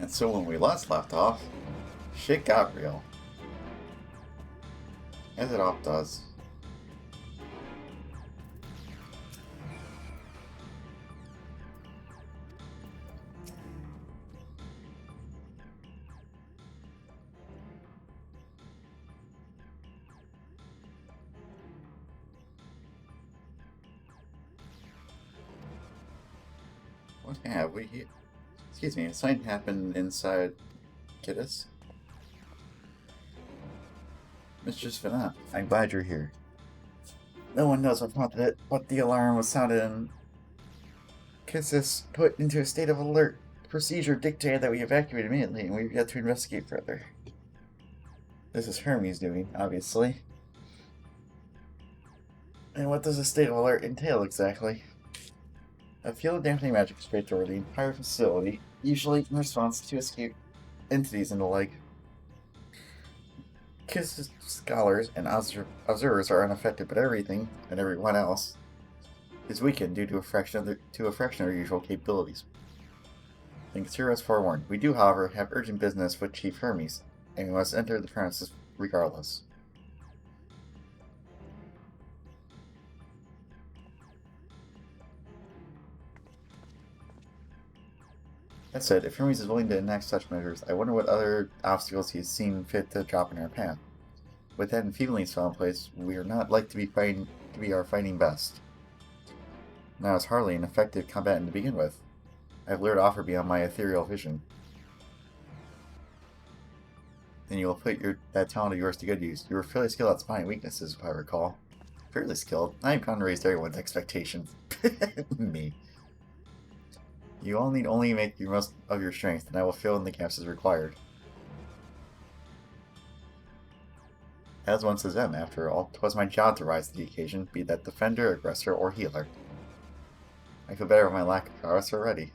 And so when we last left off, shit got real. As it often does. What have we here? Excuse me, something happened inside Kiddus? Mistress Vanat, I'm glad you're here. No one knows what prompted it, but the alarm was sounded and Kissis put into a state of alert. Procedure dictated that we evacuate immediately, and we've yet to investigate further. This is Hermes doing, obviously. And what does a state of alert entail exactly? A field of dampening magic is spread toward the entire facility, usually in response to escape entities and the like. Kisses scholars and observers are unaffected, but everything and everyone else is weakened due to a fraction of their usual capabilities. And consider us forewarned. We do, however, have urgent business with Chief Hermes, and we must enter the premises regardless. That said, if Hermes is willing to enact such measures, I wonder what other obstacles he has seen fit to drop in our path. With that enfeebling spell in place, we are not like to be our fighting best. Now it's hardly an effective combatant to begin with. I have lured offer beyond my ethereal vision. Then you will put that talent of yours to good use. You were fairly skilled at spotting weaknesses, if I recall. Fairly skilled. I am going to raise everyone's expectations. Me. You all need only make the most of your strength, and I will fill in the gaps as required. As one says them, after all, 'twas my job to rise to the occasion, be that defender, aggressor, or healer. I feel better with my lack of prowess already.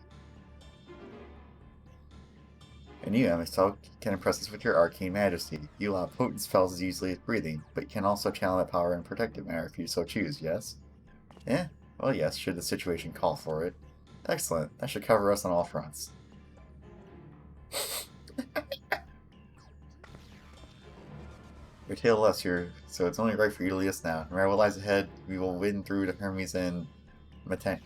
And you, MSQ, can impress us with your arcane majesty. You allow potent spells as easily as breathing, but you can also channel that power in protective manner if you so choose, yes? Eh? Well, yes, should the situation call for it. Excellent. That should cover us on all fronts. Your tale less here, so it's only right for you to lead us now. No matter what lies ahead, we will win through to Hermes and Medion,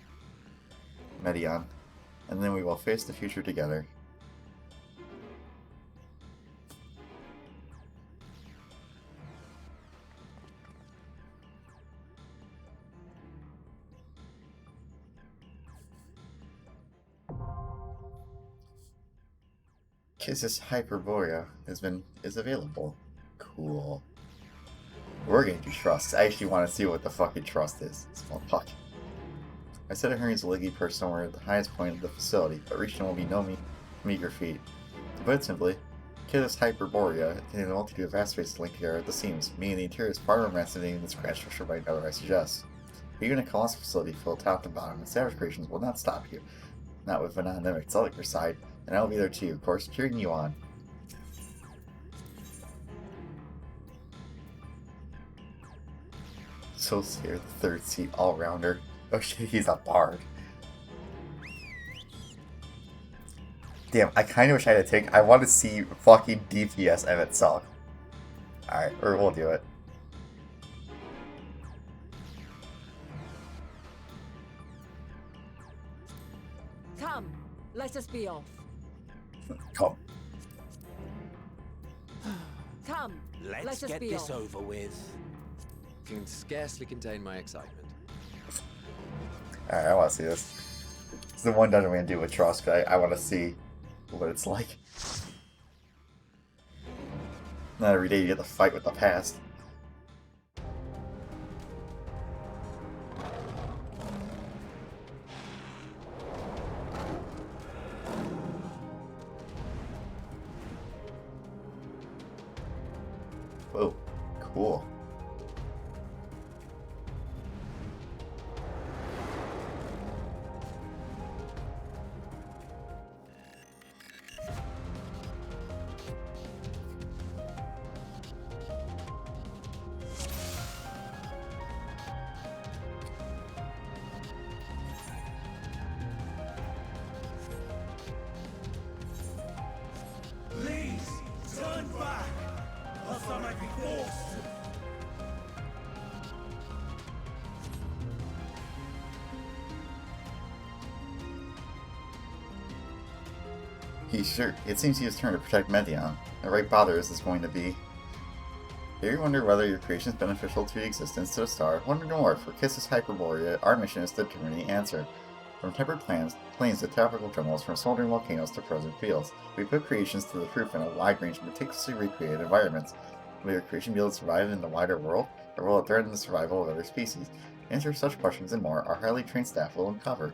and then we will face the future together. Kisses Hyperborea is available. Cool. We're going to do trust. I actually want to see what the fucking trust is. Small puck. I set a Hermes Liggy perch somewhere at the highest point of the facility, but reaching will be no meager feat. To put it simply, Kisses Hyperborea contains a multitude of vast spaces linked together at the seams, meaning the interior is far more massive than the scratch structure might otherwise suggest. But even a colossal facility filled top to bottom, and savage creations will not stop you. Not with an anonymous cellular side, and I will be there too, of course, cheering you on. So scared, the third seat all-rounder. Oh shit, he's a bard. Damn, I kind of wish I had a take. I want to see fucking DPS MSQ. Alright, or we'll do it. Come, let us be off. Come. Come, Let's let us get be this off. over with. Can scarcely contain my excitement. Alright, I want to see this. It's the one dungeon we can do with trust, but I want to see what it's like. Not every day you get to fight with the past. Whoa, cool. It seems he has turned to protect Medion. The right bother is this going to be? Do you wonder whether your creation is beneficial to the existence to the star? Wonder no more. For Kisses Hyperborea, our mission is to determine the answer. From temperate plains to tropical jungles, from smoldering volcanoes to frozen fields, we put creations to the proof in a wide range of meticulously recreated environments. Will your creation be able to survive in the wider world, or will it threaten the survival of other species? To answer such questions and more, our highly trained staff will uncover.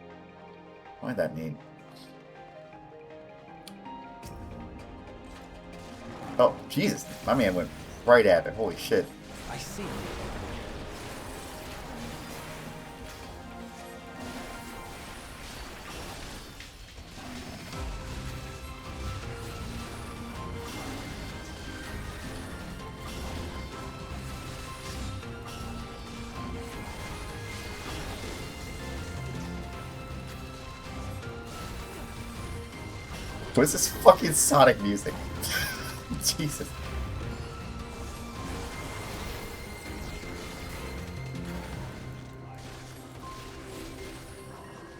Why that neat? Oh, Jesus! My man went right at it. Holy shit. I see. What is this fucking Sonic music? Jesus.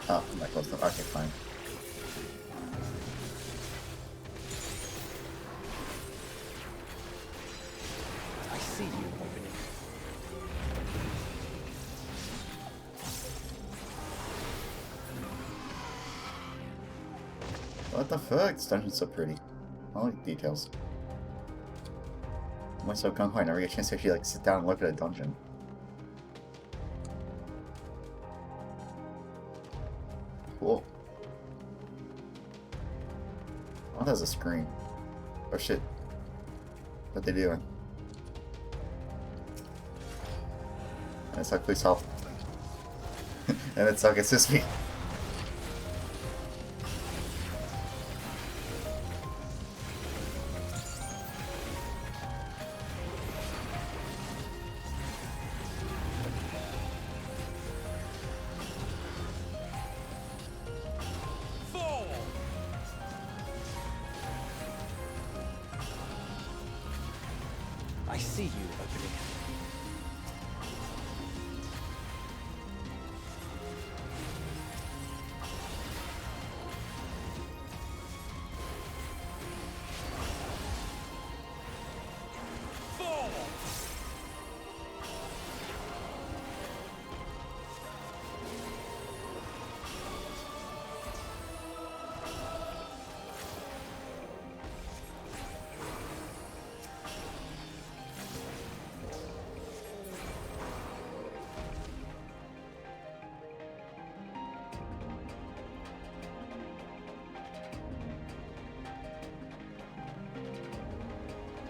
Oh, I'm not close enough. Okay, fine. I see you opening. What the fuck? This dungeon's so pretty. I like the details. I'm so gung ho, I never get a chance to actually like sit down and look at a dungeon. Cool. Oh, that's a screen. Oh shit. What they doing? And it's like, please help. And it's like, it's just me. I see you opening.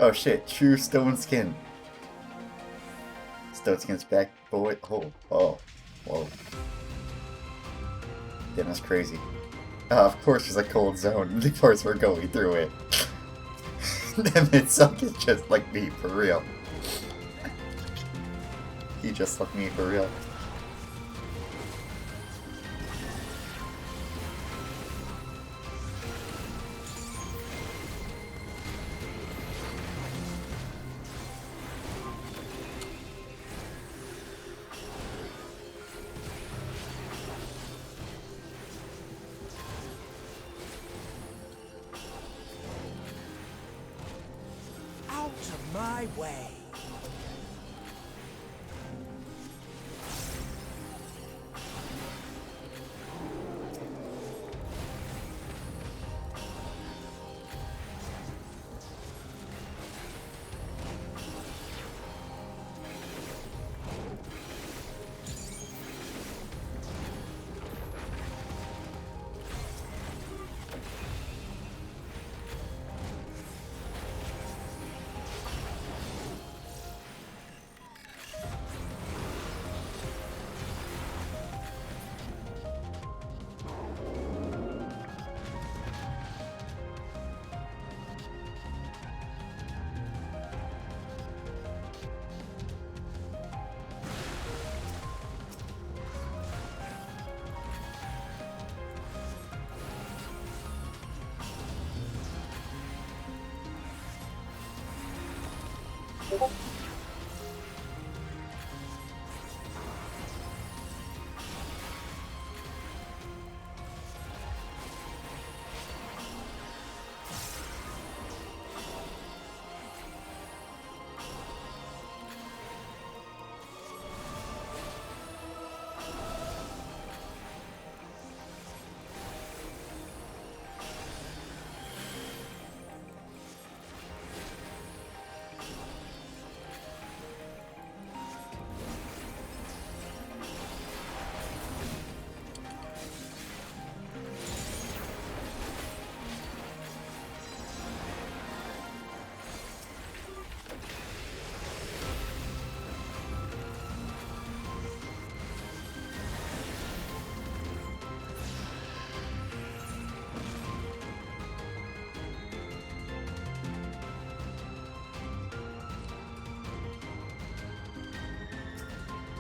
Oh shit, true stone skin. Stone skin's back, boy. Oh, oh, whoa. Damn, that's crazy. Of course there's a cold zone. Of course we're going through it. Damn it, Suck is just like me, for real. He just like me, for real. Out of my way.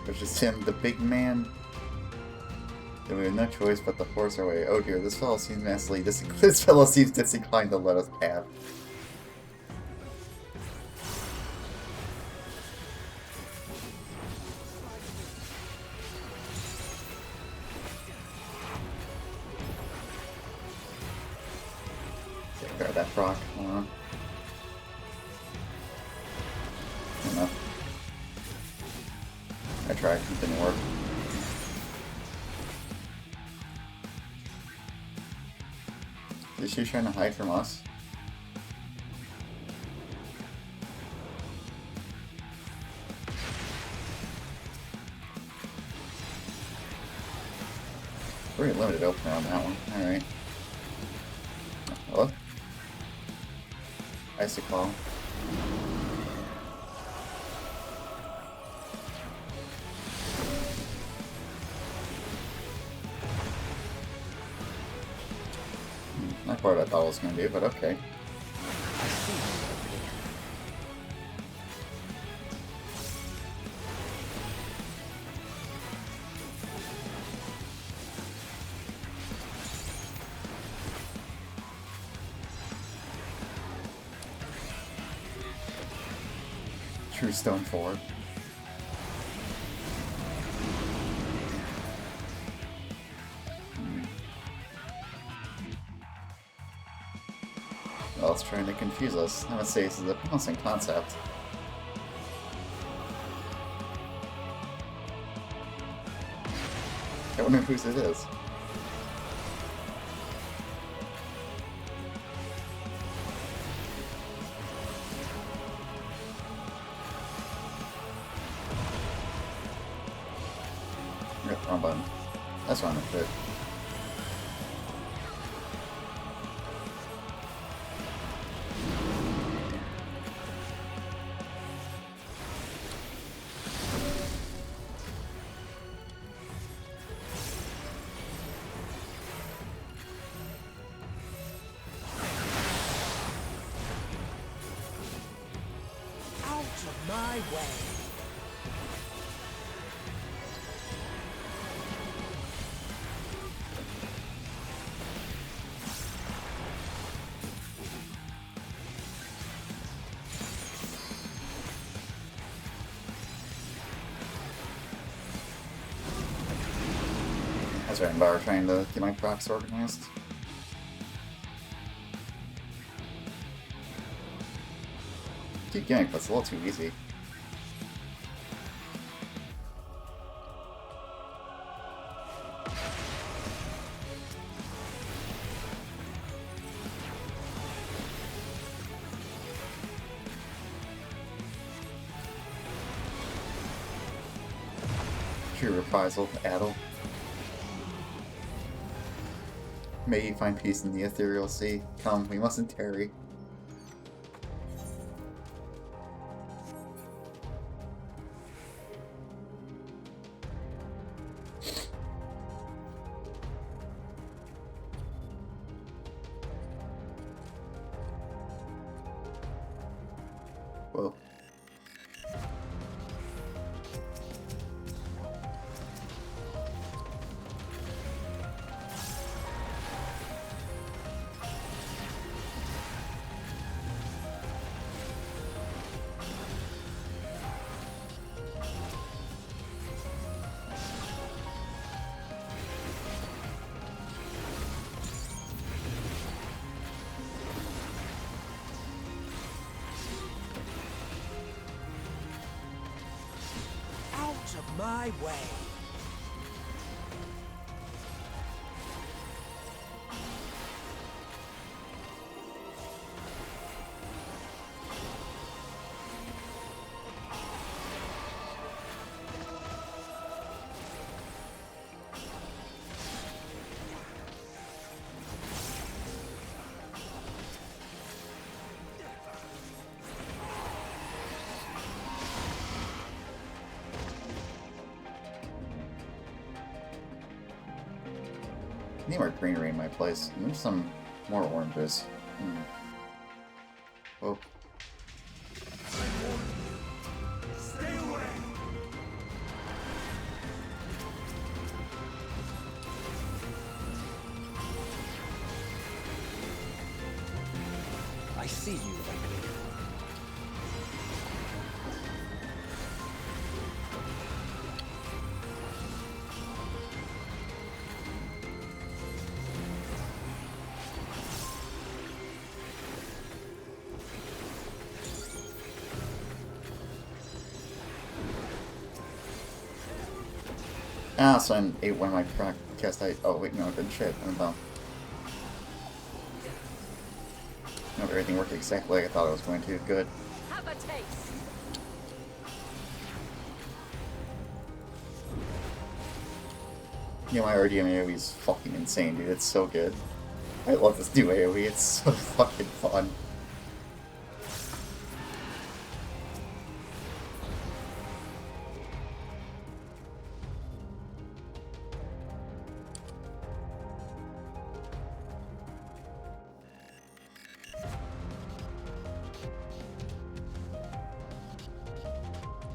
There's just him, the big man. Then we have no choice but to force our way. Oh dear, this fellow seems disinclined to let us pass. Grab that proc. Enough. I tried, it didn't work. Is she trying to hide from us? Pretty limited opener on that one. Alright. Hello? Icicle. Not quite what I thought it was going to do, but okay. True stone forward. Well, it's trying to confuse us. I would say this is a promising concept. I wonder whose it is. Wrong button. That's wrong with it. Out of my way. That's right, Bar trying to get my procs organized. Keep getting, but it's a little too easy. True reprisal, Adel. May you find peace in the ethereal sea. Come, we mustn't tarry. Whoa. my way. I need more greenery in my place. Move some more oranges. Oh. Stay away. I see you, Lightning. Ah, so I ate one of my cast I. Oh, wait, no, I didn't shit. I'm dumb. No, everything worked exactly like I thought it was going to. Good. Have a taste. You know, my RDM AoE is fucking insane, dude. It's so good. I love this new AoE. It's so fucking fun.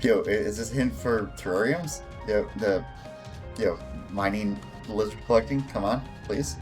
Yo, is this a hint for terrariums? Yo, mining, lizard collecting? Come on, please.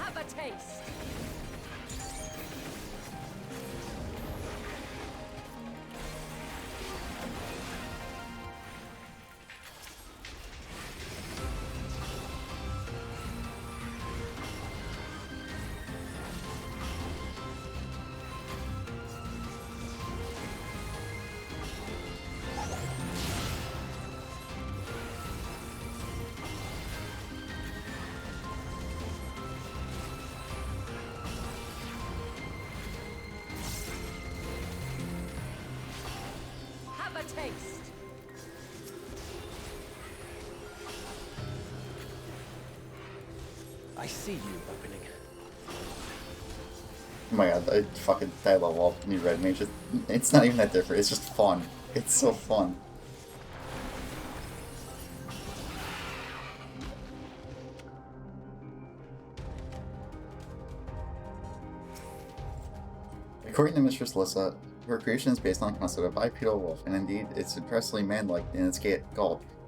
Have a taste. Have a taste. I see you opening. Oh my god, I love all new red mage. It's not even that different, it's just fun. It's so fun. According to Mistress Lissa, her creation is based on the concept of bipedal wolf, and indeed, it's impressively man-like in its gait.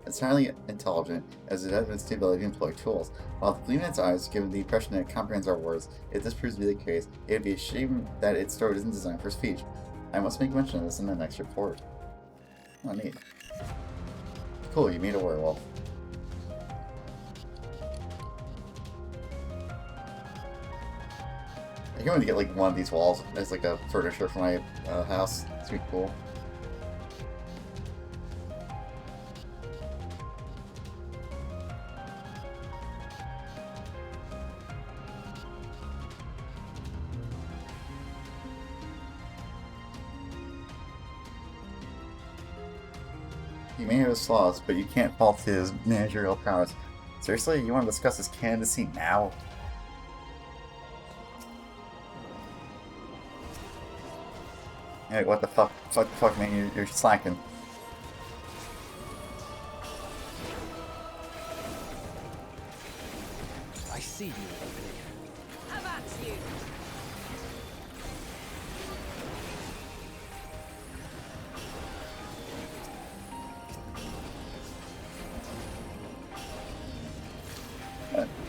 It's highly intelligent, as it has the ability to employ tools. While the gleam in its eyes gives the impression that it comprehends our words, if this proves to be the case, it would be a shame that its throat isn't designed for speech. I must make mention of this in the next report. Oh, neat. Cool, you meet a werewolf. I can only get like one of these walls as like a furniture for my house. It's pretty cool. You may have his flaws, but you can't fault his managerial prowess. Seriously, you want to discuss his candidacy now? Hey, what the fuck? What the fuck, man? You're slacking. I see you opening. How about you?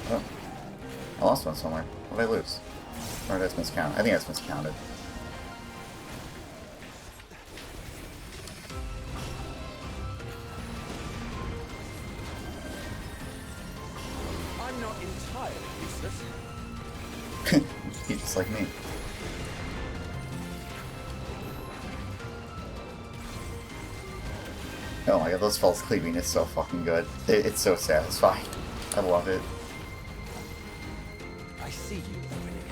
Oh. I lost one somewhere. What did I lose? Or that's miscounted. I think that's miscounted. I'm not entirely useless. He's just like me. Oh my god, those false cleaving is so fucking good. It's so satisfying. I love it. I see you opening.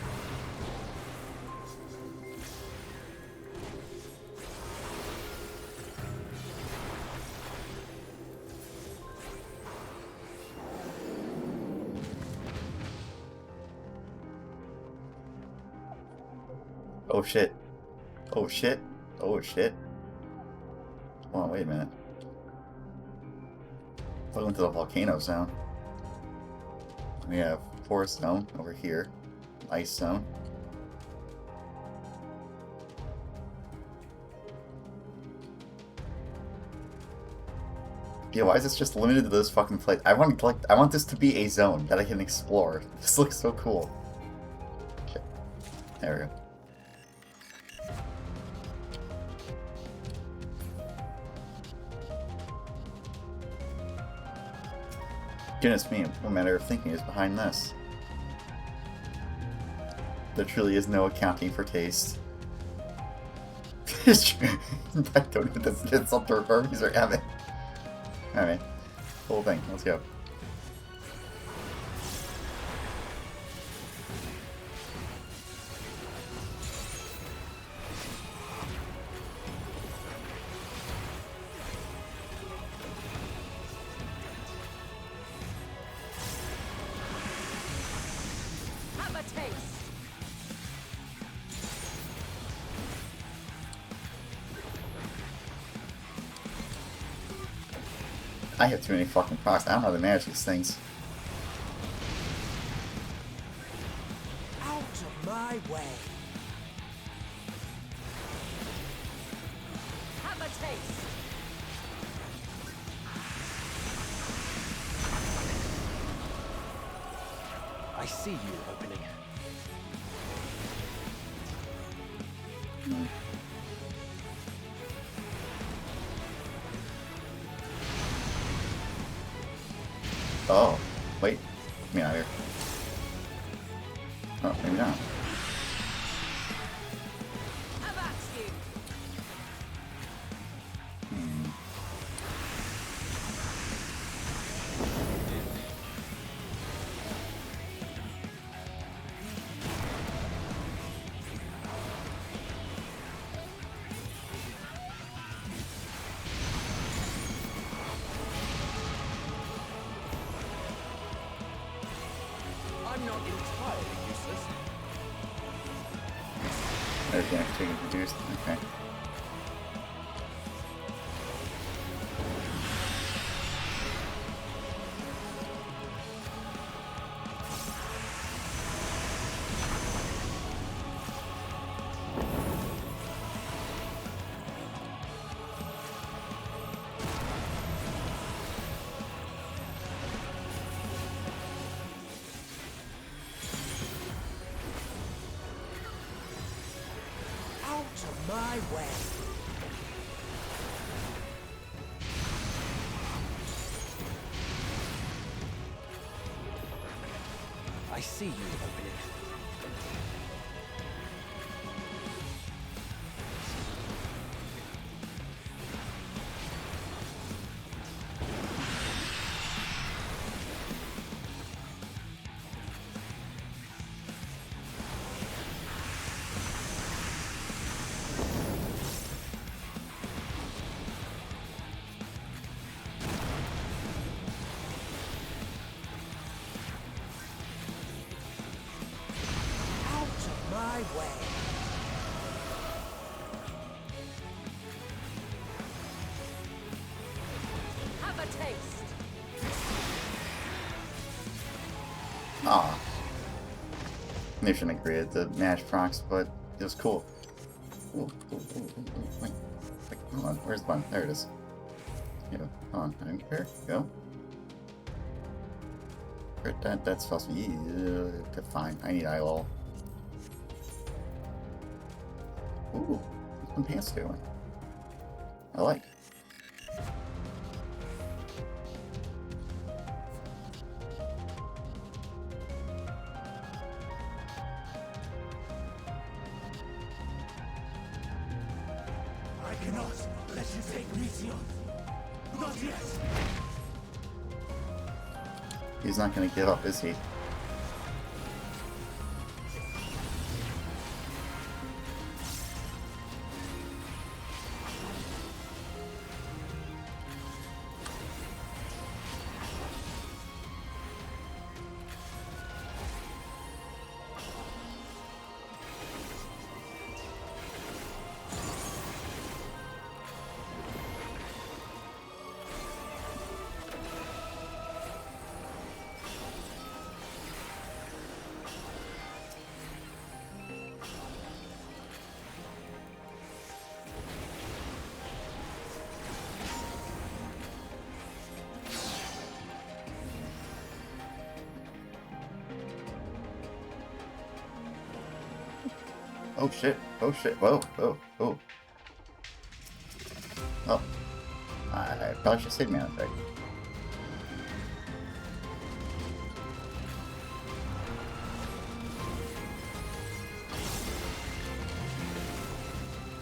Oh shit. Oh shit. Oh shit. Hold on, wait a minute. I went to the volcano zone. We have forest zone over here. Ice zone. Yeah, why is this just limited to those fucking places? I want this to be a zone that I can explore. This looks so cool. Okay. There we go. Goodness me, what matter of thinking is behind this? There truly is no accounting for taste. I don't know if that's up to Hermes or Evan. Alright. Whole thing. Let's go. Have a taste. I have too many fucking procs. I don't know how to manage these things. Out of my way. Have a taste. I see you opening. Oh, wait. Get me out of here. Oh, maybe not. How about you? I'm not entirely useless. Everything activity reduced. Okay. Out of my way. I see you opening. Maybe I shouldn't agree with the match procs, but it was cool. Ooh, ooh, ooh, ooh, ooh. Wait, hold on. Where's the button? There it is. Yeah, hold on. There you go. That's supposed to be fine. I need eyeball. Ooh, what's my pants doing? I like. I cannot let you take Mission. Not yet. He's not gonna give up, is he? Oh shit, oh shit, whoa, whoa, whoa. Oh. I probably should save me on effect.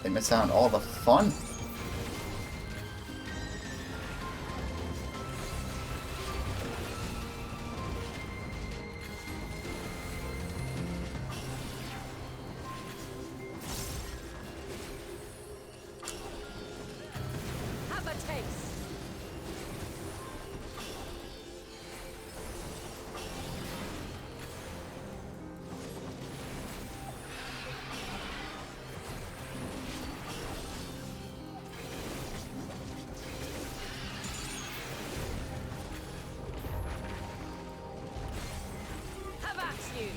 They miss out on all the fun. Have a taste. Have at you.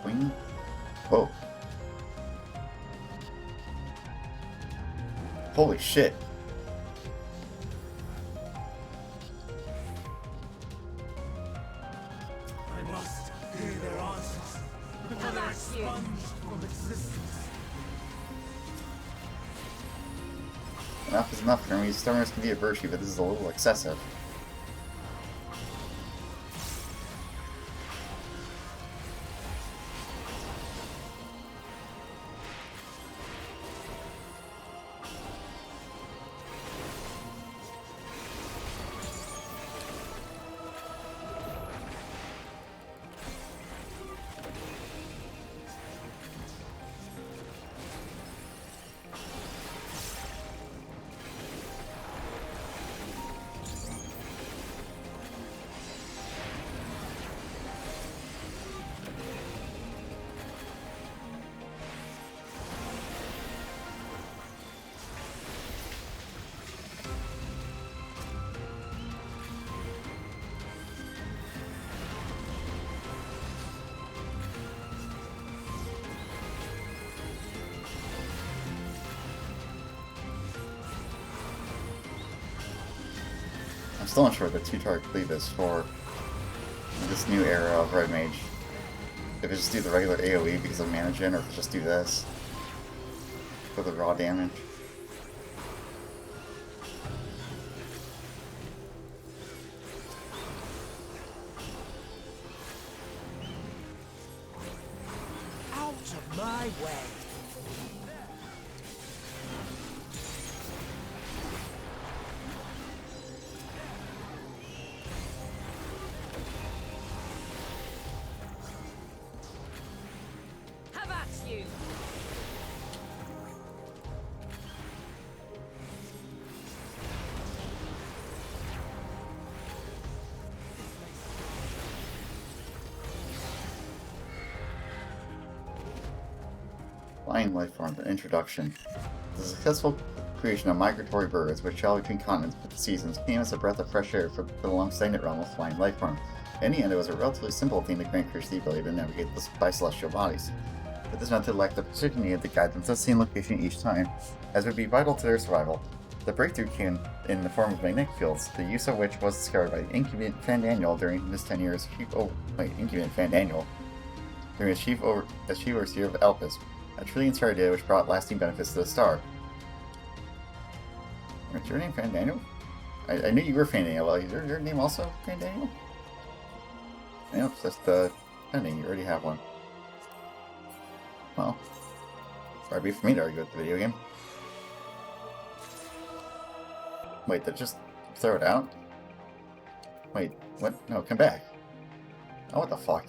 Queen? Whoa. Holy shit. I must hear their answers before Have they're at you. expunged from existence. Enough is enough for me. Stubbornness can be a virtue, but this is a little excessive. I'm still not sure what the two-target cleave is for this new era of Red Mage. If it just do the regular AoE because of mana gen, or if it just do this for the raw damage. Out of my way. Have at you. flying life form, the introduction. The successful creation of migratory birds which travel between continents with the seasons came as a breath of fresh air for the long stagnant realm of flying life form. In the end, it was a relatively simple thing to grant creatures the ability to navigate by celestial bodies. But this method lacked the precision needed to guide them to the same location each time, as would be vital to their survival. The breakthrough came in the form of magnetic fields, the use of which was discovered by the Incubant Fandaniel during his tenure as chief overseer of Elpis, a trillion-star idea which brought lasting benefits to the star. Is your name Fandaniel? I knew you were Fandaniel. Is your name also Fandaniel? No, it's just pending. You already have one. Well, probably for me to argue with the video game. Wait, did just throw it out? Wait, what? No, come back. Oh, what the fuck?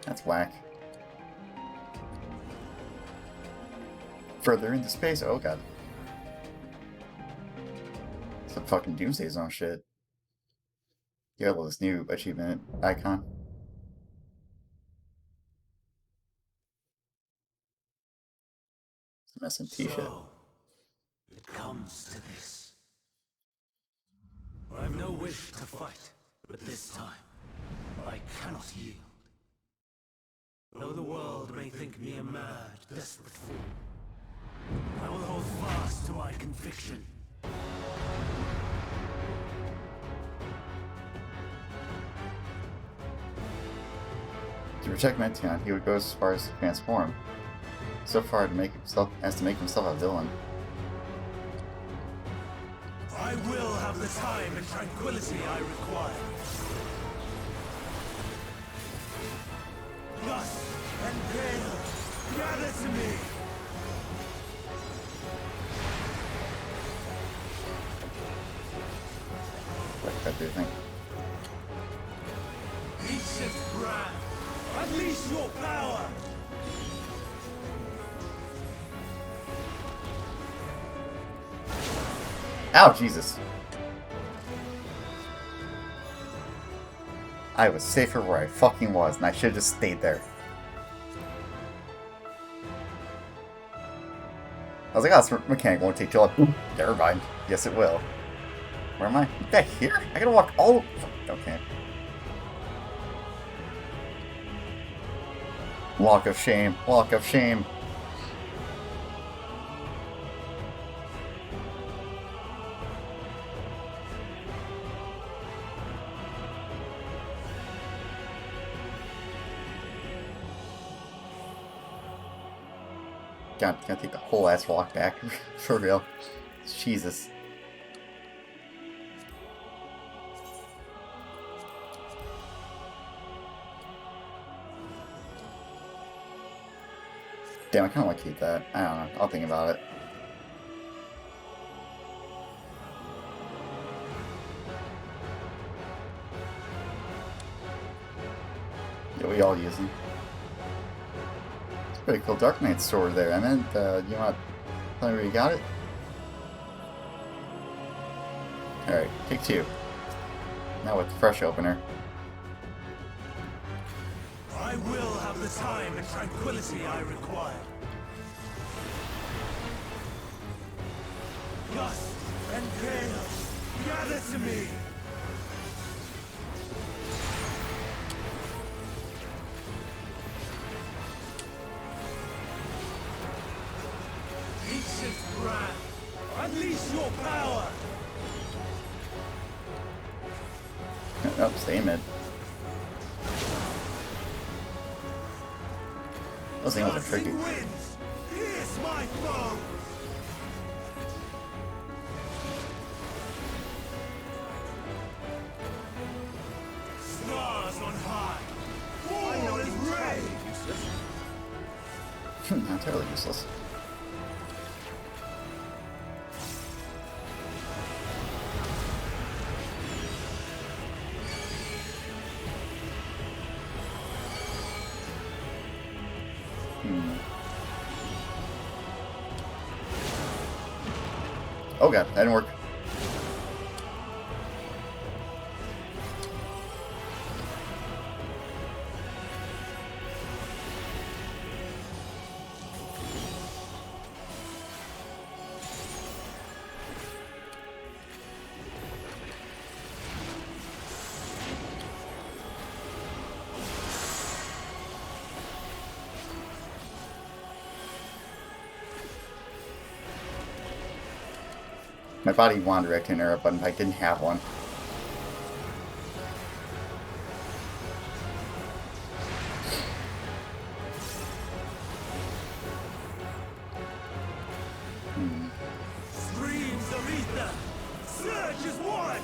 That's whack. Further into space? Oh god. Some fucking Doomsday Zone shit. You got this new achievement icon. Some SMT shit. So, it comes to this. I have no wish to fight, but this time, I cannot yield. Though the world may think me a mad, desperate fool, I will hold fast to my conviction. To protect Meteon, he would go as far as to transform. So far to make himself a villain. I will have the time and tranquility I require. Dust and gale, gather to me! What do you think? Ancient brand, unleash your power! Ow, Jesus! I was safer where I fucking was, and I should have just stayed there. I was like, oh, this mechanic won't take too long. Never mind. Yes, it will. Where am I? Back here? I gotta walk all... Okay. Walk of shame. Walk of shame. Gotta take the whole ass walk back. For real. Jesus. Damn, I kinda want to keep that. I don't know. I'll think about it. Yeah, we all use them. Pretty cool Dark Knight sword there. I meant, you want to tell me where you got it? Alright, take two. Now with the fresh opener. I will have the time and tranquility I require. Dust and gale, gather to me! Ancient brand, unleash your power! Oh, stay mid. Those things are tricky. Winds, pierce my foe! Stars on high, war is rage! Not totally useless. Oh god, that didn't work. My body wanted a reactor arrow, but I didn't have one. Streams of ether! Surge is one!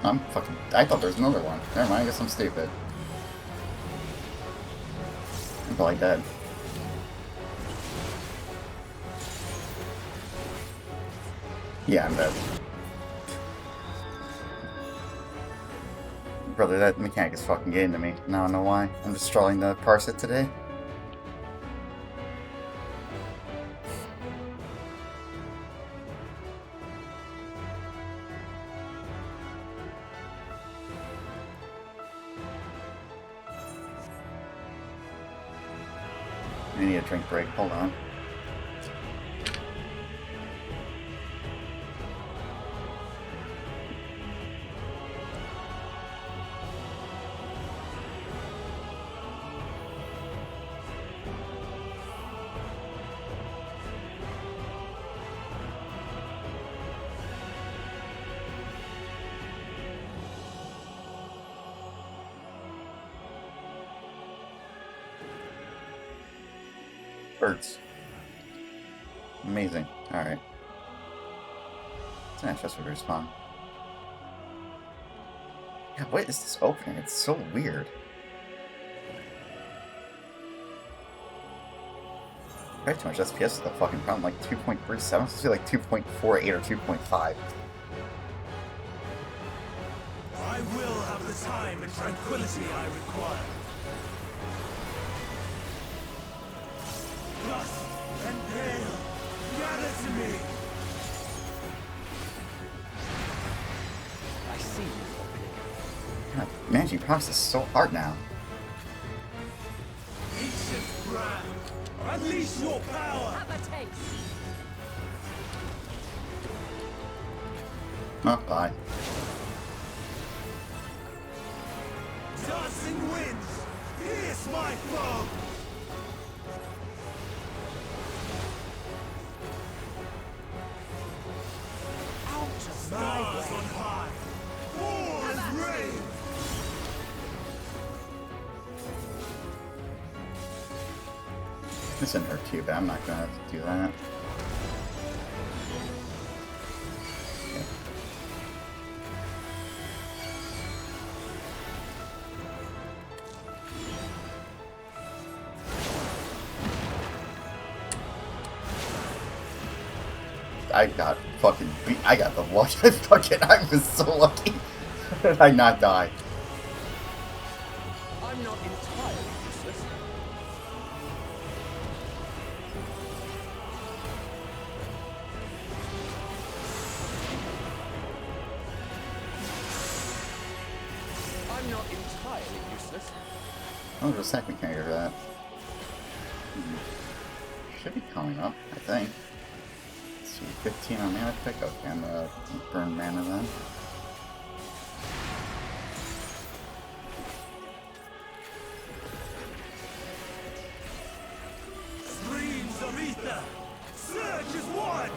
I'm fucking... I thought there was another one. Never mind, I guess I'm stupid. I'm probably dead. Yeah, I'm dead. Brother, that mechanic is fucking getting to me. Now I know why. I'm just struggling to parse it today. I need a drink break. Hold on. Birds. Amazing. Alright. It's not just would respawn. Yeah, what is this opening? It's so weird. Way too much SPS is the fucking problem. Like 2.37? Supposed to be like 2.48 or 2.5. I will have the time and tranquility I require. Dust and pale, gather to me! I see you. God, managing process is so hard now. Ancient brand, unleash your power! Have a taste. Oh, bye. Dancing winds, pierce my foe! Stars on high, war is rain! This didn't hurt too bad. I'm not gonna have to do that. Okay. I got fucking beat. I got the luck. I was so lucky. Did I not die? I'm not entirely useless. I'm not entirely useless. Oh, there's a second mechanic for that. Should be coming up, I think. Let's see, 15 on mana pick. Okay, I'm gonna burn mana then. Streams of ether, surge is one!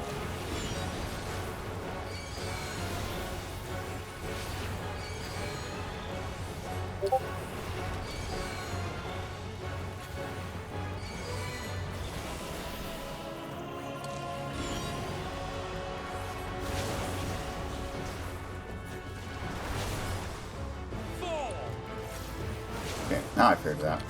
Okay, now I figured it out.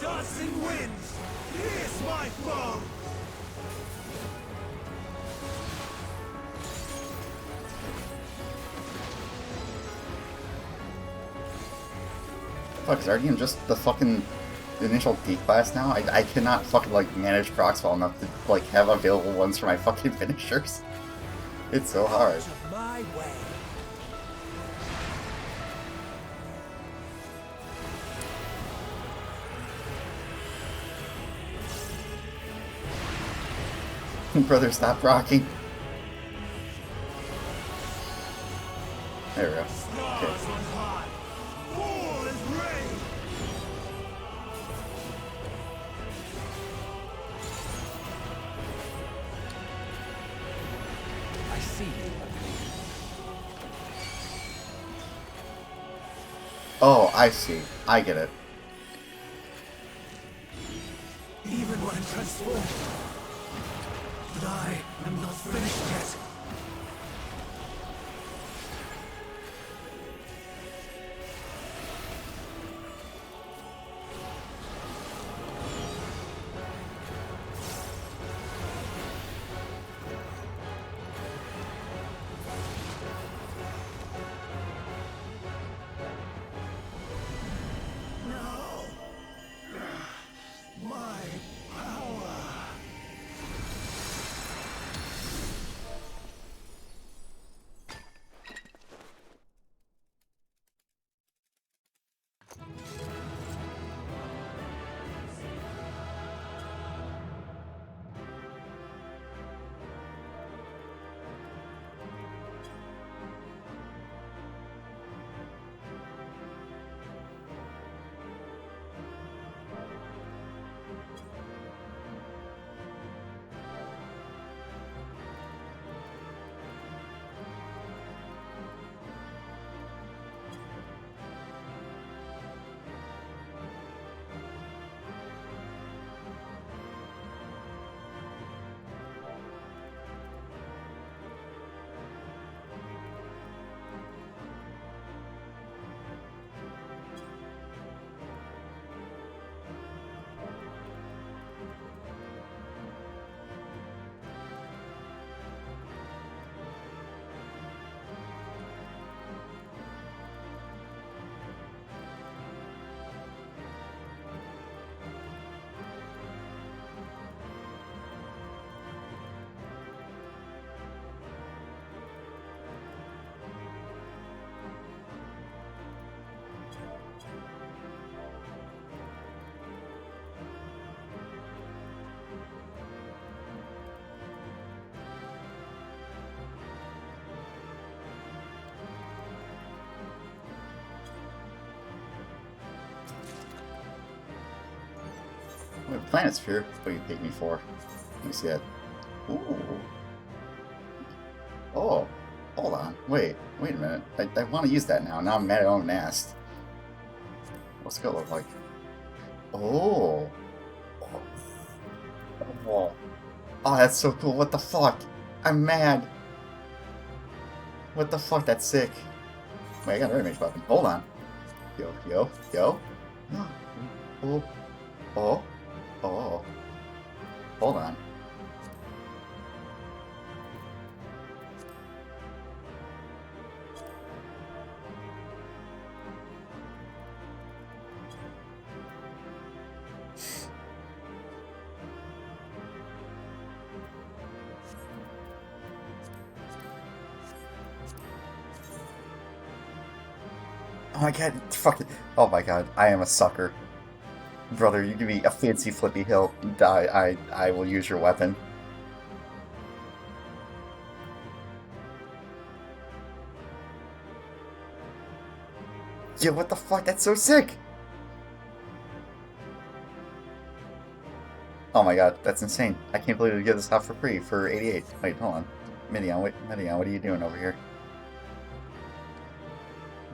Dancing winds, pierce my foe! Fuck, is Ardean just the fucking initial D class now? I cannot fucking, like, manage procs well enough to, like, have available ones for my fucking finishers. It's so hard. My way. Brother, stop rocking. There we go. Okay. I see. Oh, I see. I get it. Even when transformed. But I am not finished yet. Wait, Planet Sphere? What do you take me for? Let me see that. Ooh. Oh. Hold on. Wait a minute. I want to use that now. Now I'm mad at my own nast. What's it gonna look like? Oh. Oh. Oh, that's so cool. What the fuck? I'm mad. What the fuck? That's sick. Wait, I got a range weapon. Hold on. Yo, yo, yo. Oh. Oh. Oh. Hold on. Oh my god, fuck it. Oh my god, I am a sucker. Brother, you give me a fancy flippy hill, I will use your weapon. Yeah, what the fuck? That's so sick! Oh my god, that's insane. I can't believe we give this out for free for 88. Wait, hold on. Midian, wait, Midian, what are you doing over here?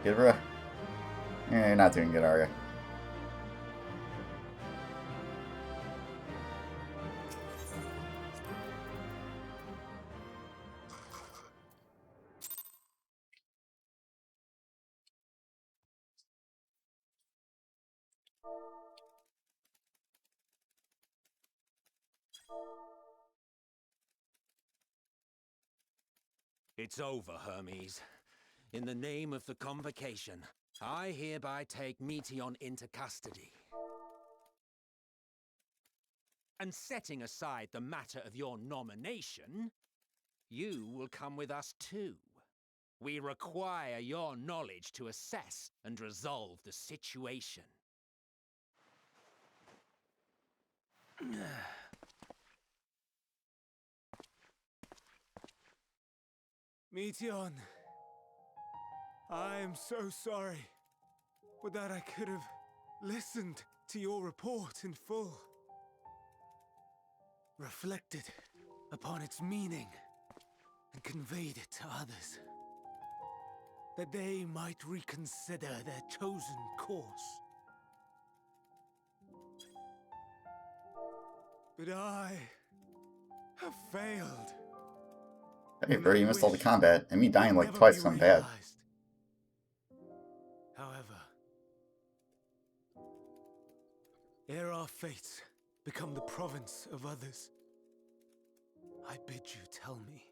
Good, bro. Yeah, you're not doing good, are you? It's over, Hermes. In the name of the Convocation, I hereby take Meteon into custody. And setting aside the matter of your nomination, you will come with us too. We require your knowledge to assess and resolve the situation. Meteon, I am so sorry, but that I could have listened to your report in full, reflected upon its meaning, and conveyed it to others, that they might reconsider their chosen course. But I have failed. Hey, bro, you missed all the combat, and me dying like twice because I'm bad. However, ere our fates become the province of others, I bid you tell me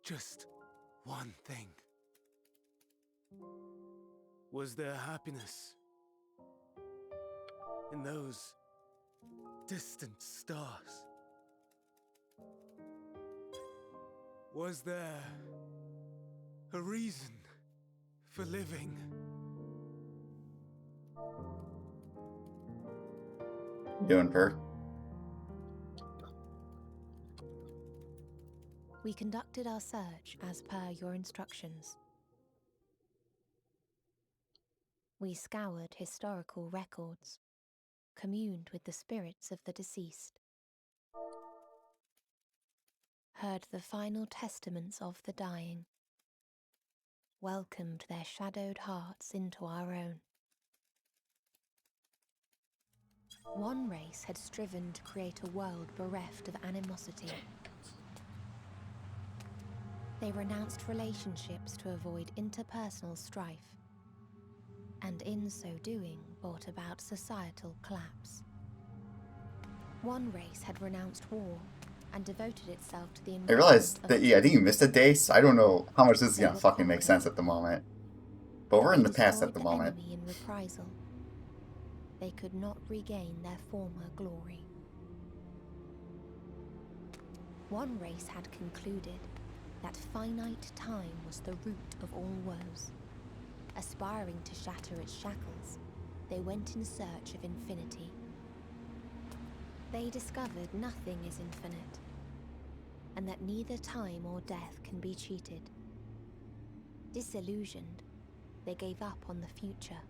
just one thing. Was there happiness in those distant stars? Was there a reason for living? Doing, Per? We conducted our search as per your instructions. We scoured historical records, communed with the spirits of the deceased, heard the final testaments of the dying, welcomed their shadowed hearts into our own. One race had striven to create a world bereft of animosity. They renounced relationships to avoid interpersonal strife, and in so doing brought about societal collapse. One race had renounced war and devoted itself to the I realized that, yeah, I think you missed a day, so I don't know how much this is gonna fucking make sense at the moment. But we're in the past at the moment. In reprisal, they could not regain their former glory. One race had concluded that finite time was the root of all woes. Aspiring to shatter its shackles, they went in search of infinity. They discovered nothing is infinite, and that neither time or death can be cheated. Disillusioned, they gave up on the future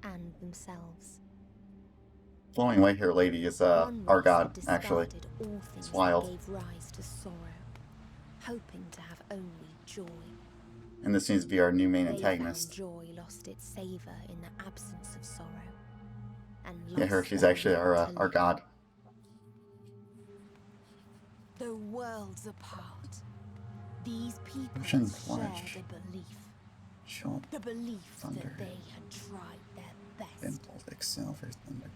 and themselves. Flowing white hair lady is our god, actually. All It's things wild. that gave rise to sorrow, hoping to have only joy. And this seems to be our new main They antagonist. found joy lost its savor in the absence of sorrow, and Yeah, her, lost she's their actually will to our live. god. Though worlds apart, these people Oceans shared large. a belief. Short The belief thunder. that they had tried their best. dimples excel for thunder.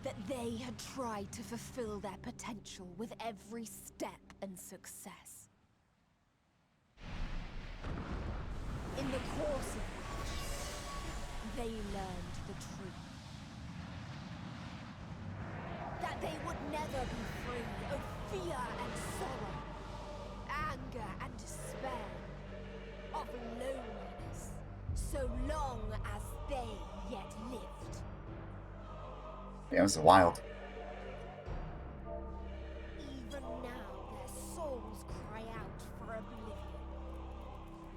That they had tried to fulfill their potential with every step and success. In the course of which they learned the truth. That they would never be free of fear and sorrow, anger and despair, of loneliness, so long as they yet lived. Damn, this is wild. Even now their souls cry out for oblivion.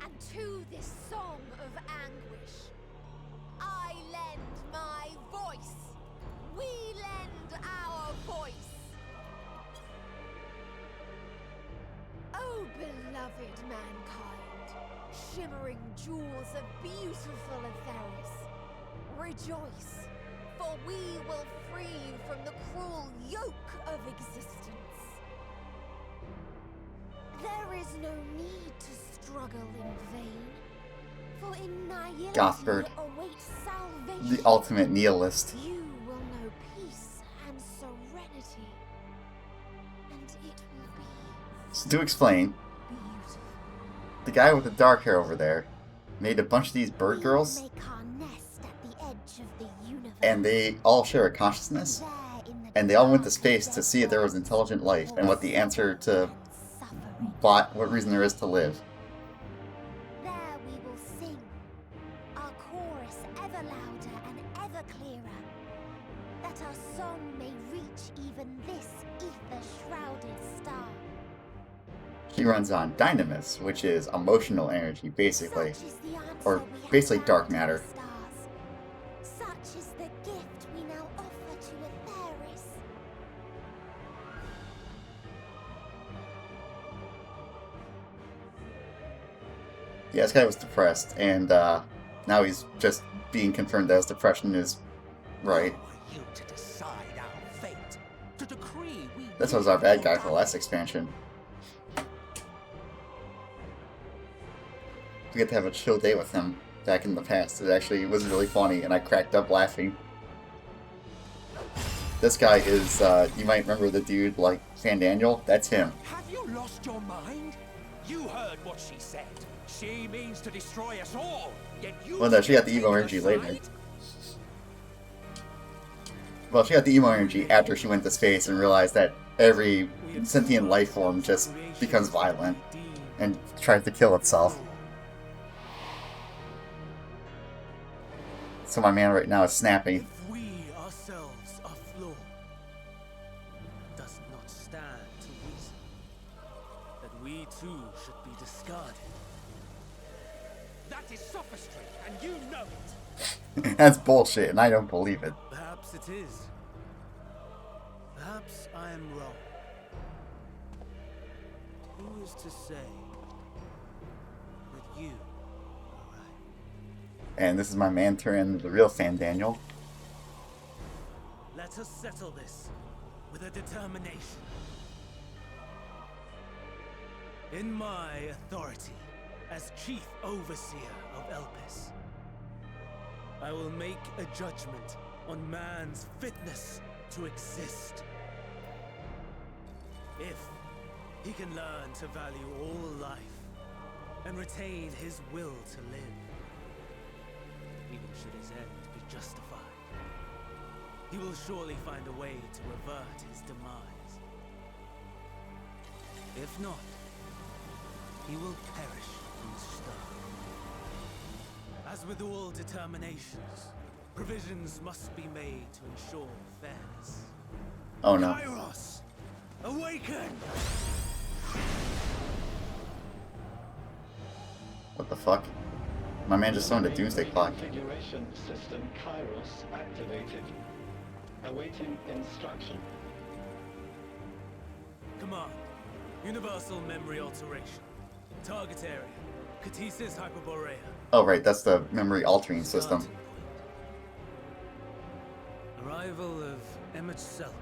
And to this song of anguish, I lend my voice. We lend our voice. Oh, beloved mankind, shimmering jewels of beautiful Atheris, rejoice, for we will free you from the cruel yoke of existence. There is no need to struggle in vain, for in nihility Gothbird. awaits salvation. The ultimate nihilist. You will know peace and serenity, and it will be So to explain, beautiful. the guy with the dark hair over there made a bunch of these bird girls, Make our nest at the edge of the universe. and they all share a consciousness, There in the and they all went to dark space and to see if there was intelligent life and what the answer to and suffering. what reason there is to live. There we will sing, our chorus ever louder and ever clearer, that our song may reach even this ether-shrouded star. She runs on dynamis, which is emotional energy, basically. Such is the answer Or we have basically found dark in the matter. stars. Such is the gift we now offer to Atheris. Yeah, this guy was depressed, and now he's just being confirmed that his depression is right. Who are you to decide our fate? To decree we This was our bad guy for the last expansion. We get to have a chill day with him back in the past. It actually was really funny, and I cracked up laughing. This guy is, you might remember the dude like Fandaniel? That's him. Have you lost your mind? You heard what she said. She means to destroy us all. Yet you Well, no, she got the take emo her energy later. side? Well, she got the emo energy after she went to space and realized that every sentient life form just becomes violent and tries to kill itself. So my man right now is snapping. If we ourselves are flawed, does it not stand to reason that we too should be discarded? That is sophistry, and you know it. That's bullshit, and I don't believe it. Perhaps it is. Perhaps I am wrong. Who is to say that you are right? And this is my man turning the real Fandaniel. Let us settle this with a determination. In my authority as Chief Overseer of Elpis, I will make a judgment on man's fitness to exist. If he can learn to value all life and retain his will to live, even should his end be justified, he will surely find a way to revert his demise. If not, he will perish in stone. As with all determinations, provisions must be made to ensure fairness. Oh no. Kairos, awaken! What the fuck? My man just summoned a doomsday clock. Configuration system Kairos activated. Awaiting instruction. Command, universal memory alteration. Target area, Catesis Hyperborea. Oh right, that's the memory altering system. Starting point. Arrival of Emmett Selk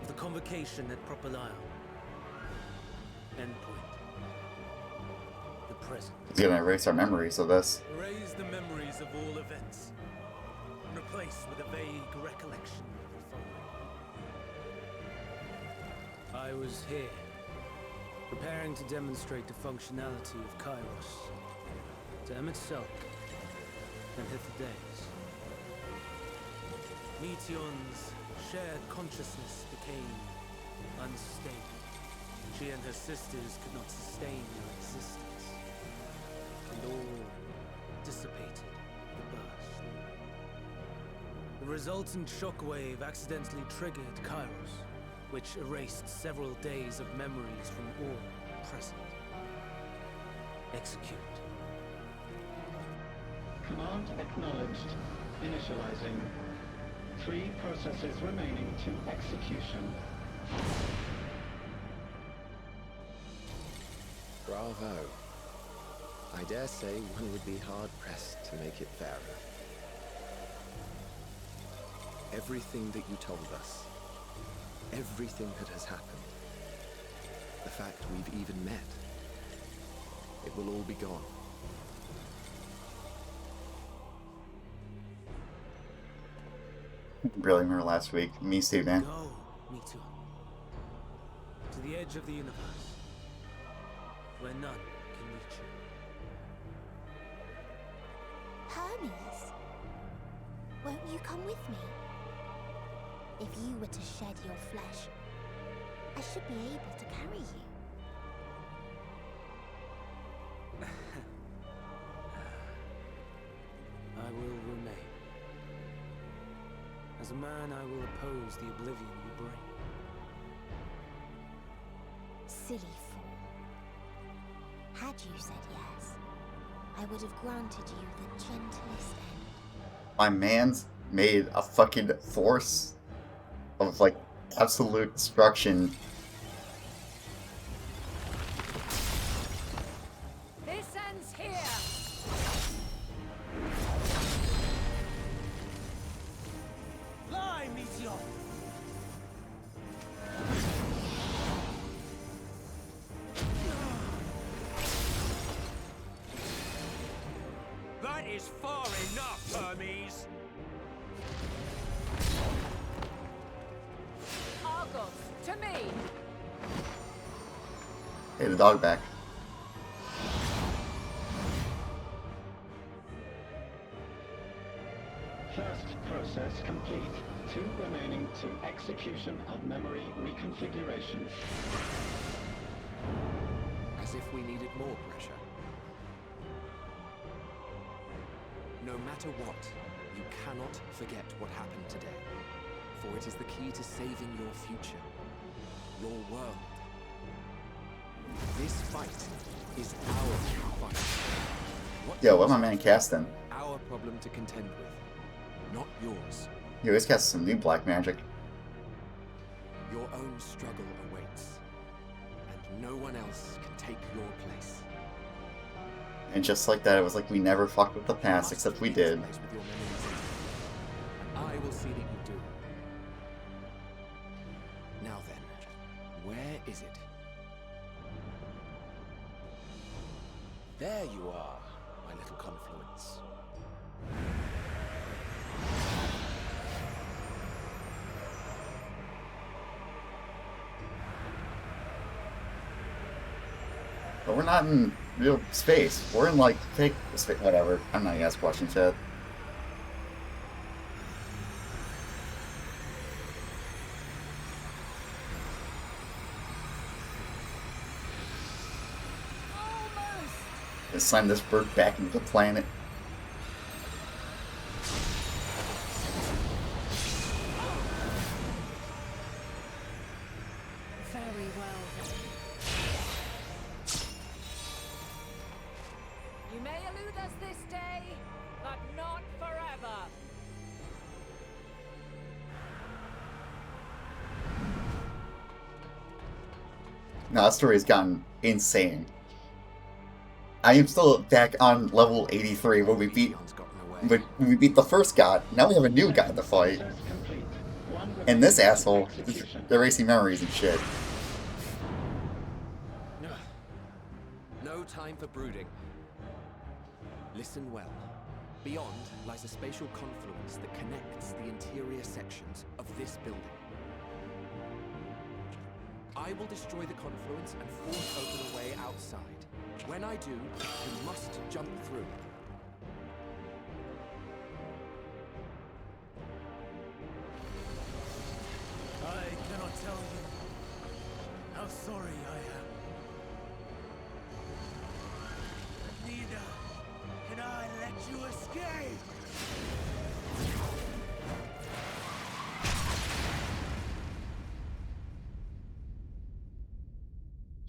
of the convocation at Propylion. Endpoint. The present. He's gonna erase our memories of this. Erase the memories of all events, and replace with a vague recollection of the following. I was here, preparing to demonstrate the functionality of Kairos to Emmett Selk and Hitherdays. Meteon's shared consciousness became unstable. She and her sisters could not sustain their existence, and all dissipated with the burst. The resultant shockwave accidentally triggered Kairos, which erased several days of memories from all present. Execute. Command acknowledged. Initializing. 3 processes remaining to execution. Bravo. I dare say one would be hard-pressed to make it fairer. Everything that you told us, everything that has happened, the fact we've even met, it will all be gone. Really remember last week. Me too, man. Go, Meteon. To the edge of the universe, where none can reach Hermes, won't you come with me? If you were to shed your flesh, I should be able to carry you. I will remain. As a man, I will oppose the oblivion you bring. Silly fool. Had you said yes, I would have granted you the gentlest end. My man's made a fucking force of like absolute destruction. This ends here. Fly, Meteor! That is far enough, Hermes! Argos, to me. Hey, the dog back. First process complete. 2 remaining to execution of memory reconfiguration. As if we needed more pressure. No matter what, you cannot forget what happened today. For it is the key to saving your future. Your world. This fight is our fight. Yo, what my man casting? Our problem to contend with, not yours. Yo, he's got some new black magic. Your own struggle awaits, and no one else can take your place. And just like that, it was like we never fucked with the past, except we did. With your memories intact, and I will see that you do. Now then, where is it? There you are, my little confluence. But we're not in real space. We're in like fake space. Whatever. I'm not gonna ask questions yet. Almost. Let's slam this bird back into the planet. Very well then. You may elude us this day, but not forever. Now, that story has gotten insane. I am still back on level 83 when we beat Leon's gotten away. when we beat the first god. Now we have a new god to fight. Process complete. 1 And this remaining to asshole is execution. erasing memories and shit. No time for brooding. Listen well. Beyond lies a spatial confluence that connects the interior sections of this building. I will destroy the confluence and force open a way outside. When I do, you must jump through. I cannot tell you how sorry I am. Neither can I let you escape!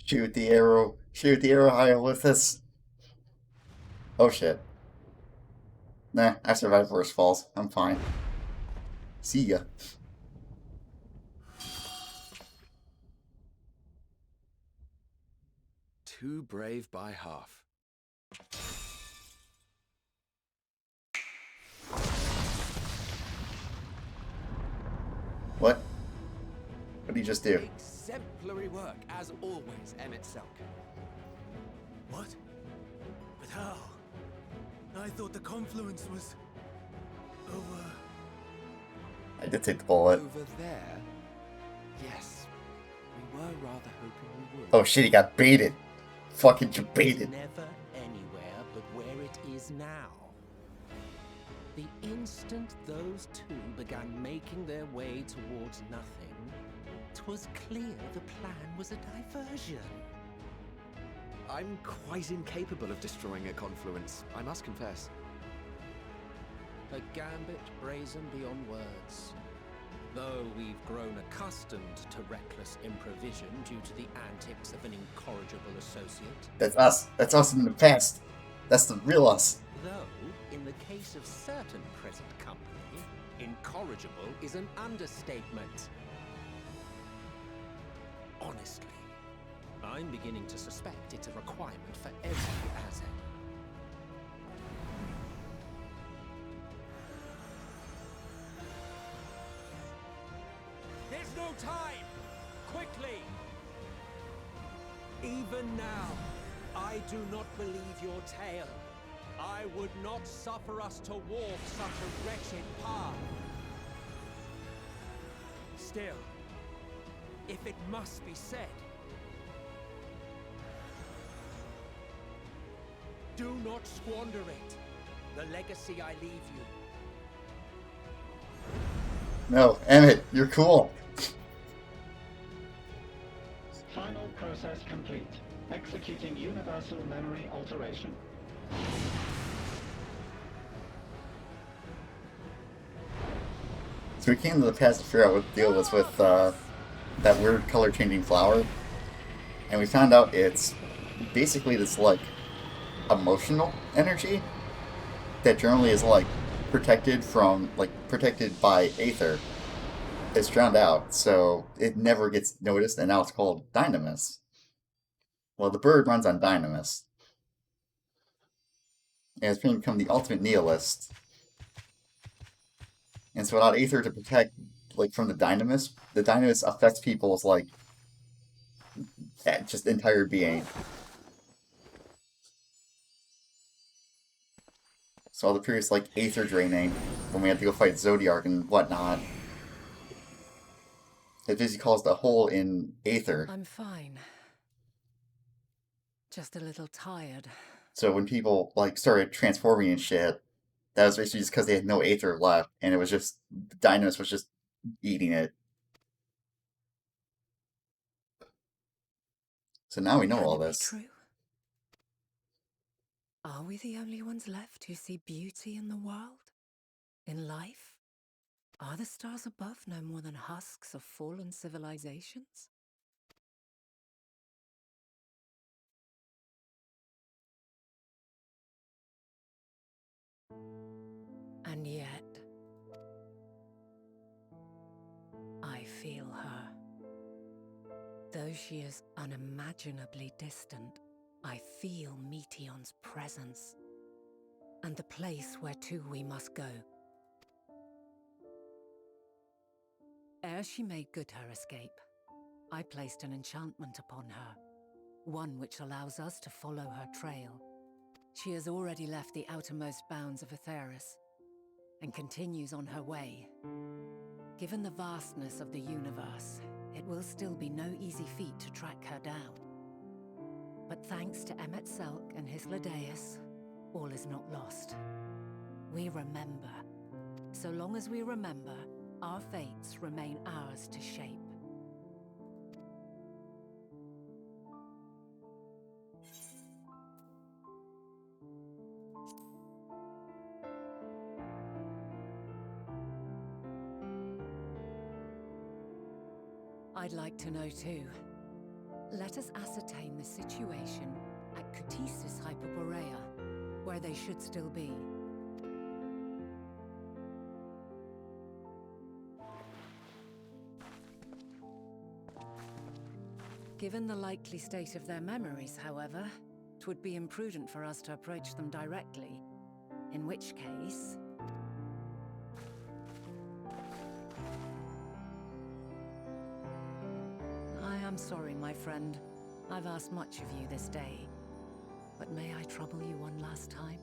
Shoot the arrow. Shoot the arrow higher with us. Oh shit. Nah, I survived worse falls. I'm fine. See ya. Too brave by half. What? What did he just do? Exemplary work, as always, Emmett Selk. What? But how? I thought the confluence was over. I did take the bullet. Over there? Yes. We were rather hoping we would. Oh shit, he got baited. Fucking baited. Never anywhere but where it is now. instant those two began making their way towards nothing, 'twas clear the plan was a diversion. I'm quite incapable of destroying a confluence, I must confess. A gambit brazen beyond words. Though we've grown accustomed to reckless improvision due to the antics of an incorrigible associate. That's us. That's us in the past. That's the real us. Though, in the case of certain present company, incorrigible is an understatement. Honestly, I'm beginning to suspect it's a requirement for every asset. There's no time! Quickly! Even now, I do not believe your tale. I would not suffer us to walk such a wretched path. Still, if it must be said, do not squander it. The legacy I leave you. No, Emmett, you're cool. Final process complete. Executing universal memory alteration. So we came to the past to figure out what the deal was with that weird color-changing flower, and we found out it's basically this, like, emotional energy that generally is, like, protected by Aether. It's drowned out, so it never gets noticed, and now it's called Dynamis. Well, the bird runs on Dynamis, and it's become the ultimate nihilist. And so without Aether to protect, like, from the Dynamis affects people's, like, just entire being. So all the previous, like, Aether draining, when we had to go fight Zodiark and whatnot, it basically caused a hole in Aether. I'm fine. Just a little tired. So when people, like, started transforming and shit, that was basically just because they had no Aether left, and it was just, Dynamis was just eating it. So now we know Can all it be this. true? Are we the only ones left who see beauty in the world? In life? Are the stars above no more than husks of fallen civilizations? And yet, I feel her. Though she is unimaginably distant, I feel Meteion's presence, and the place where to we must go. Ere she made good her escape, I placed an enchantment upon her, one which allows us to follow her trail. She has already left the outermost bounds of Aetheris, and continues on her way. Given the vastness of the universe, it will still be no easy feat to track her down. But thanks to Emmet Selk and Hyslaideus, all is not lost. We remember. So long as we remember, our fates remain ours to shape. I'd like to know too. Let us ascertain the situation at Cutisis Hyperborea, where they should still be. Given the likely state of their memories, however, 'twould be imprudent for us to approach them directly. In which case... I'm sorry, my friend. I've asked much of you this day. But may I trouble you one last time?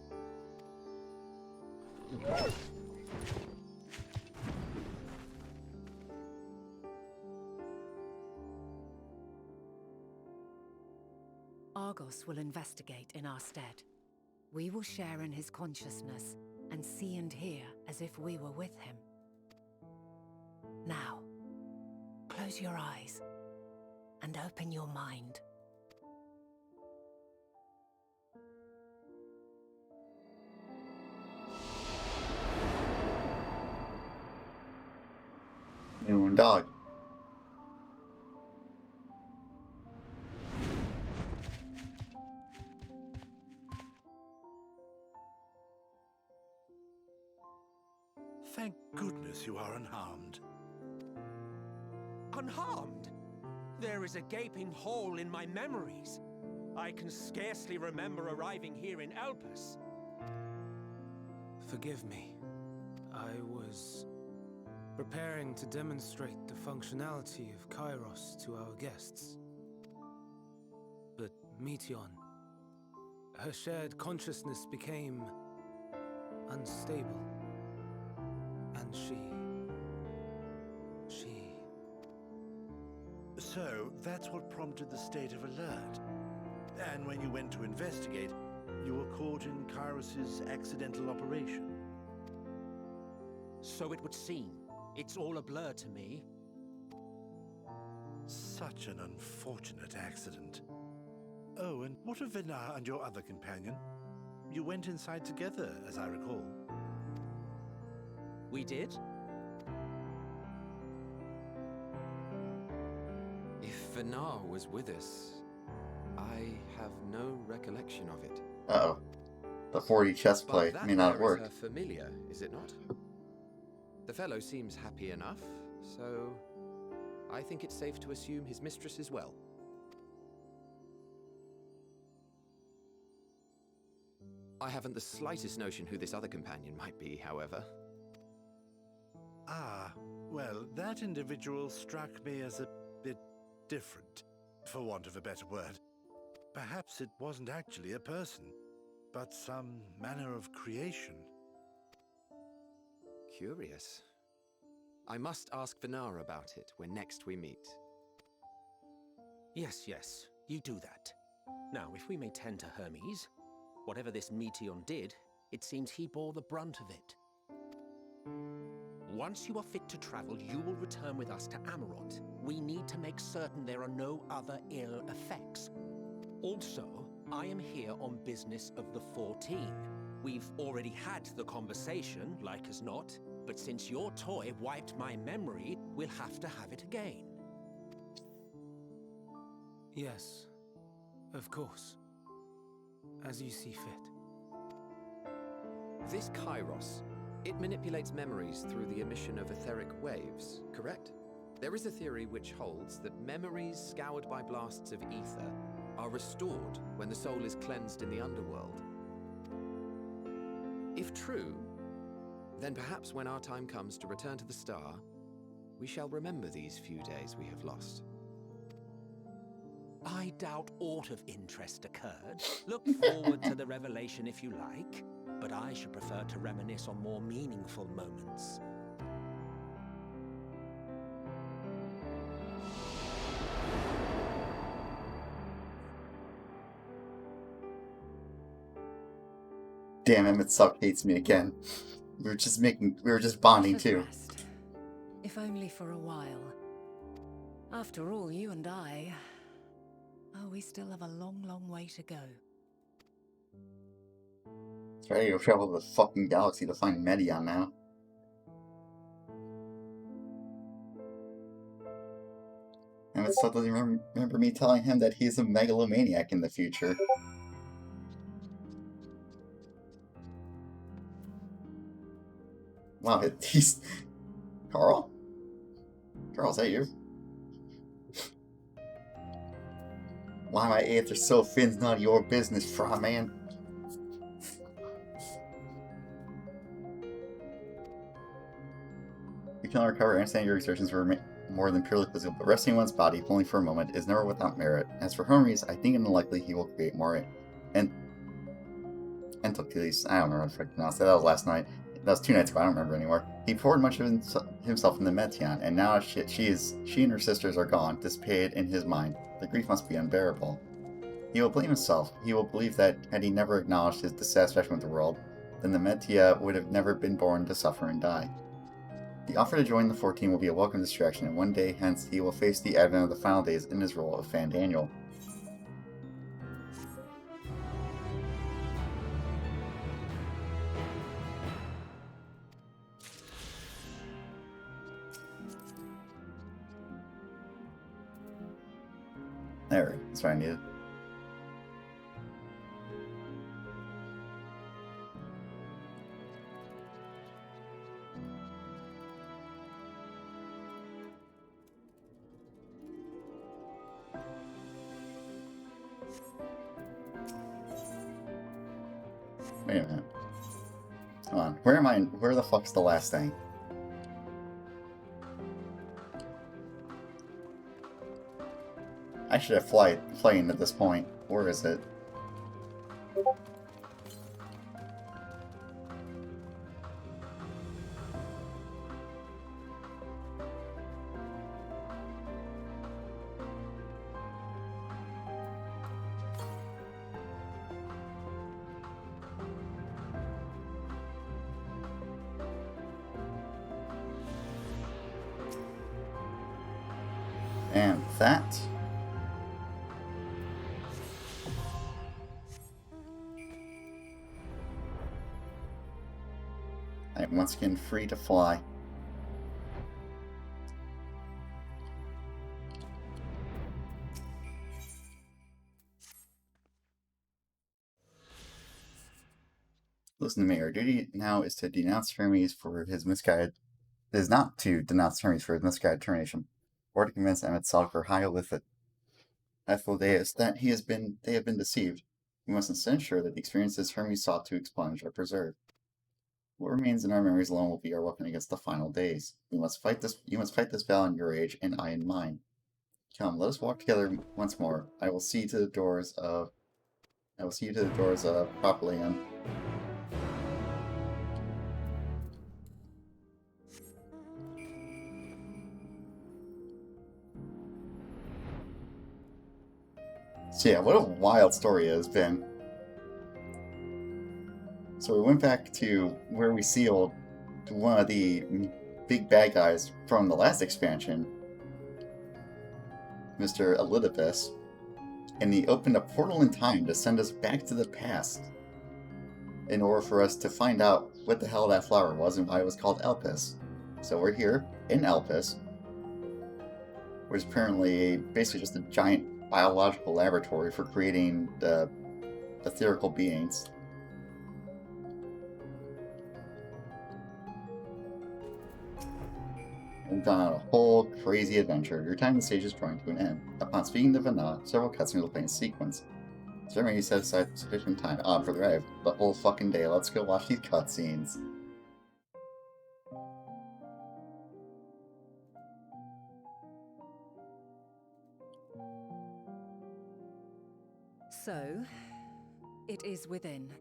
Argos will investigate in our stead. We will share in his consciousness and see and hear as if we were with him. Now, close your eyes and open your mind. New dog. Thank goodness you are unharmed. Unharmed? There is a gaping hole in my memories. I can scarcely remember arriving here in Elpis. Forgive me. I was preparing to demonstrate the functionality of Kairos to our guests. But Meteion, her shared consciousness became unstable. And she... So, that's what prompted the state of alert. And when you went to investigate, you were caught in Kairos' accidental operation. So it would seem. It's all a blur to me. Such an unfortunate accident. Oh, and what of Vinar and your other companion? You went inside together, as I recall. We did? If Vinar was with us, I have no recollection of it. Uh-oh. The 4D chess play But may that not there is work. her familiar, is it not? The fellow seems happy enough, so I think it's safe to assume his mistress is well. I haven't the slightest notion who this other companion might be, however. Ah, well, that individual struck me as a bit different, for want of a better word. Perhaps it wasn't actually a person, but some manner of creation. Curious. I must ask Vinar about it when next we meet. Yes, you do that. Now, if we may tend to Hermes, whatever this Meteion did, it seems he bore the brunt of it. Once you are fit to travel, you will return with us to Amarot. We need to make certain there are no other ill effects. Also, I am here on business of the 14. We've already had the conversation, like as not, but since your toy wiped my memory, we'll have to have it again. Yes, of course. As you see fit. This Kairos, it manipulates memories through the emission of etheric waves, correct? There is a theory which holds that memories scoured by blasts of ether are restored when the soul is cleansed in the underworld. If true, then perhaps when our time comes to return to the star, we shall remember these few days we have lost. I doubt aught of interest occurred. Look forward to the revelation if you like, but I should prefer to reminisce on more meaningful moments. Damn, Emmett suffocates me again. We were just bonding Let us too. rest, if only for a while. After all, you and I... Oh, we still have a long, long way to go. It's ready to travel the fucking galaxy to find Meteion now. Emmett still doesn't remember me telling him that he's a megalomaniac in the future. Wow, he's... Carl? Carl, is that you? Why my aether so thin's none of your business, Fry Man. You cannot recover understand your exertions were more than purely physical, but resting one's body, if only for a moment, is never without merit. As for Hermes, I think it unlikely he will create more Entocles. I don't remember if I pronounced that. That was last night. That was 2 nights ago, I don't remember anymore. He poured much of himself in the Meteion, and now she and her sisters are gone, dissipated in his mind. The grief must be unbearable. He will blame himself. He will believe that had he never acknowledged his dissatisfaction with the world, then the Metia would have never been born to suffer and die. The offer to join the 14 will be a welcome distraction, and one day hence he will face the advent of the final days in his role of Fan Daniel. There, that's what I needed. Wait a minute. Come on. Where am I? Where the fuck's the last thing? I should have flying at this point. Where is it? And that. I am once again free to fly. Listen to me, our duty now is to denounce Hermes for his misguided... is not to denounce Hermes for his misguided termination, or to convince Emmett Salker High with it. Athlodeus, that they have been deceived. We must instead ensure that the experiences Hermes sought to expunge are preserved. What remains in our memories alone will be our weapon against the final days. You must fight this battle in your age, and I in mine. Come, let us walk together once more. I will see you to the doors of Propylion. So yeah, what a wild story it has been. So we went back to where we sealed one of the big bad guys from the last expansion, Mr. Elidibus, and he opened a portal in time to send us back to the past in order for us to find out what the hell that flower was and why it was called Elpis. So we're here in Elpis, which is apparently basically just a giant biological laboratory for creating the etherical beings. We've gone on a whole crazy adventure. Your time in the stage is drawing to an end. Upon speaking to Vanna, several cutscenes will play in sequence. Certainly you set aside sufficient time for the ride. The whole fucking day. Let's go watch these cutscenes. So, it is within.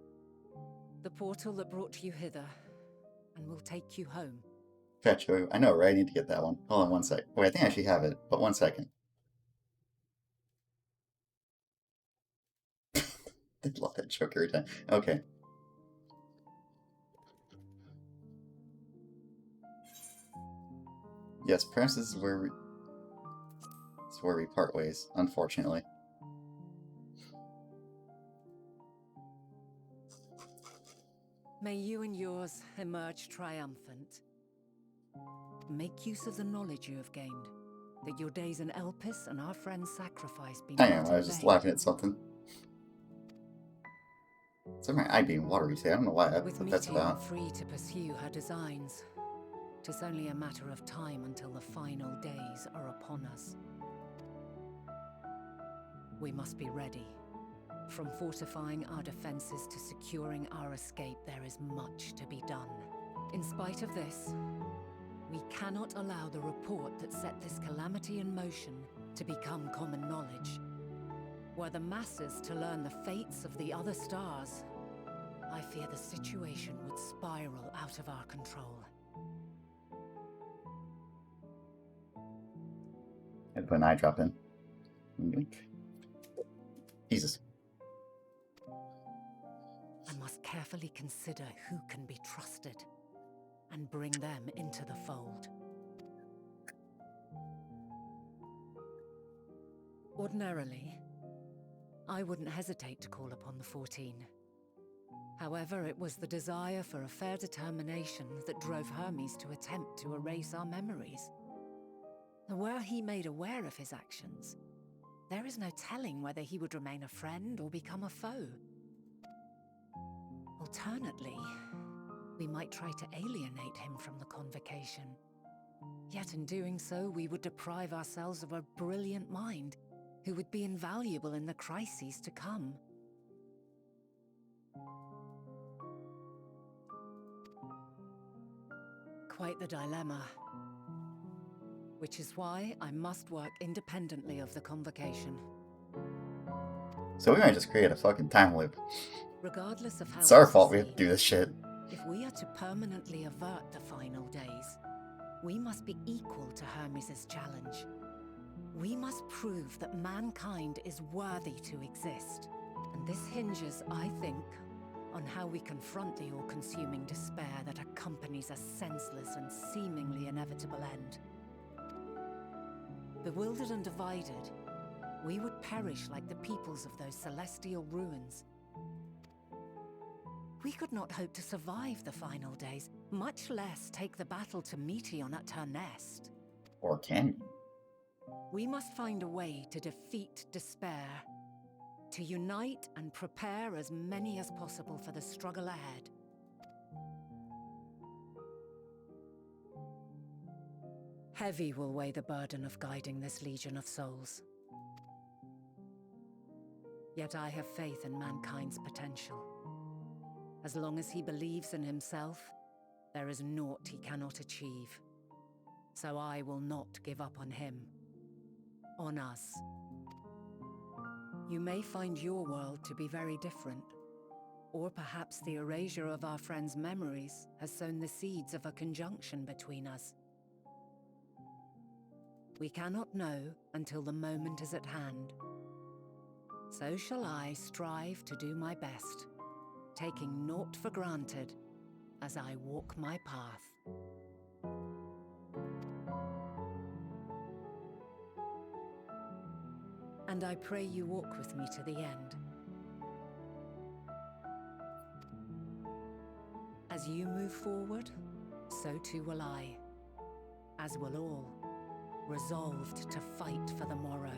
The portal that brought you hither, and will take you home. Fetch you. I know, right? I need to get that one. Hold on one sec. Wait, I think I actually have it, but 1 second. I love that joke every time. Okay. Yes, perhaps this is where we part ways, unfortunately. May you and yours emerge triumphant. Make use of the knowledge you have gained, that your days in Elpis and our friend's sacrifice be I not am, I was in just vain. laughing at something. So my eye being watery today, I don't know why, With what that's Meteor about. free to pursue her designs, 'tis only a matter of time until the final days are upon us. We must be ready. From fortifying our defenses to securing our escape, there is much to be done. In spite of this, we cannot allow the report that set this calamity in motion to become common knowledge. Were the masses to learn the fates of the other stars, I fear the situation would spiral out of our control. I put an eye drop in. Jesus. I must must carefully consider who can be trusted and bring them into the fold. Ordinarily, I wouldn't hesitate to call upon the 14. However, it was the desire for a fair determination that drove Hermes to attempt to erase our memories. Were he made aware of his actions, there is no telling whether he would remain a friend or become a foe. Alternately, we might try to alienate him from the convocation. Yet in doing so, we would deprive ourselves of a brilliant mind who would be invaluable in the crises to come. Quite the dilemma. Which is why I must work independently of the convocation. So we might just create a fucking time loop. Regardless of how It's our fault we have to do this shit. If we are to permanently avert the final days, we must be equal to Hermes' challenge. We must prove that mankind is worthy to exist. And this hinges, I think, on how we confront the all-consuming despair that accompanies a senseless and seemingly inevitable end. Bewildered and divided, we would perish like the peoples of those celestial ruins. We could not hope to survive the final days, much less take the battle to Meteon at her nest. Or can you? We must find a way to defeat despair, to unite and prepare as many as possible for the struggle ahead. Heavy will weigh the burden of guiding this legion of souls. Yet I have faith in mankind's potential. As long as he believes in himself, there is naught he cannot achieve. So I will not give up on him. On us. You may find your world to be very different. Or perhaps the erasure of our friends' memories has sown the seeds of a conjunction between us. We cannot know until the moment is at hand. So shall I strive to do my best, taking naught for granted as I walk my path. And I pray you walk with me to the end. As you move forward, so too will I, as will all, resolved to fight for the morrow.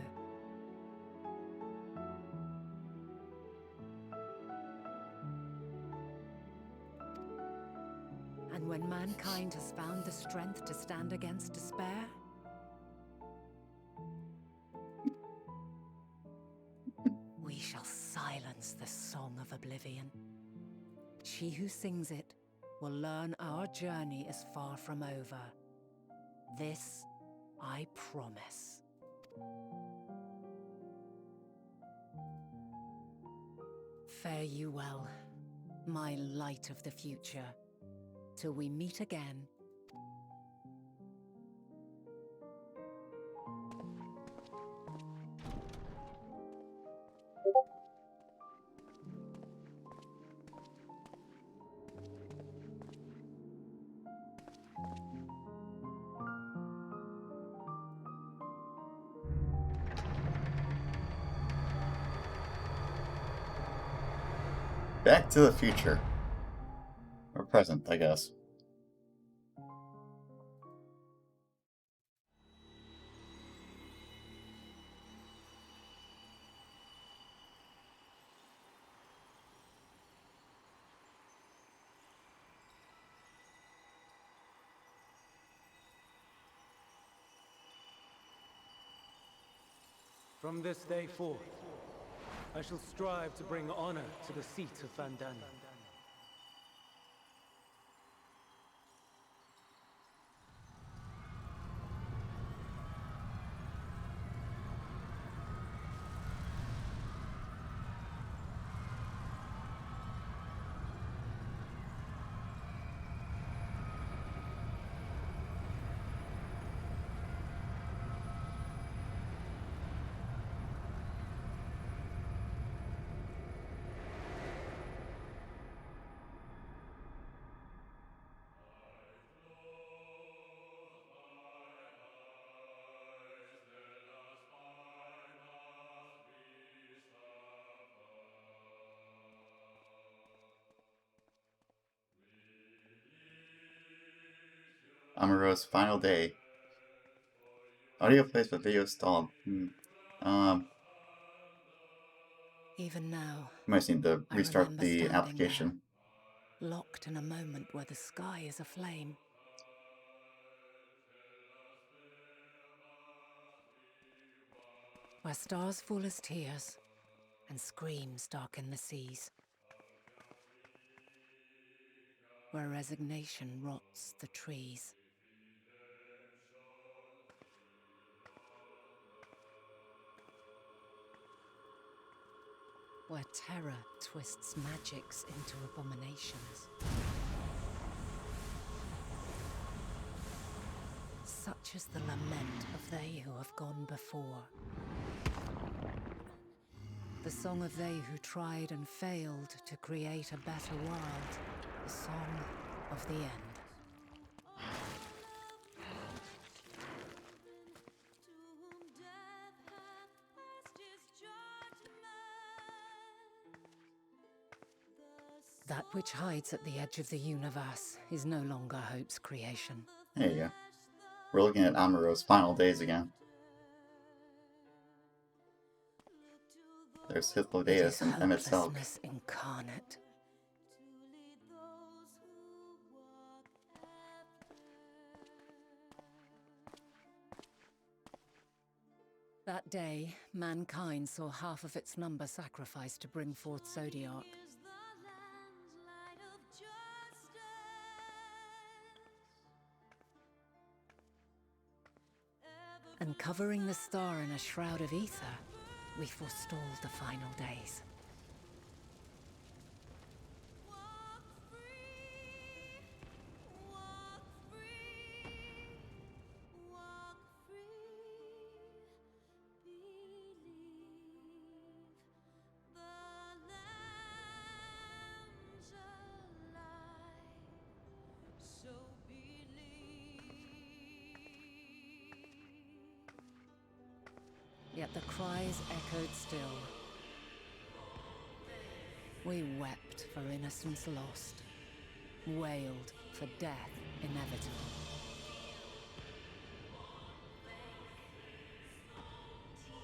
And when mankind has found the strength to stand against despair, we shall silence the song of oblivion. She who sings it will learn our journey is far from over. This I promise. Fare you well, my light of the future, till we meet again. Back to the future. Or present, I guess. From this day forth, I shall strive to bring honor to the seat of Vandana. Amuro's final day. Audio plays but video stalled. Even now, You might need to I restart remember the standing application. there, locked in a moment where the sky is aflame. Where stars fall as tears, and screams darken the seas. Where resignation rots the trees. Where terror twists magics into abominations. Such is the lament of they who have gone before. The song of they who tried and failed to create a better world. The song of the end. That which hides at the edge of the universe is no longer hope's creation. There you go. We're looking at Amuro's final days again. There's It is Hythlodaeus and Emmett Selk. hopelessness incarnate. That day, mankind saw half of its number sacrificed to bring forth Zodiark. And covering the star in a shroud of ether, we forestalled the final days. Yet the cries echoed still. We wept for innocence lost, wailed for death inevitable.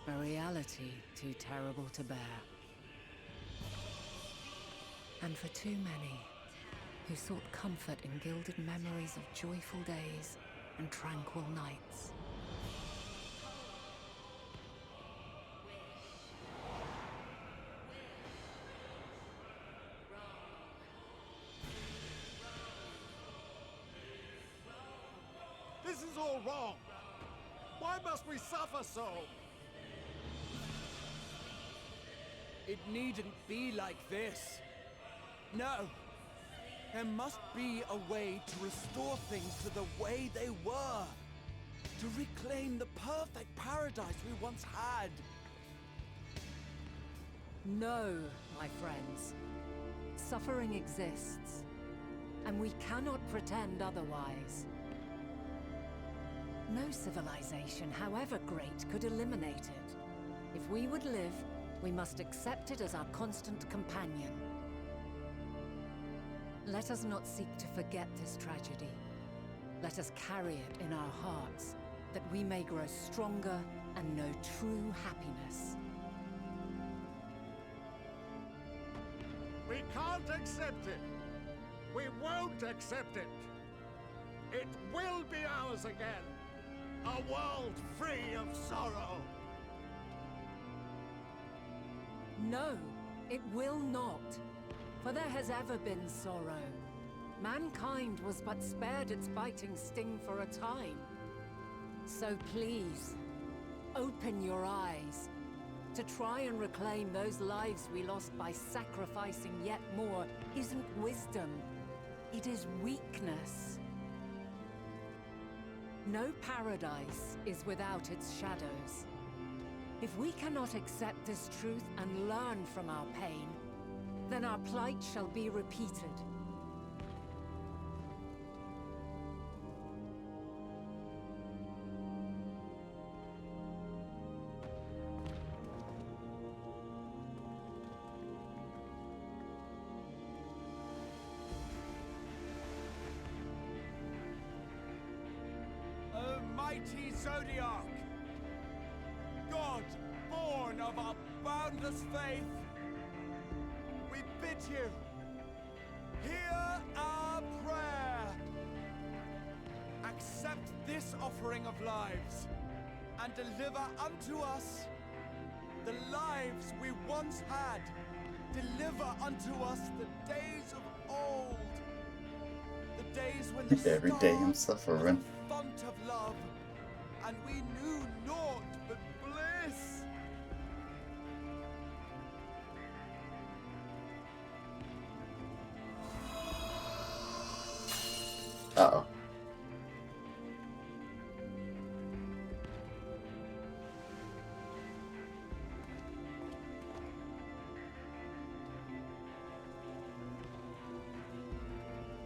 A reality too terrible to bear. And for too many who sought comfort in gilded memories of joyful days and tranquil nights. This is all wrong. Why must we suffer so? It needn't be like this. No. There must be a way to restore things to the way they were. To reclaim the perfect paradise we once had. No, my friends. Suffering exists, and we cannot pretend otherwise. No civilization, however great, could eliminate it. If we would live, we must accept it as our constant companion. Let us not seek to forget this tragedy. Let us carry it in our hearts, that we may grow stronger and know true happiness. We can't accept it. We won't accept it. It will be ours again. A world free of sorrow. No, it will not. For there has ever been sorrow. Mankind was but spared its biting sting for a time. So please, open your eyes. To try and reclaim those lives we lost by sacrificing yet more isn't wisdom. It is weakness. No paradise is without its shadows. If we cannot accept this truth and learn from our pain, then our plight shall be repeated. Zodiac! God, born of our boundless faith, we bid you, hear our prayer. Accept this offering of lives, and deliver unto us the lives we once had. Deliver unto us the days of old. The days when the Every day I'm star was suffering. a font of love, and we knew naught but bliss. Uh-oh.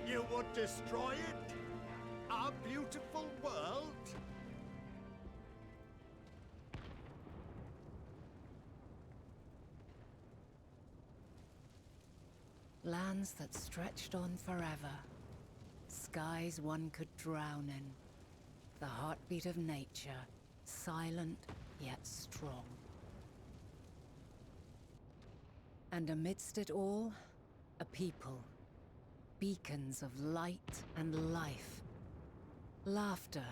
You would destroy it? Our beautiful world? Lands that stretched on forever. Skies one could drown in. The heartbeat of nature, silent yet strong. And amidst it all, a people. Beacons of light and life. Laughter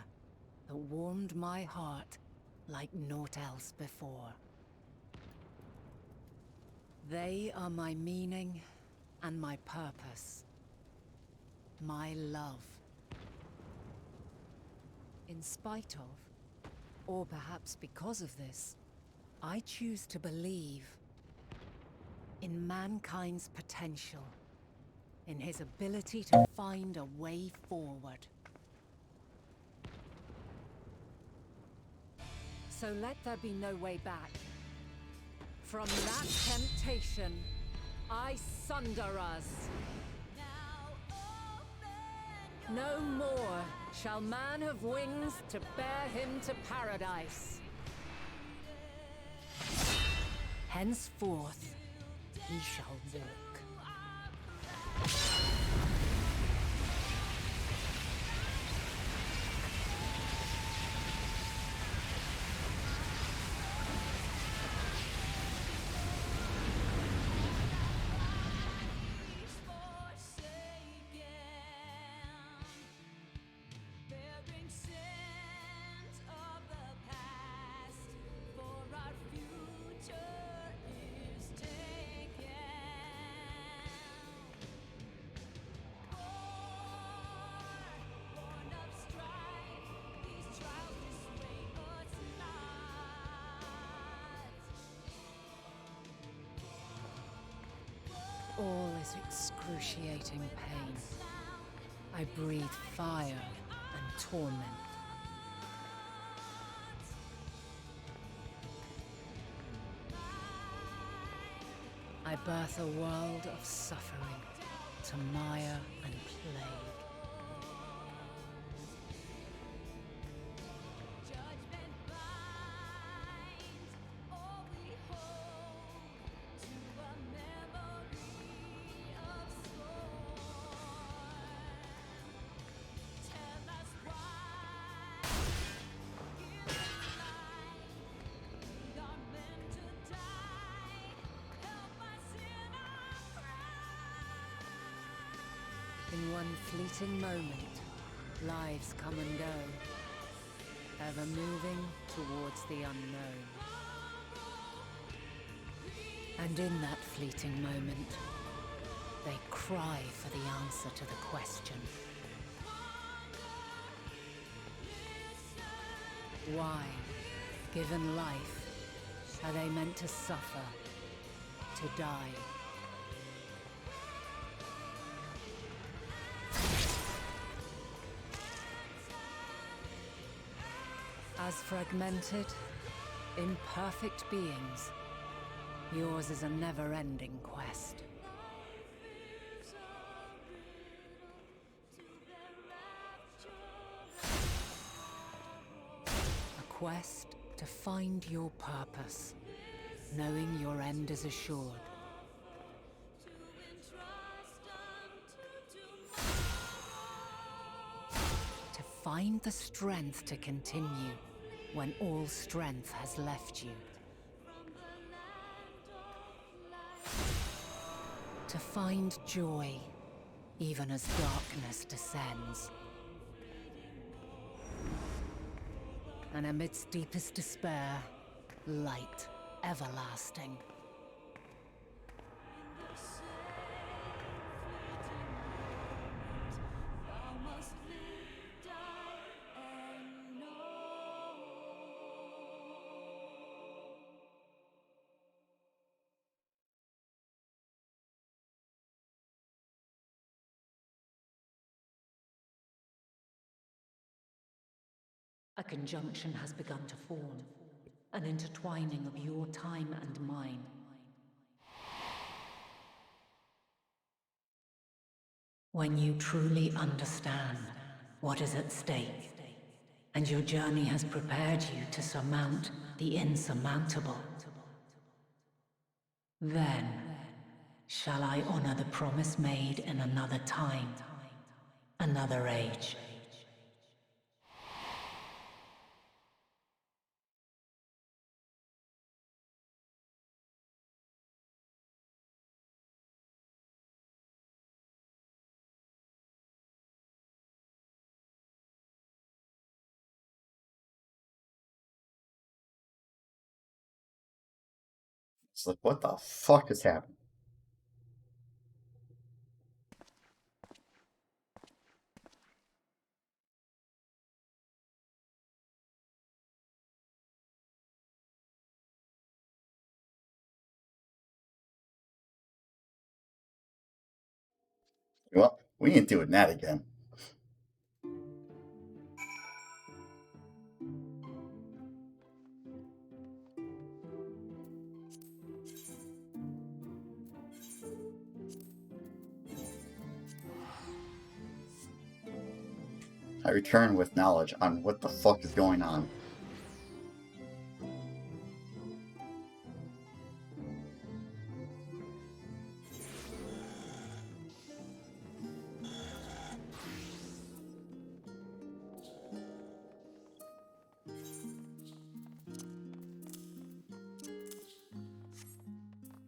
that warmed my heart like naught else before. They are my meaning and my purpose. My love. In spite of, or perhaps because of this, I choose to believe in mankind's potential, in his ability to find a way forward. So let there be no way back. From that temptation, I sunder us. No more shall man have wings to bear him to paradise. Henceforth, he shall walk. All is excruciating pain. I breathe fire and torment. I birth a world of suffering to mire and plague. In one fleeting moment, lives come and go, ever moving towards the unknown. And in that fleeting moment, they cry for the answer to the question. Why, given life, are they meant to suffer, to die? As fragmented, imperfect beings, yours is a never-ending quest. A quest to find your purpose, knowing your end is assured. To find the strength to continue. when all strength has left you. To find joy, even as darkness descends. And amidst deepest despair, light everlasting. A conjunction has begun to form, an intertwining of your time and mine. When you truly understand what is at stake, and your journey has prepared you to surmount the insurmountable, then shall I honor the promise made in another time, another age. It's like, what the fuck is happening? Well, we ain't doing that again. I return with knowledge on what the fuck is going on.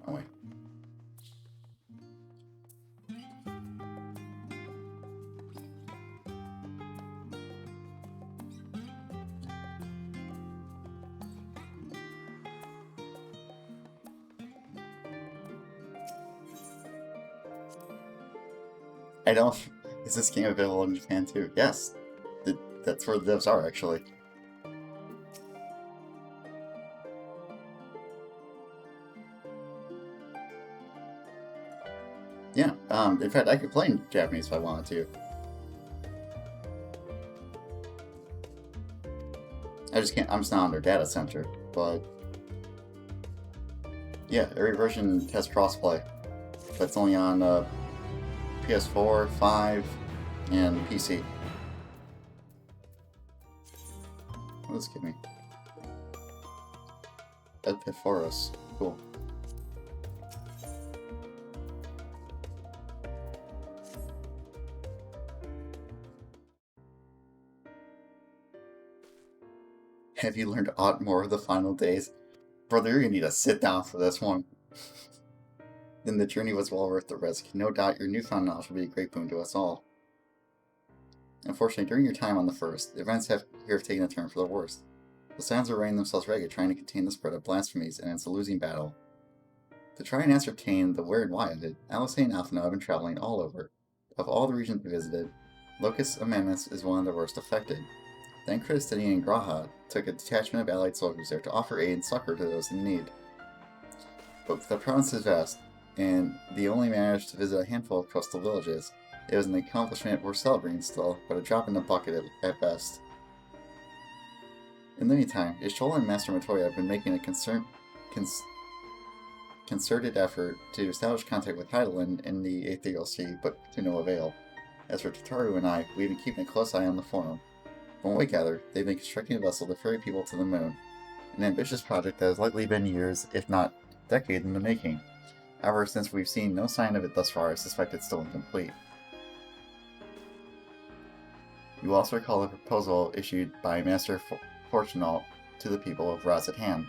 Oh wait. I don't. Is this game available in Japan too? Yes. That's where the devs are, actually. Yeah, in fact, I could play in Japanese if I wanted to. I just can't, I'm just not on their data center, but... Yeah, every version has crossplay, but it's only on PS4, 5, and PC. What does this give me? Epiphorus. Cool. Have you learned aught more of the final days? Brother, you're gonna need to sit down for this one. Then the journey was well worth the risk. No doubt your newfound knowledge will be a great boon to us all. Unfortunately, during your time on the First, events here have taken a turn for the worst. The Sands are arraying themselves ragged, trying to contain the spread of blasphemies, and it's a losing battle. To try and ascertain the where and why of it, Alice and Alphino have been traveling all over. Of all the regions they visited, Locus Amanus is one of the worst affected. Then Kristini and Graha took a detachment of allied soldiers there to offer aid and succor to those in need. But the province is vast, and they only managed to visit a handful of coastal villages. It was an accomplishment worth celebrating still, but a drop in the bucket at best. In the meantime, Ishola and Master Matoya have been making a concerted effort to establish contact with Hydaelyn in the Aetherial Sea, but to no avail. As for Tataru and I, we've been keeping a close eye on the Forum. From what we gather, they've been constructing a vessel to ferry people to the moon. An ambitious project that has likely been years, if not decades, in the making. However, since we've seen no sign of it thus far, I suspect it's still incomplete. You also recall the proposal issued by Master Fortunal to the people of Razatan.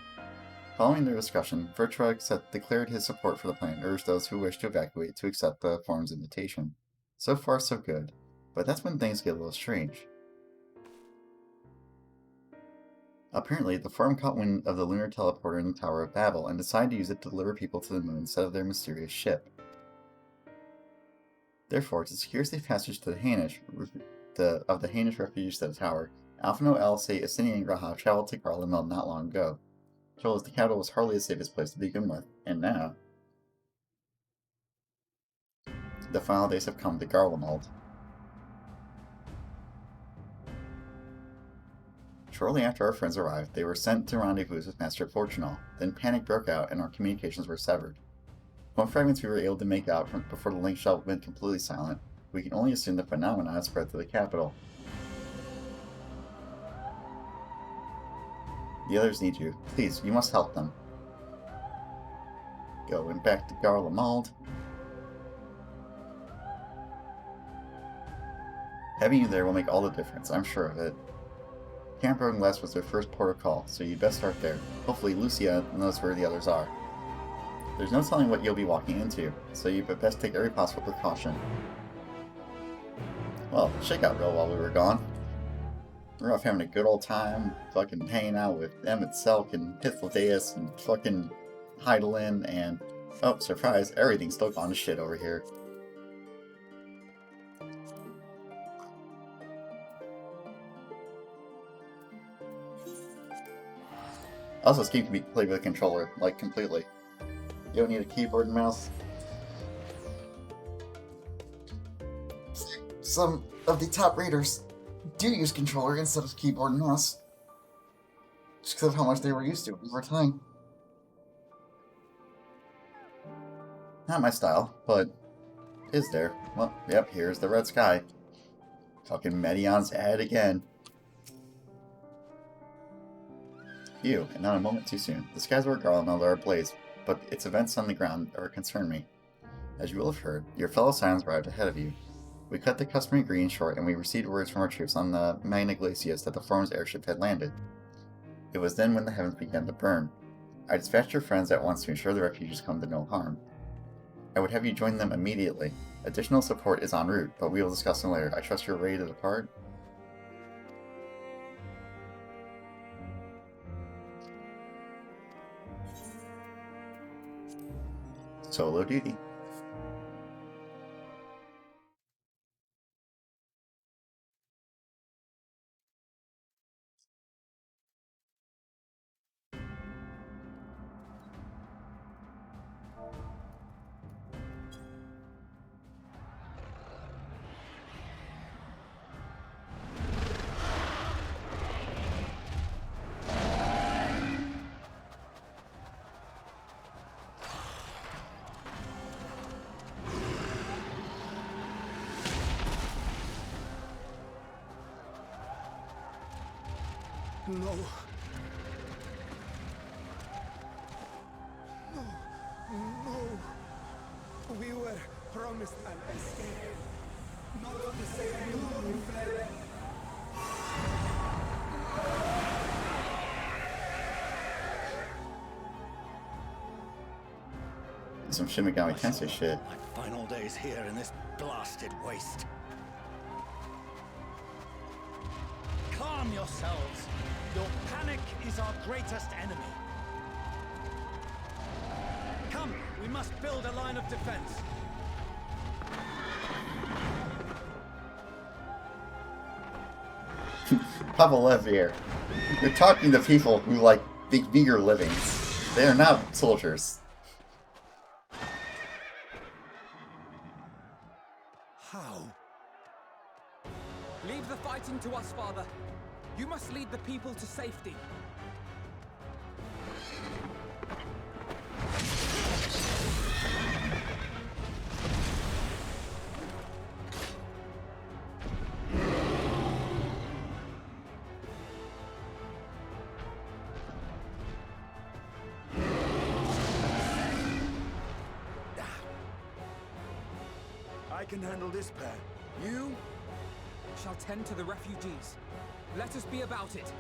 Following their discussion, Vertrag declared his support for the plan and urged those who wished to evacuate to accept the forum's invitation. So far, so good. But that's when things get a little strange. Apparently, the forum caught wind of the lunar teleporter in the Tower of Babel and decided to use it to deliver people to the moon instead of their mysterious ship. Therefore, to secure safe passage to the Hainish refugees to the tower, Alphino, Alisate, Asini, and Graha traveled to Garlemald not long ago. Told us the capital was hardly the safest place to begin with, and now the final days have come to Garlemald. Shortly after our friends arrived, they were sent to rendezvous with Master Fortunal. Then panic broke out and our communications were severed. From fragments we were able to make out before the link shell went completely silent, we can only assume the phenomena spread to the capital. The others need you. Please, you must help them. Going back to Garlemald. Having you there will make all the difference, I'm sure of it. Camp Rogan West was their first port of call, so you'd best start there. Hopefully Lucia knows where the others are. There's no telling what you'll be walking into, so you'd best take every possible precaution. Well, shit got real while we were gone. We were off having a good old time, fucking hanging out with Emmett Selk and Hythlodaeus and fucking Heidelin and... oh, surprise, everything's still gone to shit over here. Also, this game can be played with a controller, like, completely. You don't need a keyboard and mouse. Some of the top raiders do use controller instead of keyboard and mouse. Just because of how much they were used to over time. Not my style, but is there. Well, yep, here's the red sky. Fucking Medion's at it again. Phew, and not a moment too soon. The skies over Garlemald are ablaze, but its events on the ground are concern me. As you will have heard, your fellow Scions arrived ahead of you. We cut the customary greeting short, and we received words from our troops on the Magna Glacius that the forum's airship had landed. It was then when the heavens began to burn. I dispatched your friends at once to ensure the refugees come to no harm. I would have you join them immediately. Additional support is en route, but we will discuss them later. I trust you're ready to depart? Solo duty. No. No. No. We were promised an escape. Not on the same road we fled. Some Shin Megami Tensei shit. My final days here in this blasted waste. Calm yourselves. Your panic is our greatest enemy. Come, we must build a line of defense. Pavelev here. You're talking to people who like meager livings. They are not soldiers. How? Leave the fighting to us, Father. You must lead the people to safety. I can handle this pair. You shall tend to the refugees. Let us be about it.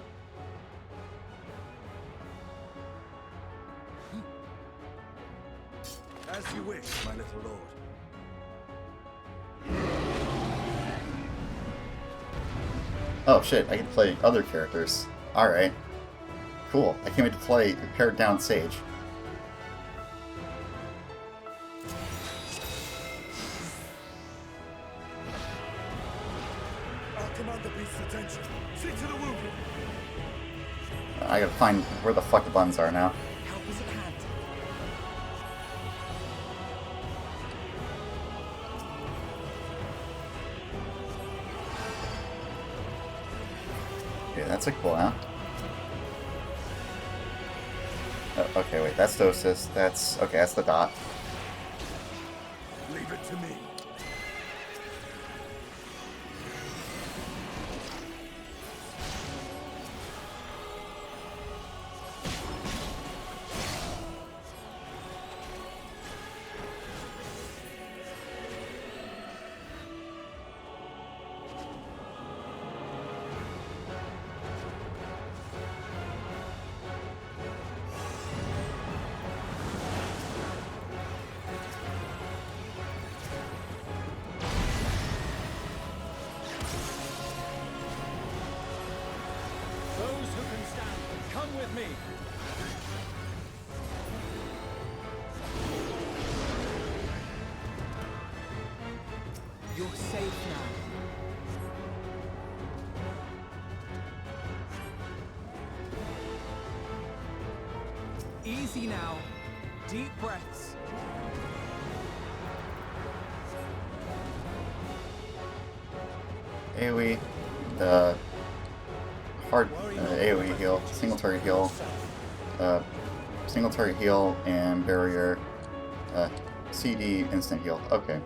As you wish, my little lord. Oh shit, I can play other characters. Alright. Cool. I can't wait to play Pared Down Sage. I'll command the beast's attention. See to the wounded. I gotta find where the fuck the buttons are now. Help is at hand. Okay, that's a cooldown. Oh, okay, wait, that's Dosis. That's... okay, that's the dot. Leave it to me. Those who can stand, come with me. You're safe now. Easy now. Deep breaths. AoE, the hard AoE heal, single target heal, single target heal, and barrier, CD instant heal. Okay.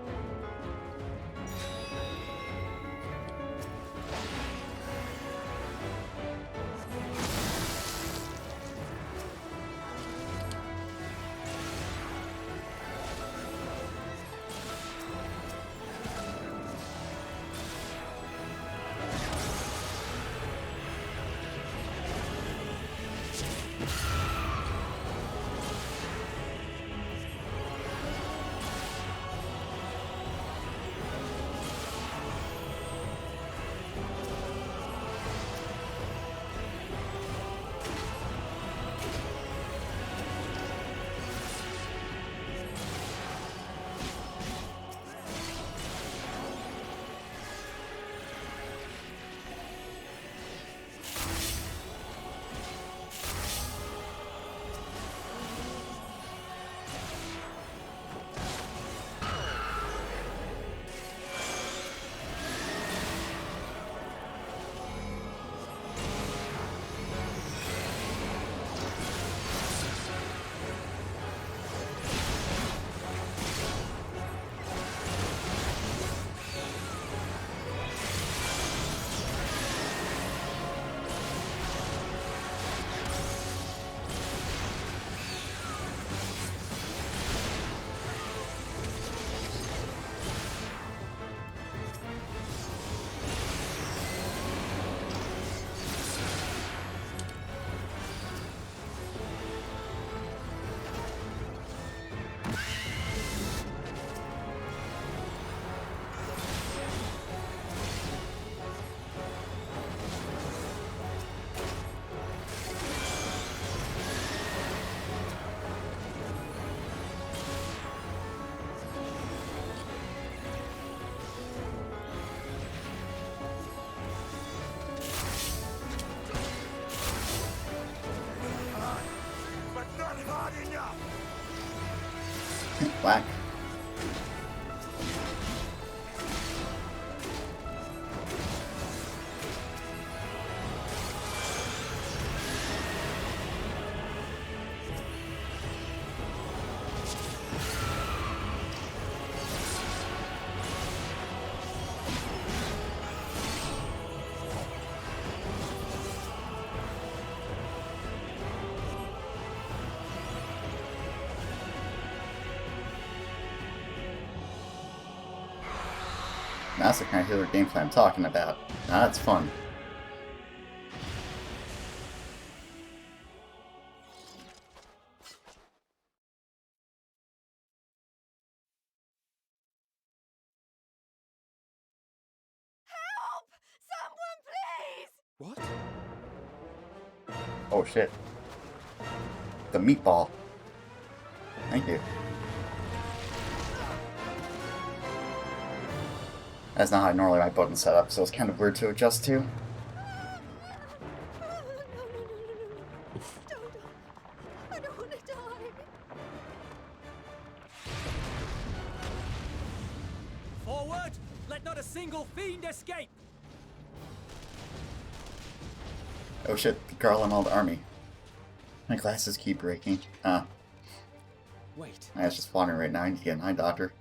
Black. That's the kind of healer gameplay I'm talking about. Now that's fun. What? Oh shit. The meatball. Thank you. That's not how normally my button's set up, so it's kind of weird to adjust to. I don't want to die. Forward! Let not a single fiend escape! Oh shit, the Garlemald army. My glasses keep breaking. Wait, I was just wandering right now. I need to get an eye doctor.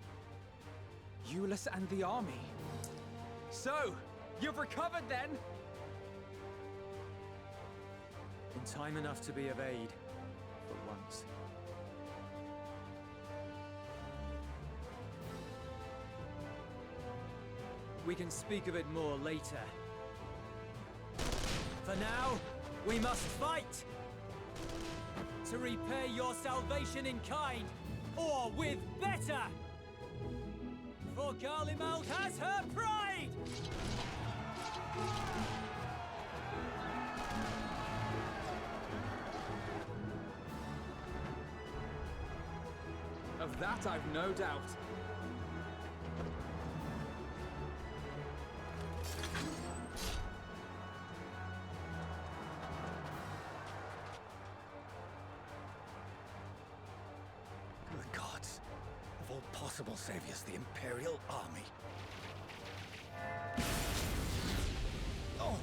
Euless and the army. So, you've recovered then? In time enough to be of aid, for once. We can speak of it more later. For now, we must fight! To repay your salvation in kind, or with better! For Garlemald has her pride! Of that I've no doubt. The gods, of all possible saviors, the Imperial Army. Oh!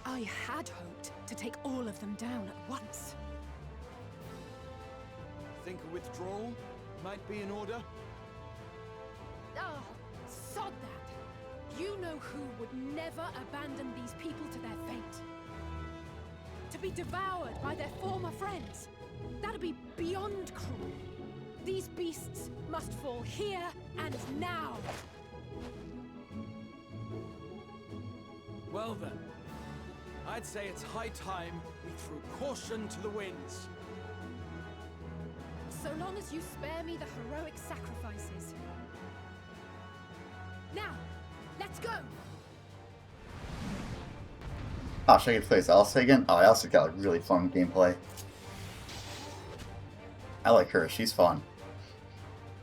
I had hoped to take all of them down at once. Think a withdrawal might be in order? Ah, sod that! You know who would never abandon these people to their fate. To be devoured by their former friends. That'd be beyond cruel. These beasts must fall here and now. Well then, I'd say it's high time we threw caution to the winds. So long as you spare me the heroic sacrifices. Now, let's go! Oh, should I get to play as Elsa again? Oh, Elsa got like really fun gameplay. I like her, she's fun.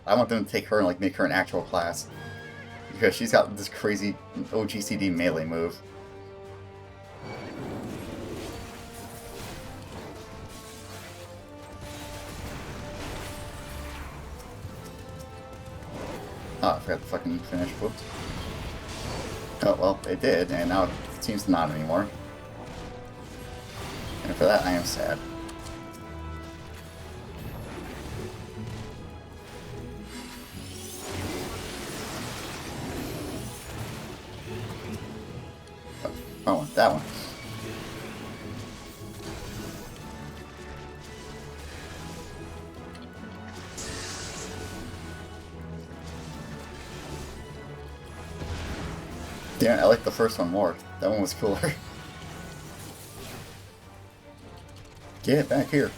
I want them to take her and like make her an actual class. Because she's got this crazy OGCD melee move. Oh, I forgot to fucking finish. Whoops. Oh, well, it did, and now it seems to not anymore. And for that, I am sad. Oh, that one. Yeah, I like the first one more. That one was cooler. Get back here.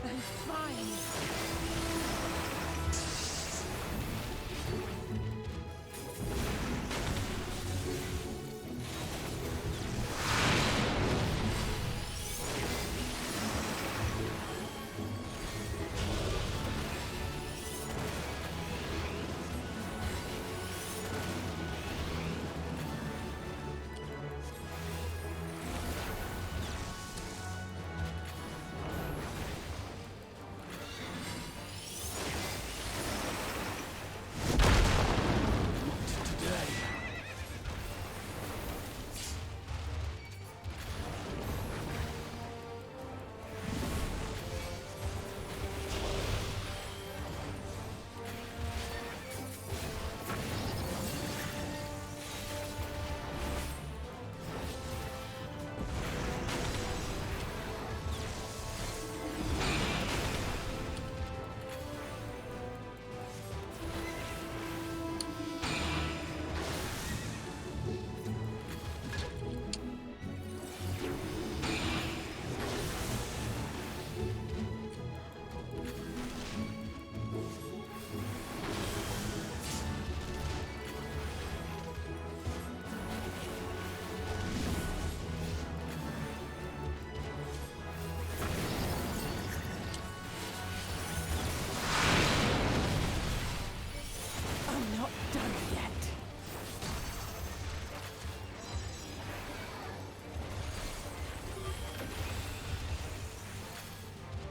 And fine.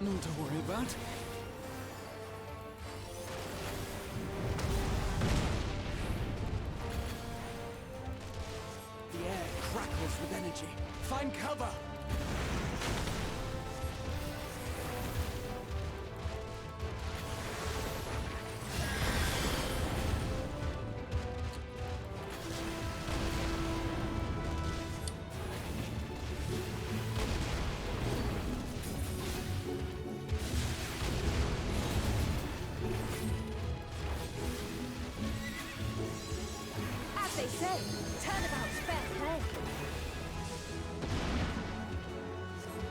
None to worry about. The air crackles with energy. Find cover! As they say, turnabout's fair play.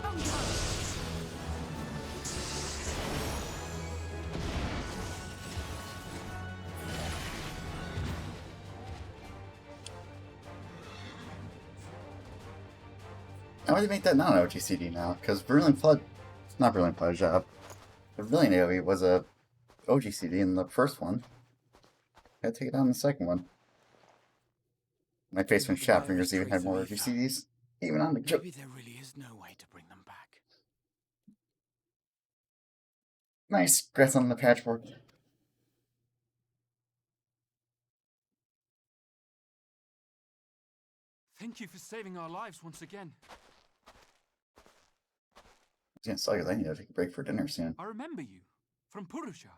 On time. How would they make that not an OGCD now? Because Brilliant Flood, not Brilliant Flood, the Brilliant AoE was a OGCD in the first one. I had to take it down in the second one. My face when Shadowbringers even had more OGCDs, even on the Maybe there really is no way to bring them back. Nice, congrats on the patchwork. Thank you for saving our lives once again. I was gonna tell you I need to take a break for dinner soon. I remember you from Purusha.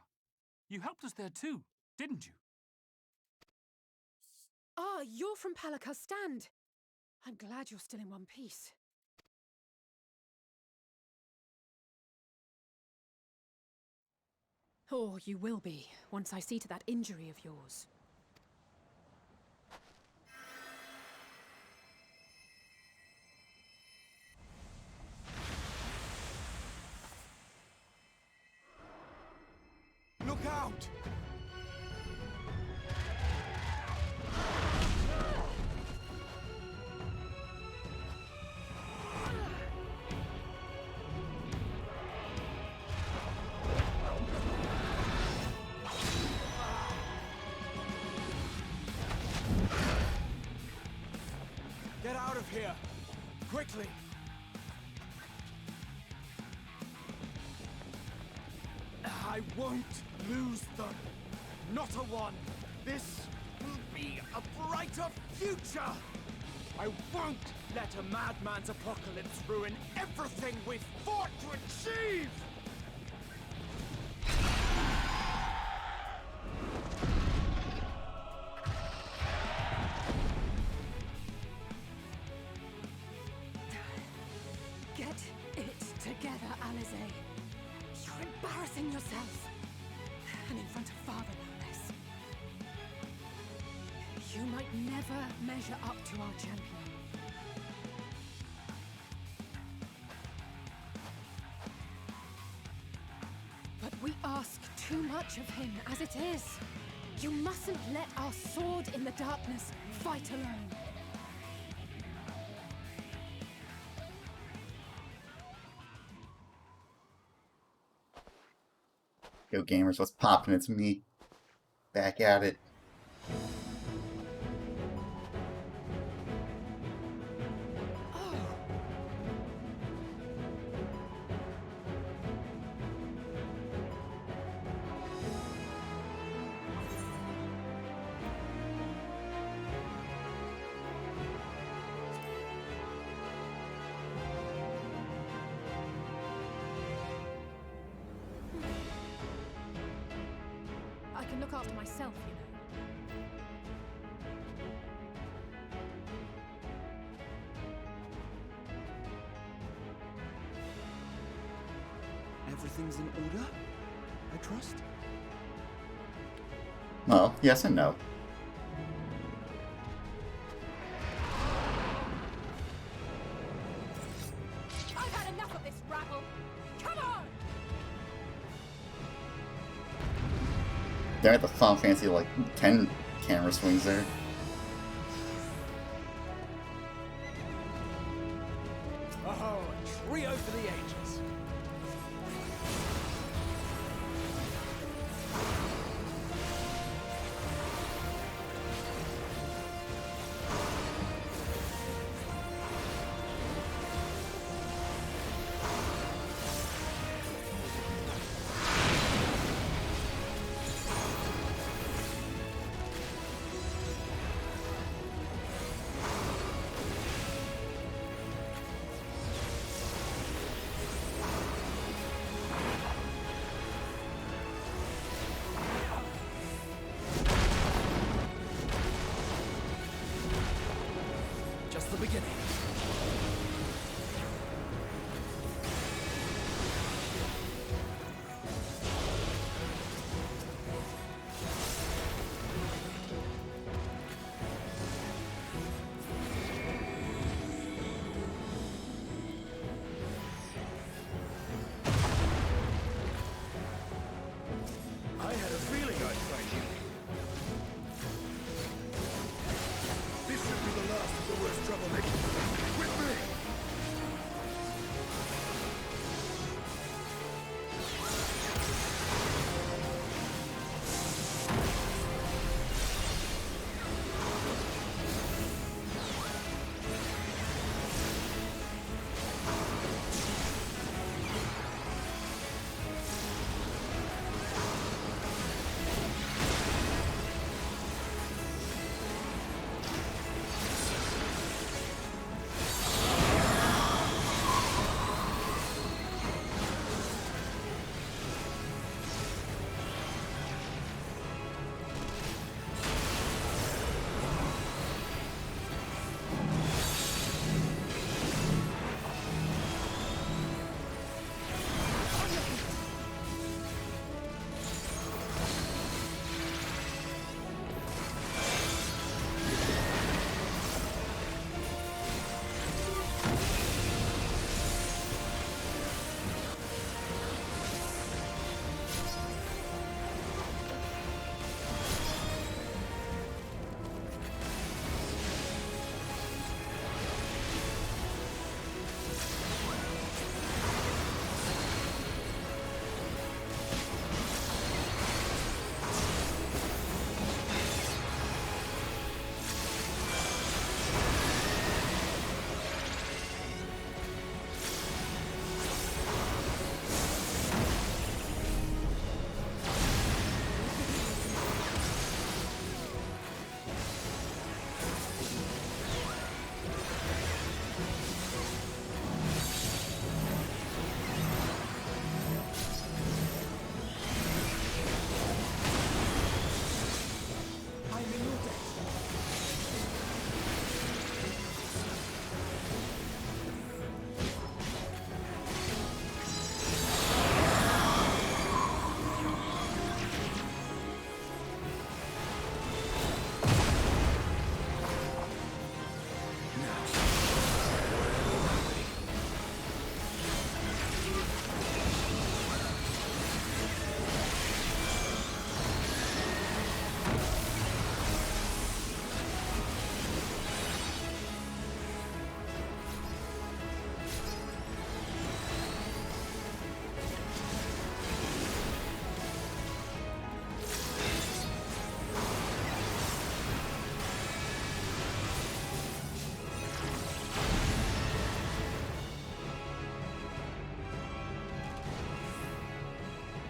You helped us there too, didn't you? Ah, you're from Palaka's stand. I'm glad you're still in one piece. Or you will be, once I see to that injury of yours. Look out! Get out of here! Quickly! I won't lose them. Not a one. This will be a brighter future. I won't let a madman's apocalypse ruin everything we've fought to achieve! Get it together, Alize. You're embarrassing yourself. And in front of Father, no less. You might never measure up to our champion. But we ask too much of him as it is. You mustn't let our sword in the darkness fight alone. Yo gamers, what's poppin'? It's me. Back at it. I can look after myself, you know. Everything's in order? I trust? Well, yes and no. I've had enough of this rabble. Come on! They're at the Final Fantasy like 10 camera swings there. Oh, a trio for the ages. beginning. I had a feeling I'd find you. This should be the last of the worst troublemakers. With me!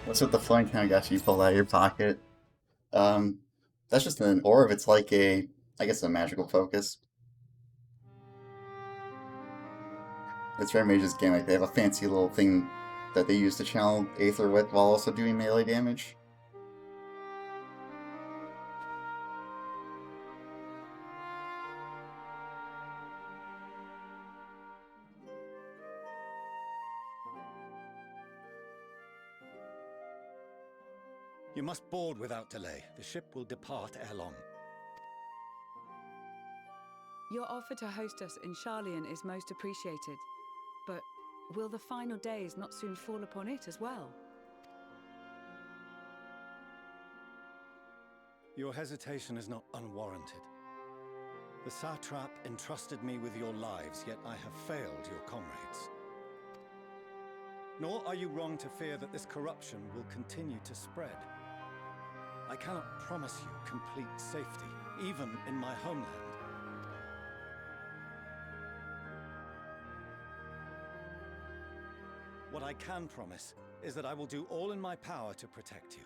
What's with the flying kind of gas you pulled out of your pocket? That's just an orb. It's like a, I guess, a magical focus. It's very Mage's gimmick. They have a fancy little thing that they use to channel Aether with while also doing melee damage. You must board without delay. The ship will depart ere long. Your offer to host us in Sharlayan is most appreciated. But will the final days not soon fall upon it as well? Your hesitation is not unwarranted. The satrap entrusted me with your lives, yet I have failed your comrades. Nor are you wrong to fear that this corruption will continue to spread. I cannot promise you complete safety, even in my homeland. What I can promise is that I will do all in my power to protect you.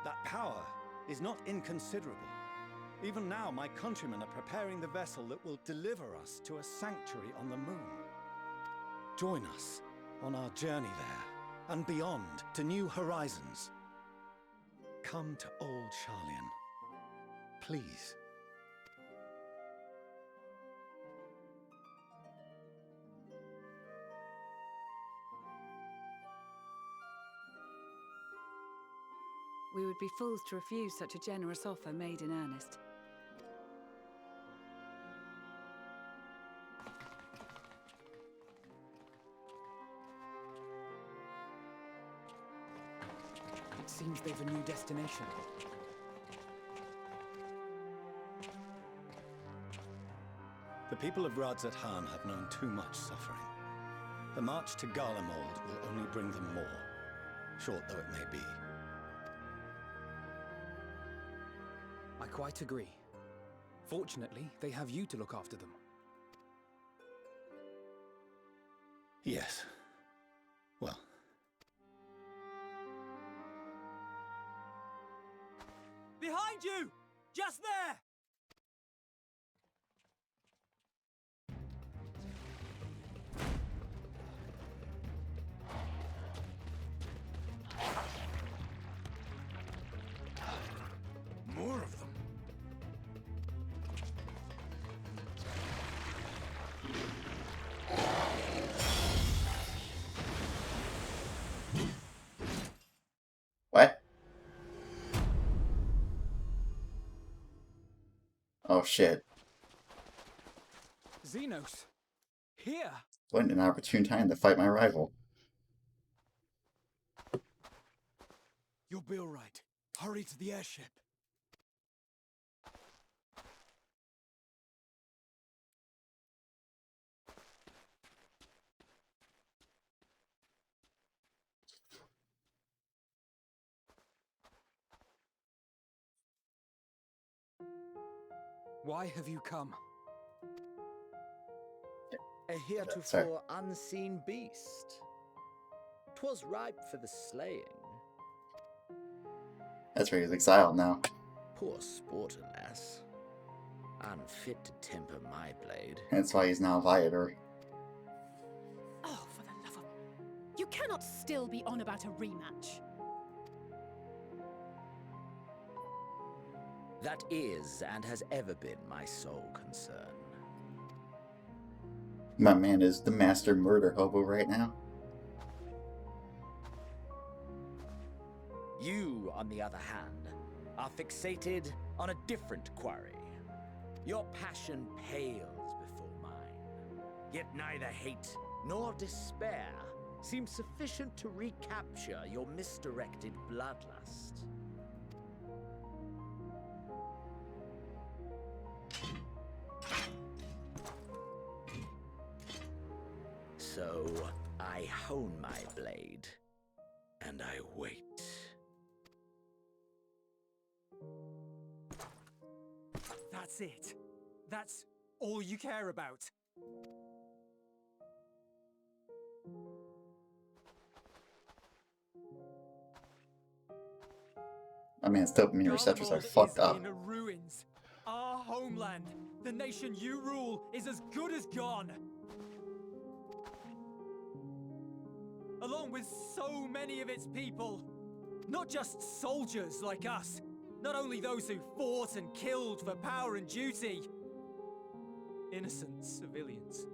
That power is not inconsiderable. Even now, my countrymen are preparing the vessel that will deliver us to a sanctuary on the moon. Join us on our journey there, and beyond to new horizons. Come to old Charlian. Please. We would be fools to refuse such a generous offer made in earnest. It seems they've a new destination. The people of Radzat Han have known too much suffering. The march to Garlemald will only bring them more, short though it may be. I quite agree. Fortunately, they have you to look after them. Yes. Well. Behind you! Just there! More of them. What? Oh shit. Xenos! Here! What an opportune time to fight my rival. You'll be all right. Hurry to the airship. Why have you come? A heretofore unseen beast. 'Twas ripe for the slaying. That's where he's exiled now. Poor sport, alas. Unfit to temper my blade. That's why he's now Viator. Oh, for the love of... You cannot still be on about a rematch. That is and has ever been my sole concern. My man is the master murder hobo right now. You, on the other hand, are fixated on a different quarry. Your passion pales before mine. Yet neither hate nor despair seems sufficient to recapture your misdirected bloodlust. So, I hone my blade, and I wait. That's it. That's all you care about. I mean, his dopamine receptors are fucked up. In ruins. Our homeland, the nation you rule, is as good as gone. Along with so many of its people. Not just soldiers like us. Not only those who fought and killed for power and duty. Innocent civilians.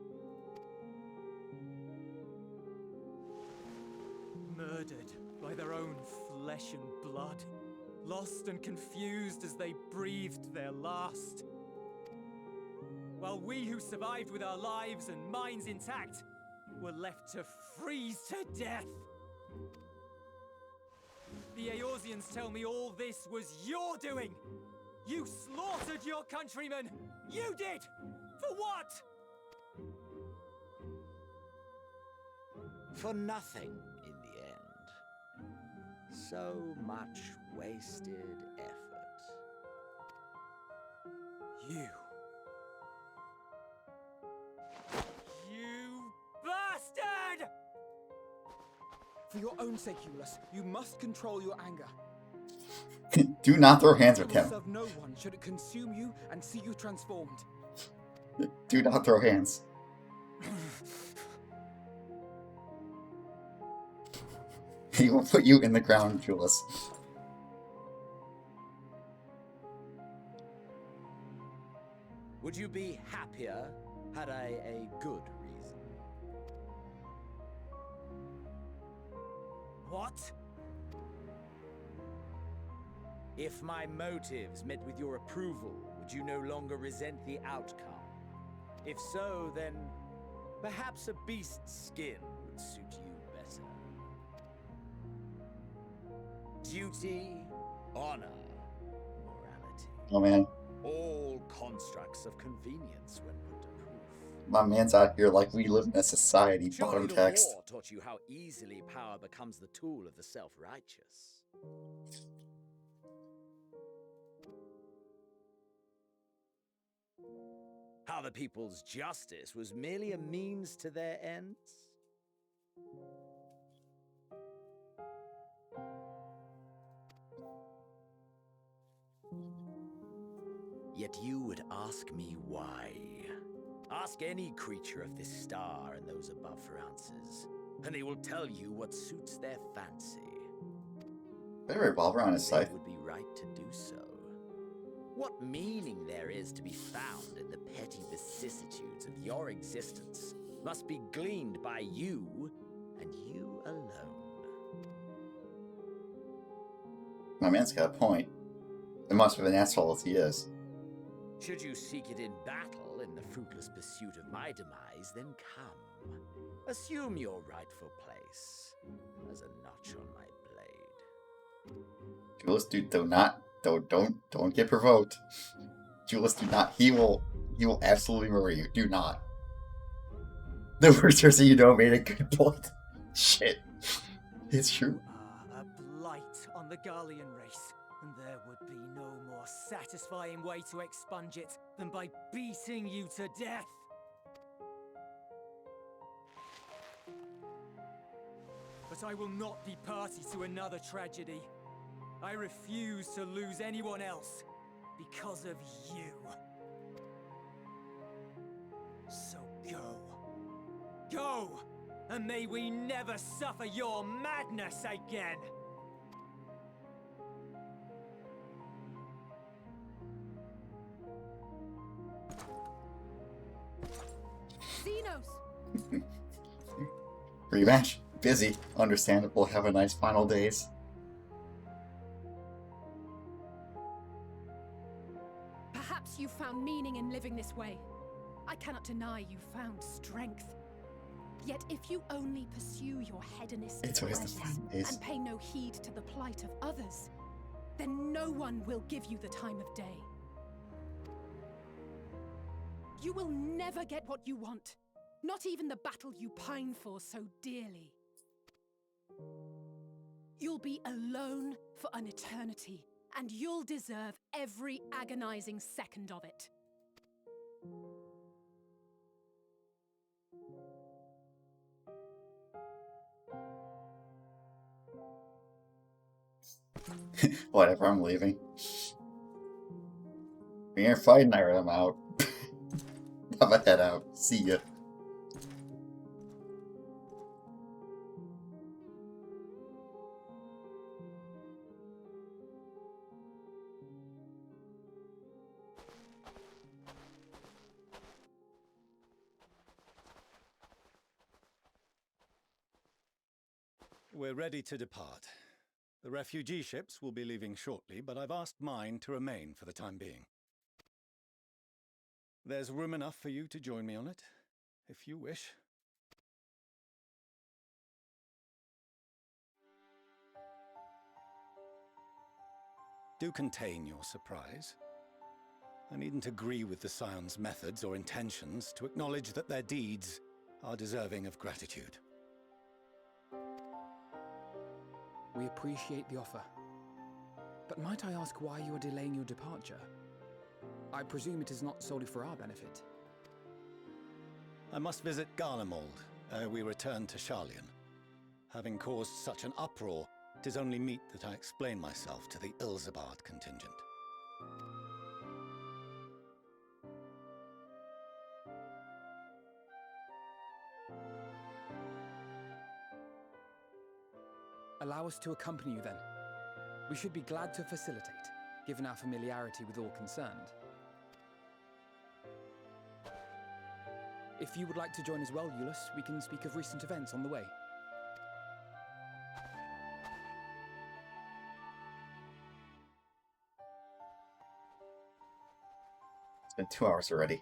Murdered by their own flesh and blood. Lost and confused as they breathed their last. While we who survived with our lives and minds intact were left to freeze to death. The Eorzeans tell me all this was your doing! You slaughtered your countrymen! You did! For what? For nothing, in the end. So much wasted effort. You bastard! For your own sake, Euless, you must control your anger. Do not throw hands with It will him. serve no one should it consume you and see you transformed. Do not throw hands. He will put you in the ground, Julius. Would you be happier had I a good reason? What? If my motives met with your approval, would you no longer resent the outcome? If so, then perhaps a beast's skin would suit you better. Duty, honor, morality. Oh man, All constructs of convenience when put to proof. my man's out here like we live in a society. Surely Bottom the text. war taught you how easily power becomes the tool of the self-righteous. How the people's justice was merely a means to their ends? Yet you would ask me why. Ask any creature of this star and those above for answers, and they will tell you what suits their fancy. Better revolve around his side. They would be right to do so. What meaning there is to be found in the petty vicissitudes of your existence must be gleaned by you and you alone. My man's got a point. It must be an asshole as he is. Should you seek it in battle in the fruitless pursuit of my demise, then come. Assume your rightful place as a notch on my blade. Julius, dude, don't get provoked. Julius, do not. He will absolutely murder you. Do not. The worst person you know made a good point. Shit. It's true. A blight on the Garlean race, and there would be no more satisfying way to expunge it than by beating you to death. But I will not be party to another tragedy. I refuse to lose anyone else because of you. So go. Go! And may we never suffer your madness again! Xenos! Rematch. Busy. Understandable. Have a nice final days. Perhaps you found meaning in living this way. I cannot deny you found strength. Yet if you only pursue your hedonistic It's always the pleasures final days. and pay no heed to the plight of others, then no one will give you the time of day. You will never get what you want, not even the battle you pine for so dearly. You'll be alone for an eternity, and you'll deserve every agonizing second of it. Whatever, I'm leaving. We ain't fighting, I I'm out. I'm gonna head out. See ya. We're ready to depart. The refugee ships will be leaving shortly, but I've asked mine to remain for the time being. There's room enough for you to join me on it, if you wish. Do contain your surprise. I needn't agree with the Scion's methods or intentions to acknowledge that their deeds are deserving of gratitude. We appreciate the offer. But might I ask why you are delaying your departure? I presume it is not solely for our benefit. I must visit Garlemald ere we return to Sharlayan. Having caused such an uproar, 'tis only meet that I explain myself to the Ilzabard contingent. Allow us to accompany you then. We should be glad to facilitate, given our familiarity with all concerned. If you would like to join as well, Eulus, we can speak of recent events on the way. It's been 2 hours already.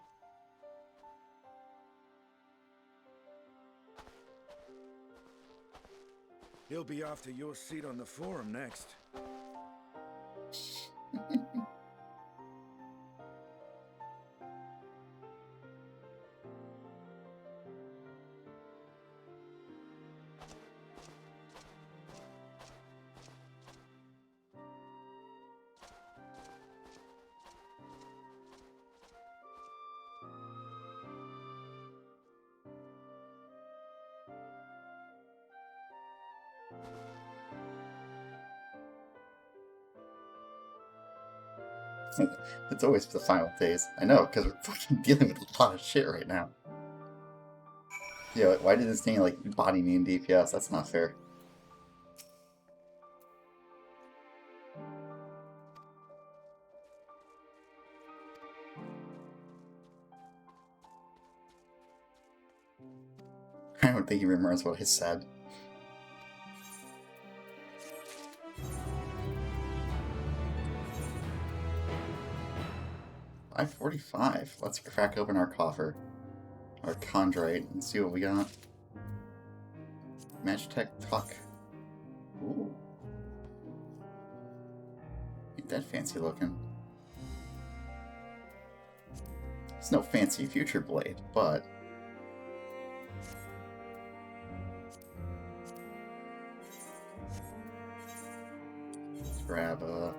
He'll be after your seat on the forum next. It's always the final days. I know, because we're fucking dealing with a lot of shit right now. Yeah, why did this thing, like, body me in DPS? That's not fair. I don't think he remembers what I said. $545. Let's crack open our coffer. Our chondrite and see what we got. Magitech Tuck. Ooh. Ain't that fancy looking. It's no fancy future blade, but let's grab a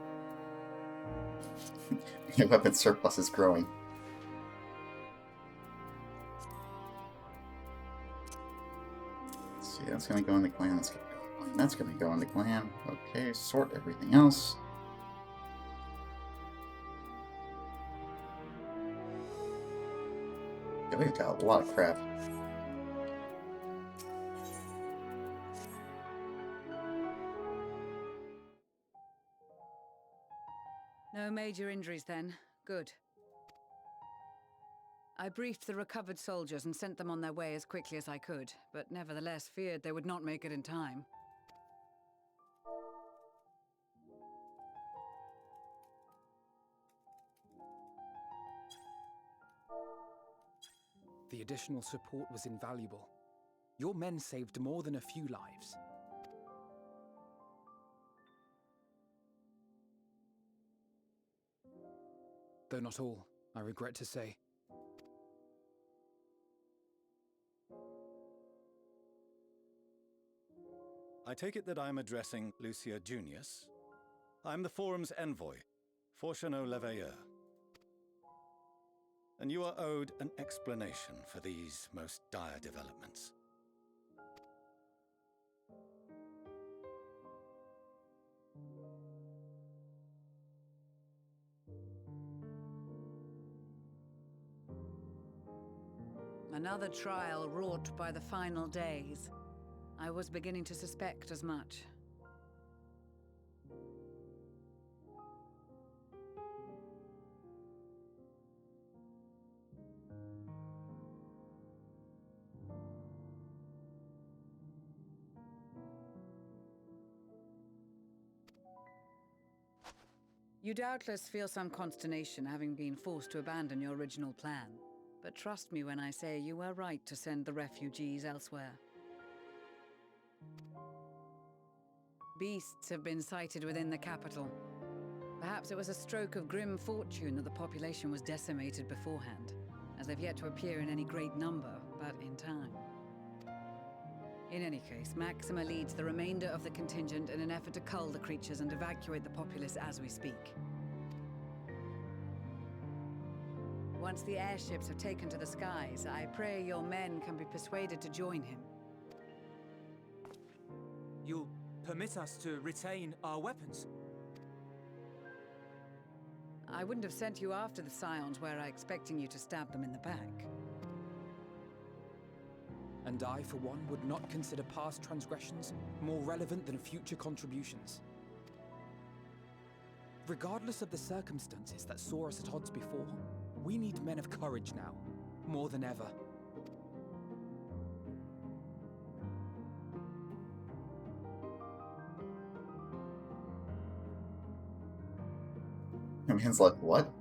weapon surplus is growing. Let's see, that's gonna go in the clan, that's gonna go in the clan, that's gonna go in the clan. Okay, sort everything else. Yeah, we've got a lot of crap. No major injuries then. Good. I briefed the recovered soldiers and sent them on their way as quickly as I could, but nevertheless feared they would not make it in time. The additional support was invaluable. Your men saved more than a few lives. Though not all, I regret to say. I take it that I'm addressing Lucia Junius. I'm the forum's envoy, Fortuneau Leveilleur. And you are owed an explanation for these most dire developments. Another trial wrought by the final days. I was beginning to suspect as much. You doubtless feel some consternation having been forced to abandon your original plan. But trust me when I say you were right to send the refugees elsewhere. Beasts have been sighted within the capital. Perhaps it was a stroke of grim fortune that the population was decimated beforehand, as they've yet to appear in any great number, but in time. In any case, Maxima leads the remainder of the contingent in an effort to cull the creatures and evacuate the populace as we speak. Once the airships have taken to the skies, I pray your men can be persuaded to join him. You'll permit us to retain our weapons? I wouldn't have sent you after the Scions were I expecting you to stab them in the back. And I, for one, would not consider past transgressions more relevant than future contributions. Regardless of the circumstances that saw us at odds before, we need men of courage now, more than ever. My man's like, what?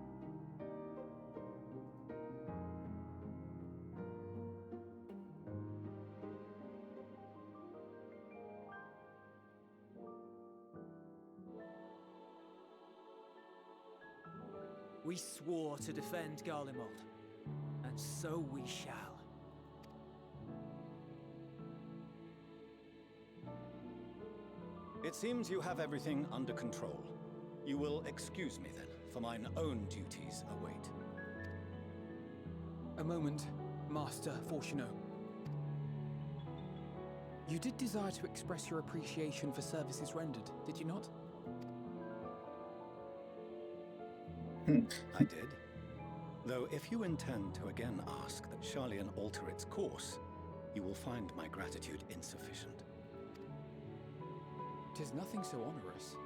We swore to defend Garlemald, and so we shall. It seems you have everything under control. You will excuse me then, for mine own duties await. A moment, Master Fortuneau. You did desire to express your appreciation for services rendered, did you not? I did. Though if you intend to again ask that Charlian alter its course, you will find my gratitude insufficient. 'Tis nothing so onerous.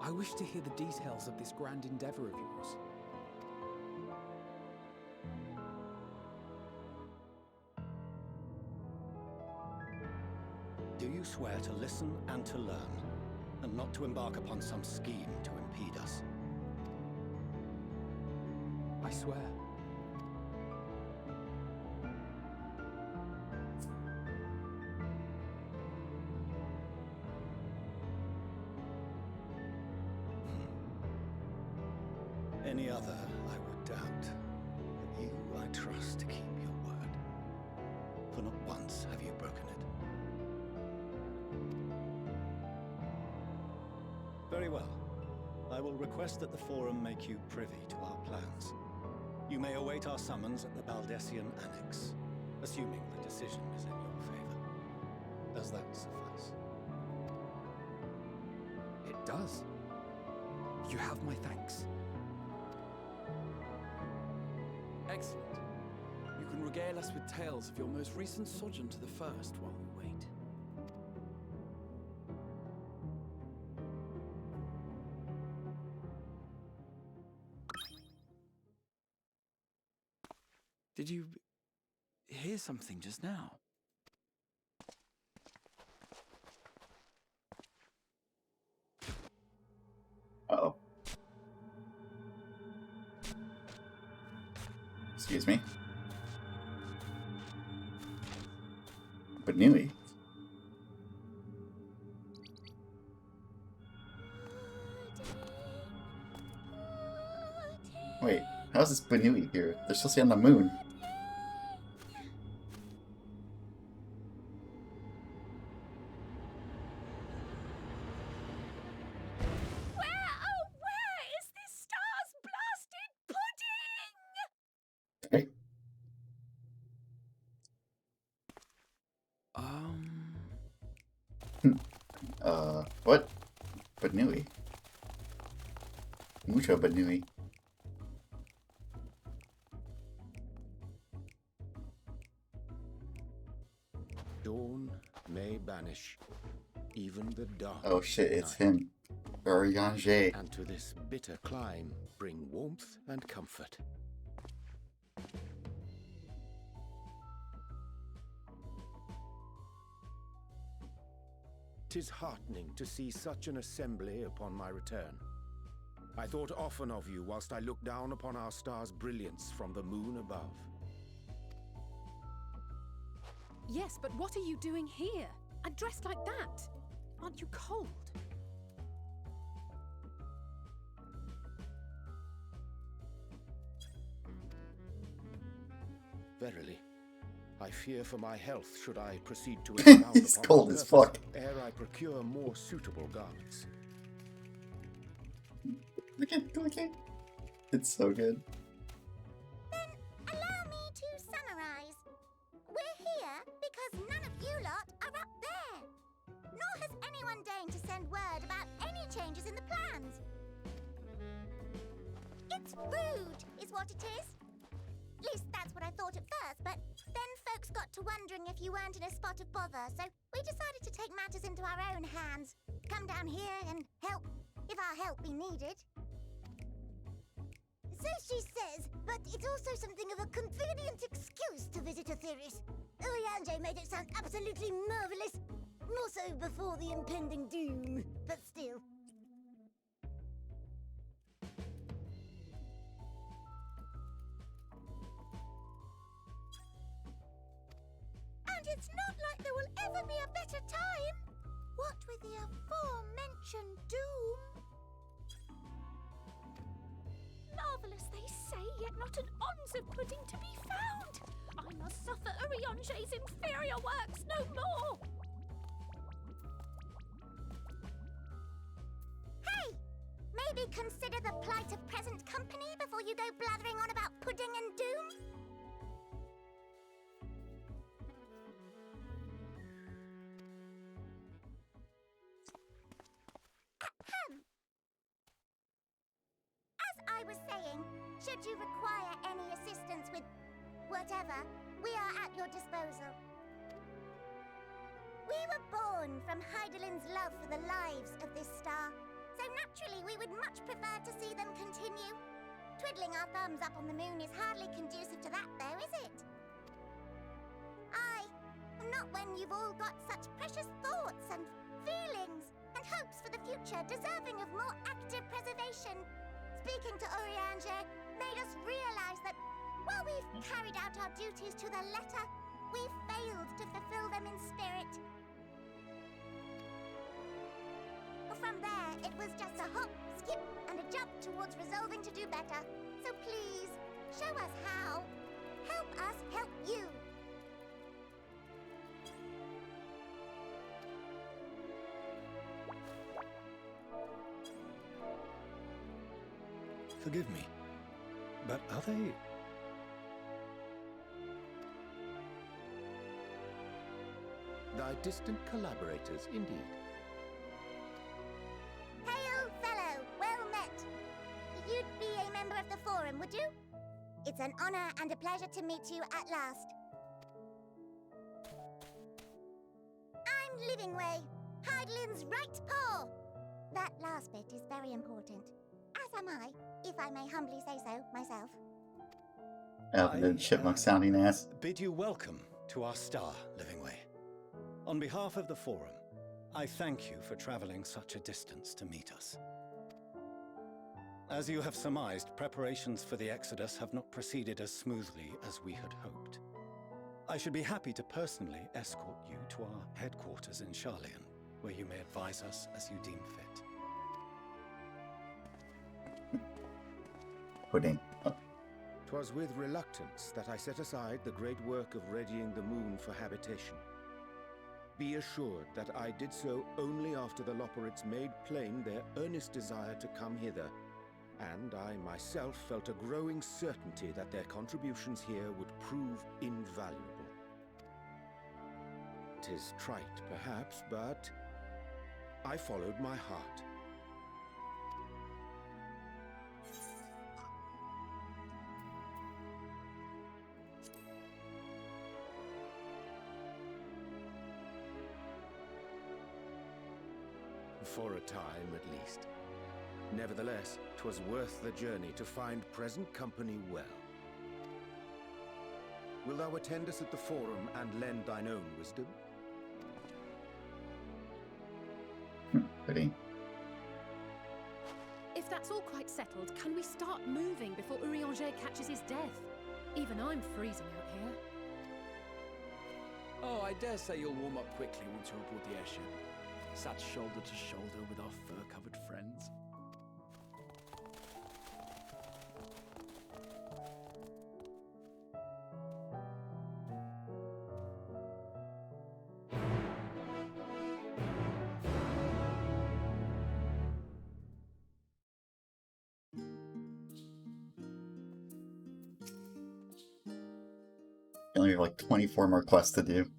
I wish to hear the details of this grand endeavor of yours. Do you swear to listen and to learn, and not to embark upon some scheme to impede us? I swear. Any other, I would doubt. But you, I trust to keep your word. For not once have you broken it. Very well. I will request that the Forum make you privy to our plans. You may await our summons at the Baldessian Annex, assuming the decision is in your favor. Does that suffice? It does. You have my thanks. Excellent. You can regale us with tales of your most recent sojourn to the First while we wait. Did you hear something just now? Uh-oh. Excuse me. Banui. Wait, how's this Banui here? They're supposed to be on the moon. Where is this star's blasted pudding? Hey. What? Banui. Mucho Banui. Dawn may banish even the dark. Oh shit, it's him. Ariange. And to this bitter clime bring warmth and comfort. 'Tis heartening to see such an assembly upon my return. I thought often of you whilst I looked down upon our star's brilliance from the moon above. Yes, but what are you doing here? And dressed like that? Aren't you cold? Verily, I fear for my health should I proceed to expound He's upon cold the as purpose fuck. ere I procure more suitable garments. Look at it's so good. Allow me to summarize. We're here because none of you lot are up there. Nor has anyone deigned to send word about any changes in the plans. It's rude, is what it is. At least that's what I thought at first, but then folks got to wondering if you weren't in a spot of bother, so we decided to take matters into our own hands. Come down here and help, if our help be needed. So she says, but it's also something of a convenient excuse to visit Etheris. Oriange made it sound absolutely marvelous. More so before the impending doom, but still. It's not like there will ever be a better time. What with the aforementioned doom? Marvelous, they say, yet not an ounce of pudding to be found. I must suffer Urianger's inferior works no more. Hey! Maybe consider the plight of present company before you go blathering on about pudding and doom? Ahem. As I was saying, should you require any assistance with whatever, we are at your disposal. We were born from Heidelin's love for the lives of this star, so naturally we would much prefer to see them continue. Twiddling our thumbs up on the moon is hardly conducive to that, though, is it? Aye, not when you've all got such precious thoughts and feelings and hopes for the future deserving of more active preservation. Speaking to Urianger made us realize that while we've carried out our duties to the letter, we've failed to fulfill them in spirit. From there, it was just a hop, skip, and a jump towards resolving to do better. So please, show us how. Help us help you. Forgive me, but are they... Thy distant collaborators, indeed. Hail, fellow! Well met! You'd be a member of the Forum, would you? It's an honor and a pleasure to meet you at last. I'm Livingway, Heidelin's right paw. That last bit is very important. As am I, if I may humbly say so myself. The chipmunk sounding ass. Bid you welcome to our star, Livingway. On behalf of the Forum, I thank you for traveling such a distance to meet us. As you have surmised, preparations for the Exodus have not proceeded as smoothly as we had hoped. I should be happy to personally escort you to our headquarters in Charlian, where you may advise us as you deem fit. Pudding. 'Twas with reluctance that I set aside the great work of readying the moon for habitation. Be assured that I did so only after the Loperites made plain their earnest desire to come hither, and I myself felt a growing certainty that their contributions here would prove invaluable. 'Tis trite, perhaps, but I followed my heart. For a time, at least. Nevertheless, 'twas worth the journey to find present company well. Wilt thou attend us at the Forum and lend thine own wisdom? Pudding. If that's all quite settled, can we start moving before Urianger catches his death? Even I'm freezing out here. Oh, I dare say you'll warm up quickly once you're aboard the airship. Sat shoulder to shoulder with our fur-covered friends. You only have like 24 more quests to do.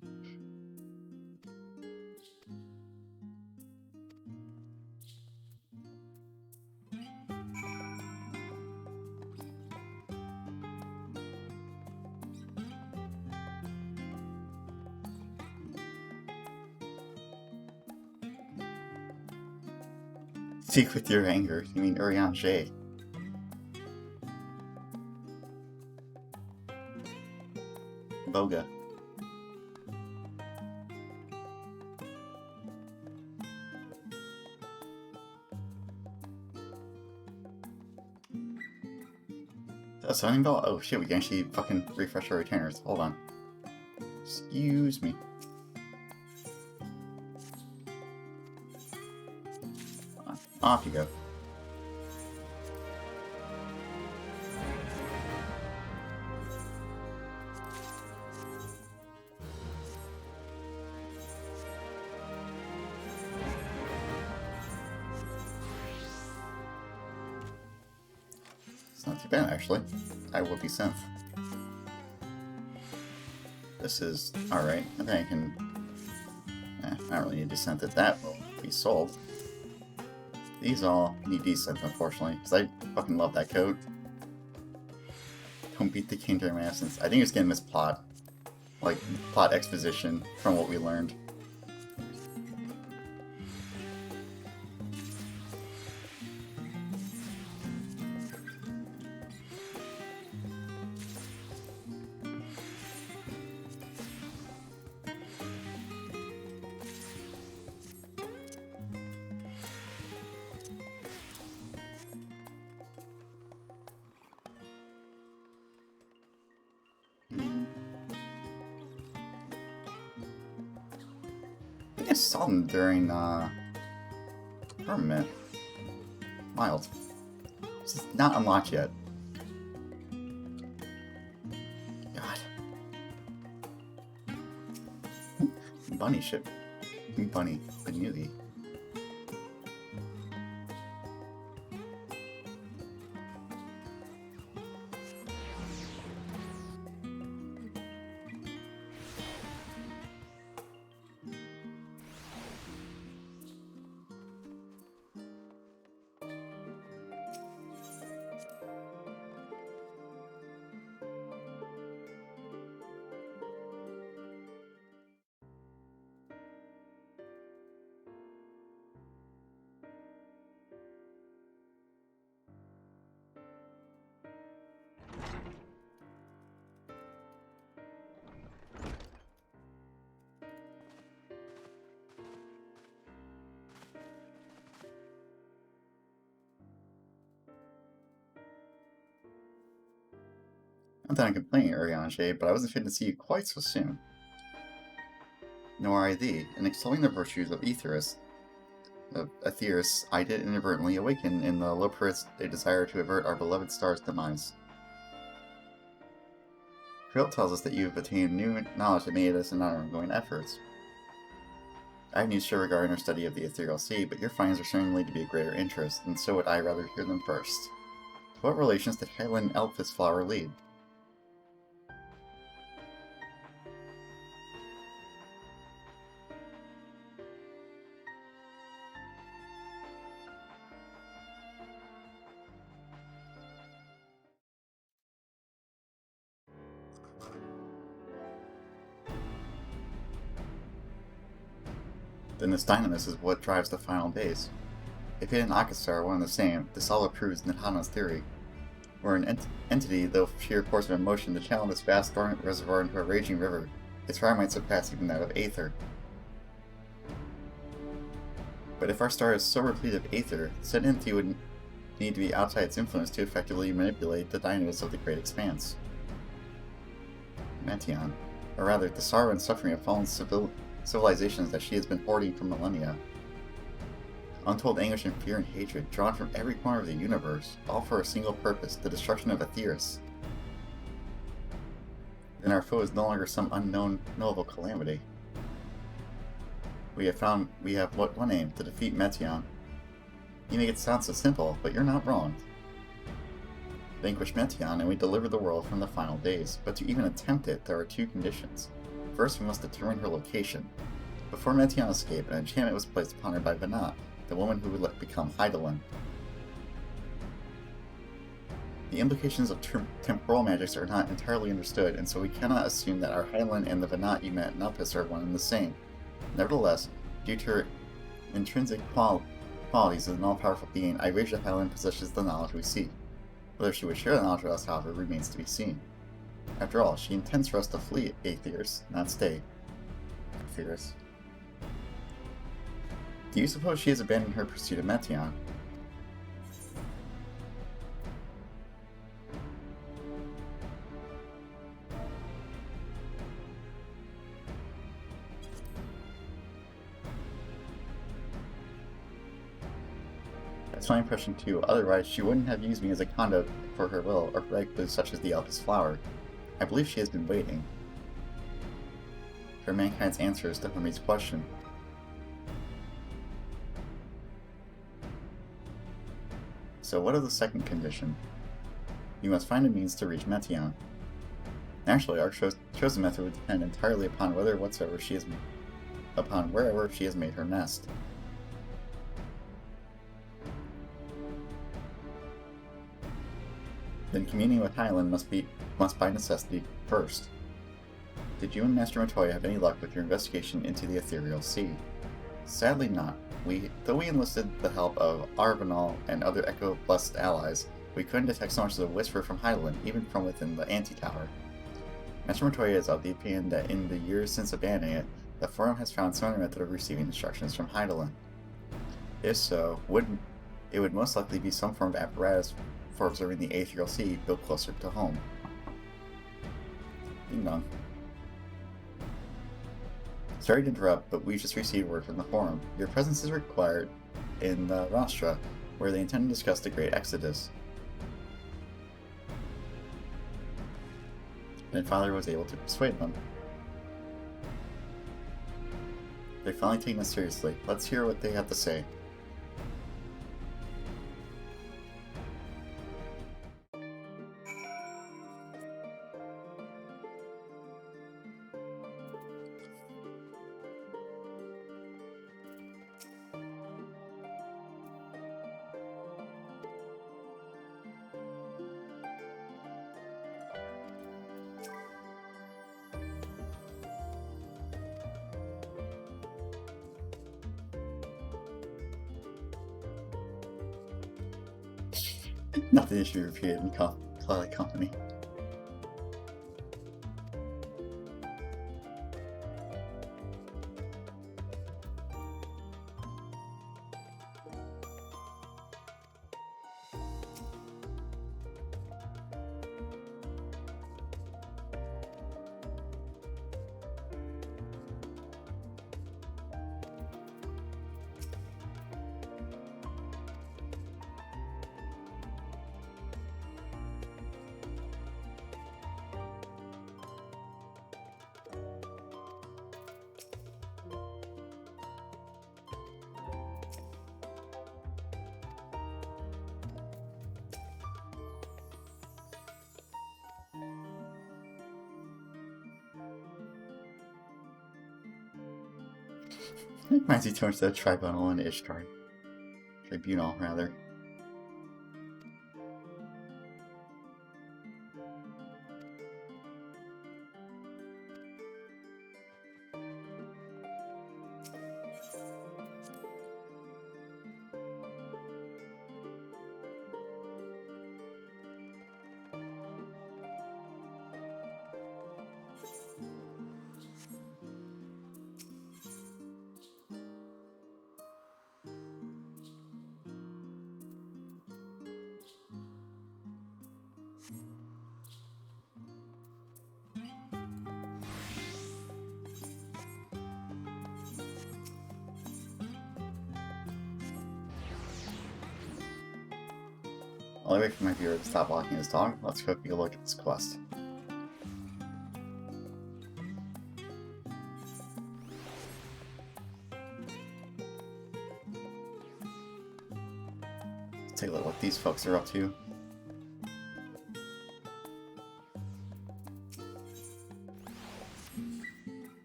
Speak with your anger. You mean Urianger. Boga. Something about, oh shit, we can actually fucking refresh our retainers. Hold on. Excuse me. Off you go. It's not too bad, actually. I will be synth. This is alright. I think I can... I don't really need desynth it. That will be sold. These all need desynth, unfortunately, because I fucking love that code. Don't beat the king during my absence. I think it's getting misplot. Like, plot exposition from what we learned. I saw them during, Permanent. Mild. This is not unlocked yet. God. Bunny ship. Bunny. Benuli. Not that I'm complaining, Urianger, but I wasn't fitting to see you quite so soon. Nor I thee. In extolling the virtues of Aetheris, I did inadvertently awaken in the Loporits a desire to avert our beloved star's demise. Krill tells us that you have attained new knowledge that may aid us in our ongoing efforts. I have news to share regarding our study of the Ethereal Sea, but your findings are certainly to be of greater interest, and so would I rather hear them first. To what relations did Highland Elphis flower lead? Then this dynamis is what drives the final days. If it and Akastar are one and the same, this all proves Nidhana's theory. We're an entity, though sheer force of emotion, to channel this vast dormant reservoir into a raging river. Its power might surpass even that of Aether. But if our star is so replete of Aether, said entity would need to be outside its influence to effectively manipulate the dynamis of the Great Expanse. Metion, or rather, the sorrow and suffering of fallen civilizations that she has been hoarding for millennia. Untold anguish and fear and hatred, drawn from every corner of the universe, all for a single purpose, the destruction of Aetheris. Then our foe is no longer some unknown, knowable calamity. We have one aim, to defeat Metion. You make it sound so simple, but you're not wrong. Vanquish Metion, and we deliver the world from the final days, but to even attempt it, there are two conditions. First, we must determine her location. Before Metion escaped, an enchantment was placed upon her by Vanat, the woman who would become Hydaelyn. The implications of temporal magics are not entirely understood, and so we cannot assume that our Hydaelyn and the Vanat you met in Elpis are one and the same. Nevertheless, due to her intrinsic qualities as an all-powerful being, I wager Hydaelyn possesses the knowledge we seek. Whether she would share the knowledge with us, however, remains to be seen. After all, she intends for us to flee Aetheris, not stay. Aetheris. Do you suppose she has abandoned her pursuit of Metion? It's my impression too, otherwise she wouldn't have used me as a conduit for her will, or practically such as the Elf's flower. I believe she has been waiting for mankind's answers to Hermes' question. So what is the second condition? You must find a means to reach Metion. Naturally, our chosen method would depend entirely upon wherever she has made her nest. Then communing with Hyland must by necessity first. Did you and Master Montoya have any luck with your investigation into the Ethereal Sea? Sadly not. Though we enlisted the help of Arbanal and other Echo-blessed allies, we couldn't detect so much as a whisper from Hyland, even from within the Anti-Tower. Master Montoya is of the opinion that in the years since abandoning it, the Forum has found some other method of receiving instructions from Hyland. If so, it would most likely be some form of apparatus for observing the Ethereal Sea built closer to home. Ding dong. Sorry to interrupt, but we just received word from the Forum. Your presence is required in the Rostra, where they intend to discuss the Great Exodus. Then Father was able to persuade them. They're finally taking us seriously. Let's hear what they have to say. Nothing should be repeated in polite company. Reminds me too much of the Tribunal and Ishtar. Tribunal, rather. I'll wait for my viewer to stop walking his dog. Let's go take a look at this quest. Let's take a look at what these folks are up to.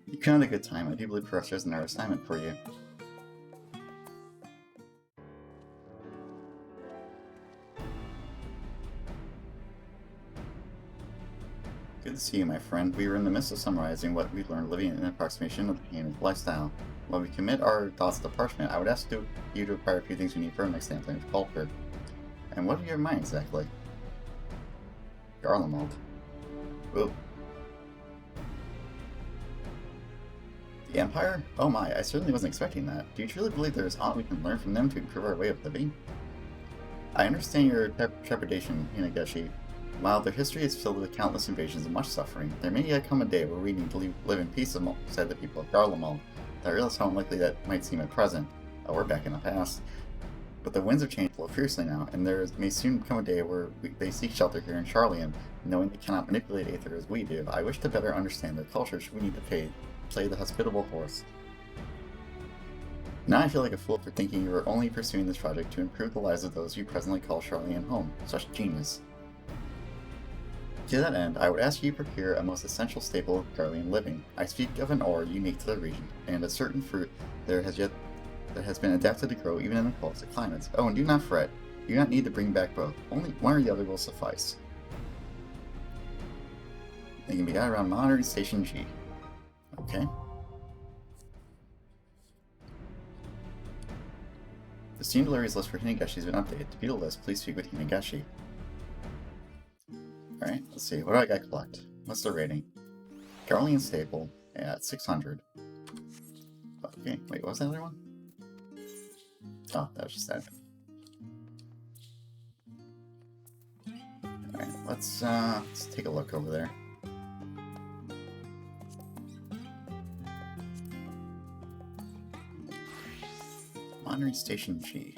You found a good time. I do believe perhaps there's another assignment for you. Good to see you, my friend. We were in the midst of summarizing what we've learned living in an approximation of the Painted lifestyle. When we commit our thoughts to parchment, I would ask you to acquire a few things we need for our next sampling of Pulper. And what do you have in mind exactly? Garlemald. Whoa. The Empire? Oh my, I certainly wasn't expecting that. Do you truly believe there is aught we can learn from them to improve our way of living? I understand your trepidation, Hinageshi. While their history is filled with countless invasions and much suffering, there may yet come a day where we need to live in peace alongside the people of Garlemald. I realize how unlikely that might seem at present. Oh, we're back in the past. But the winds of change blow fiercely now, and there may soon come a day where they seek shelter here in Charlian, knowing they cannot manipulate Aether as we do. I wish to better understand their culture, should we need to play the hospitable horse. Now I feel like a fool for thinking you were only pursuing this project to improve the lives of those you presently call Charlian home. Such genius. To that end, I would ask you to procure a most essential staple of Garlean living. I speak of an ore unique to the region, and a certain fruit that has been adapted to grow even in the coldest of climates. Oh, and do not fret. You do not need to bring back both. Only one or the other will suffice. They can be got around Modern Station G. Okay. The Steam Deliveries list for Hinegashi has been updated. To view the list, please speak with Hinegashi. Alright, let's see. What do I got to collect? What's the rating? Garlean Staple at 600. Okay, wait, what was that other one? Oh, that was just that. Alright, let's take a look over there. Monterey Station G.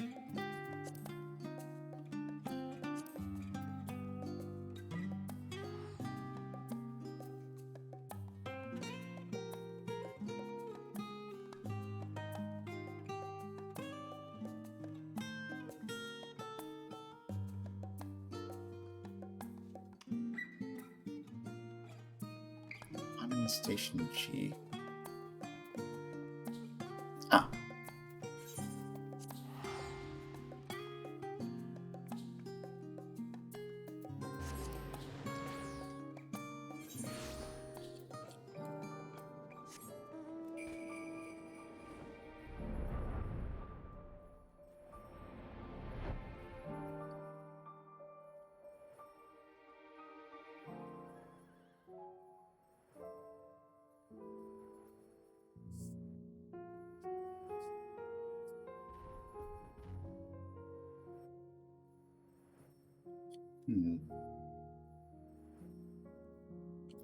Monterey Station G. Ah.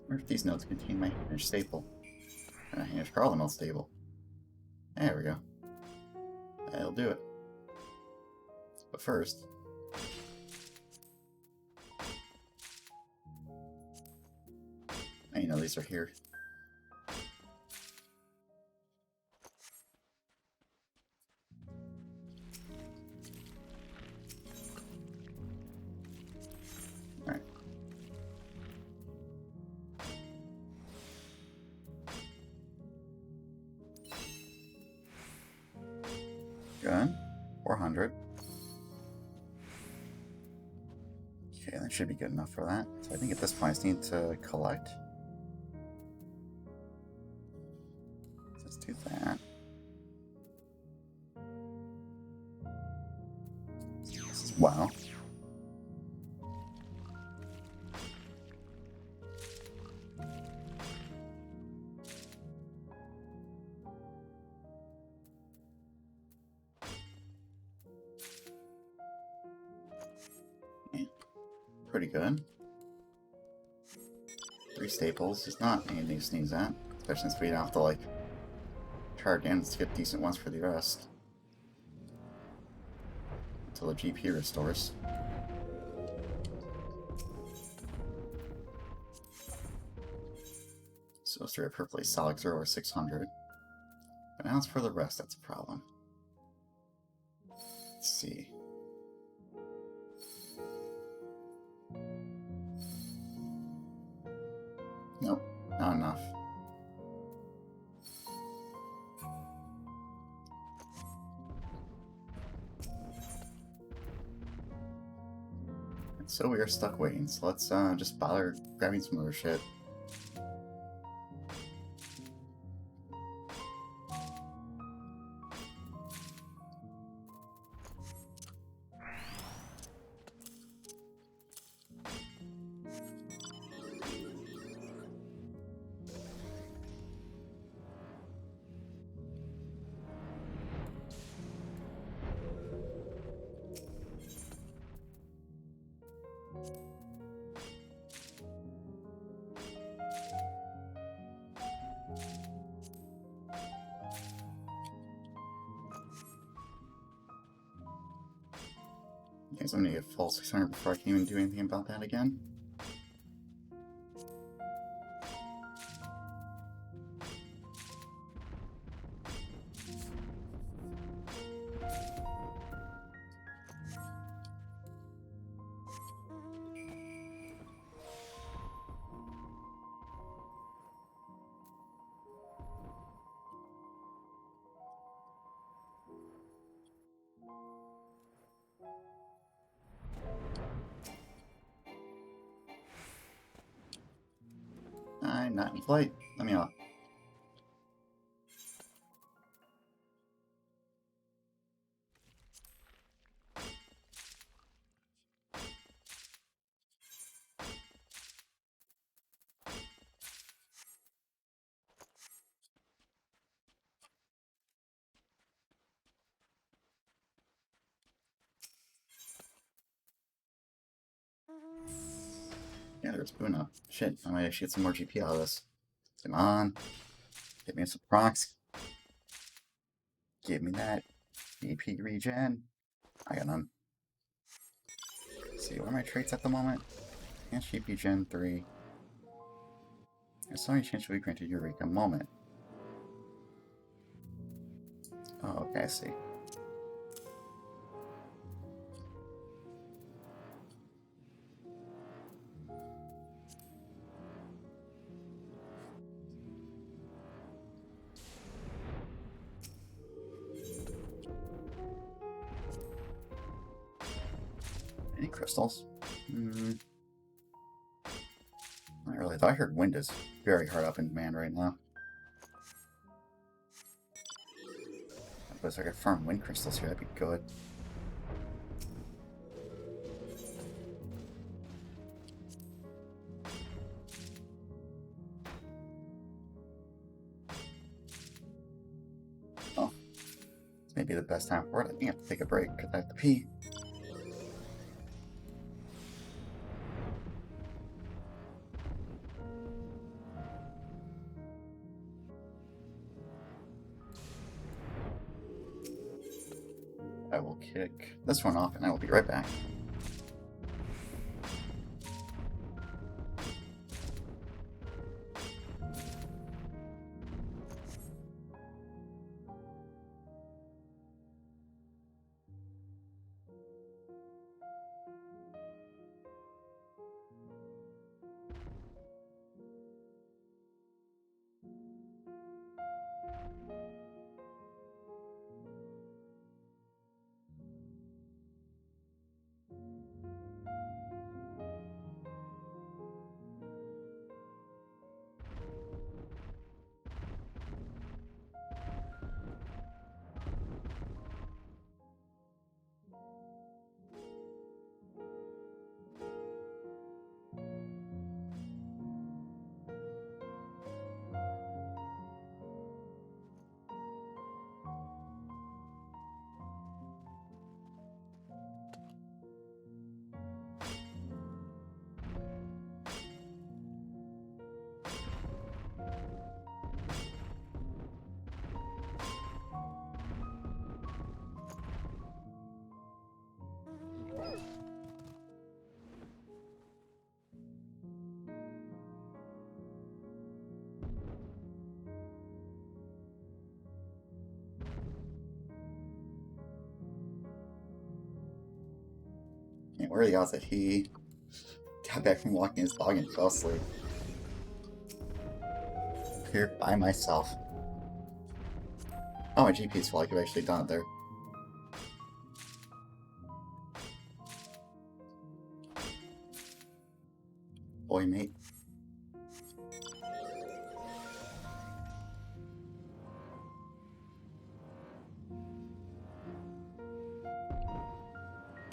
Wonder if these notes contain my Hanish staple. Hanish Carlamel staple. There we go. That'll do it. But first... I know these are here. Alright. Good. 400. Okay, that should be good enough for that. So I think at this point I just need to collect. Let's do that. Wow. Pretty good. 3 staples is not anything to sneeze at, especially since we don't have to like charge in to get decent ones for the rest until the GP restores. So let's try a purpley solid 0 or 600. But now it's for the rest that's a problem. Let's see. Nope, not enough. So we are stuck waiting, so let's just bother grabbing some other shit. So I'm gonna get full 600 before I can even do anything about that again. I'm not in flight. Let me off. Yeah, there's Boona. Shit, I might actually get some more GP out of this. Come on. Get me some procs. Give me that GP regen. I got none. Let's see, what are my traits at the moment? Enhanced GP Gen 3. There's so many chances to be granted Eureka. Moment. Oh, okay, I see. Any crystals? Not really. I heard wind is very hard up in demand right now. But if I could farm wind crystals here, that'd be good. Oh. This may be the best time for it. I think I have to take a break because I have to pee. I will kick this one off and I will be right back. And what are the odds that he got back from walking his dog and fell asleep? Here by myself. Oh, my GP's full. I could have actually done it there. Boy, mate.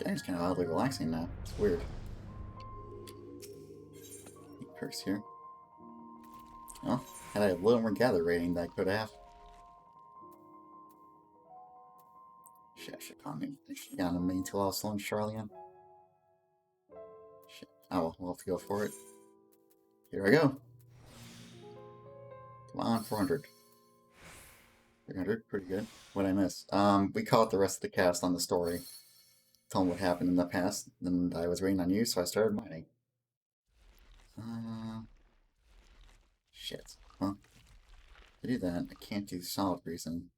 Game's kind of oddly relaxing now. It's weird. Perks here. Well, had I a little more gather rating that I could have. Shit, I should probably got a main till I was slowing Charlian. Shit. Oh, well, we'll have to go for it. Here I go. Come on, 400. 300, pretty good. What'd I miss? We caught the rest of the cast on the story. tell them what happened in the past, and I was waiting on you, so I started mining. Shit. Well, to do that, I can't do solid reason.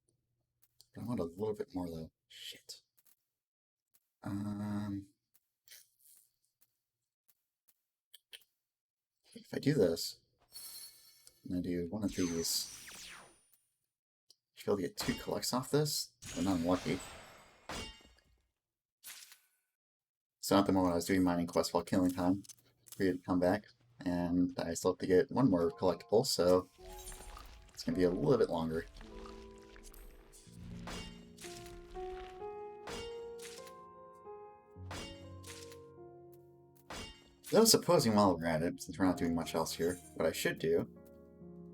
But I want a little bit more, though. Shit. If I do this, and I do one of these, I should be able to get 2 collects off this, but not unlucky. So at the moment I was doing mining quests while killing time for you to come back, and I still have to get 1 more collectible, so it's going to be a little bit longer. Though supposing while we're at it, since we're not doing much else here, what I should do,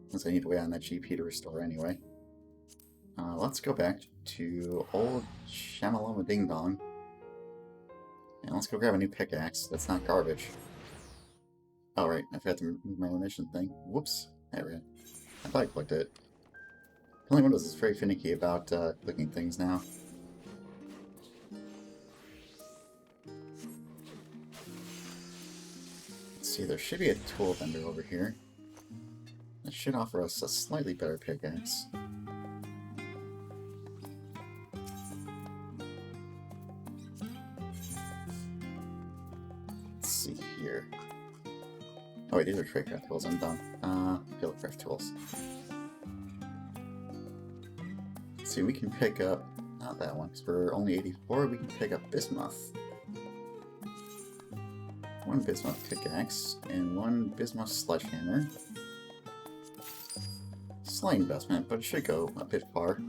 since I need to wait on that GP to restore anyway, let's go back to old Shamalama Ding Dong, and let's go grab a new pickaxe that's not garbage. Oh right, I forgot to move my mission thing. Whoops. There we go. I thought I clicked it. Apparently Windows is very finicky about clicking things now. Let's see, there should be a tool vendor over here. That should offer us a slightly better pickaxe. Let's see here. Oh wait, these are tradecraft tools, I'm done. Fieldcraft tools. Let's see, we can pick up, not that one, because we're only 84, we can pick up bismuth. 1 bismuth pickaxe, and 1 bismuth sledgehammer. Slight investment, but it should go a bit far.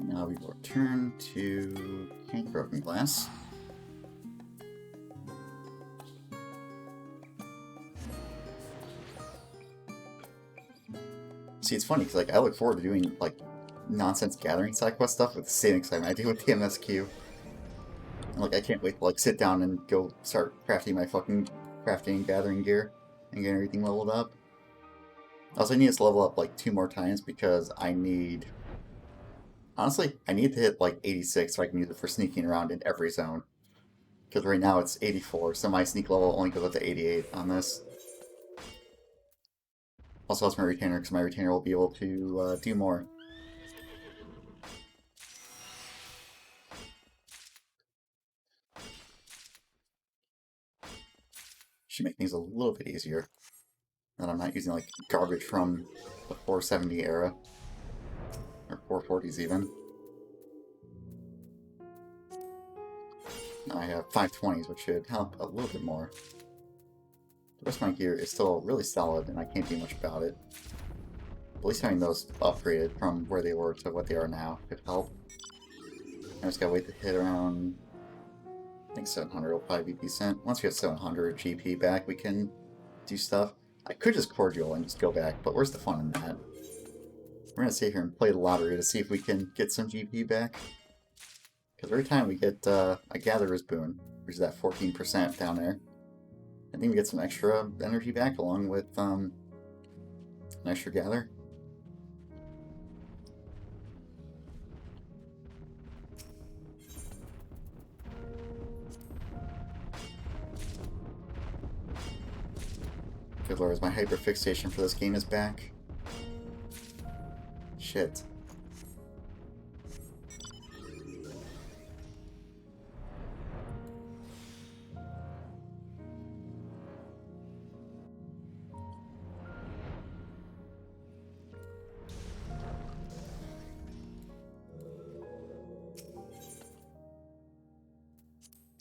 Now we will return to Can't Broken Glass. See, it's funny, because like, I look forward to doing like nonsense gathering side quest stuff with the same excitement I do with the MSQ. And, like, I can't wait to like sit down and go start crafting my fucking crafting and gathering gear and get everything leveled up. Also, I need to level up like 2 more times because I need... Honestly, I need to hit like 86 so I can use it for sneaking around in every zone. Because right now it's 84, so my sneak level only goes up to 88 on this. Also, that's my retainer, because my retainer will be able to do more. Should make things a little bit easier. That I'm not using like garbage from the 470 era. Or 440s even. Now I have 520s, which should help a little bit more. The rest of my gear is still really solid, and I can't do much about it. At least having those upgraded from where they were to what they are now could help. I just gotta wait to hit around... I think 700 will probably be decent. Once we get 700 GP back, we can do stuff. I could just cordial and just go back, but where's the fun in that? We're gonna sit here and play the lottery to see if we can get some GP back. Because every time we get a Gatherer's Boon, which is that 14% down there, I think we get some extra energy back along with an extra Gather. Good lord, my hyperfixation for this game is back. Shit.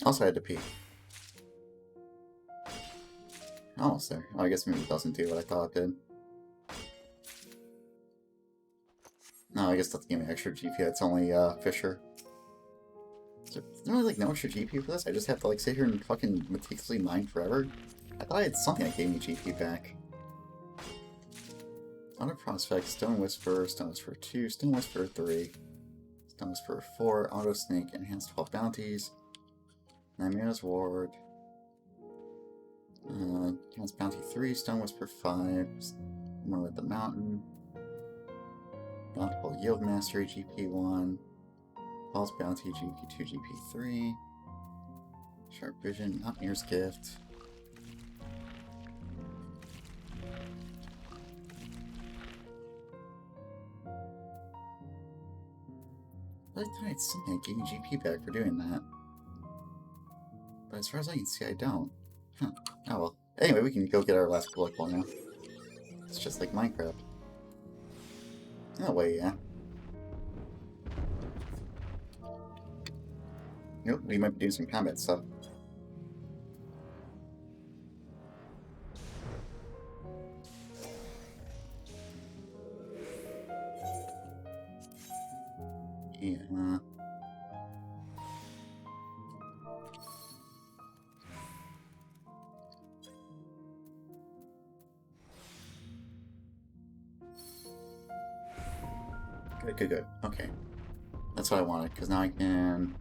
Also, I had to pee. Almost there. Oh, I guess maybe it doesn't do what I thought it did. No, I guess that's giving me extra GP. It's only Fisher. So, there's really like no extra GP for this. I just have to like sit here and fucking meticulously mine forever. I thought I had something that gave me GP back. Auto Prospect, Stone Whisperer 2, Stone Whisperer 3, Stone Whisperer 4, Auto Snake, Enhanced 12 Bounties, Nightmare's Ward, Enhanced Bounty 3, Stone Whisperer 5, One with the mountain. Bountiful Yield Mastery, GP1. Pulse Bounty, GP2, GP3. Sharp Vision, Mountaineer's Gift. I thought I'd seen that gave me GP back for doing that. But as far as I can see, I don't. Huh. Oh well. Anyway, we can go get our last collectible now. It's just like Minecraft. In a way, yeah. Nope, we might be doing some combat stuff. Yeah. Good. Okay. That's what I wanted, because now I can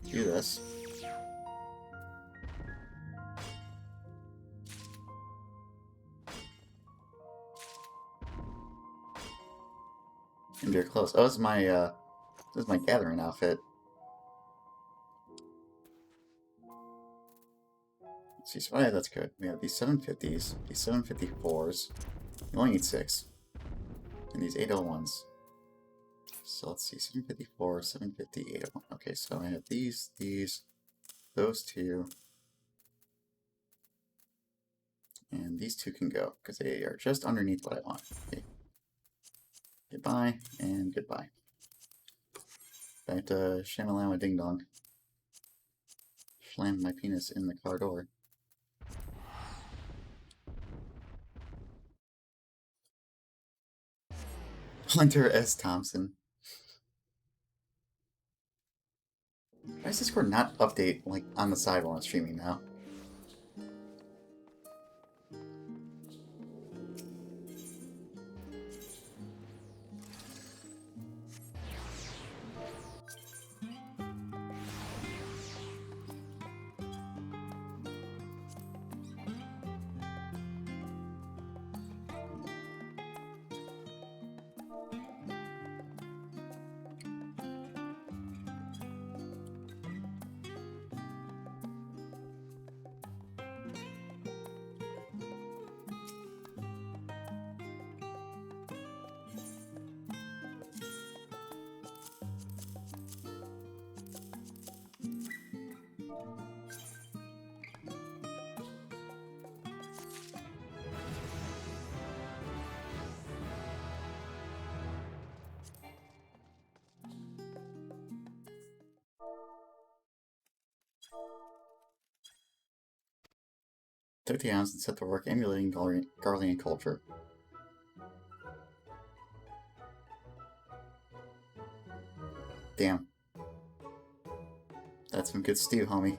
do this. And you're close. Oh, this is my gathering outfit. Let's see, so yeah, that's good. We have these 750s, these 754s. You only need 6. And these 801s. So let's see, 754, 750, 801. Okay, so I have these, those two. And these two can go, because they are just underneath what I want. Okay. Goodbye, and goodbye. Back to Shamalama Ding Dong. Slam my penis in the car door. Hunter S. Thompson. Why does Discord not update, like, on the side while I'm streaming now? Took the ounce and set to work emulating Garlean culture. Damn. That's some good stew, homie.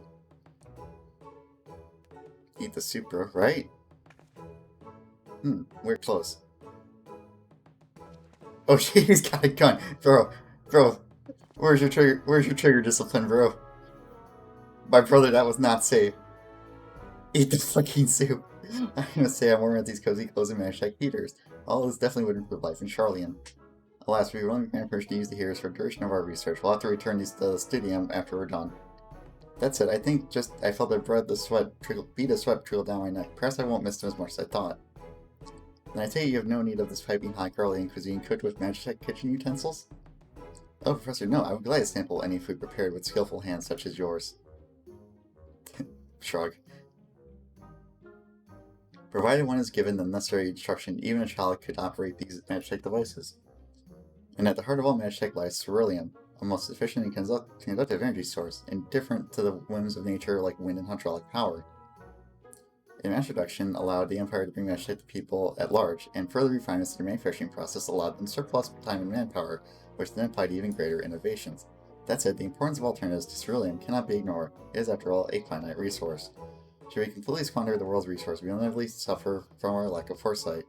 Eat the soup, bro, right? We're close. Oh shit, he's got a gun. Bro, where's your trigger discipline, bro? My brother, that was not safe. Eat the fucking soup. I'm gonna say I'm wearing these cozy clothes and match like heaters. All this definitely would improve life in Charlian. Alas, we won't be person to use the heaters for the duration of our research. We'll have to return these to the studio after we're done. That's it. I felt the breath, the sweat trickle down my neck. Perhaps I won't miss them as much as I thought. Then I take it you have no need of this piping hot Garlean cuisine cooked with Magitech kitchen utensils? Oh, Professor, no. I would gladly sample any food prepared with skillful hands such as yours. Shrug. Provided one is given the necessary instruction, even a child could operate these Magitech devices. And at the heart of all Magitech lies Ceruleum, a most efficient and conductive energy source, indifferent to the whims of nature like wind and hydraulic power. A mass reduction allowed the Empire to bring Magitech to people at large, and further refinements to the manufacturing process allowed them surplus time and manpower, which then implied even greater innovations. That said, the importance of alternatives to Ceruleum cannot be ignored. It is, after all, a finite resource. Should we completely squander the world's resource, we will inevitably suffer from our lack of foresight.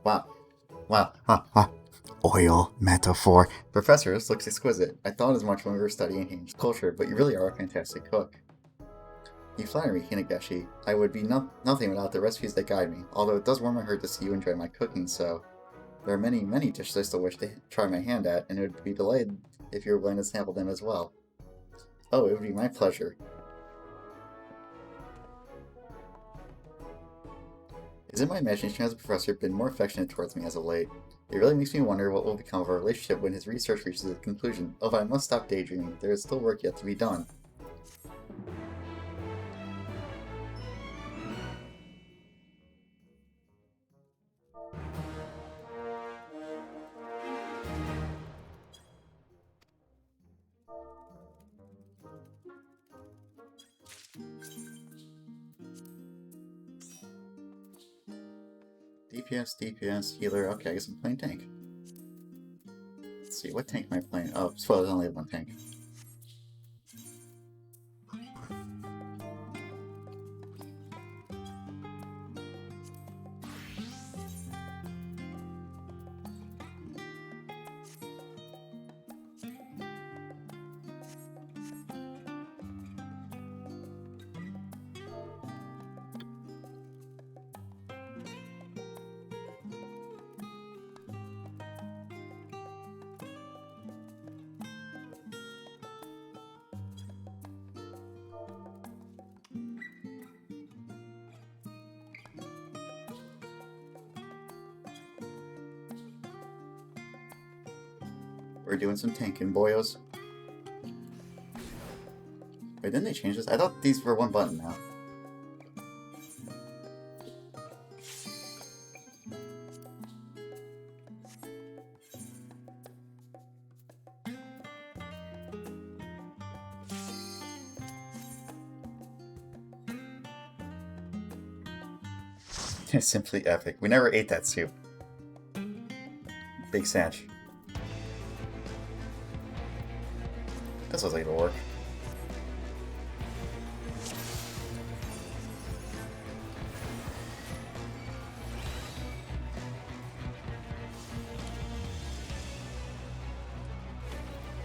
Wow. Oil metaphor. Professor, this looks exquisite. I thought as much when we were studying Hanged culture, but you really are a fantastic cook. You flatter me, Hinegashi. I would be nothing without the recipes that guide me, although it does warm my heart to see you enjoy my cooking, so... There are many, many dishes I still wish to try my hand at, and it would be delighted if you were willing to sample them as well. Oh, it would be my pleasure. Is it my imagination has the professor been more affectionate towards me as of late? It really makes me wonder what will become of our relationship when his research reaches its conclusion. Oh, I must stop daydreaming. There is still work yet to be done. DPS, healer. Okay, I guess I'm playing tank. Let's see, what tank am I playing? Oh, well, there's only one tank. We're doing some tanking, boyos. Wait, didn't they change this? I thought these were one button now. It's simply epic. We never ate that soup. Big Sanch. This was like it'll work.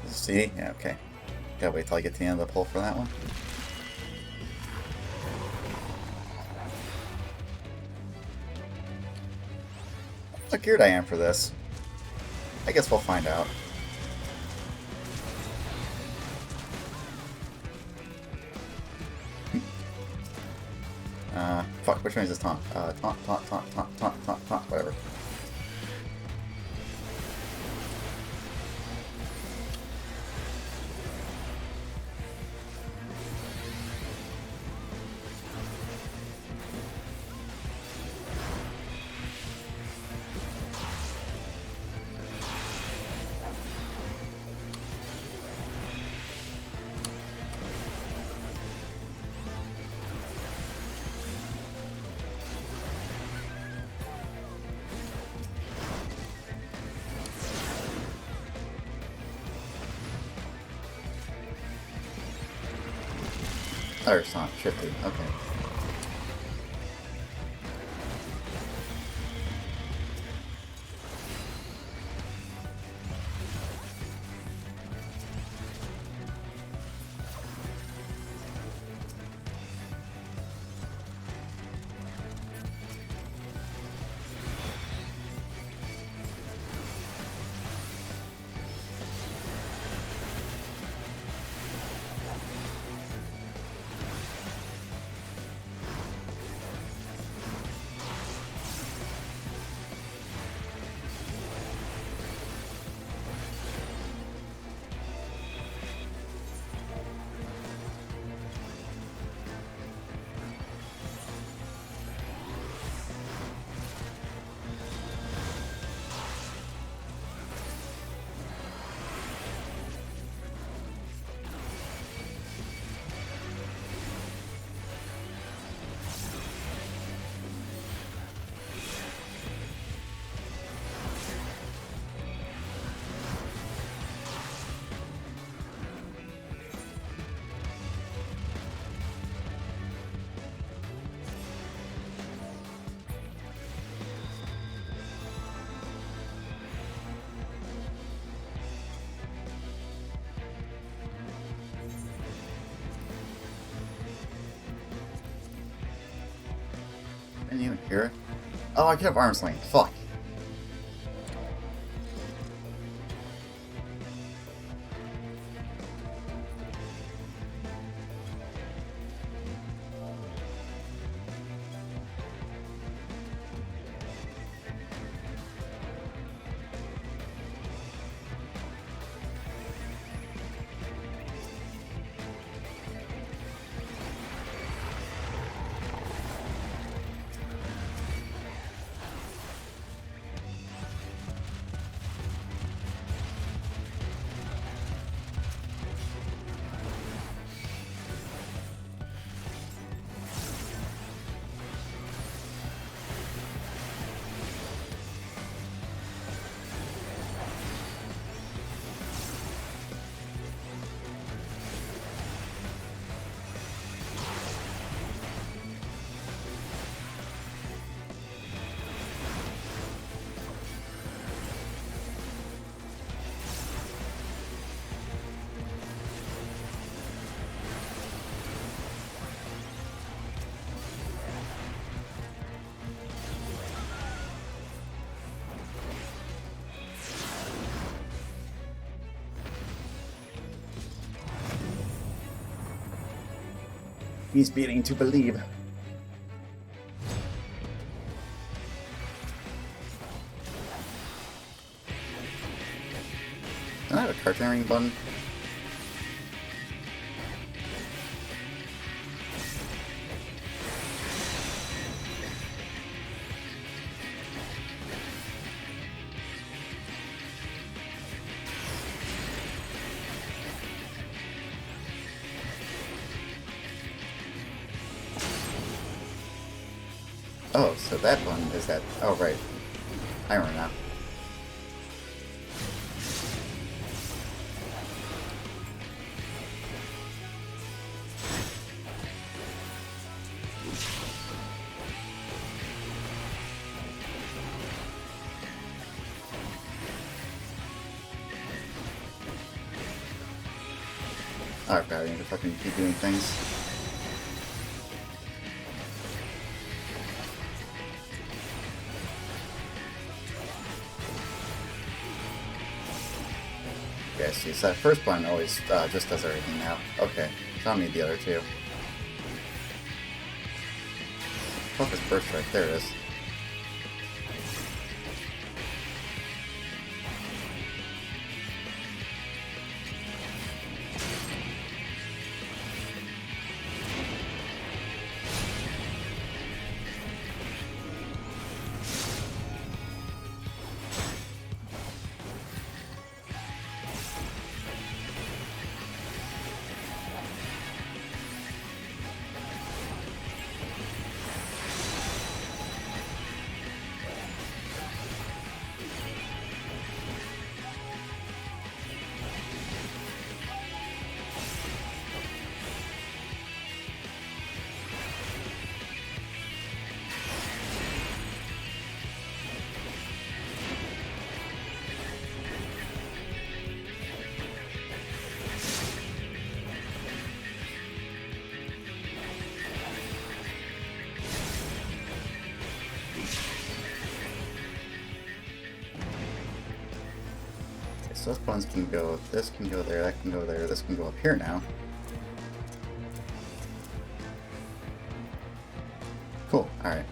See? Yeah, okay. Gotta wait till I get to the end of the pull for that one. How geared I am for this? I guess we'll find out. Fuck, which one is this taunt? Taunt, whatever. Oh, it's not. Shifted. Okay. Here? Oh, I could have arm's length. Fuck. He's beginning to believe. Do I have a card generating button? Oh, so that one is that. Oh, right. I remember now. Oh, God, I need to fucking keep doing things. Okay, see, so that first one always just does everything now. Okay, so I'll need the other two. Focus burst strike, there it is. So those buttons can go, this can go there, that can go there, this can go up here now. Cool, alright.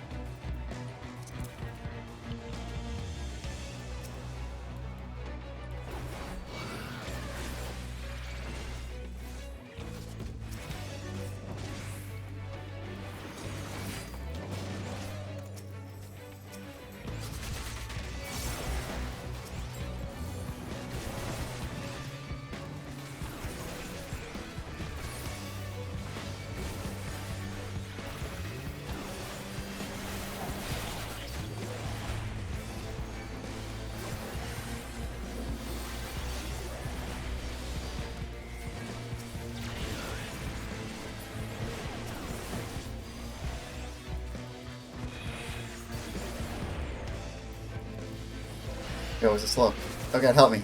Yo, is it slow? Oh god, help me.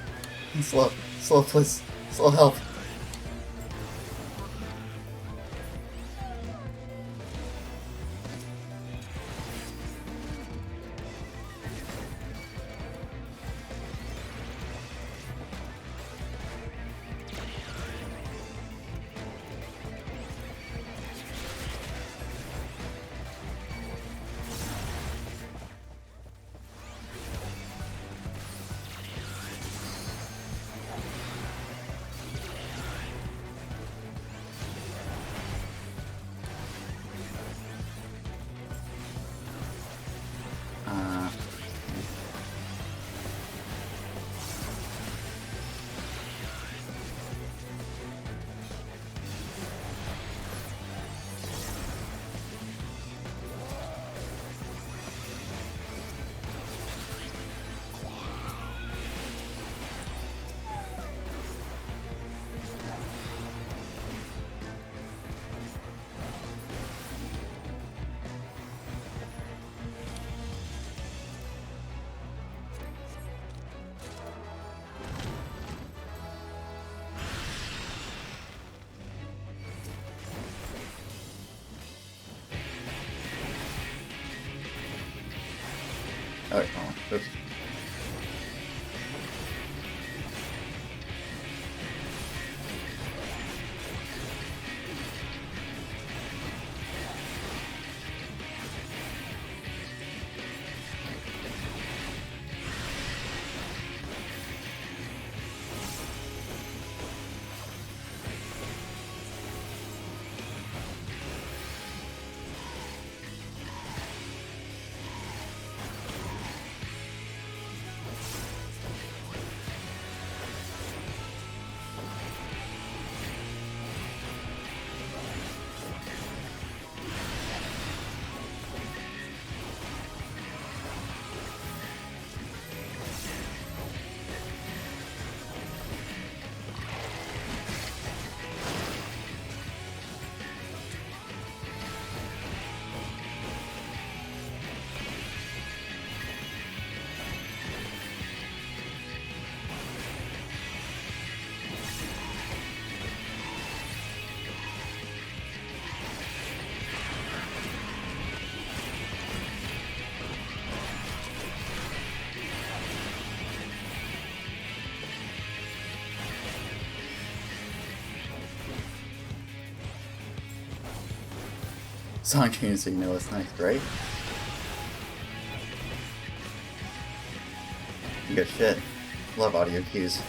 Slow. Slow, please. Slow, help. Oh, oh, oops. Song change so you know it's next, right? Good shit. Love audio cues.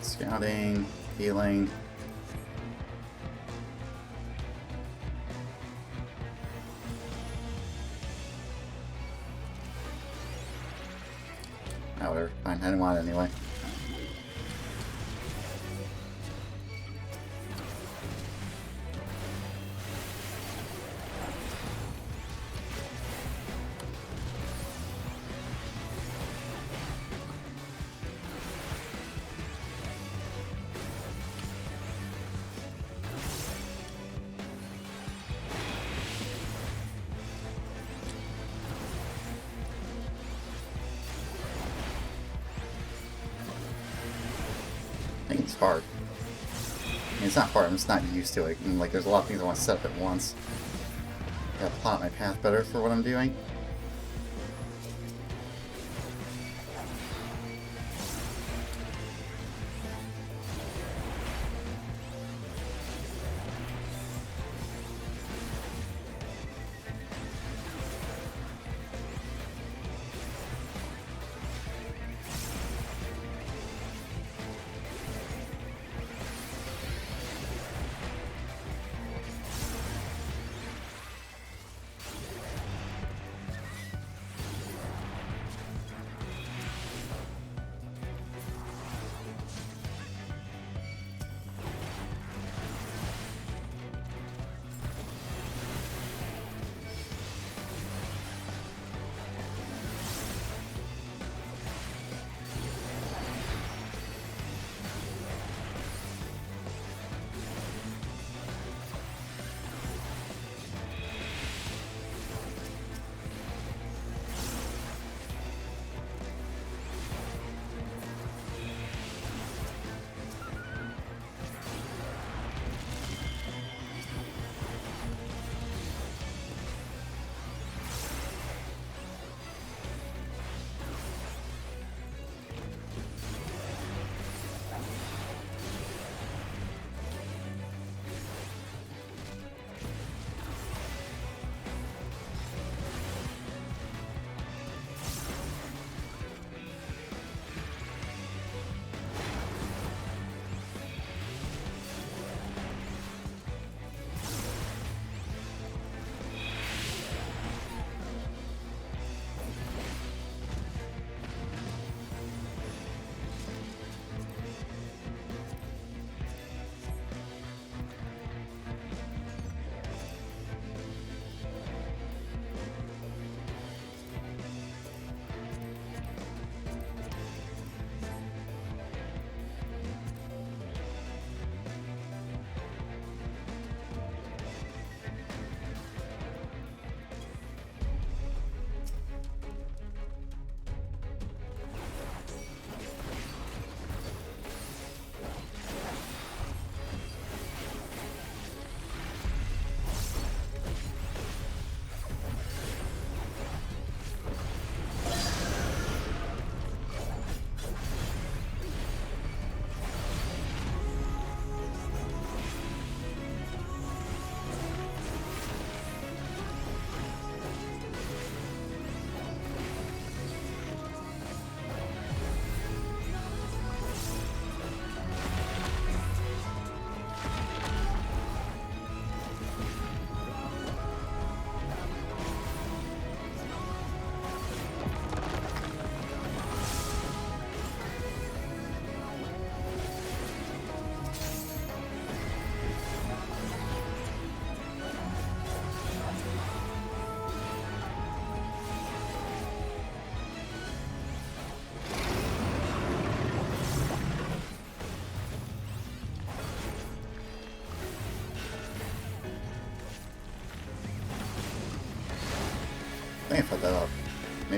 Scouting, healing. Oh, whatever. Fine. I didn't want it anyway. I think it's hard. I mean, it's not hard, I'm just not used to it. And, like, there's a lot of things I want to set up at once. Gotta plot my path better for what I'm doing.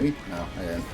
Maybe? No, I didn't.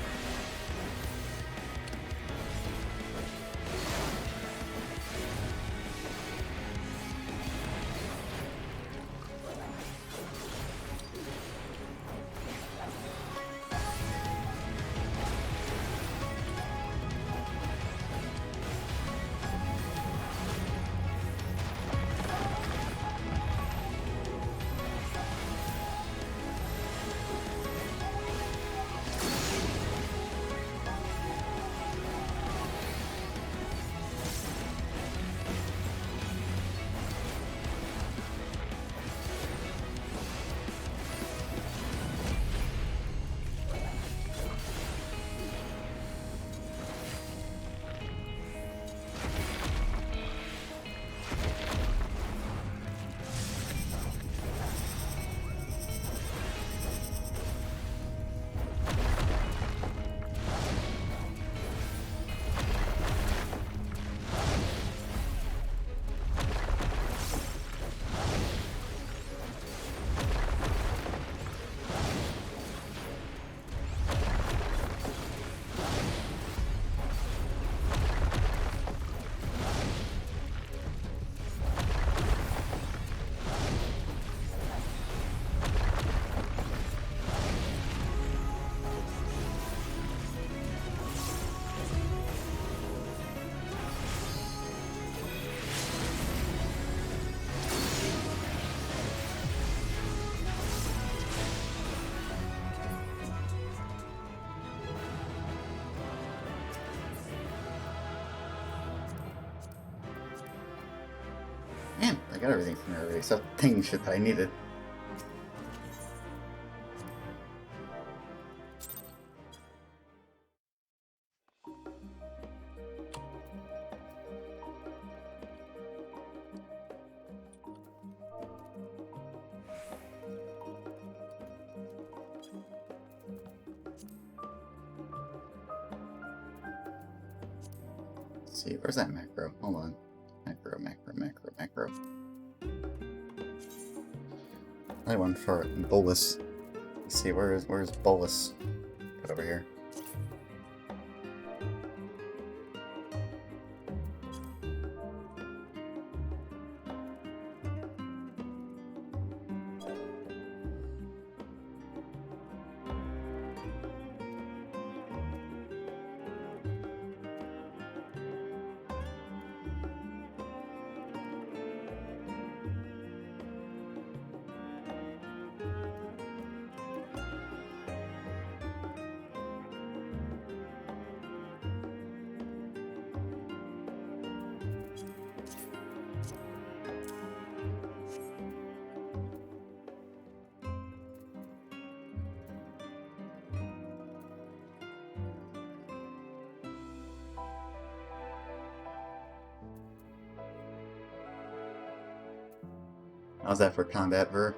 Man, I got everything from here except things shit that I needed. Let's see, where's that macro? Hold on. Macro, macro, macro, macro. I went for bolus. Let's see, where's bolus? Put over here. How's that for combat, Ver?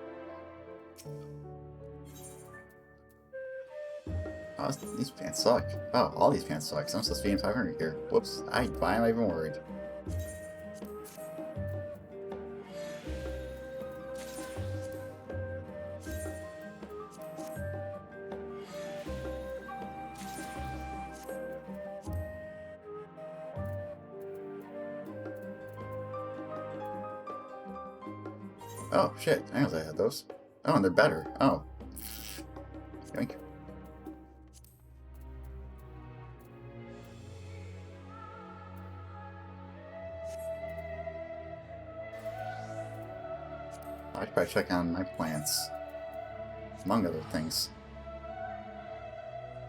Oh, these pants suck. Oh, all these pants suck. I'm supposed to be in 500 here. Whoops. Why am I even worried? Oh, shit. I know I had those. Oh, and they're better. Oh. Yoink. I should probably check on my plants. Among other things.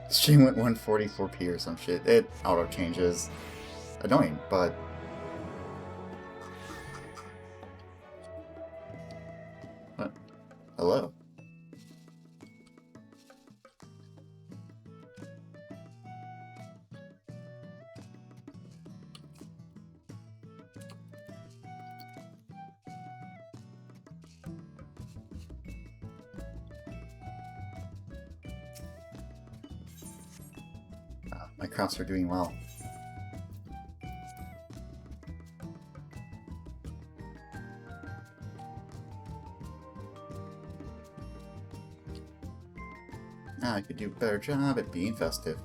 Stream went 144p or some shit. It auto changes. Annoying, but... What? Hello? My crops are doing well. I could do a better job at being festive.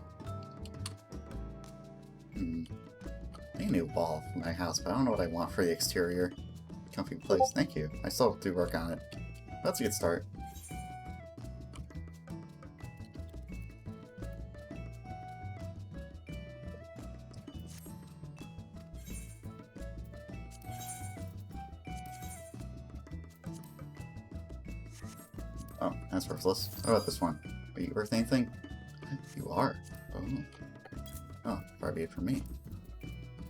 I need a new wall for my house, but I don't know what I want for the exterior. Comfy place, thank you. I still have to work on it. That's a good start. Oh, that's worthless. What about this one? Are you worth anything? You are. Oh. Oh, far be it from me.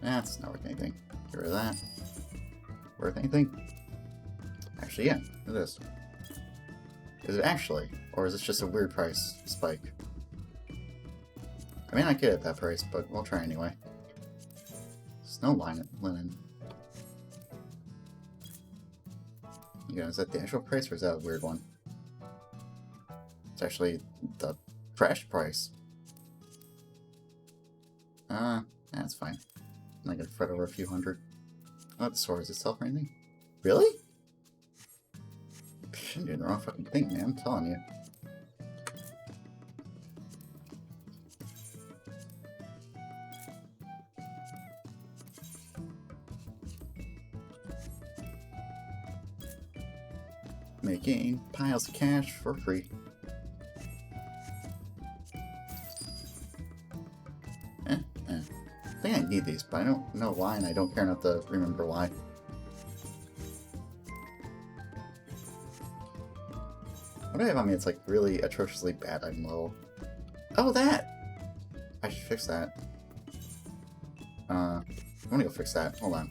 That's not worth anything. Get rid of that. Worth anything? Actually, yeah, it is. Is it actually? Or is this just a weird price spike? I may not get it at that price, but we'll try anyway. Snow linen. Yeah, is that the actual price or is that a weird one? It's actually the trash price. That's fine. I'm not gonna fret over a few hundred. Oh, the sword, does it sell for anything? Really? I'm doing the wrong fucking thing, man, I'm telling you. Making piles of cash for free. I think I need these, but I don't know why, and I don't care enough to remember why. What do I have on me? It's like really atrociously bad. I'm low. Oh, that! I should fix that. I'm gonna go fix that. Hold on.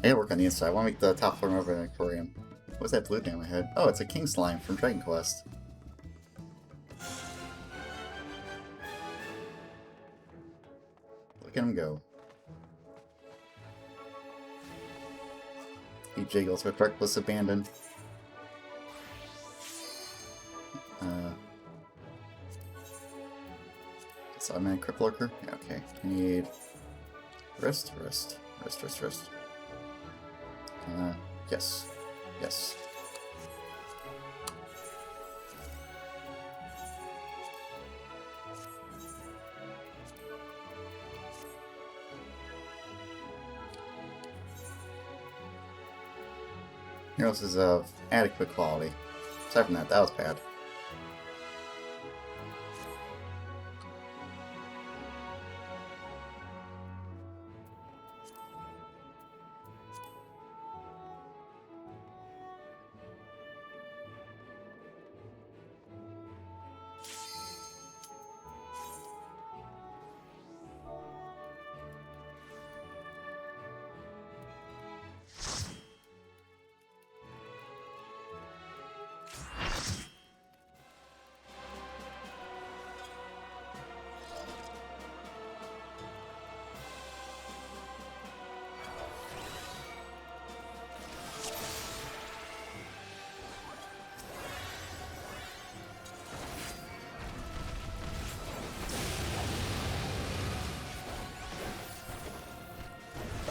I gotta work on the inside. I want to make the top floor more of an aquarium. What's that blue thing on my head? Oh, it's a king slime from Dragon Quest. Look at him go. He jiggles with reckless abandon. Is I'm a crip lurker? Yeah, okay. I need wrist. Yes. Yes. Heroes is of adequate quality. Aside from that, that was bad.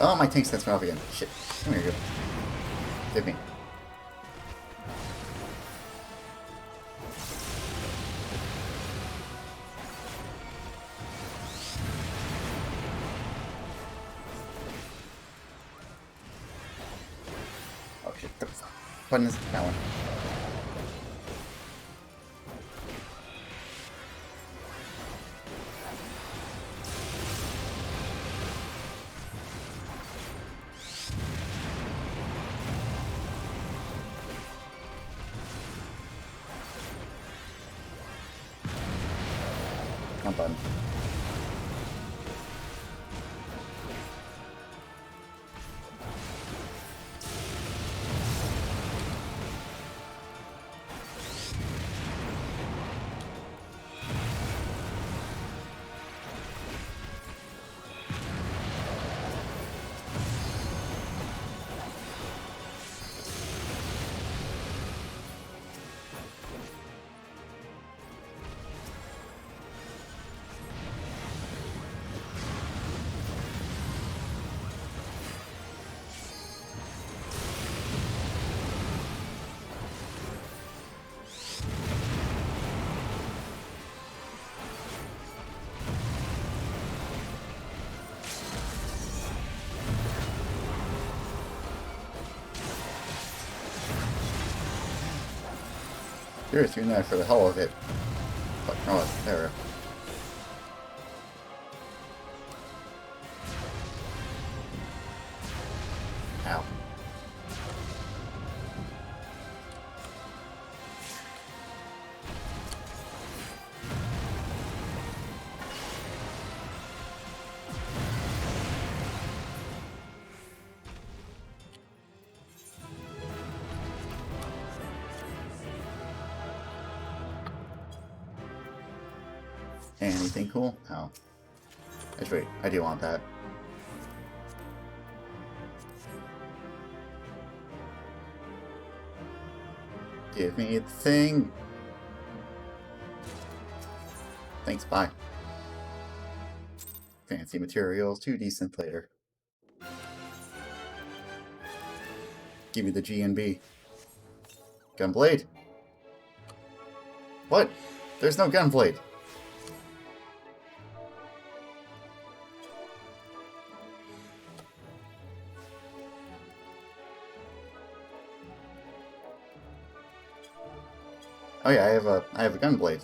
Oh, my tank stats went off again. Shit. Come here, you. Hit me. Oh shit. The button is that one. Button. You're just doing that for the hell of it. Fuck, oh, there. Ow. Anything cool? Oh. Actually, wait, I do want that. Give me the thing! Thanks, bye. Fancy materials, 2D synth later. Give me the G and B. Gunblade? What? There's no gunblade! Oh yeah, I have a gunblade.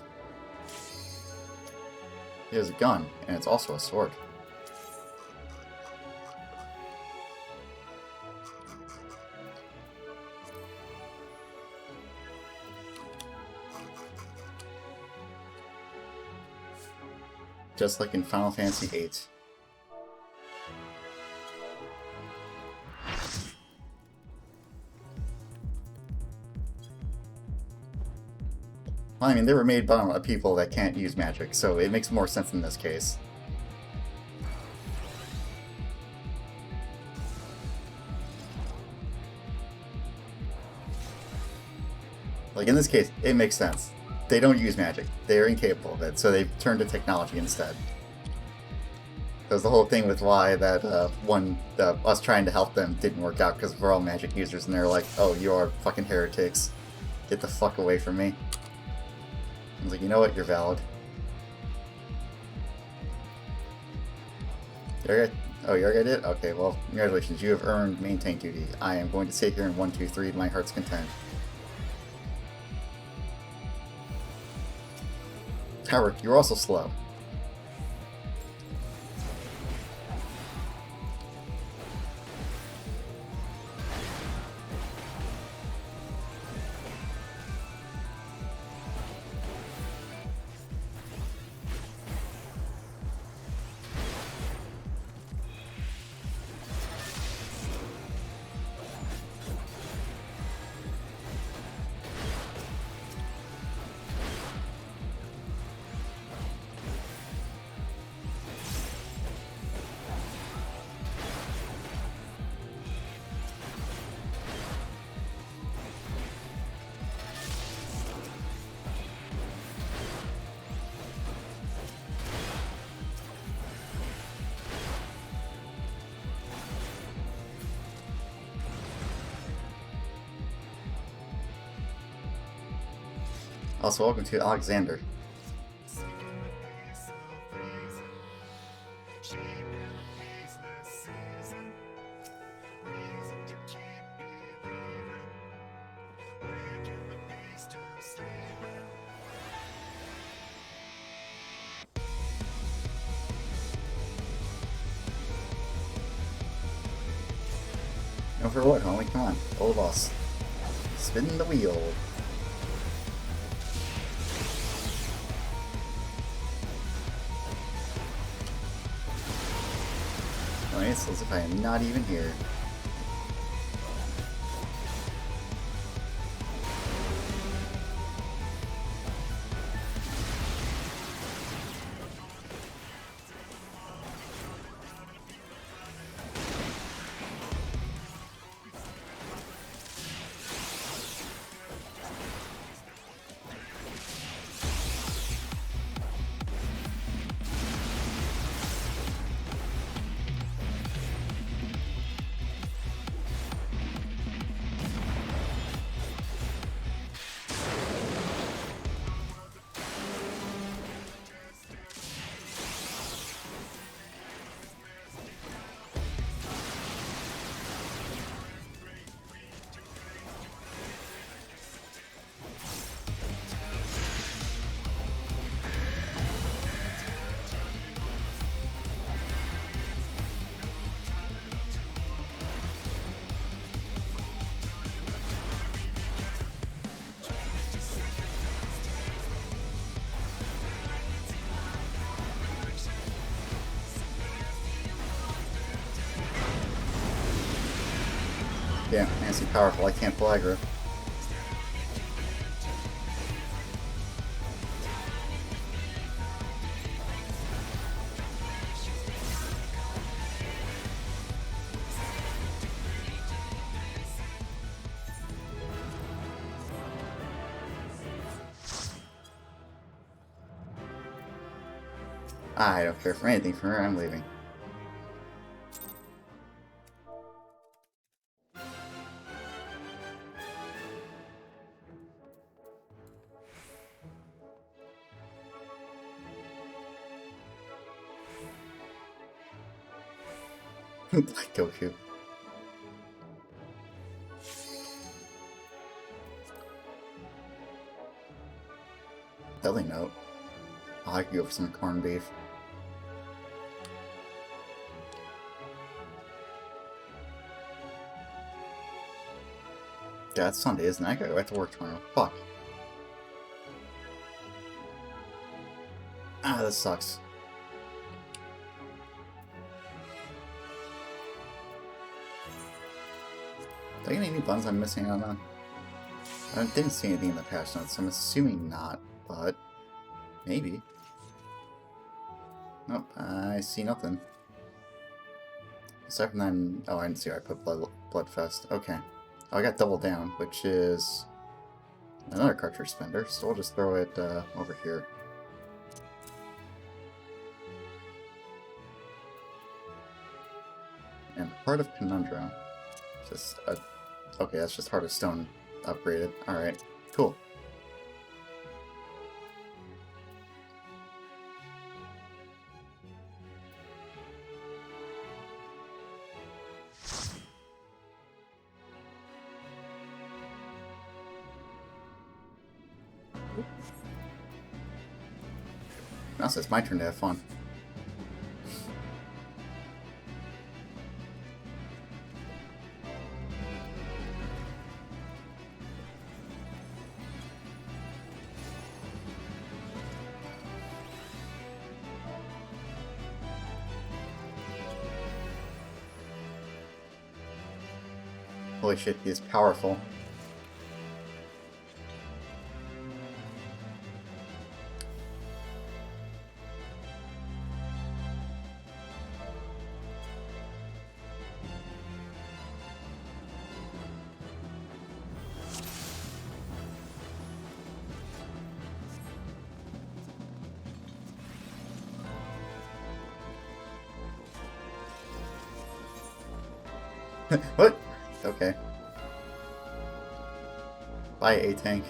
It is a gun, and it's also a sword. Just like in Final Fantasy VIII. I mean, they were made by people that can't use magic, so it makes more sense in this case. Like, in this case, it makes sense. They don't use magic. They're incapable of it, so they've turned to technology instead. That was the whole thing with why that us trying to help them didn't work out, because we're all magic users, and they're like, oh, you are fucking heretics. Get the fuck away from me. I was like, you know what? You're valid. Oh, you already did? Okay, well, congratulations. You have earned main tank duty. I am going to sit here in 1, 2, 3 to my heart's content. Tower, you're also slow. Also, welcome to Alexander. No, for what, homie? Come on, old boss. Spin the wheel. Nice, as if I am not even here. Damn, fancy powerful. I can't pull aggro. I don't care for anything from her. I'm leaving. Like Goku. Deli note. Oh, I could go for some corned beef. Yeah, it's Sunday, isn't it? I gotta go back to work tomorrow. Fuck. Ah, this sucks. Do I get any buns I'm missing out on? I didn't see anything in the patch notes, so I'm assuming not, but maybe. Nope, I see nothing. Aside from that, oh, I didn't see where I put Bloodfest. Okay. Oh, I got Double Down, which is another cartridge spender, so we'll just throw it over here. And Heart of Conundrum. Just a... Okay, that's just Heart of Stone upgraded. Alright, cool. Now it's my turn to have fun. Holy shit, he is powerful. What? Okay. Bye, A-Tank.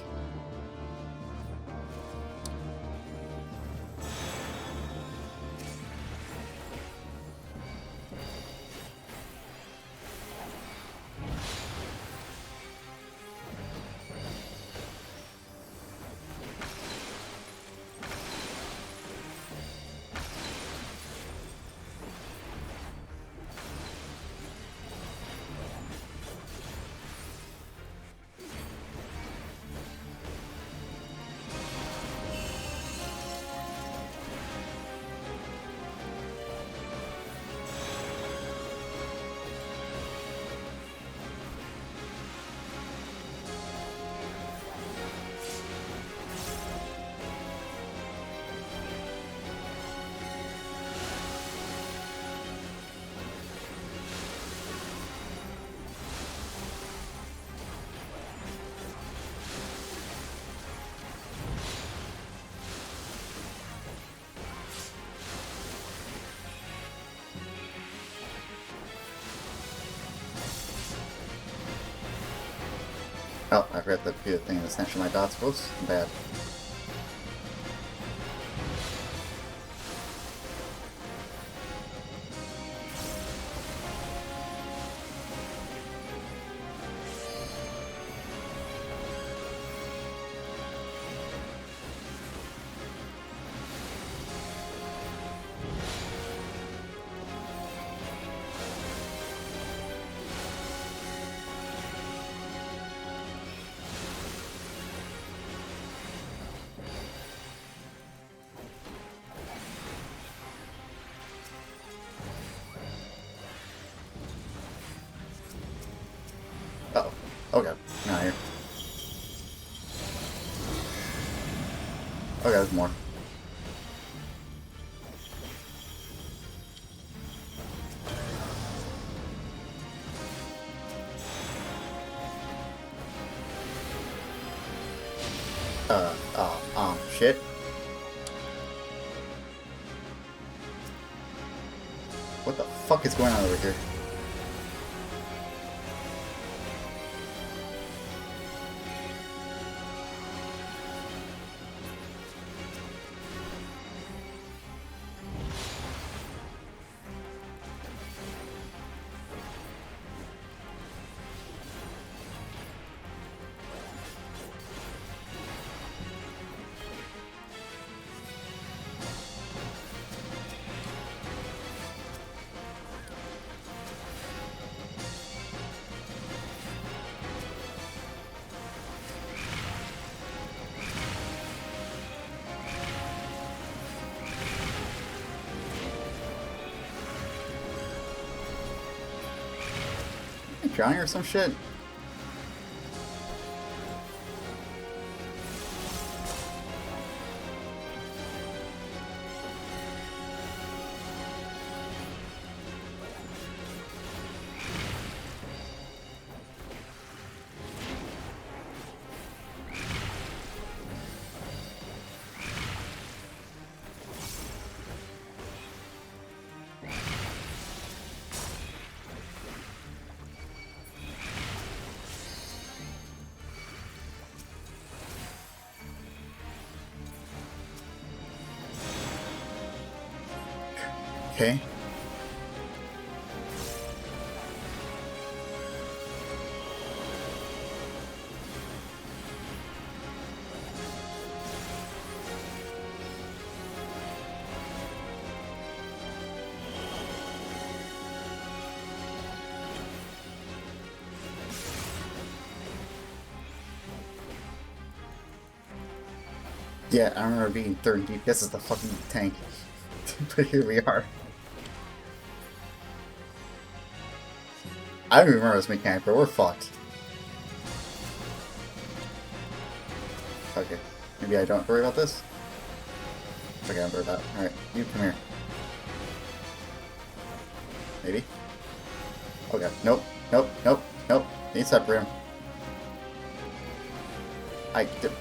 Oh, I forgot to do the thing to snatch my dots. Whoops, bad. Shit. What the fuck is going on over here? Drowning or some shit? Okay. Yeah, I remember being 30 deep. This is the fucking tank. But here we are. I don't even remember this mechanic, but we're fucked. Okay. Maybe I don't worry about this? Okay, I'm worried about it. Alright, you come here. Maybe? Okay. Nope. Nope. Nope. Nope. Need to separate him. I did.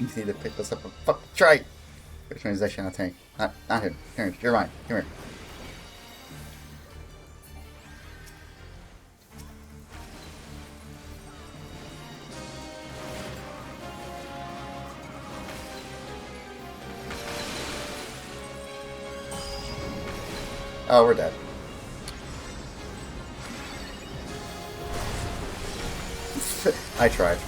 You need to pick this up and fuck try. Which one is actually on a tank? Not him. Here, you're mine. Come here. Oh, we're dead. I tried.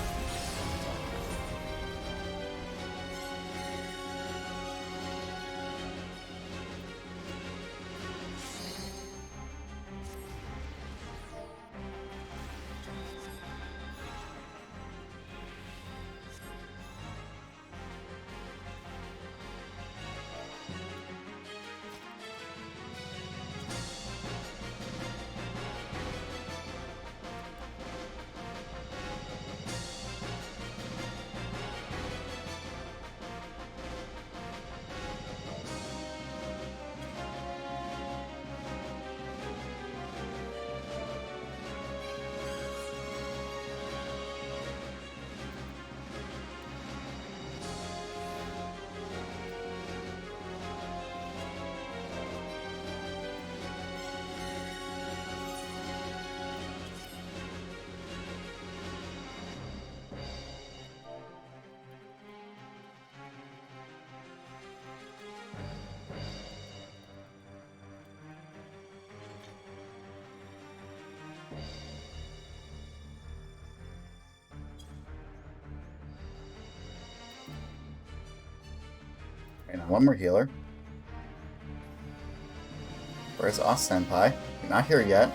And one more healer. Where's Us Senpai? You're not here yet.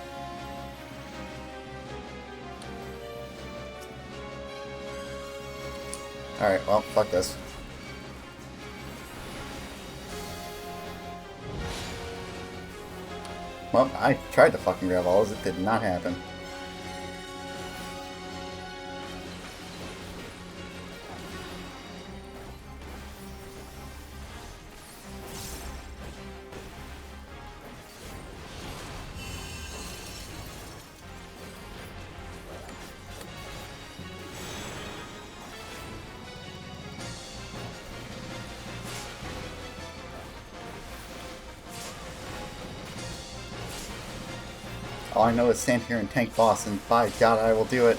Alright, well, fuck this. Well, I tried to fucking grab all this. It did not happen. All I know is stand here and tank boss, and by God, I will do it.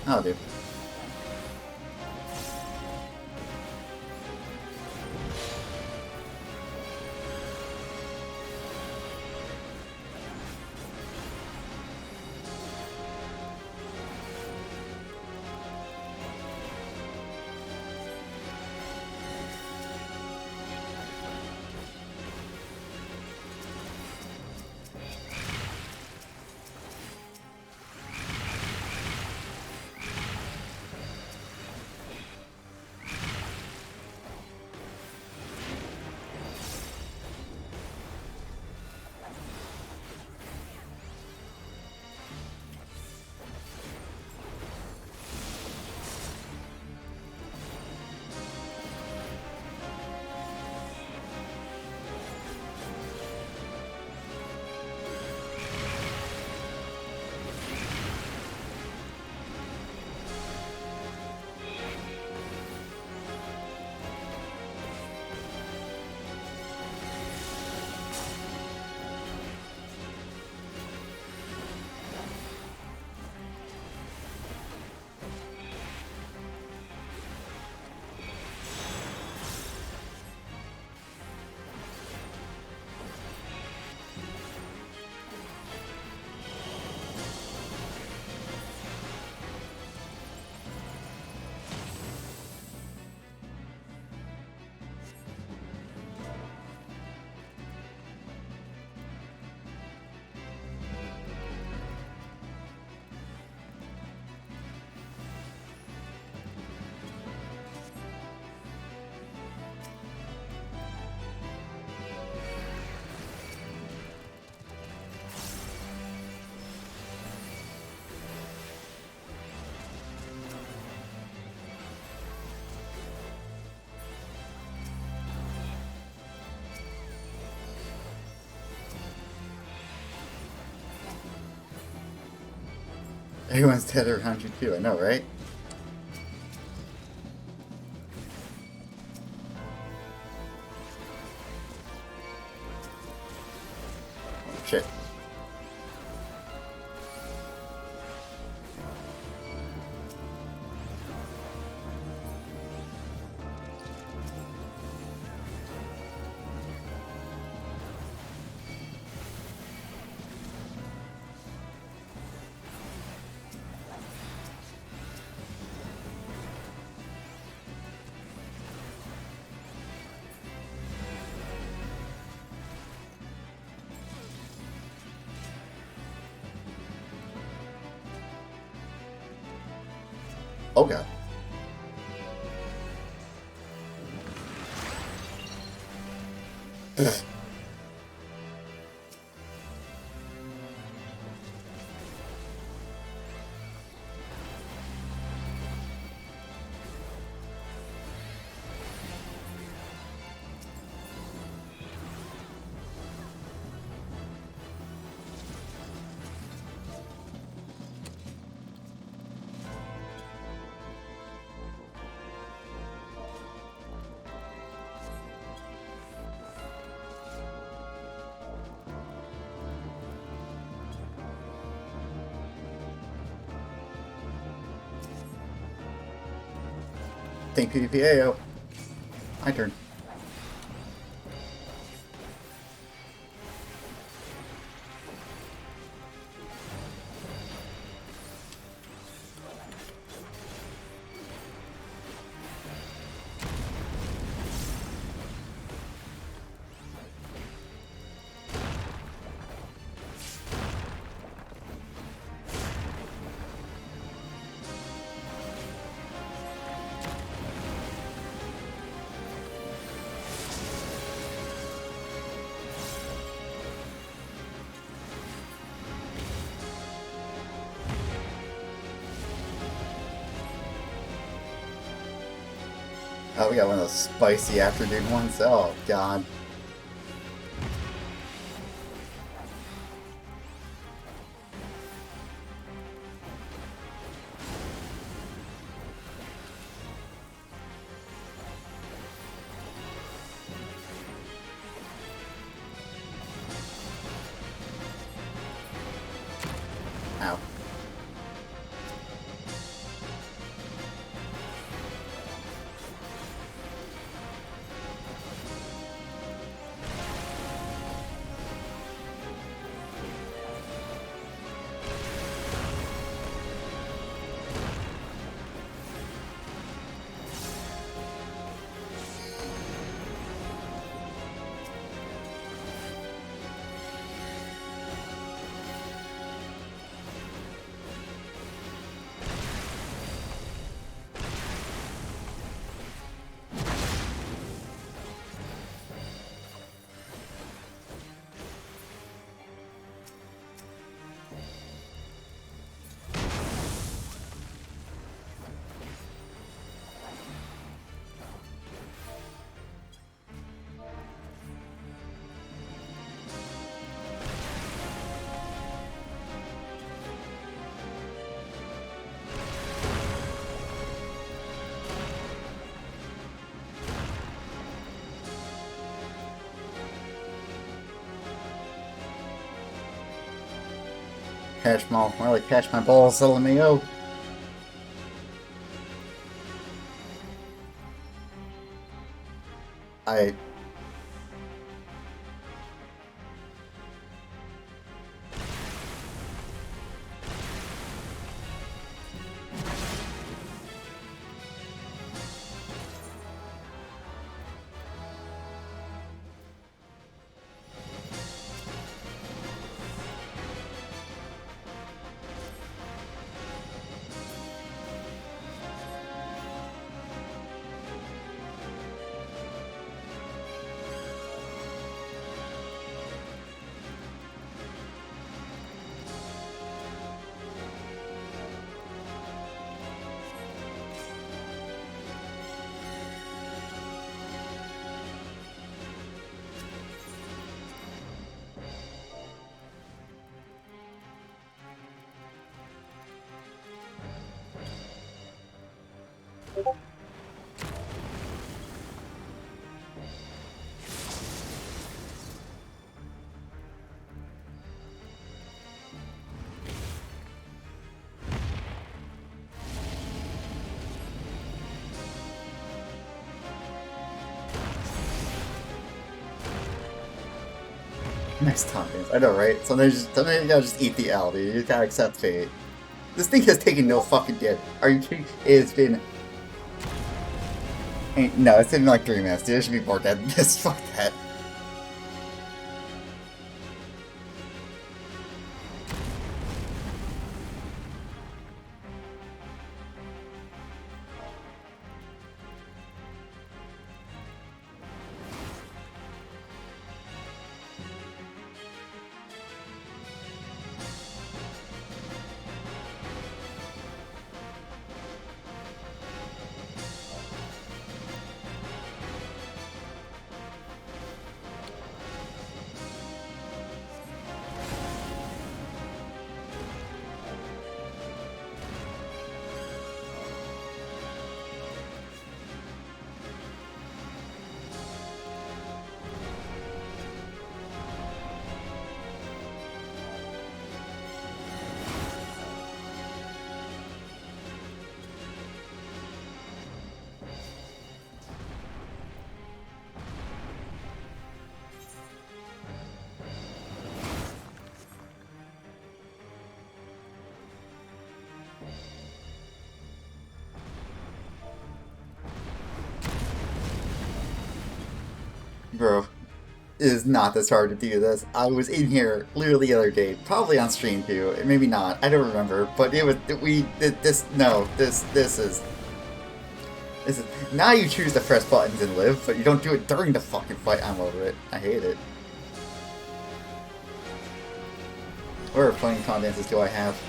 I'll do. Everyone's dead around you too, I know, right? Oh, shit. Okay. Think PvPAO. My turn. Oh, we got one of those spicy afternoon ones. Oh, God. Ow. Catch more like catch my balls, LMAO. I Nice toppings. I know, right? Sometimes you gotta just eat the L, dude. You gotta accept fate. This thing has taken no fucking damage. Are you kidding? It's been... No, it's been like 3 minutes, dude. There should be more dead than this. Fuck that. Bro, it is not this hard to do this. I was in here literally the other day, probably on stream too, maybe not, I don't remember, but it was, this is, now you choose to press buttons and live, but you don't do it during the fucking fight. I'm over it. I hate it. What playing con dances do I have?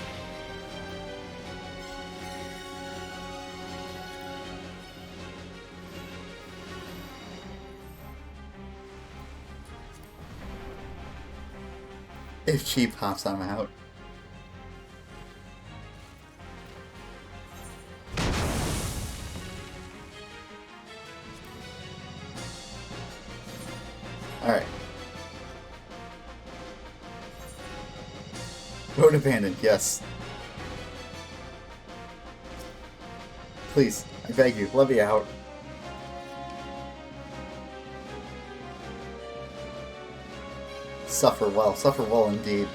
If she pops, I'm out. Alright. Road abandoned, yes. Please, I beg you, let me out. Suffer well indeed.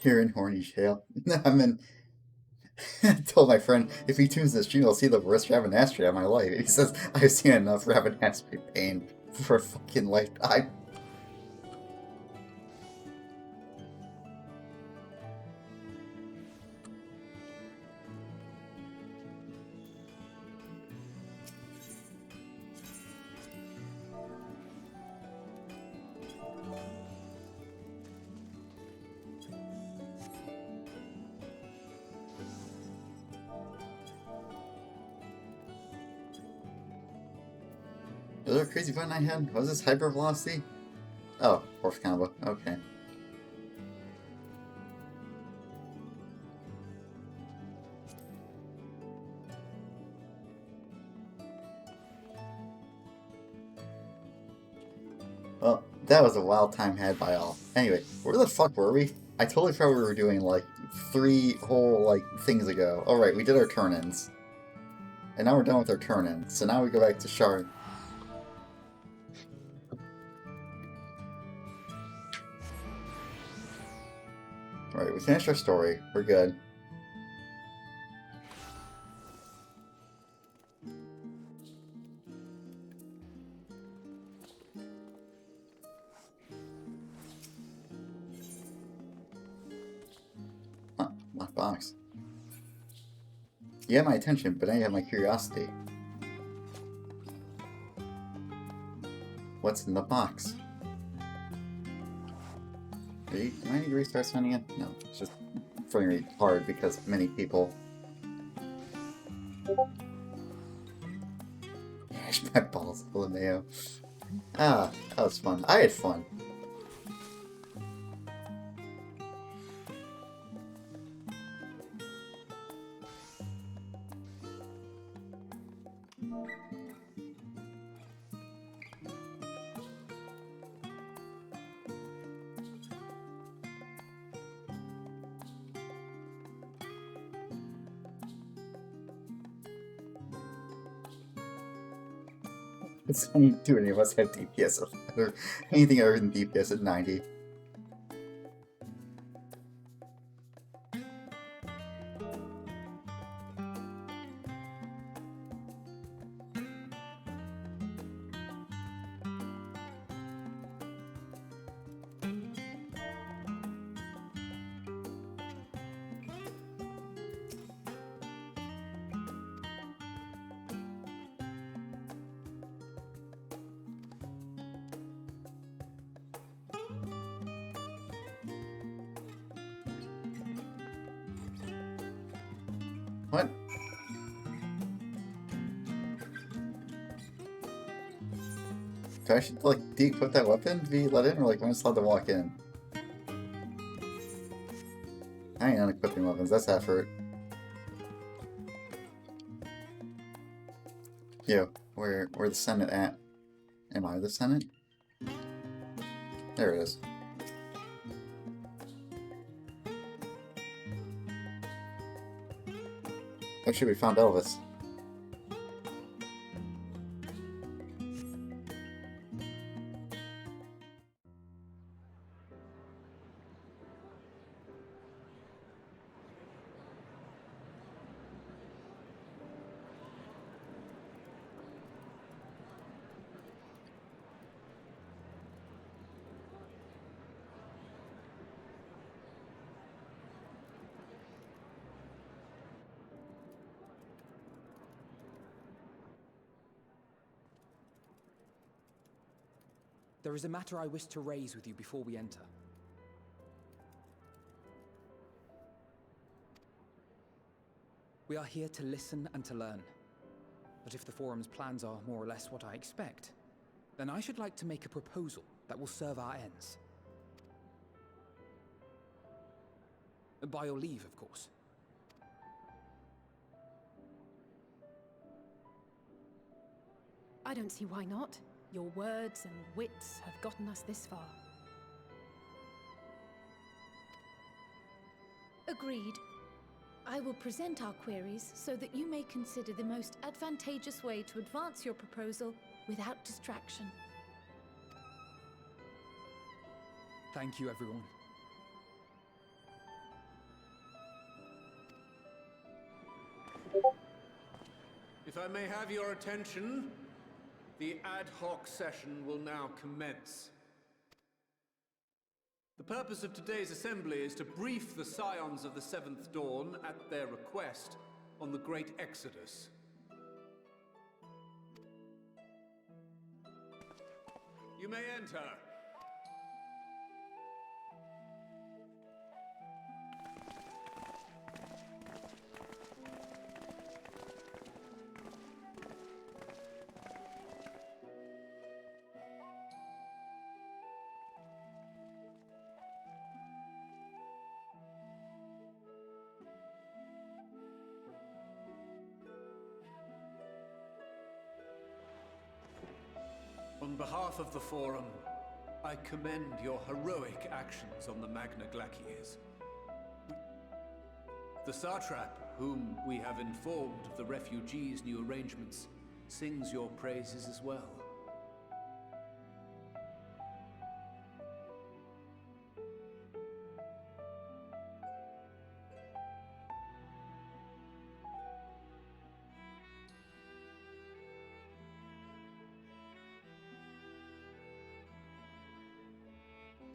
Here in horny jail. I'm in. I told my friend, if he tunes this stream, he'll see the worst Ravenastri of my life. He says, I've seen enough Ravenastri pain for a fucking lifetime. Was there a crazy button I had? Was this hyper velocity? Oh, horse combo. Okay. Well, that was a wild time had by all. Anyway, where the fuck were we? I totally forgot we were doing, like, 3 whole, like, things ago. Oh, right, we did our turn-ins. And now we're done with our turn-ins. So now we go back to Shard. Alright, we finished our story. We're good. Huh, locked box. You have my attention, but now you have my curiosity. What's in the box? Do I need to restart signing in? No, it's just very hard because many people. Gosh, my balls full of mayo. Ah, that was fun. I had fun. It's only 2 any of us have DPS of anything other than DPS at 90. What? Do I should like de-equip that weapon to be let in, or like am I just allowed to walk in? I ain't unequipping weapons, that's effort. Yo, where the Senate at? Am I the Senate? There it is. Actually, we found Elvis. There is a matter I wish to raise with you before we enter. We are here to listen and to learn. But if the Forum's plans are more or less what I expect, then I should like to make a proposal that will serve our ends. By your leave, of course. I don't see why not. Your words and wits have gotten us this far. Agreed. I will present our queries so that you may consider the most advantageous way to advance your proposal without distraction. Thank you, everyone. If I may have your attention, the ad hoc session will now commence. The purpose of today's assembly is to brief the Scions of the Seventh Dawn, at their request, on the Great Exodus. You may enter. On behalf of the Forum, I commend your heroic actions on the Magna Glaciers. The Satrap, whom we have informed of the refugees' new arrangements, sings your praises as well.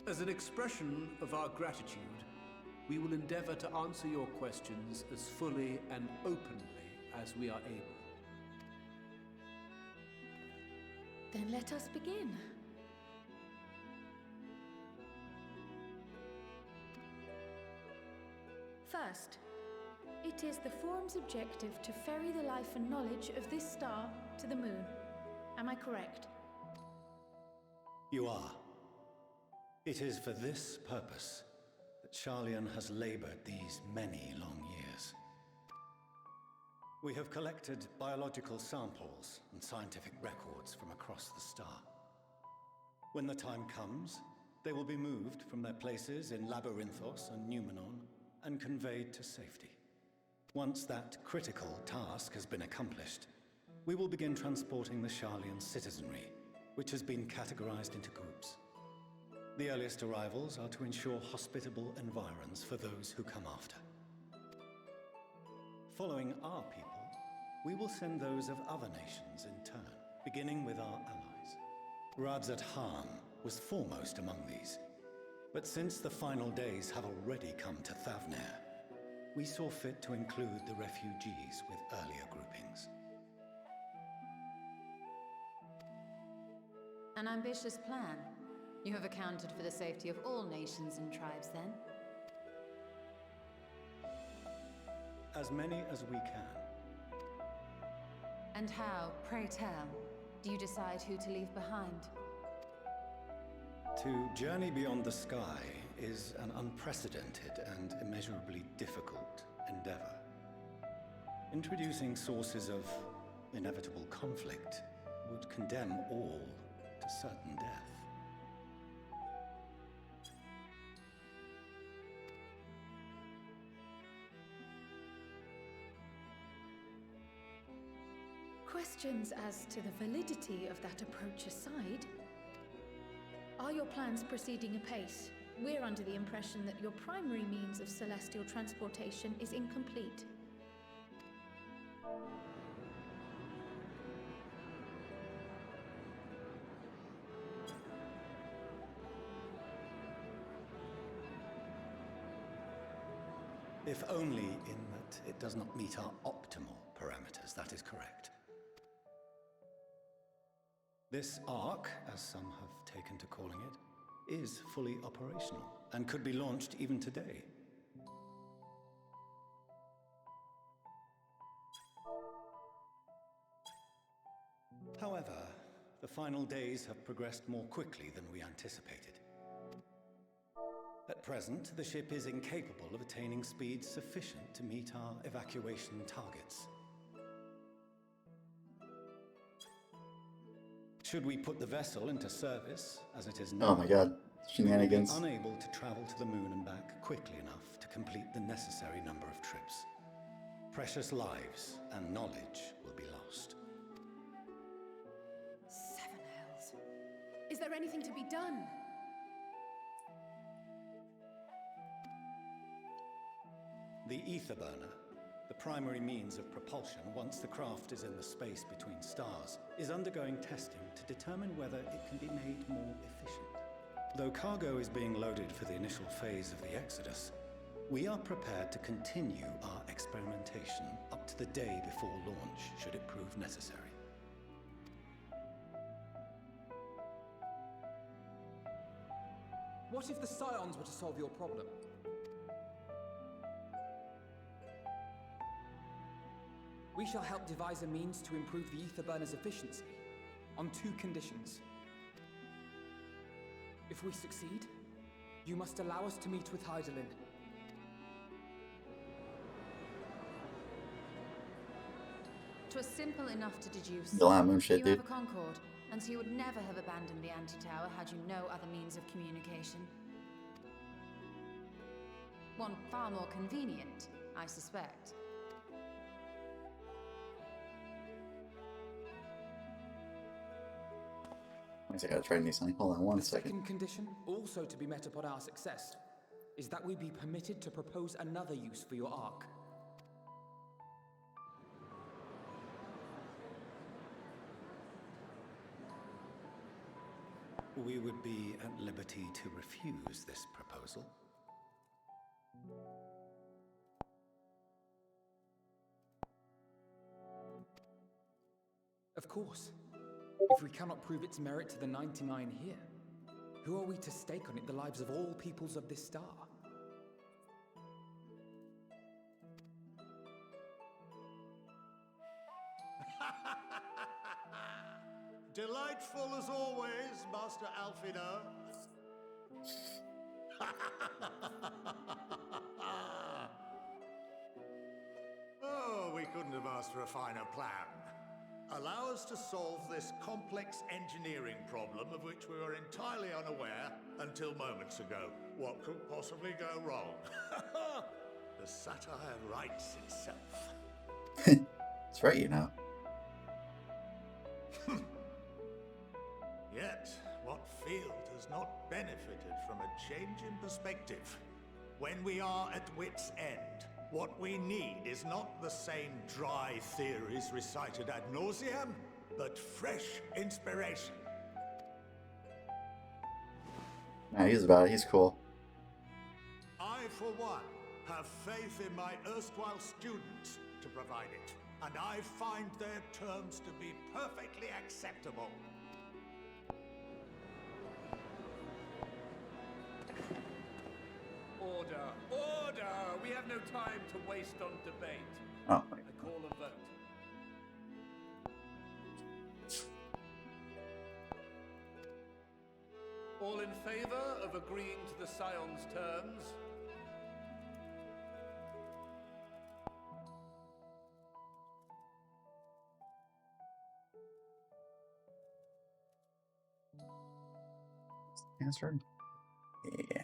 As an expression of our gratitude, we will endeavor to answer your questions as fully and openly as we are able. Then let us begin. First, it is the Forum's objective to ferry the life and knowledge of this star to the moon. Am I correct? You are. It is for this purpose that Sharlayan has labored these many long years. We have collected biological samples and scientific records from across the star. When the time comes, they will be moved from their places in Labyrinthos and Numenon and conveyed to safety. Once that critical task has been accomplished, we will begin transporting the Sharlayan citizenry, which has been categorized into groups. The earliest arrivals are to ensure hospitable environs for those who come after. Following our people, we will send those of other nations in turn, beginning with our allies. Radzat Harm was foremost among these, but since the final days have already come to Thavnair, we saw fit to include the refugees with earlier groupings. An ambitious plan. You have accounted for the safety of all nations and tribes, then? As many as we can. And how, pray tell, do you decide who to leave behind? To journey beyond the sky is an unprecedented and immeasurably difficult endeavor. Introducing sources of inevitable conflict would condemn all to certain death. Questions as to the validity of that approach aside, are your plans proceeding apace? We're under the impression that your primary means of celestial transportation is incomplete. If only in that it does not meet our optimal parameters, that is correct. This arc, as some have taken to calling it, is fully operational and could be launched even today. However, the final days have progressed more quickly than we anticipated. At present, the ship is incapable of attaining speeds sufficient to meet our evacuation targets. Should we put the vessel into service, as it is now, Oh my god, shenanigans. we will be unable to travel to the moon and back quickly enough to complete the necessary number of trips. Precious lives and knowledge will be lost. Seven hells. Is there anything to be done? The ether burner, the primary means of propulsion once the craft is in the space between stars, is undergoing testing to determine whether it can be made more efficient. Though cargo is being loaded for the initial phase of the Exodus, we are prepared to continue our experimentation up to the day before launch, should it prove necessary. What if the Scions were to solve your problem? We shall help devise a means to improve the ether burner's efficiency, on 2 conditions. If we succeed, you must allow us to meet with Hydaelyn. Twas simple enough to deduce. The Lamb shit, You dude. have a Concord, and so you would never have abandoned the anti-tower had you no other means of communication. One far more convenient, I suspect. I gotta try new something. Hold on one The second. second condition, also to be met upon our success, is that we be permitted to propose another use for your ark. We would be at liberty to refuse this proposal. Of course. If we cannot prove its merit to the 99 here, who are we to stake on it the lives of all peoples of this star? Delightful as always, Master Alfino. Oh, we couldn't have asked for a finer plan. Allow us to solve this complex engineering problem of which we were entirely unaware until moments ago. What could possibly go wrong? The satire writes itself. That's right, you know. Yet, what field has not benefited from a change in perspective? When we are at wit's end, what we need is not the same dry theories recited ad nauseam, but fresh inspiration. Nah, he's about it. He's cool. I, for one, have faith in my erstwhile students to provide it, and I find their terms to be perfectly acceptable. Order! Order! We have no time to waste on debate. Oh. I call a vote. All in favor of agreeing to the Scion's terms? Answered. Yeah.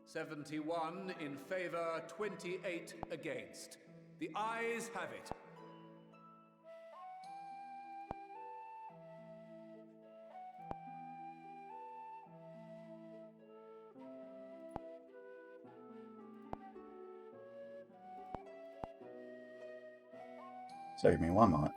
"71 in favor, 28 against. The ayes have it. So give me one moment.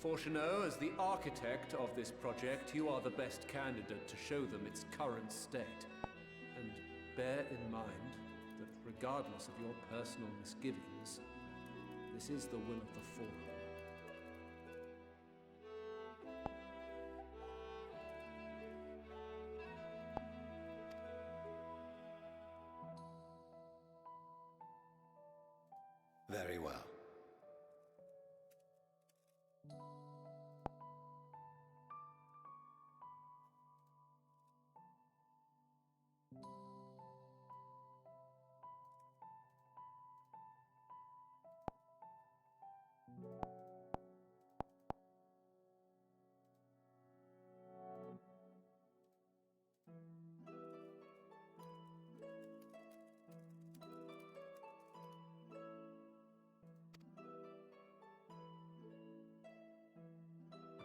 Fortuneau, as the architect of this project, you are the best candidate to show them its current state. And bear in mind that regardless of your personal misgivings, this is the will of the Forum. Very well.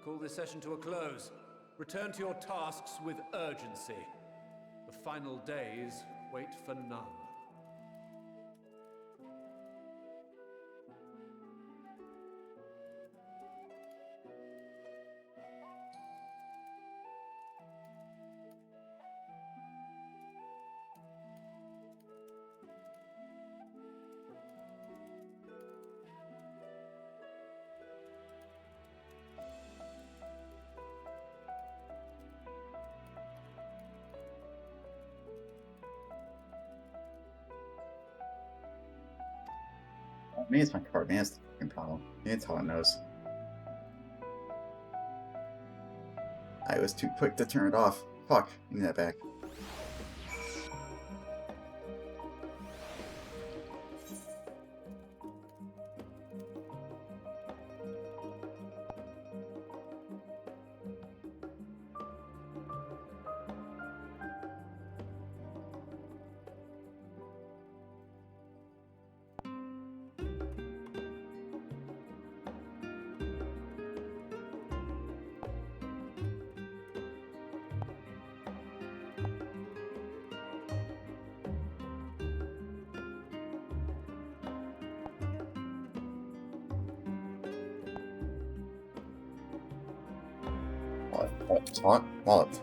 Call this session to a close. Return to your tasks with urgency. The final days wait for none. Me, it's my card. Man, it's the fucking problem. It's how it knows. I was too quick to turn it off. Fuck. Give me that back. Wallet.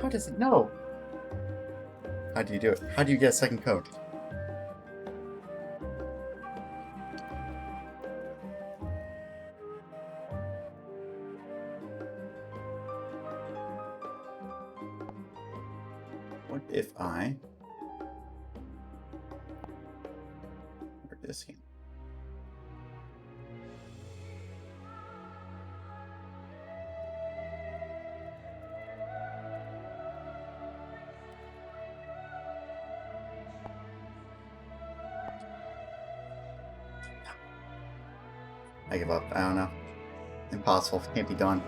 How does it know? How do you do it? How do you get a second code? What if I work this here? I give up. I don't know. Impossible. Can't be done.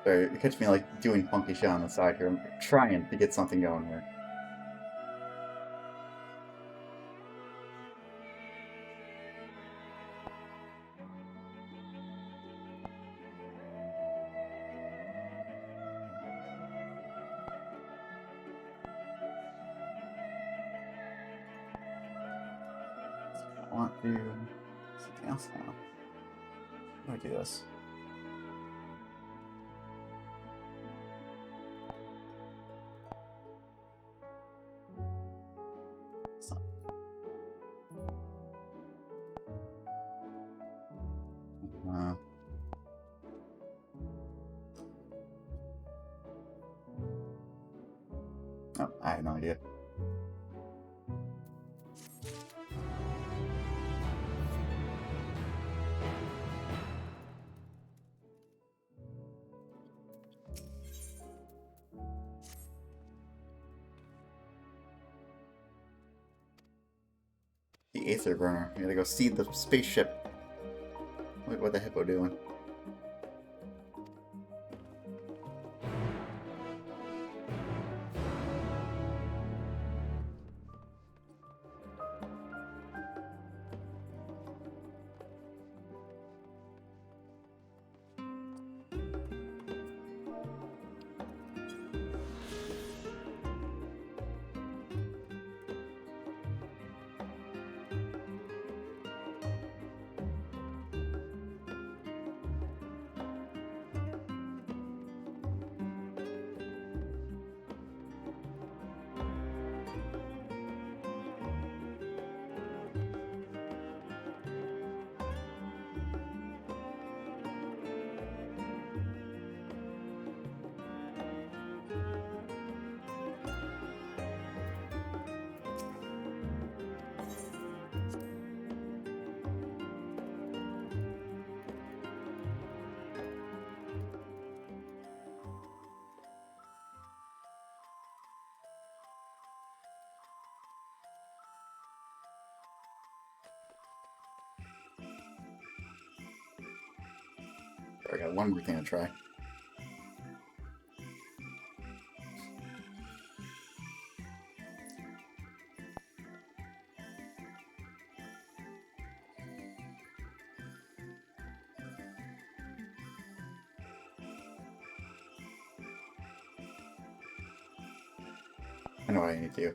Sorry, it catch me like doing funky shit on the side here. I'm trying to get something going here. I want to do something else now. How do I do this? Uh, oh, I have no idea. The Aether Burner. I gotta go see the spaceship. What the hippo doing? I got one more thing to try. I know what I need to do.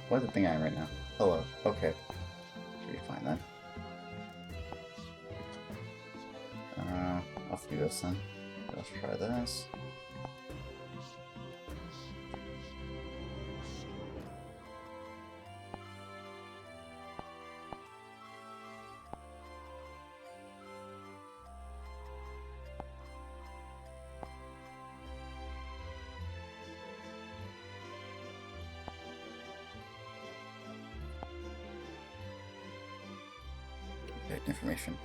What's the thing I am right now? Hello. Okay. Should be fine then. I'll do this then. Let's try this. Okay, information.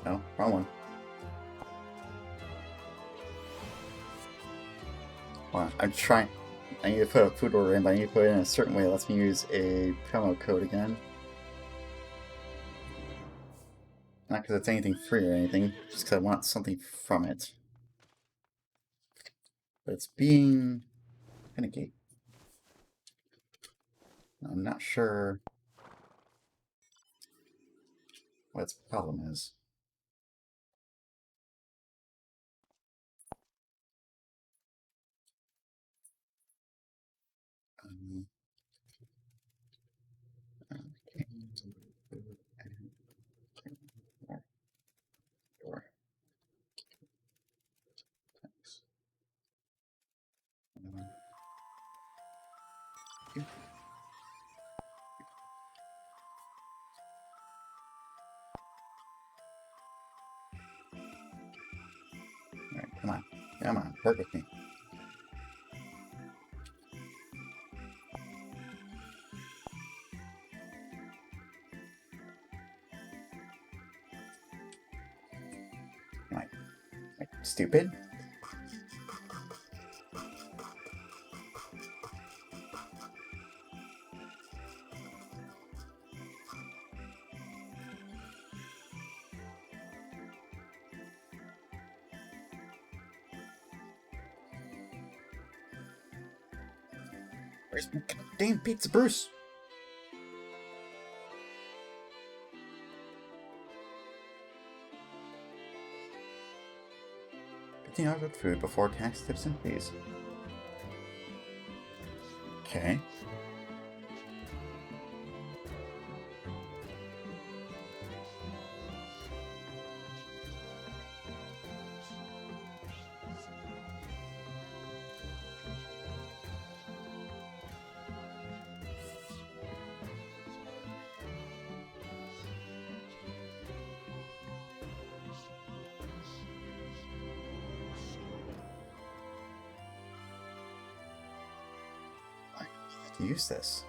No, wrong one. Well, I'm trying. I need to put a food order in, but I need to put it in a certain way that lets me use a promo code again. Not because it's anything free or anything, just because I want something from it. But it's being finicky. I'm not sure what its problem is. Come on. Come on. Work with me. Am I stupid? Where's my goddamn pizza, Bruce? Getting out with food before tax tips and fees. Okay. To use this.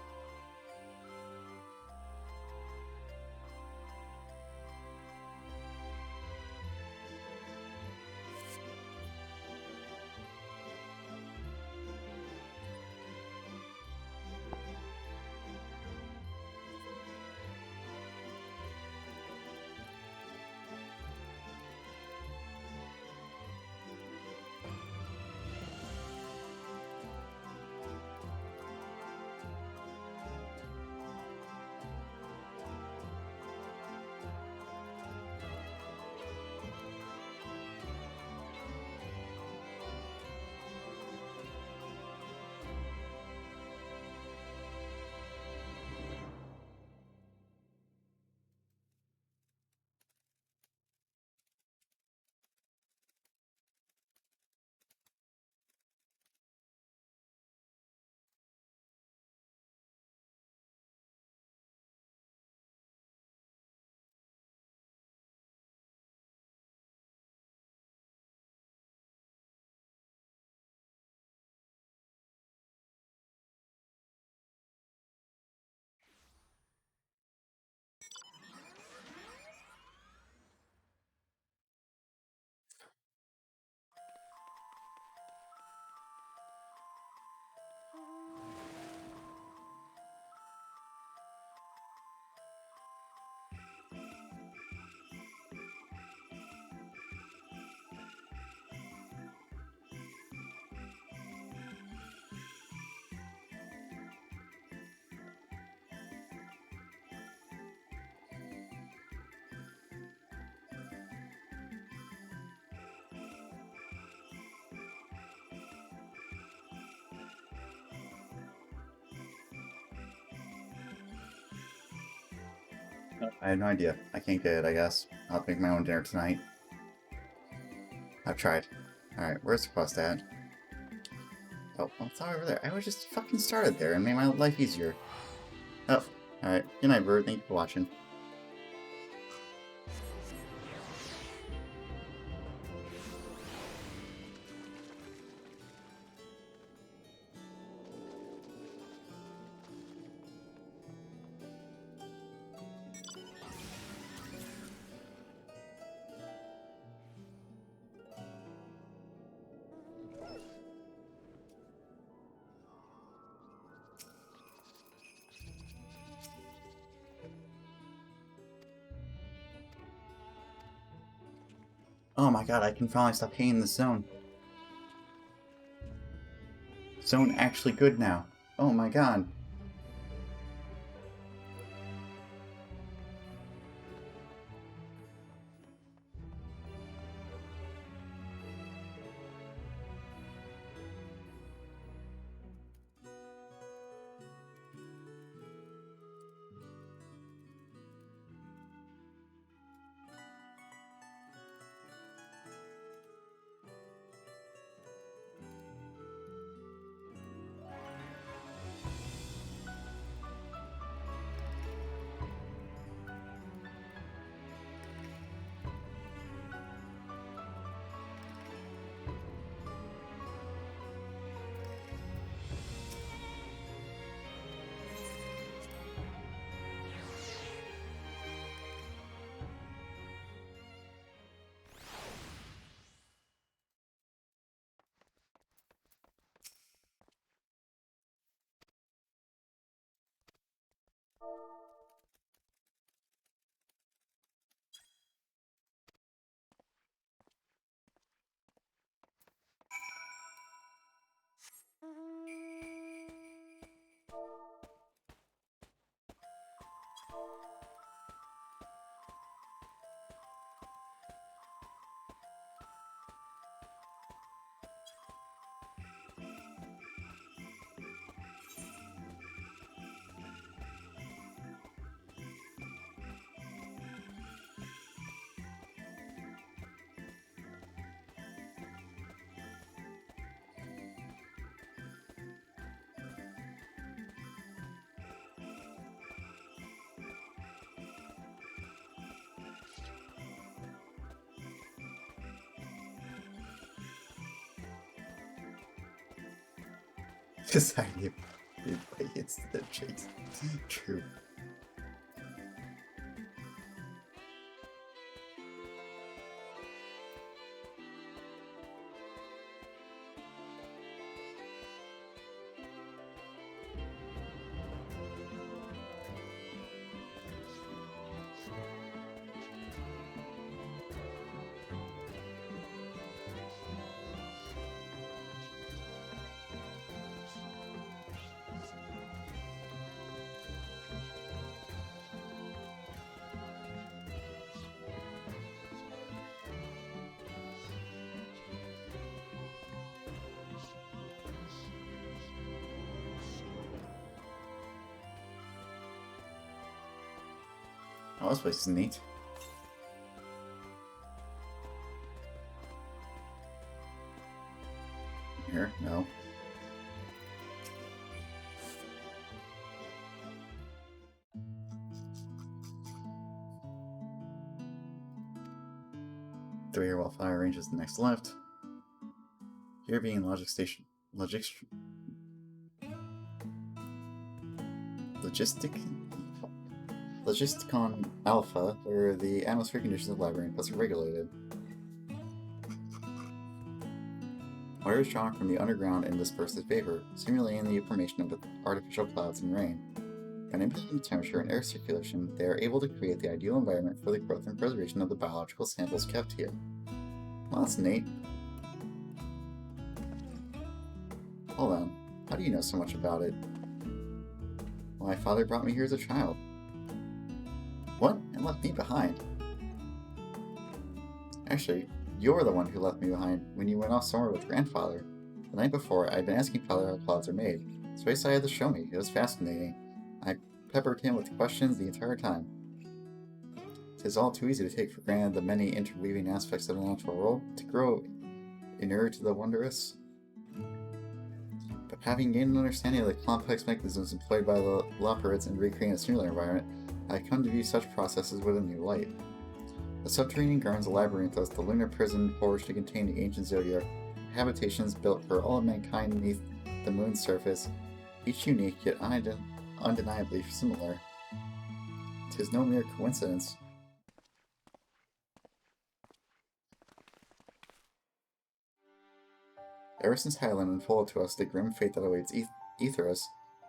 I have no idea. I can't get it, I guess. I'll make my own dinner tonight. I've tried. Alright, where's the quest at? Oh, well, it's not over there. I was just fucking started there and made my life easier. Oh, alright. Good night, Bird. Thank you for watching. Oh my god, I can finally stop hating the zone. Zone actually good now. Oh my god. Deciding if it's the chase. True. Oh, this place is neat. Here? No. Three while fire range is the next left. Here being Logisticon Alpha, where the atmospheric conditions of the labyrinth are regulated. Water is drawn from the underground and dispersed in vapor, simulating the formation of artificial clouds and rain. By manipulating temperature and air circulation, they are able to create the ideal environment for the growth and preservation of the biological samples kept here. Well, that's neat. Hold on, how do you know so much about it? Well, my father brought me here as a child. What? And left me behind? Actually, you're the one who left me behind when you went off somewhere with grandfather. The night before, I'd been asking father how clouds are made, so he decided to show me. It was fascinating. I peppered him with questions the entire time. It is all too easy to take for granted the many interweaving aspects of the natural world, to grow inured to the wondrous. But having gained an understanding of the complex mechanisms employed by the Loperids in recreating a similar environment, I have come to view such processes with a new light. The subterranean gardens of Labyrinthos, the lunar prison forged to contain the ancient Zodiac, habitations built for all of mankind beneath the moon's surface, each unique yet undeniably similar. 'Tis no mere coincidence. Ever since Hyland unfolded to us the grim fate that awaits Aetheros,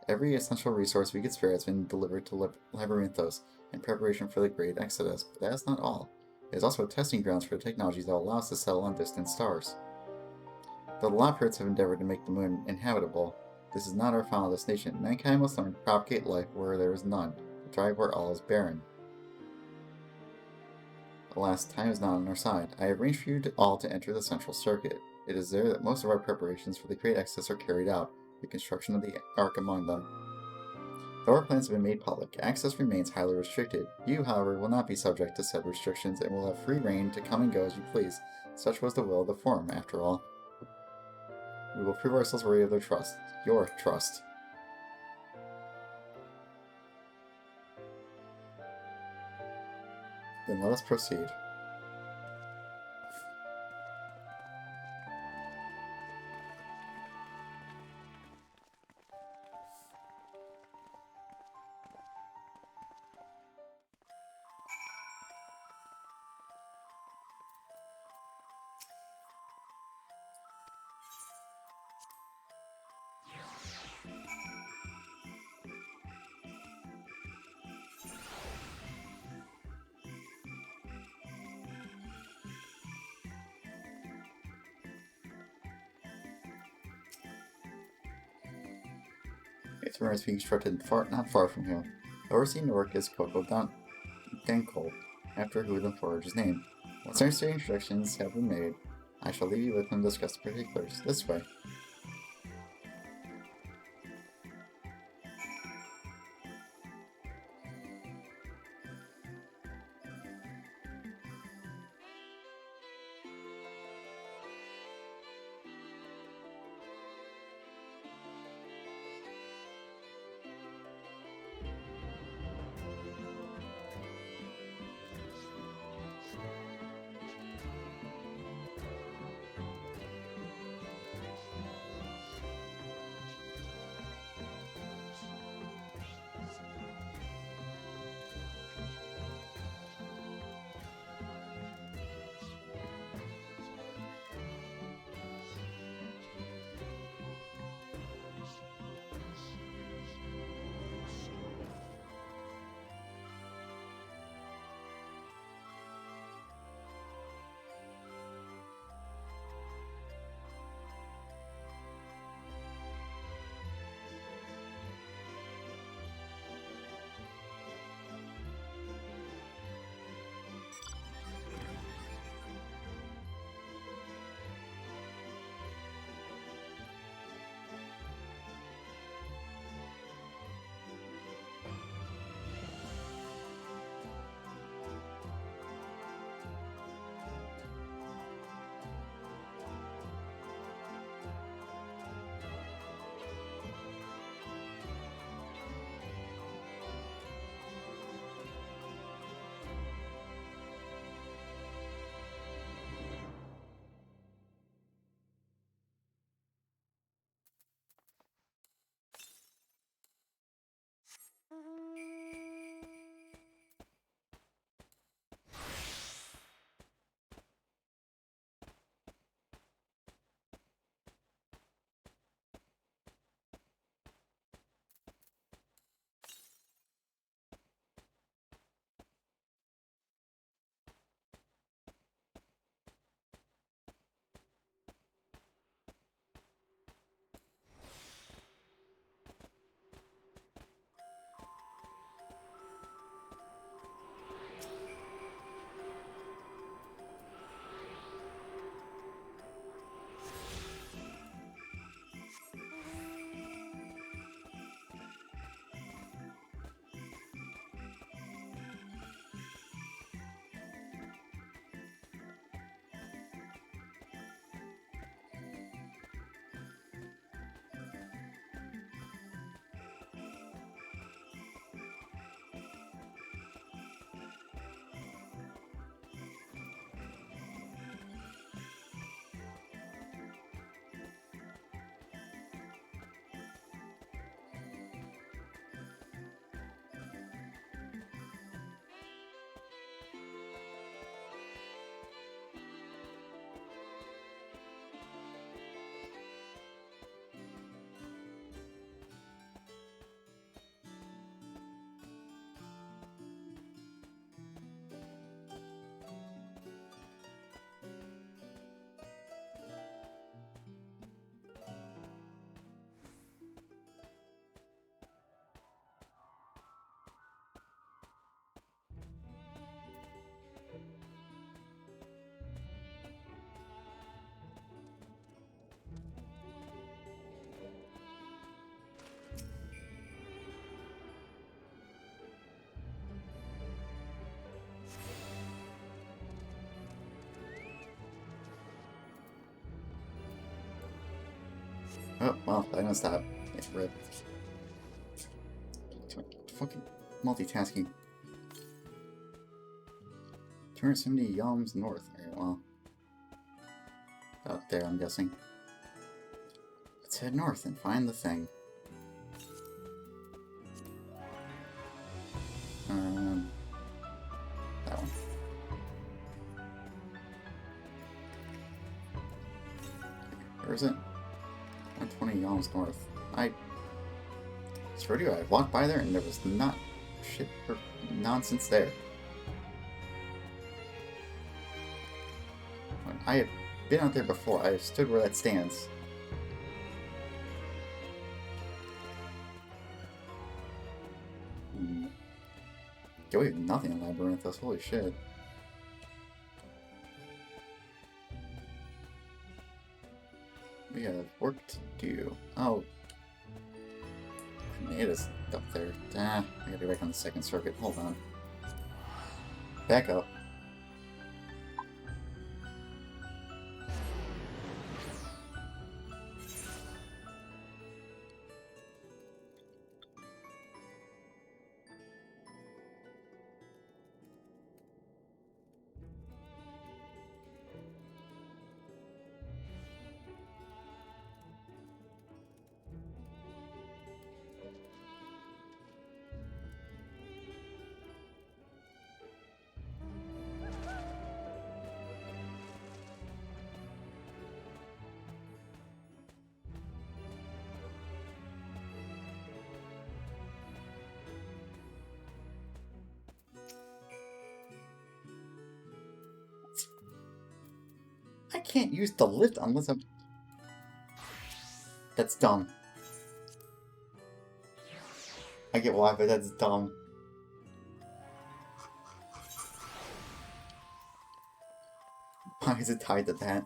every essential resource we could spare has been delivered to Labyrinthos in preparation for the Great Exodus, but that is not all. It is also a testing grounds for the technologies that will allow us to settle on distant stars. Though the Loperids have endeavored to make the moon inhabitable, this is not our final destination. Mankind must learn to propagate life where there is none, to thrive where all is barren. Alas, time is not on our side. I have arranged for you all to enter the central circuit. It is there that most of our preparations for the Great Exodus are carried out, the construction of the Ark among them. Though our plans have been made public, access remains highly restricted. You, however, will not be subject to said restrictions and will have free reign to come and go as you please. Such was the will of the Forum, after all. We will prove ourselves worthy of their trust. Your trust. Then let us proceed. A throne is being constructed not far from here. Overseeing the work is Coco Danko, after who the forager's name. Once necessary instructions have been made, I shall leave you with him to discuss the particulars. This way. Oh, well, I don't stop. It's rip. Fucking multitasking. 270 yalms north. Alright, well. Out there, I'm guessing. Let's head north and find the thing. That one. Where is it? 120 yalms north. I swear to you, I walked by there and there was not shit or nonsense there. I have been out there before. I have stood where that stands. Yo, we have nothing in Labyrinthos, holy shit. We have work to do. Oh. Grenada's up there. Ah, I gotta be back on the second circuit. Hold on. Back up. I can't use the lift unless I'm... That's dumb. I get why, but that's dumb. Why is it tied to that?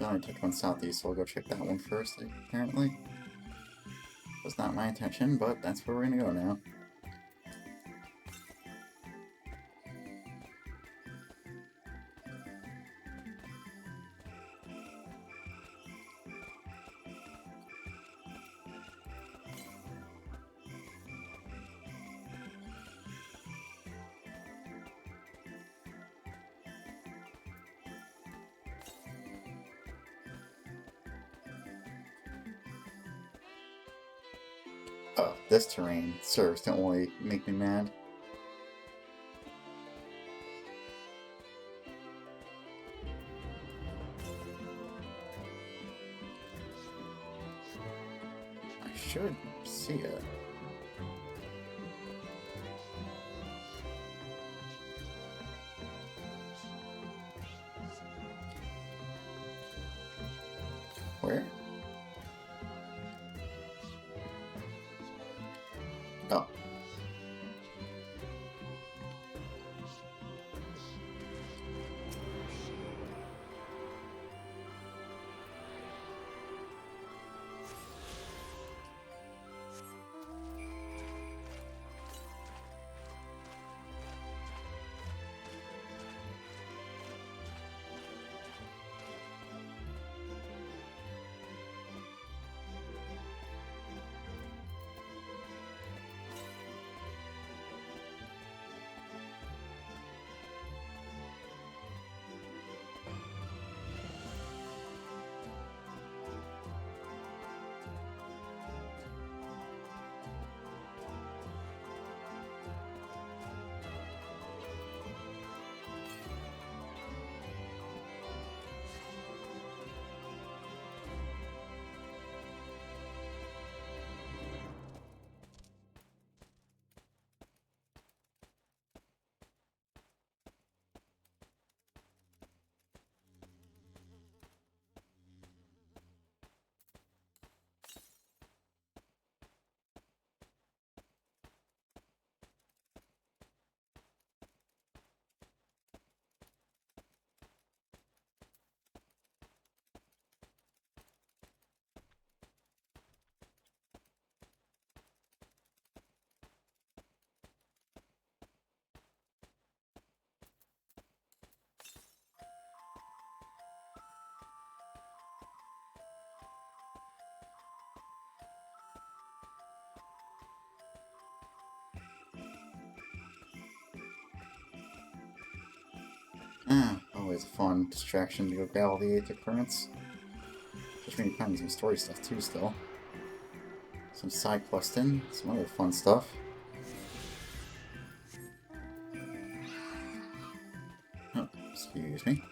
I only took one southeast, so I'll go check that one first, apparently. Was not my intention, but that's where we're gonna go now. Oh, this terrain. Servers don't really make me mad. I should see it. Where? Oh. Ah, always a fun distraction to go battle the Aether Currents. Just maybe finding some story stuff too still. Some side questing, some other fun stuff. Oh, excuse me.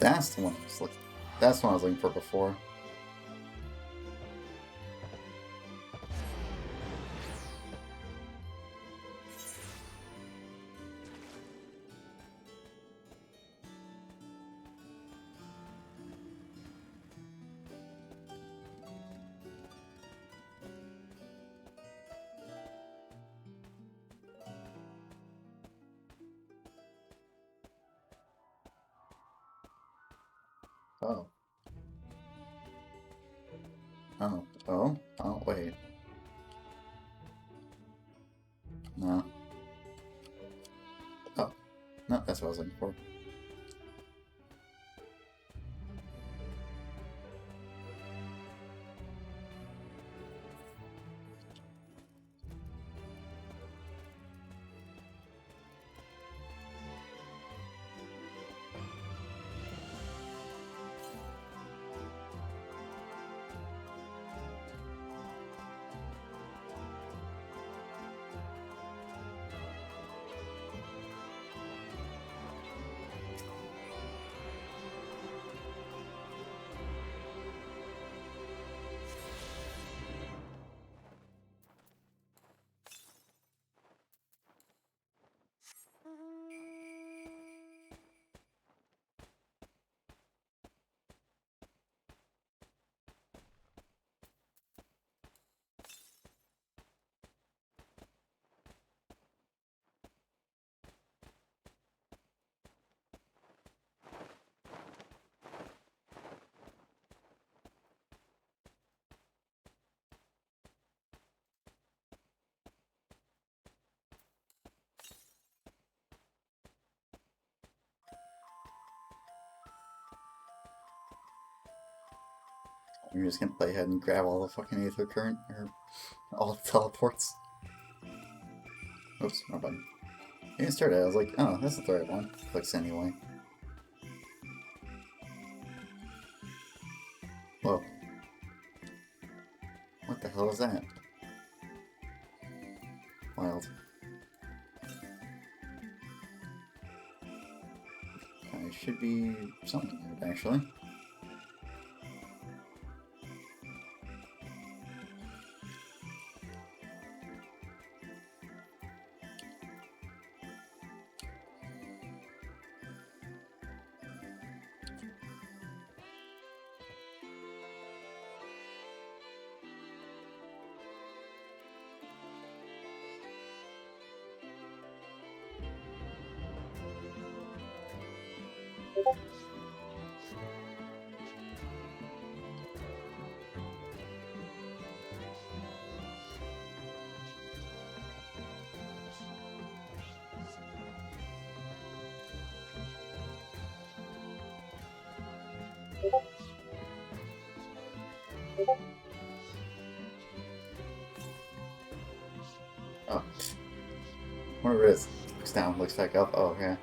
That's the one I was looking. That's the one I was looking for before. Oh. Oh. Oh? Oh, wait. No. Oh. No, that's what I was looking for. You're just gonna play ahead and grab all the fucking Aether Current, or all the teleports. Oops, my button. You started, I was like, oh, that's the right one. Clicks anyway. Whoa. What the hell is that? Wild. I should be something weird, actually. Oh. Whatever it is. Looks down, looks back up. Oh, okay.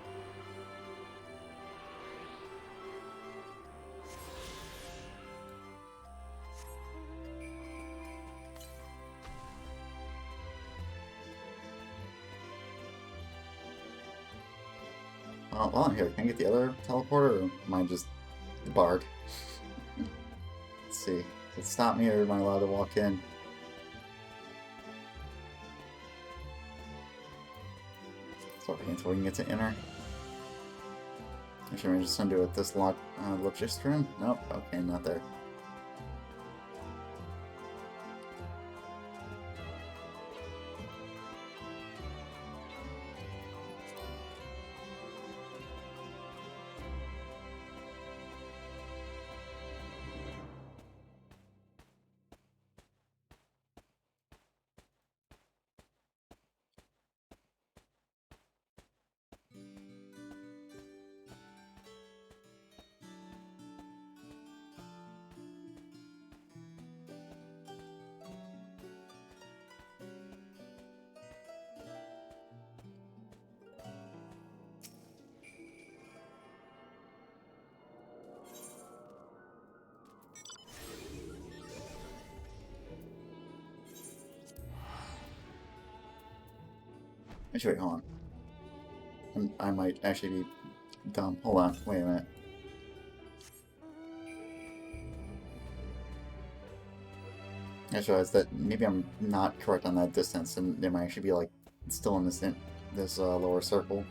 While I'm here, can I get the other teleporter, or am I just barred? Let's see. Does it stop me, or am I allowed to walk in? So we can get to inner. Actually, I'm just gonna do it with this Logistrum? Nope, okay, not there. Actually, wait, hold on. I might actually be dumb. Hold on, wait a minute. I just realized that maybe I'm not correct on that distance, and they might actually be like still in this lower circle.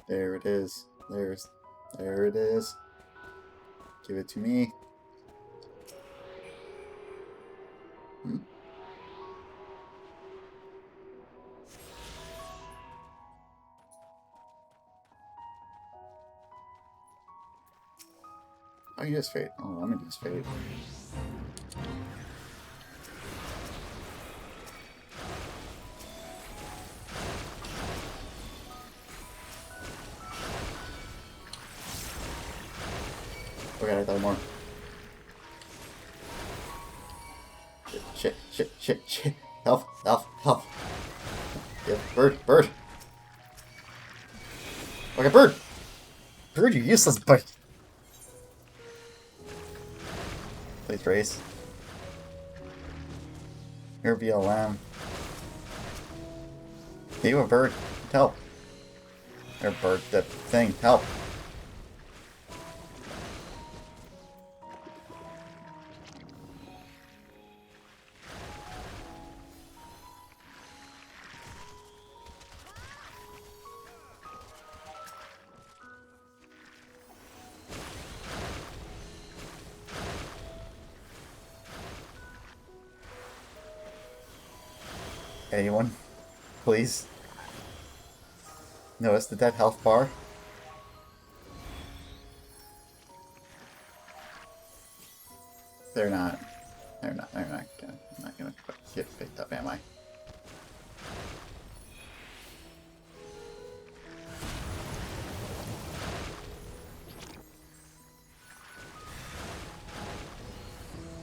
There it is. There it is. Give it to me. Hmm. Oh, you just fade. Oh, let me just fade. Okay, I thought more. Shit. Health. Yeah, bird. Okay, bird, you useless, but please race. Here be a lamb. You a bird, help. Or bird, that thing, help. Anyone, please. Notice the dead health bar. They're not gonna get picked up, am I?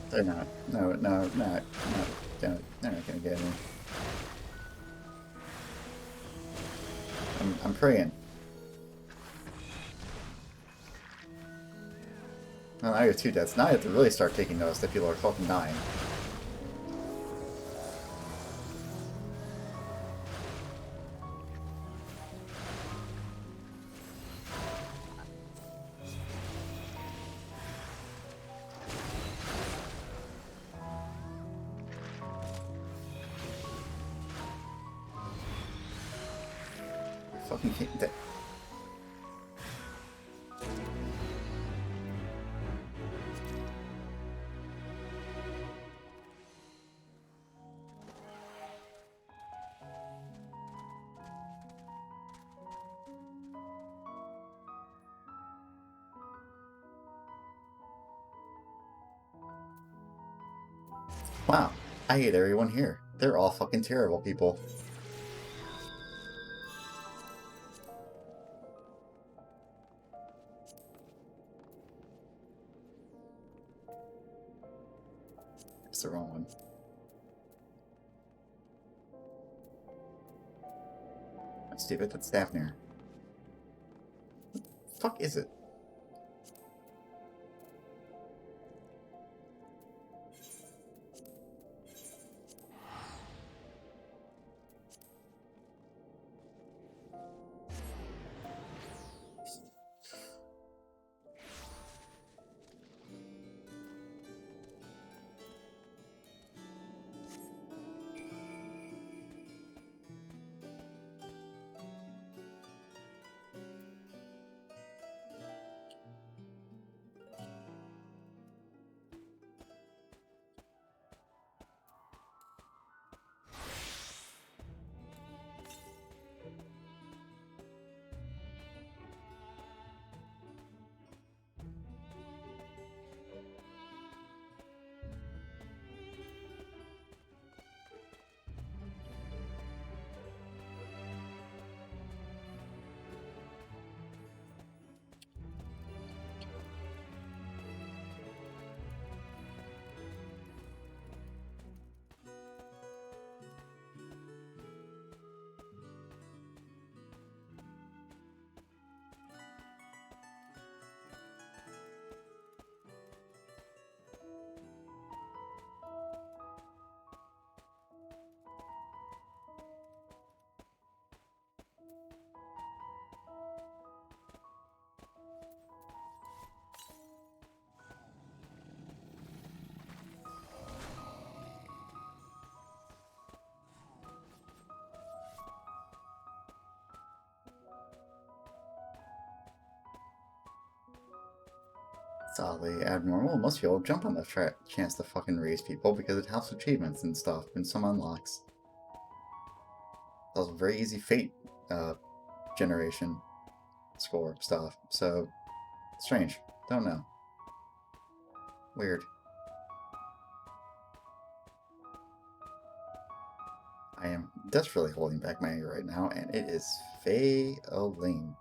They're not. No, they're not gonna get me. I'm praying. Well, now you're 2 deaths. Now I have to really start taking notice that people are fucking dying. Fucking can't. Wow, I hate everyone here. They're all fucking terrible people. It's the wrong one. That's stupid, that's Daphne. What the fuck is it? It's oddly abnormal. Most people jump on the chance to fucking raise people because it helps achievements and stuff and some unlocks. That's a very easy fate generation score stuff. So, strange. Don't know. Weird. I am desperately holding back my anger right now, and it is failing.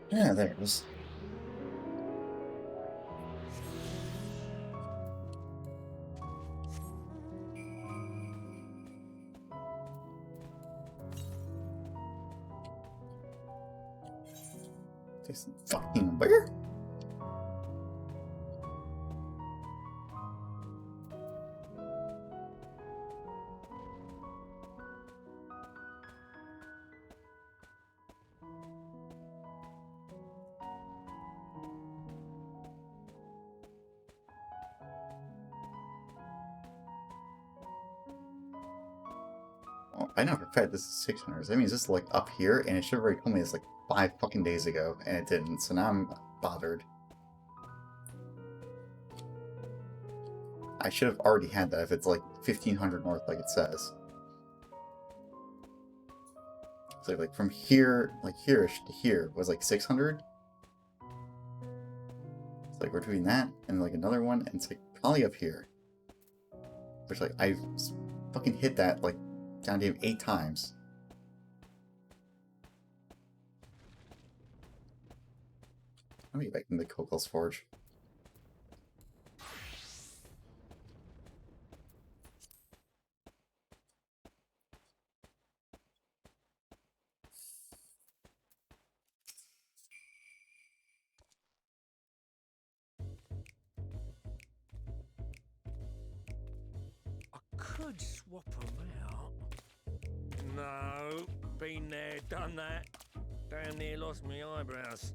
Yeah, there it was. This fucking where? Oh, I never fed this is 600. That means this is like up here, and it should have already told me this like 5 fucking days ago, and it didn't. So now I'm bothered. I should have already had that if it's like 1500 north, like it says. So like from here, like here-ish to here was like 600. It's like between that and like another one, and it's like probably up here. Which like I've fucking hit that like down to him 8 times. Let me get back into the Cokel's Forge. Could swap them out. No, been there, done that. Damn near lost my eyebrows.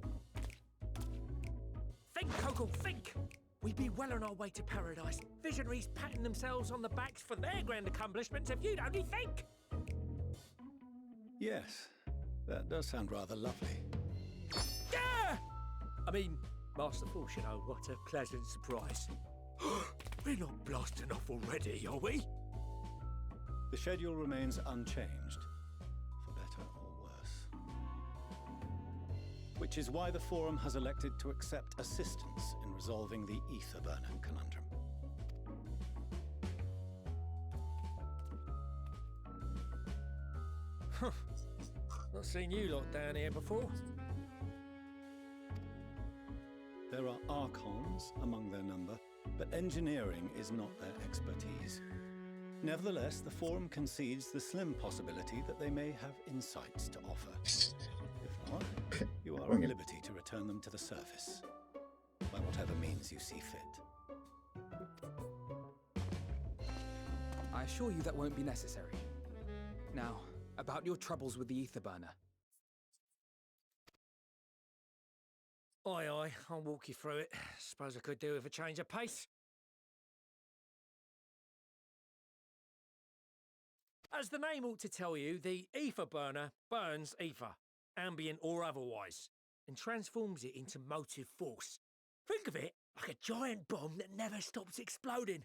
Think, Coco, think! We'd be well on our way to paradise. Visionaries patting themselves on the backs for their grand accomplishments if you'd only think! Yes, that does sound rather lovely. Yeah! I mean, masterful, you know, what a pleasant surprise. We're not blasting off already, are we? The schedule remains unchanged, for better or worse. Which is why the Forum has elected to accept assistance in resolving the Ether Burner conundrum. Huh. Not seen you lot down here before. There are Archons among their number, but engineering is not their expertise. Nevertheless, the Forum concedes the slim possibility that they may have insights to offer. If not, you are at liberty to return them to the surface, by whatever means you see fit. I assure you that won't be necessary. Now, about your troubles with the ether burner. Aye, aye, I'll walk you through it. Suppose I could do with a change of pace. As the name ought to tell you, the ether burner burns ether, ambient or otherwise, and transforms it into motive force. Think of it like a giant bomb that never stops exploding.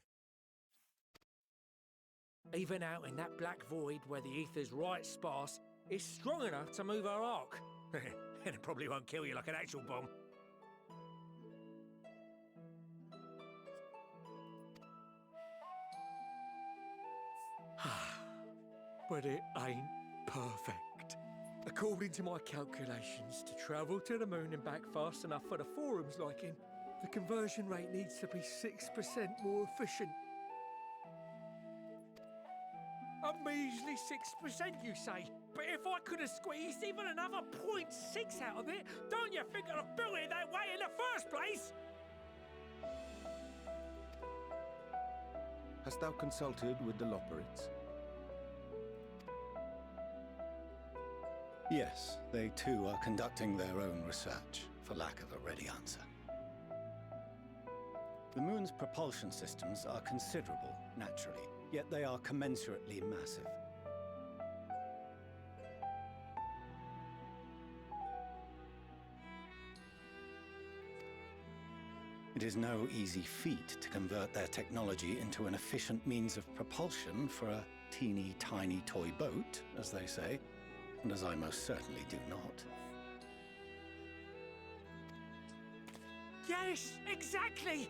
Even out in that black void where the ether's right sparse, it's strong enough to move our arc. And it probably won't kill you like an actual bomb. But it ain't perfect. According to my calculations, to travel to the moon and back fast enough for the forum's liking, the conversion rate needs to be 6% more efficient. A measly 6%, you say? But if I could have squeezed even another 0.6 out of it, don't you think I'd have built it that way in the first place? Hast thou consulted with the Loperids? Yes, they too are conducting their own research, for lack of a ready answer. The moon's propulsion systems are considerable, naturally, yet they are commensurately massive. It is no easy feat to convert their technology into an efficient means of propulsion for a teeny tiny toy boat, as they say, and as I most certainly do not. Yes, exactly!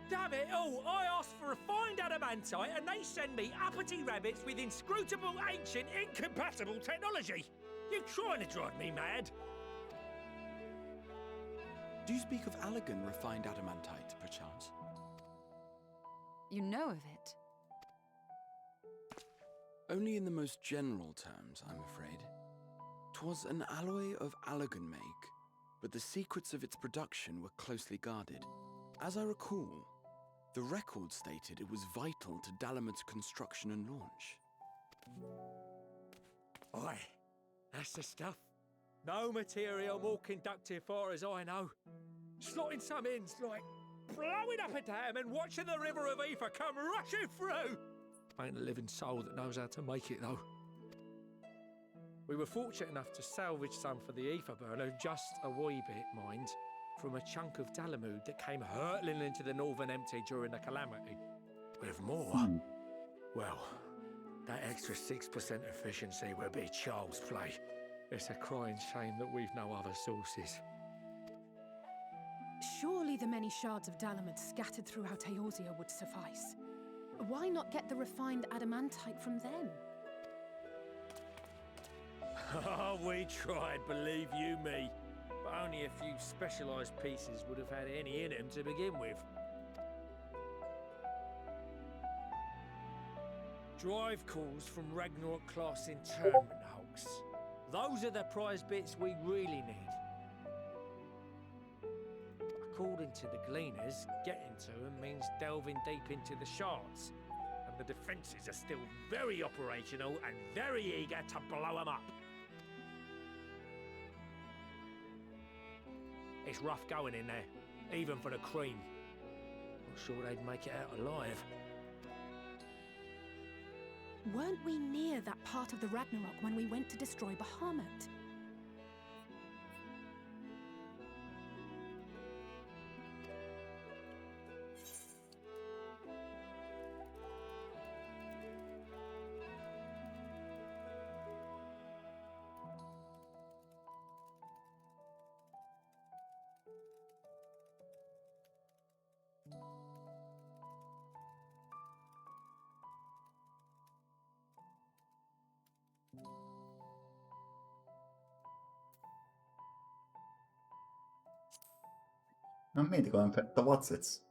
Damn it all, I asked for refined adamantite and they send me uppity rabbits with inscrutable, ancient, incompatible technology! You're trying to drive me mad! Do you speak of Allegan refined adamantite, perchance? You know of it? Only in the most general terms, I'm afraid. 'Twas an alloy of Allegan make, but the secrets of its production were closely guarded. As I recall, the record stated it was vital to Dalamud's construction and launch. Aye, that's the stuff. No material more conductive far as I know. Slotting some ends like blowing up a dam and watching the river of ether come rushing through. Ain't a living soul that knows how to make it though. We were fortunate enough to salvage some for the ether burner, just a wee bit, mind, from a chunk of Dalamud that came hurtling into the Northern Empty during the calamity. With more, well, that extra 6% efficiency would be child's play. It's a crying shame that we've no other sources. Surely the many shards of Dalamud scattered throughout Eorzea would suffice. Why not get the refined adamantite from them? Oh, we tried, believe you me. But only a few specialised pieces would have had any in them to begin with. Drive calls from Ragnarok-class internment hulks. Those are the prize bits we really need. According to the Gleaners, getting to them means delving deep into the shards. And the defences are still very operational and very eager to blow them up. It's rough going in there, even for the cream. Not sure they'd make it out alive. Weren't we near that part of the Ragnarok when we went to destroy Bahamut? Not me to go and pet the Watsits.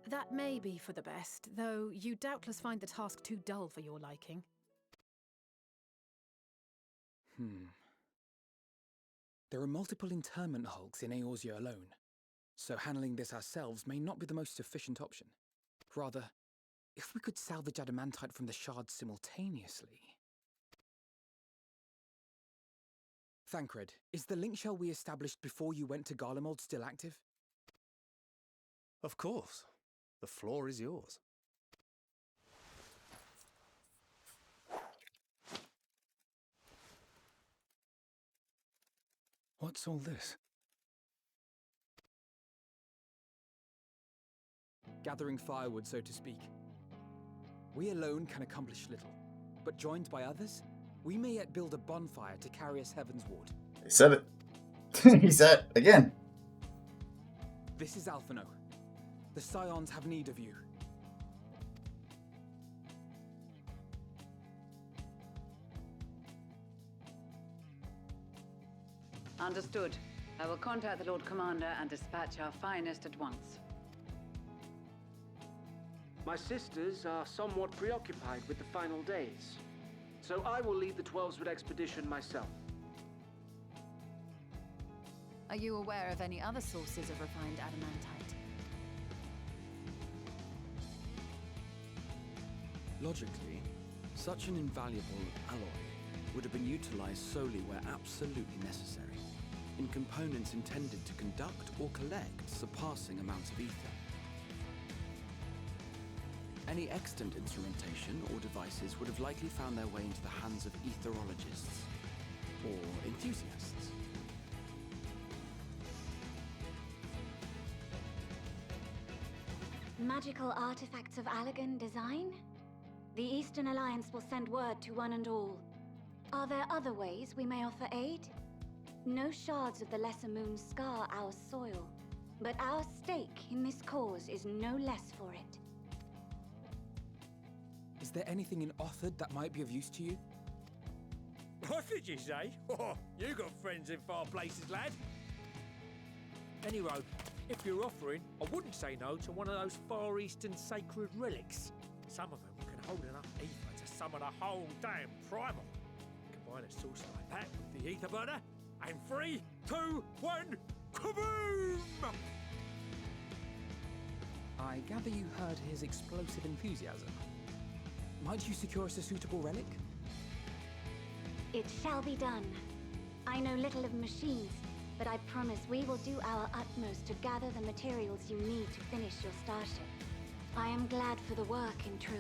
That may be for the best, though you doubtless find the task too dull for your liking. There are multiple internment hulks in Eorzea alone, so handling this ourselves may not be the most efficient option. Rather, If we could salvage adamantite from the shards simultaneously... Thancred, is the link shell we established before you went to Garlemald still active? Of course. The floor is yours. What's all this? Gathering firewood, so to speak. We alone can accomplish little, but joined by others, we may yet build a bonfire to carry us heavensward. He said it. He said it again. This is Alphino. The Scions have need of you. Understood. I will contact the Lord Commander and dispatch our finest at once. My sisters are somewhat preoccupied with the final days, so I will lead the 12-Wood expedition myself. Are you aware of any other sources of refined adamantite? Logically, such an invaluable alloy would have been utilized solely where absolutely necessary, in components intended to conduct or collect surpassing amounts of ether. Any extant instrumentation or devices would have likely found their way into the hands of etherologists or enthusiasts. Magical artifacts of Allagan design? The Eastern Alliance will send word to one and all. Are there other ways we may offer aid? No shards of the Lesser Moon scar our soil, but our stake in this cause is no less for it. Is there anything in Othard that might be of use to you? What did you say? Oh, you got friends in far places, lad. Anyway, if you're offering, I wouldn't say no to one of those Far Eastern sacred relics. Some of them can hold enough ether to summon a whole damn primal. Combine a source like that with the ether burner, and 3, 2, 1, kaboom! I gather you heard his explosive enthusiasm. Might you secure us a suitable relic? It shall be done. I know little of machines, but I promise we will do our utmost to gather the materials you need to finish your starship. I am glad for the work, in truth.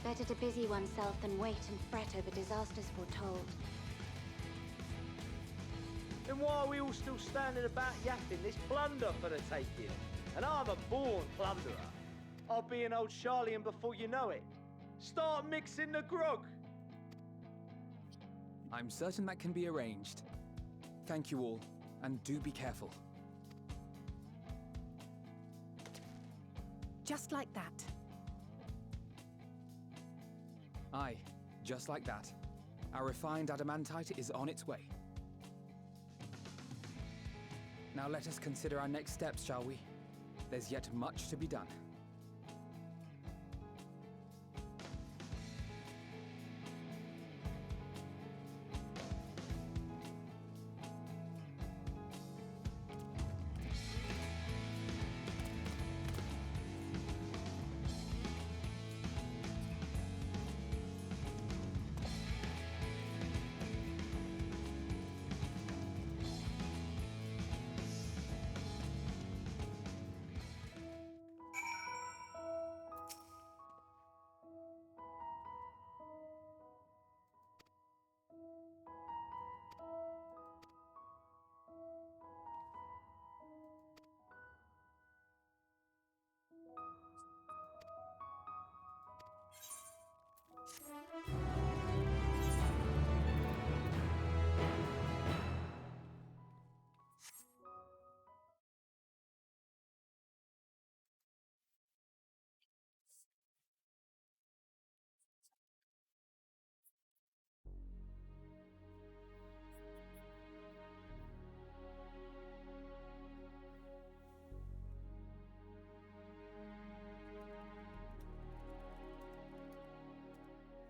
Better to busy oneself than wait and fret over disasters foretold. Then why are we all still standing about yapping this plunder for the taking? And I'm a born plunderer. I'll be an old Charlian before you know it. Start mixing the grog! I'm certain that can be arranged. Thank you all, and do be careful. Just like that. Aye, just like that. Our refined adamantite is on its way. Now let us consider our next steps, shall we? There's yet much to be done.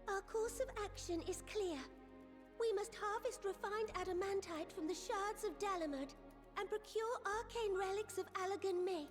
Our course of action is clear. We must harvest refined adamantite from the shards of Dalamud and procure arcane relics of Allagan make.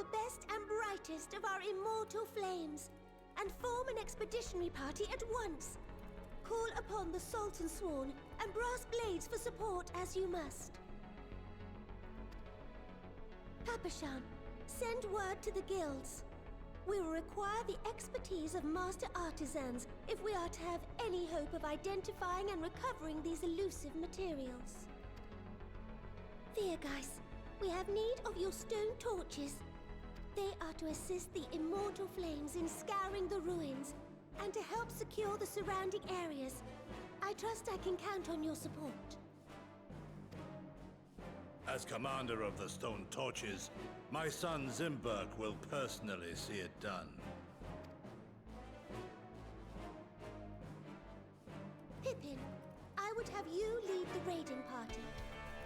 the best and brightest of our immortal flames, and form an expeditionary party at once. Call upon the Sultan Sworn and Brass Blades for support as you must. Papashan, send word to the guilds. We will require the expertise of master artisans if we are to have any hope of identifying and recovering these elusive materials. Viergeist, we have need of your stone torches. They are to assist the immortal flames in scouring the ruins and to help secure the surrounding areas. I trust I can count on your support. As commander of the Stone Torches, my son Zimberg will personally see it done. Pippin, I would have you lead the raiding party.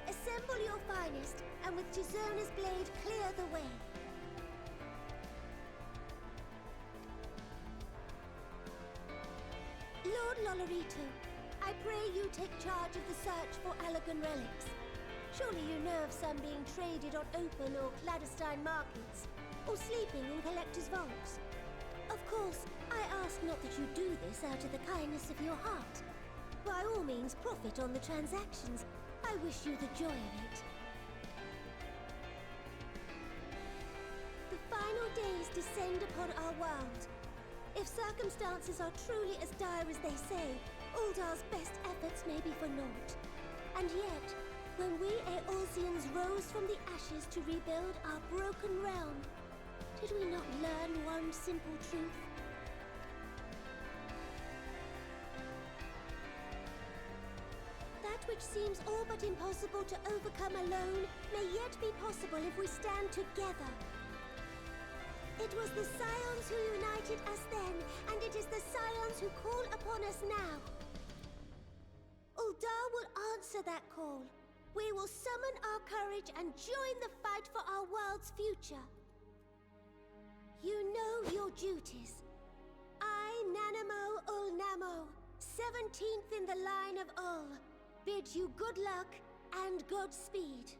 Assemble your finest, and with Gizona's blade clear the way. Lord Lolorito, I pray you take charge of the search for Allagan relics. Surely you know of some being traded on open or clandestine markets, or sleeping in collectors' vaults. Of course, I ask not that you do this out of the kindness of your heart. By all means, profit on the transactions. I wish you the joy of it. The final days descend upon our world. If circumstances are truly as dire as they say, Uldar's best efforts may be for naught. And yet, when we Eorzeans rose from the ashes to rebuild our broken realm, did we not learn one simple truth? That which seems all but impossible to overcome alone may yet be possible if we stand together. It was the Scions who united us then, and it is the Scions who call upon us now. Uldar will answer that call. We will summon our courage and join the fight for our world's future. You know your duties. I, Nanamo Ulnamo, 17th in the line of Ul, bid you good luck and Godspeed.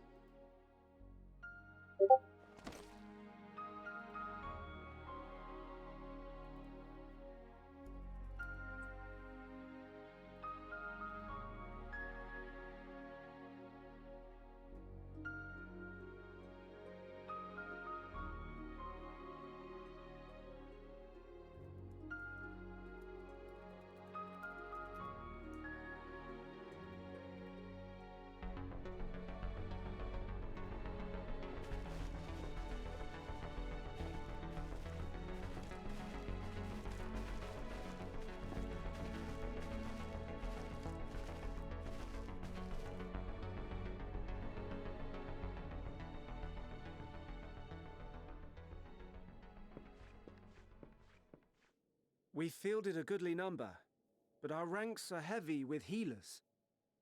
We fielded a goodly number, but our ranks are heavy with healers,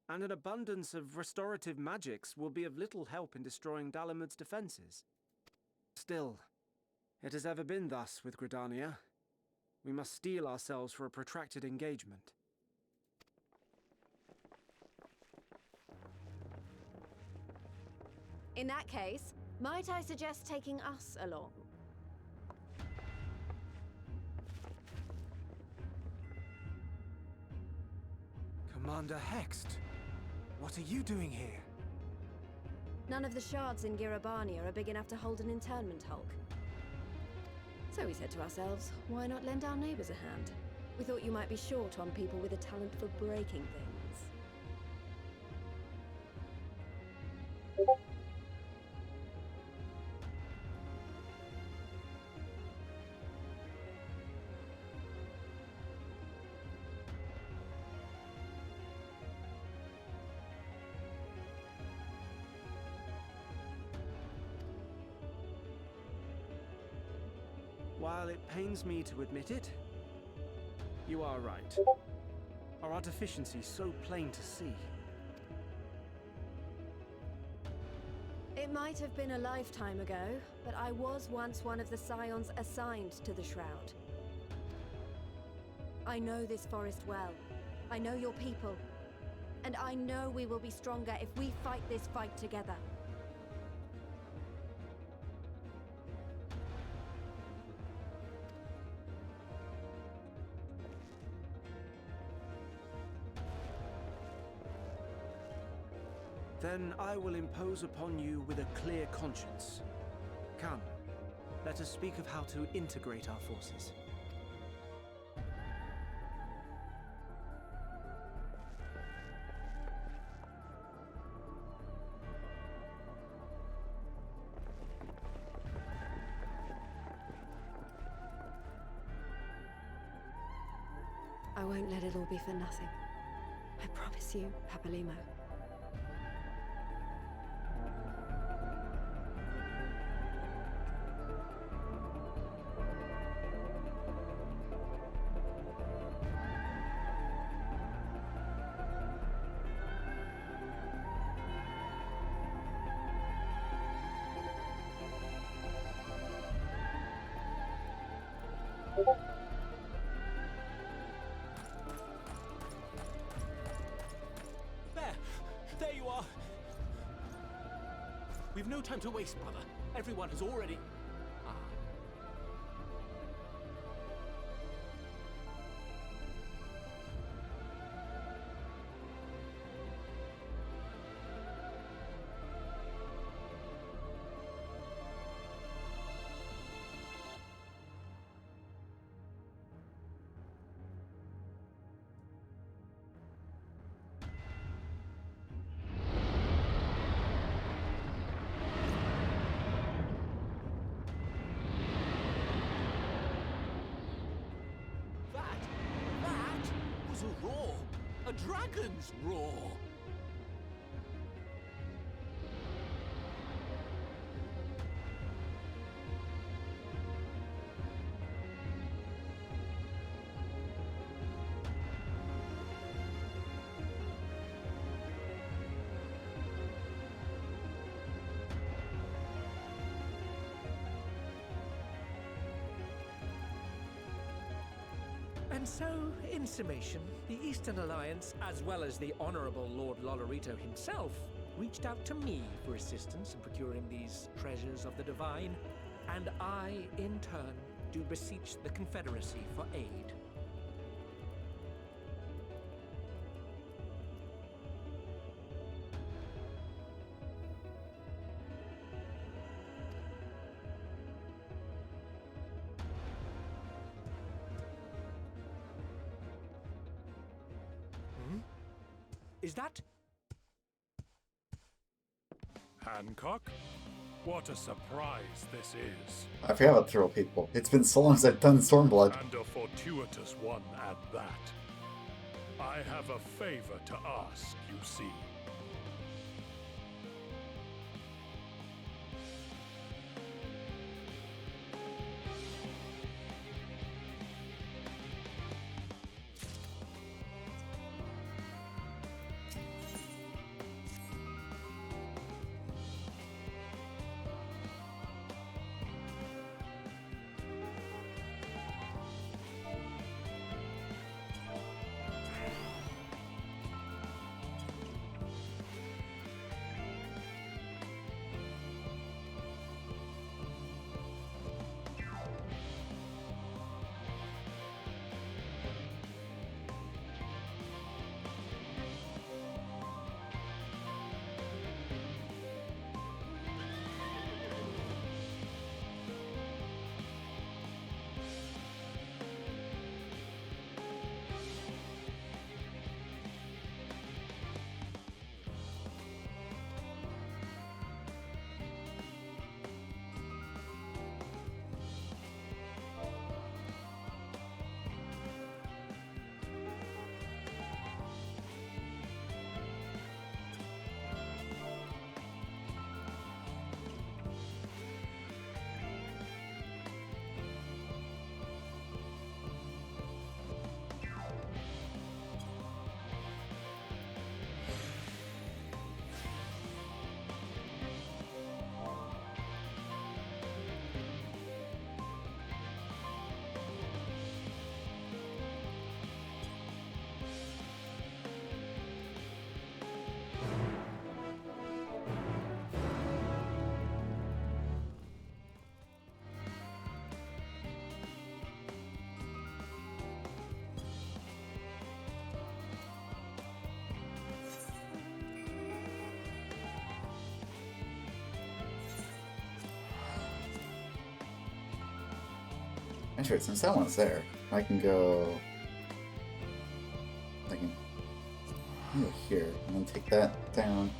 and an abundance of restorative magics will be of little help in destroying Dalamud's defenses. Still, it has ever been thus with Gridania. We must steel ourselves for a protracted engagement. In that case, might I suggest taking us along? Commander Hext, what are you doing here? None of the shards in Girabania are big enough to hold an internment hulk. So we said to ourselves, why not lend our neighbors a hand? We thought you might be short on people with a talent for breaking things. While it pains me to admit it, you are right. Our deficiency so plain to see. It might have been a lifetime ago, but I was once one of the Scions assigned to the Shroud. I know this forest well. I know your people. And I know we will be stronger if we fight this fight together. Then I will impose upon you with a clear conscience. Come, let us speak of how to integrate our forces. I won't let it all be for nothing. I promise you, Papalimo. There you are! We've no time to waste, brother. Everyone has already... That was a roar! A dragon's roar! And so, in summation, the Eastern Alliance, as well as the Honorable Lord Lolorito himself, reached out to me for assistance in procuring these treasures of the divine, and I, in turn, do beseech the Confederacy for aid. Is that... Hancock? What a surprise this is. I forgot about throw people. It's been so long since I've done Stormblood. And a fortuitous one at that. I have a favor to ask, you see. Actually, since that one's there, I can go... I can go here, and then take that down.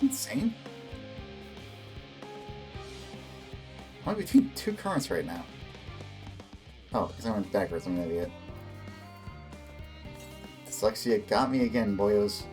Insane. I'm between two currents right now. Oh, because I went backwards, I'm an idiot. Dyslexia got me again, boyos.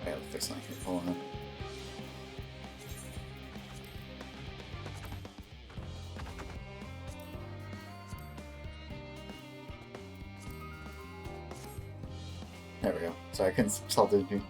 I gotta fix my here. Hold on. There we go. Sorry, I couldn't tell the you.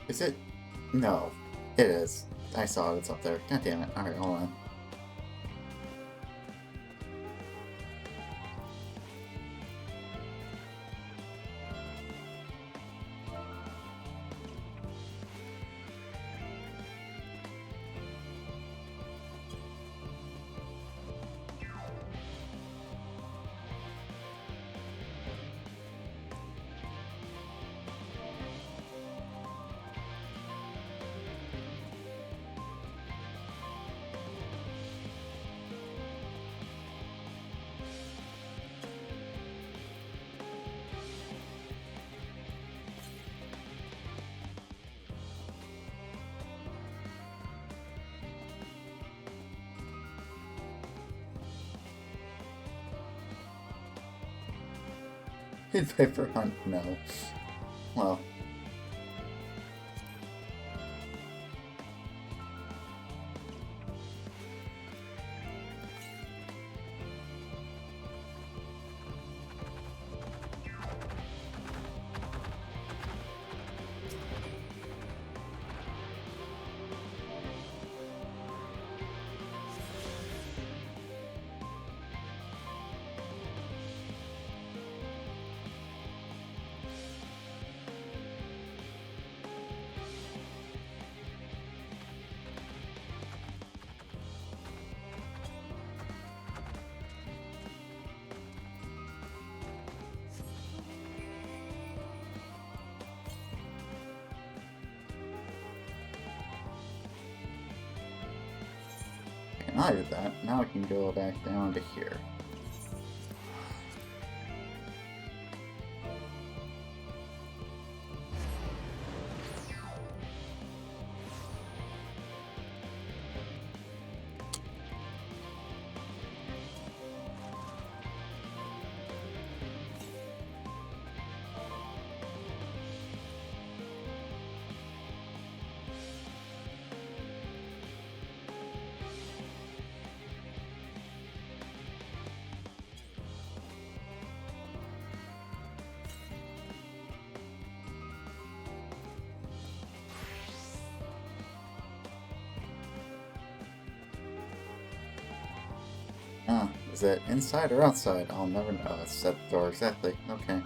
Is it? No. It is. I saw it. It's up there. God damn it. Alright, hold on. Viper hunt? No. Well. And I did that. Now I can go back down to here. Ah, is that inside or outside? I'll never know. It's set the door exactly. Okay.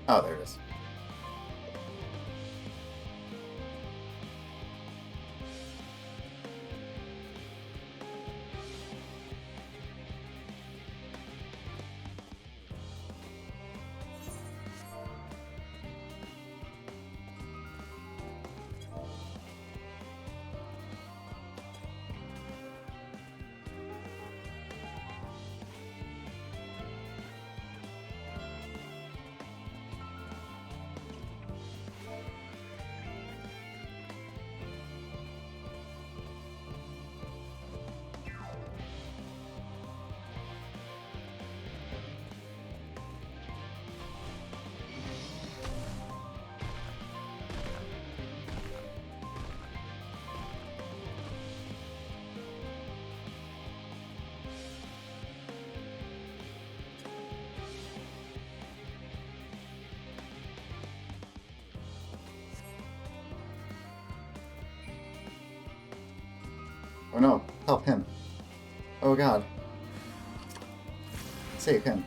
Oh, there it is. Oh no, help him. Oh god. Save him.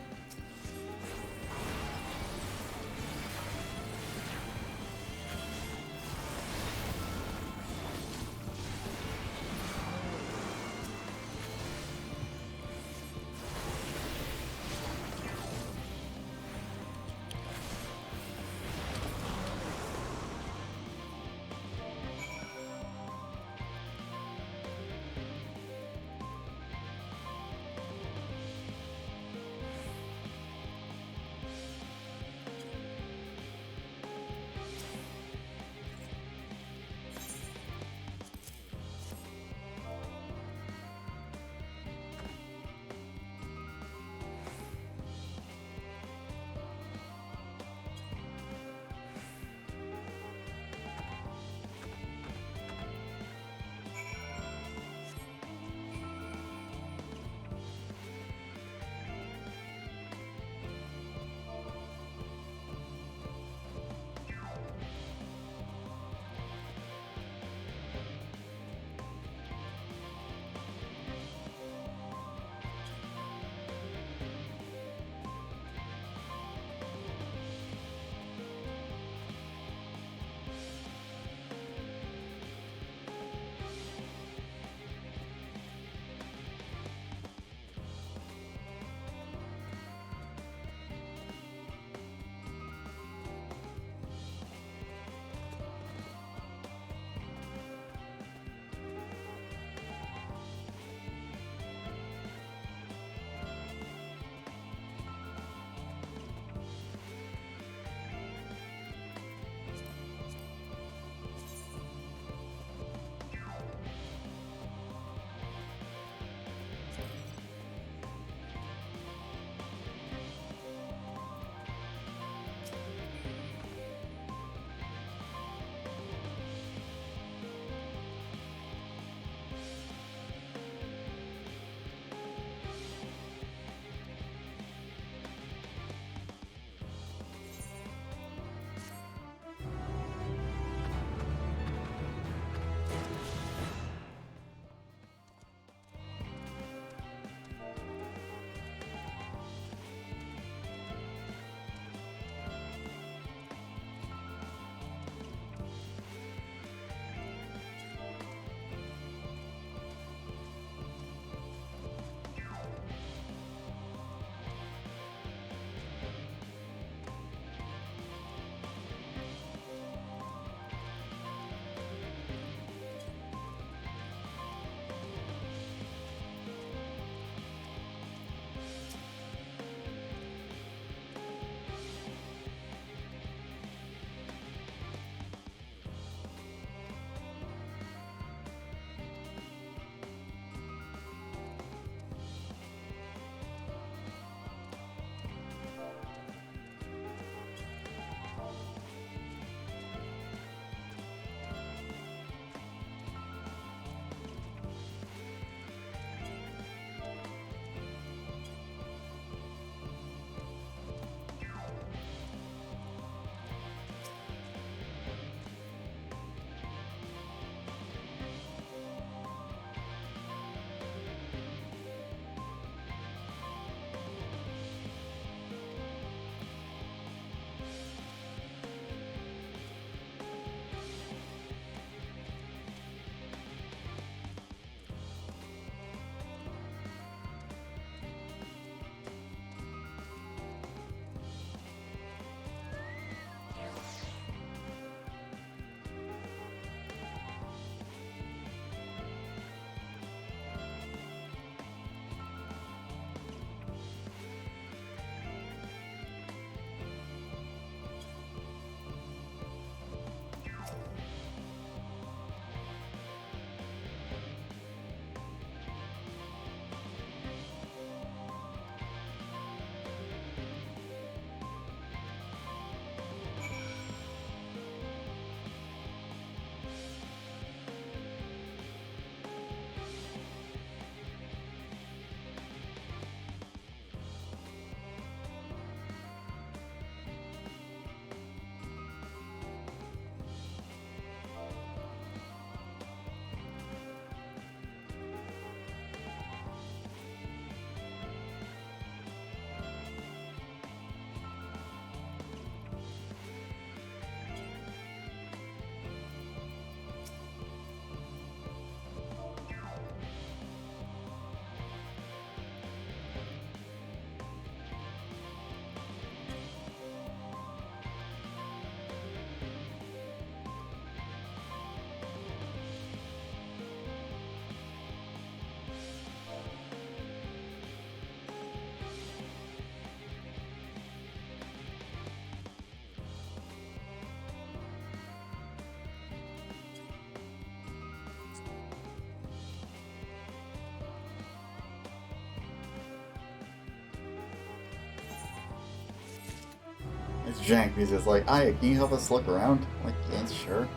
It's jank because it's like, Aya, can you help us look around? I'm like, yeah, sure.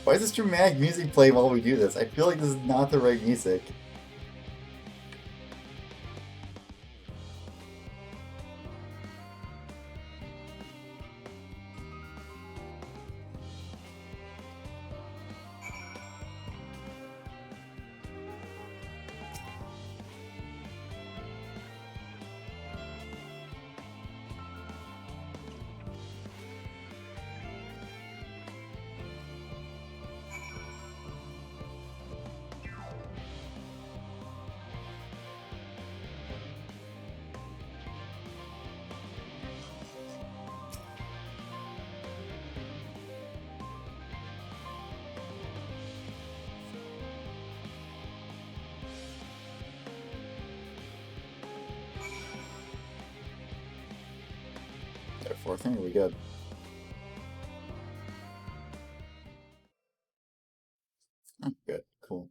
Why is this dramatic music playing while we do this? I feel like this is not the right music. Got a fourth thing, are we good? Oh, good, cool.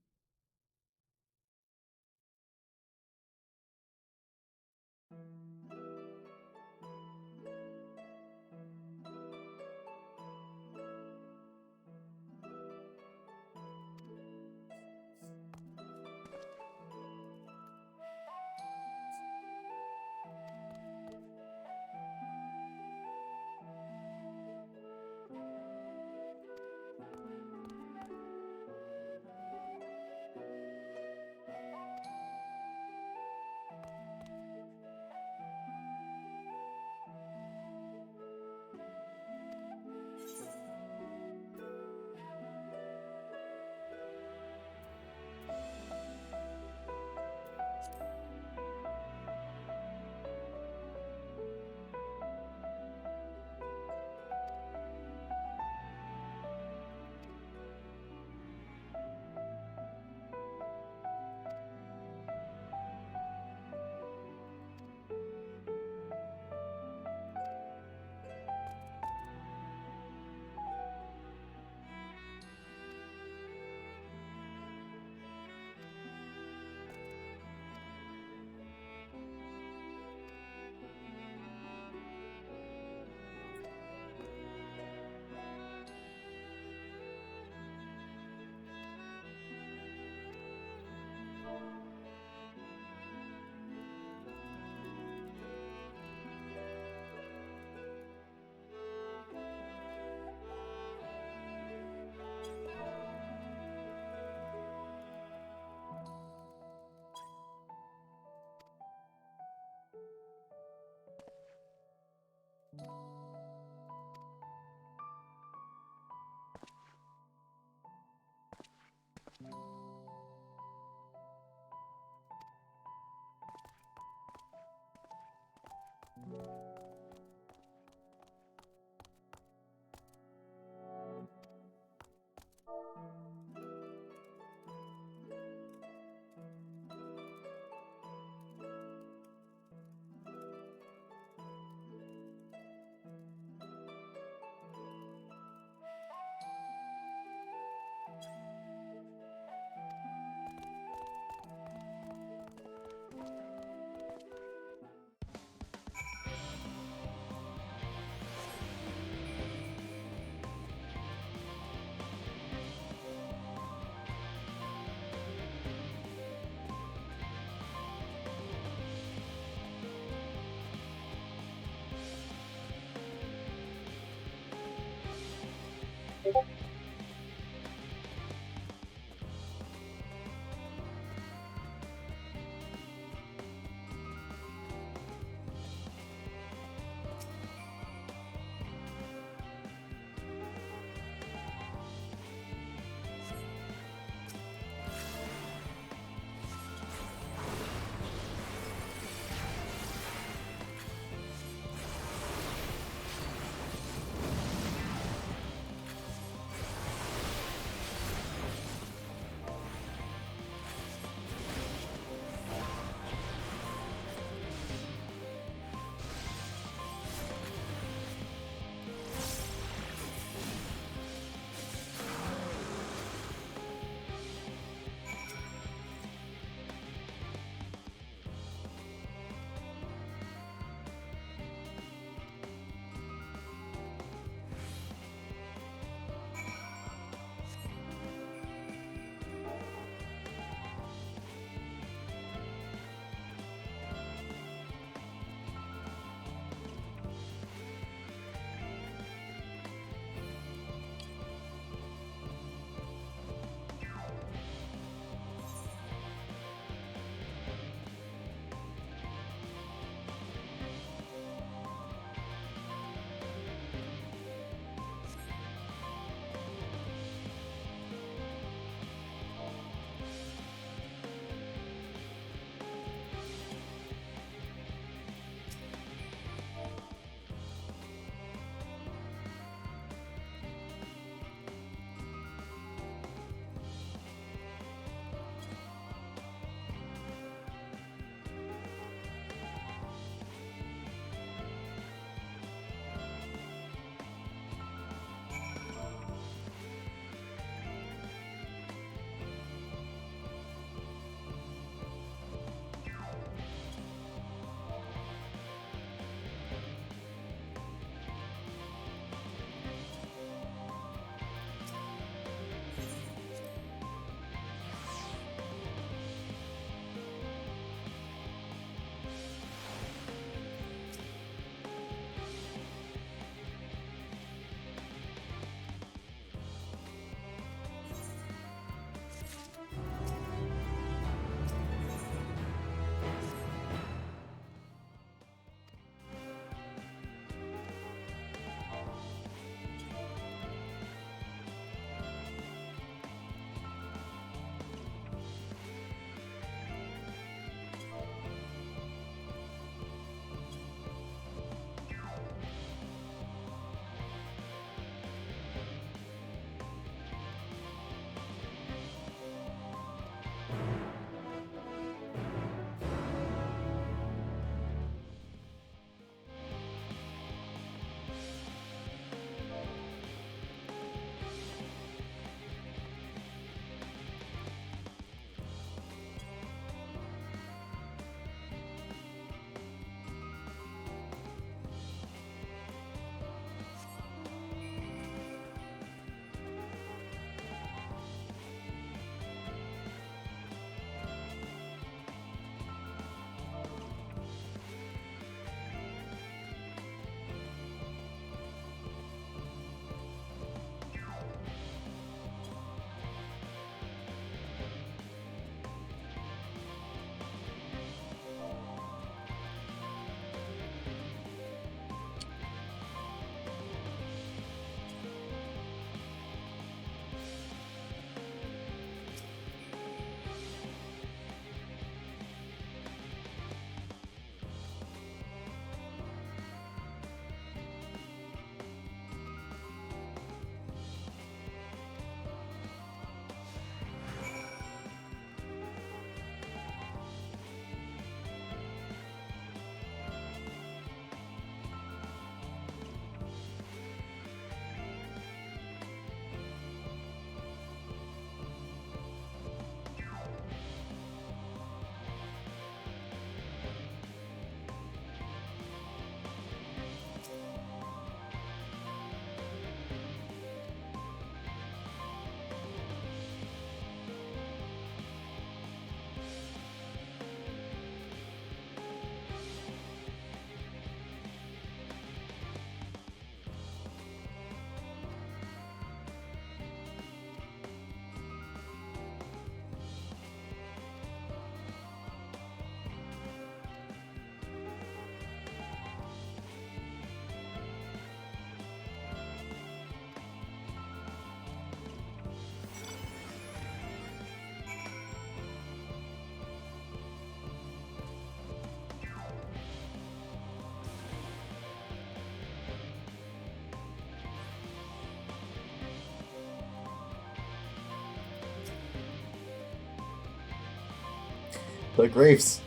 The Graves.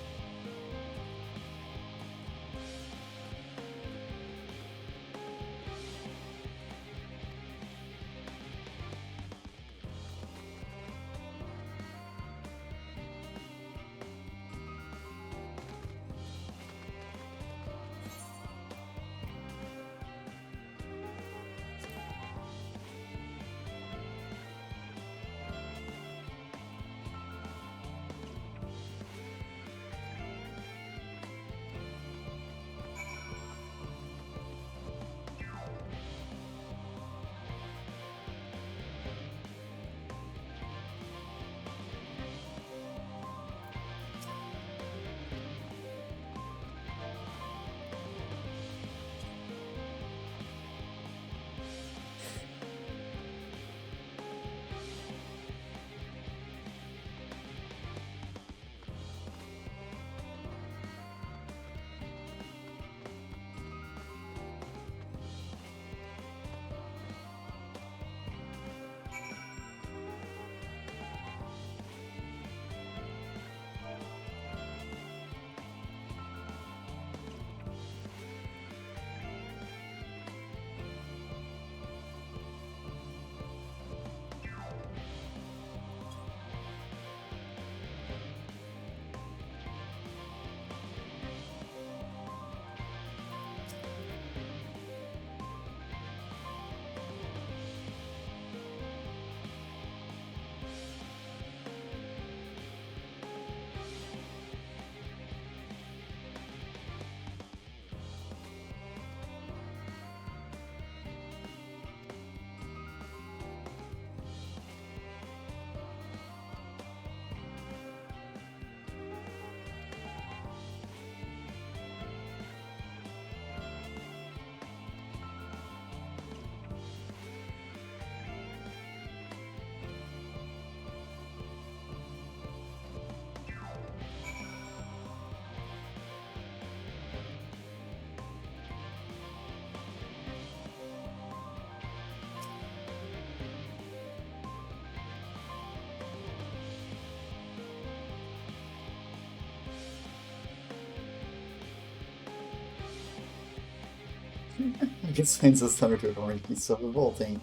I guess finds the summer to orange be so revolting.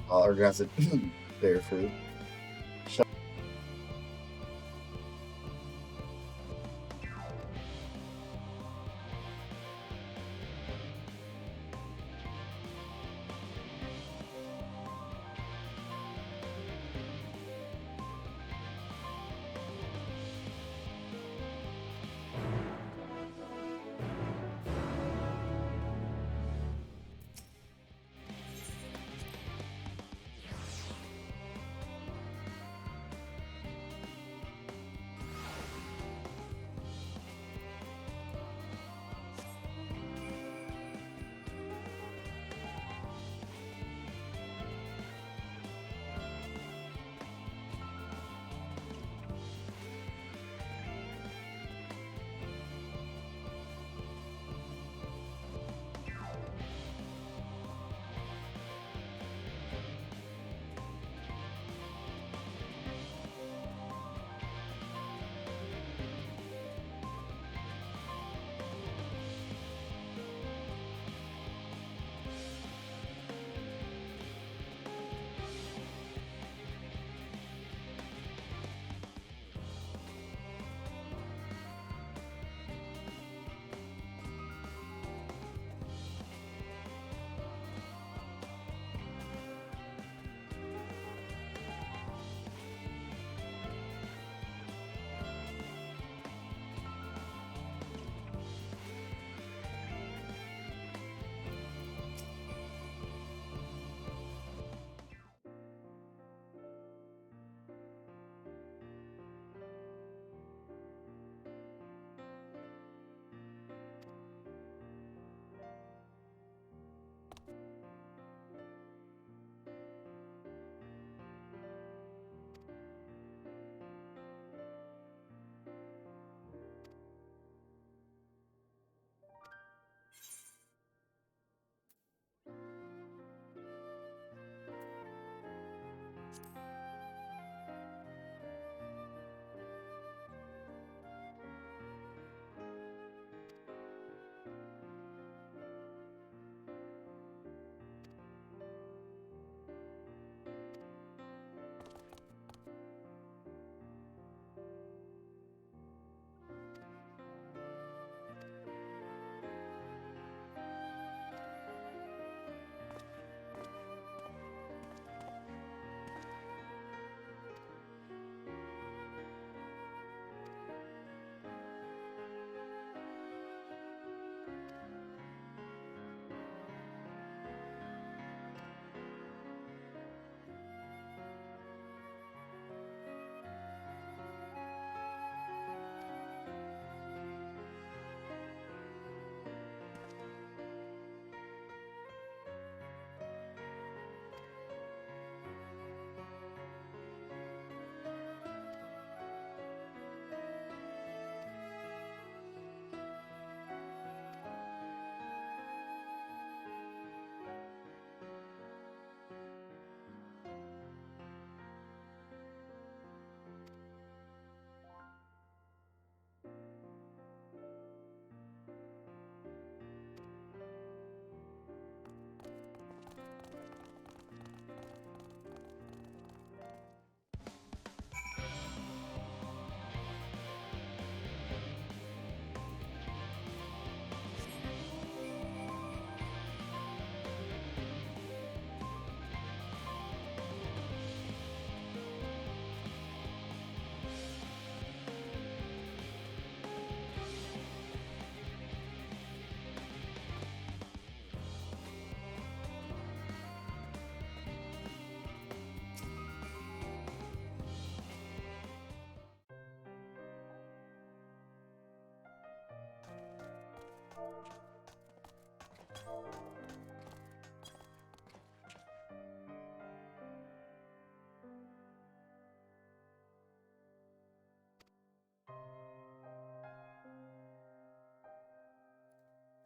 I'll organize it. Bear food.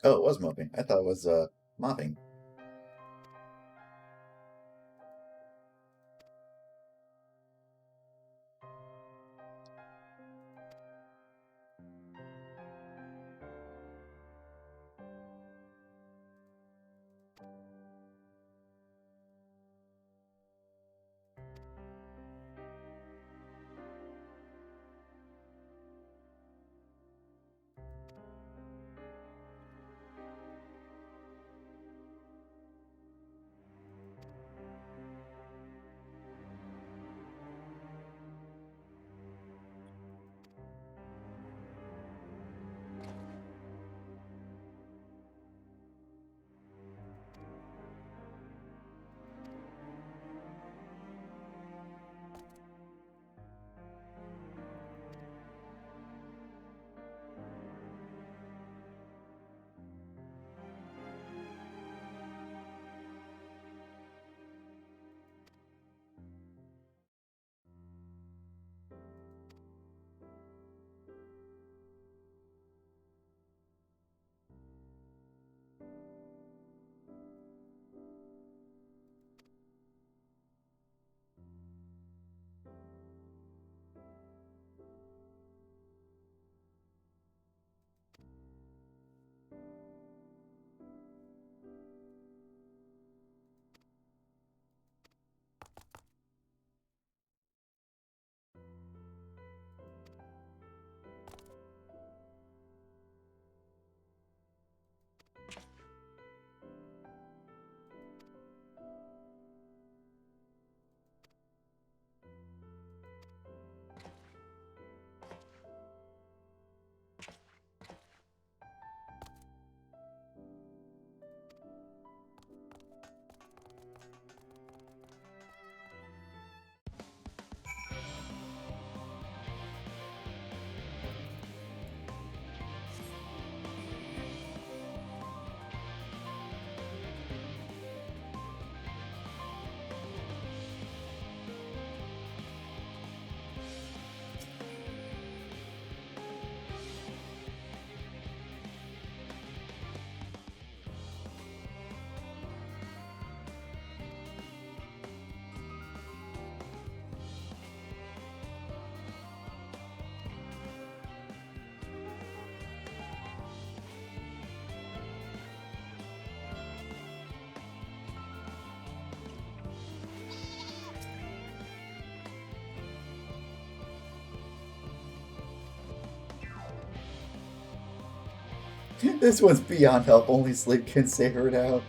Oh, it was moping. I thought it was mopping. This one's beyond help. Only sleep can save her now.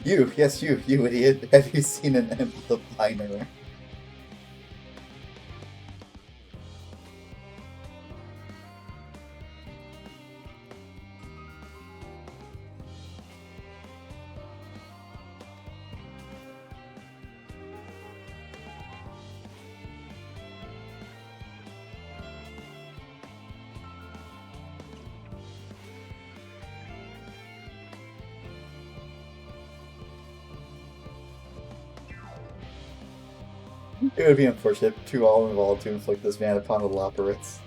You, yes you idiot. Have you seen an emblem liner? It would be unfortunate to all involved to inflict this ban upon the Loperates.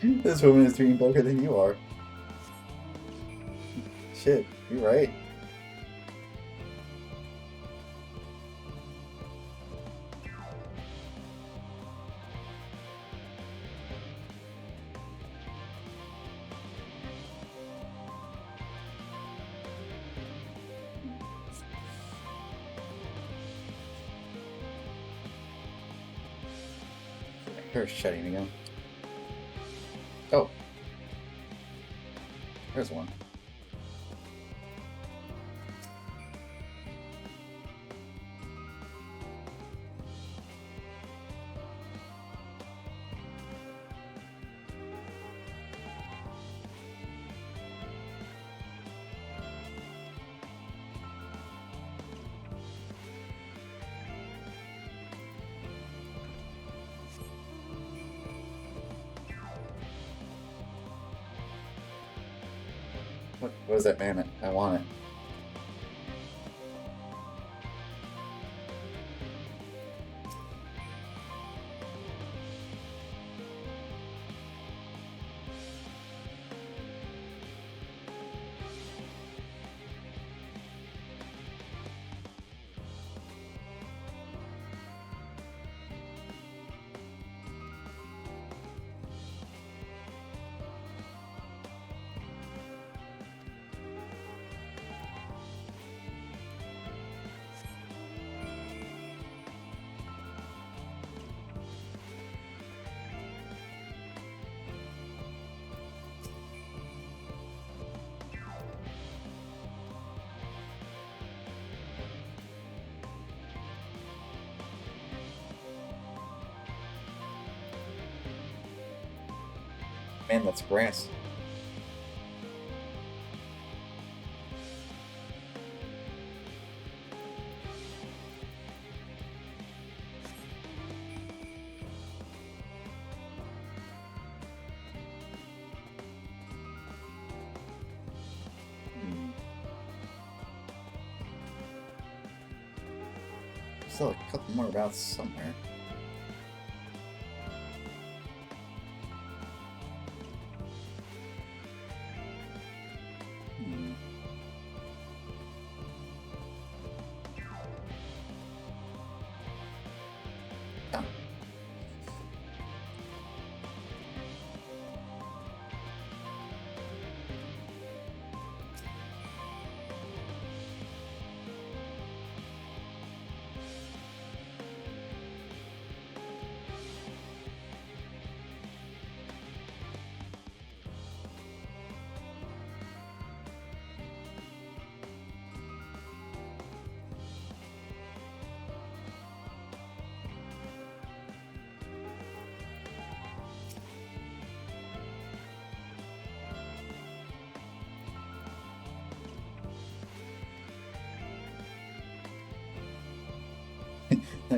This woman is doing better than you are. Shit, you're right. Hair's shedding again. Oh. There's one. What is that mammoth? I want it. Man, that's grass. Still a couple more routes somewhere.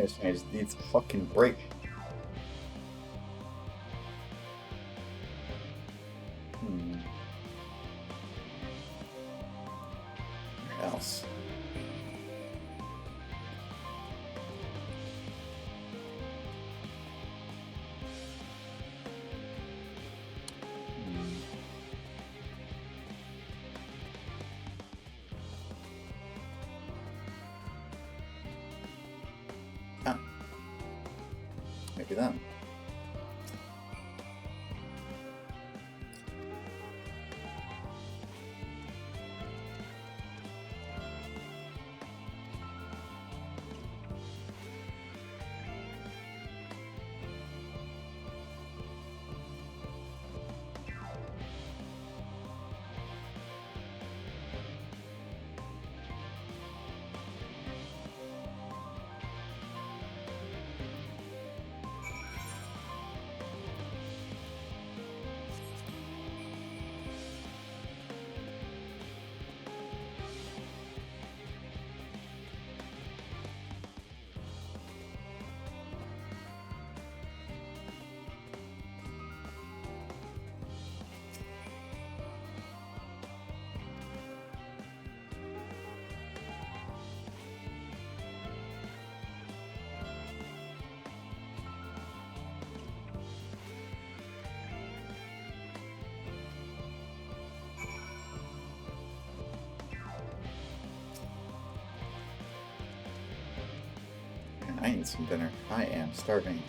This man just needs a fucking break. Where else? Ah. Maybe them. I need some dinner. I am starving.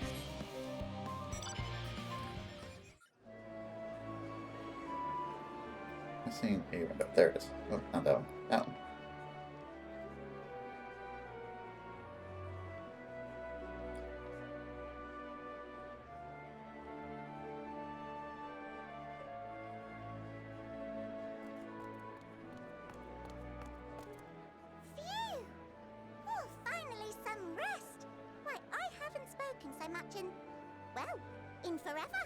I'm seeing a window. There it is. Oh, not that one. That one. Phew! Oh, finally some rest. Why, I haven't spoken so much in, well, in forever.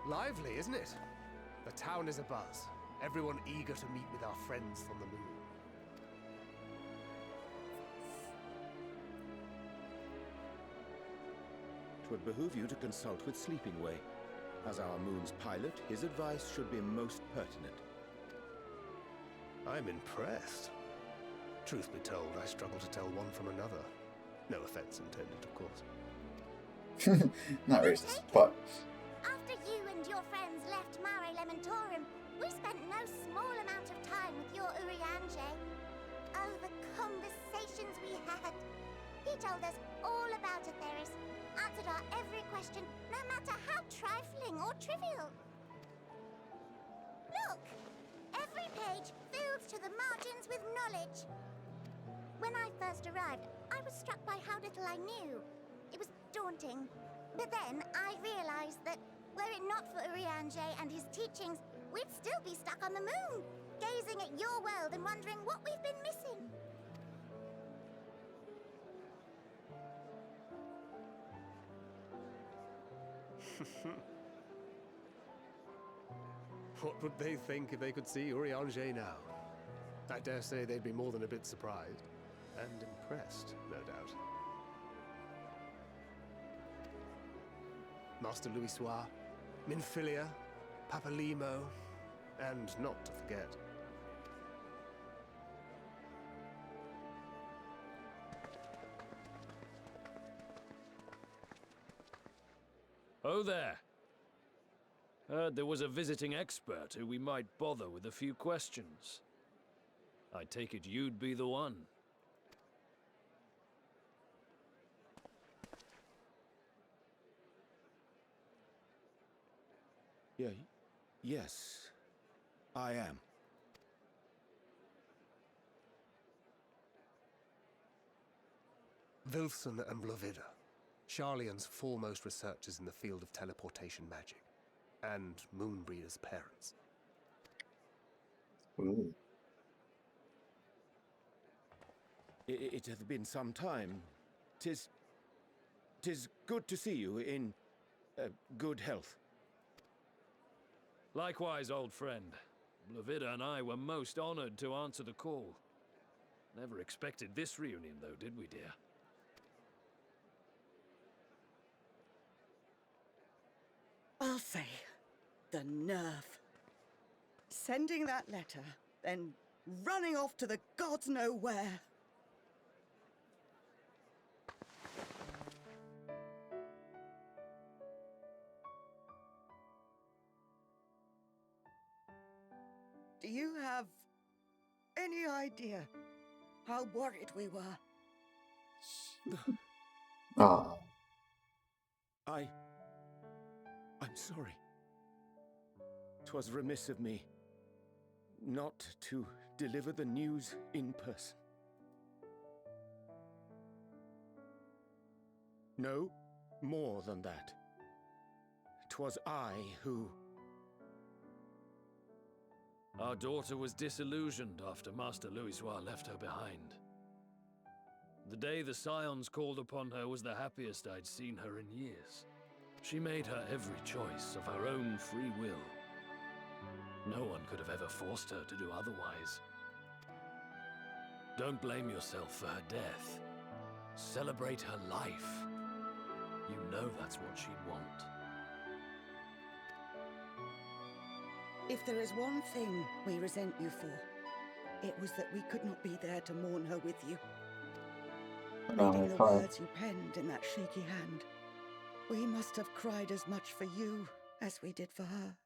Lively, isn't it? The town is abuzz. Everyone eager to meet with our friends from the moon. Twould behoove you to consult with Sleeping Way. As our moon's pilot, his advice should be most pertinent. I'm impressed. Truth be told, I struggle to tell one from another. No offense intended, of course. Not racist, but... After you and your friends left Mare Elementorum, we spent no small amount of time with your Urianger. Oh, the conversations we had. He told us all about Atheris, answered our every question, no matter how trifling or trivial. Look! Every page filled to the margins with knowledge. When I first arrived, I was struck by how little I knew. It was daunting. But then I realized that were it not for Urianger and his teachings, we'd still be stuck on the moon, gazing at your world and wondering what we've been missing. What would they think if they could see Urianger now? I dare say they'd be more than a bit surprised. And impressed, no doubt. Master Louis Soir, Minfilia, Papalimo, and not to forget... Oh there. Heard there was a visiting expert who we might bother with a few questions. I take it you'd be the one. Yes, I am. Wilson and Blovida, Charlian's foremost researchers in the field of teleportation magic, and Moonbreeder's parents. Ooh. It hath been some time. Tis good to see you in good health. Likewise, old friend. Blovida and I were most honored to answer the call. Never expected this reunion, though, did we, dear? I'll say, the nerve. Sending that letter, then running off to the gods know where. Do you have any idea how worried we were? Ah. I'm sorry. 'Twas remiss of me not to deliver the news in person. No, more than that. 'Twas I who... Our daughter was disillusioned after Master Louisoix left her behind. The day the Scions called upon her was the happiest I'd seen her in years. She made her every choice of her own free will. No one could have ever forced her to do otherwise. Don't blame yourself for her death. Celebrate her life. You know that's what she'd want. If there is one thing we resent you for, it was that we could not be there to mourn her with you. Reading the words you penned in that shaky hand, we must have cried as much for you as we did for her.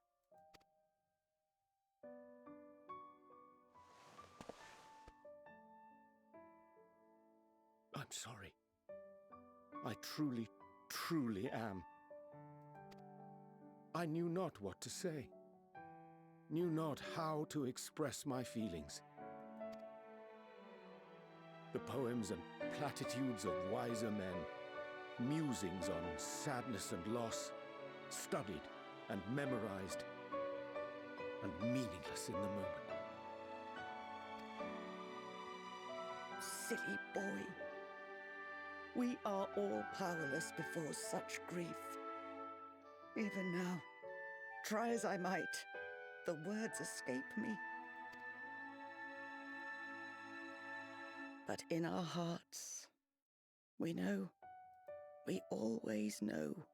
I'm sorry. I truly, truly am. I knew not what to say. Knew not how to express my feelings. The poems and platitudes of wiser men, musings on sadness and loss, studied and memorized, and meaningless in the moment. Silly boy. We are all powerless before such grief. Even now, try as I might, the words escape me. But in our hearts, we know, we always know.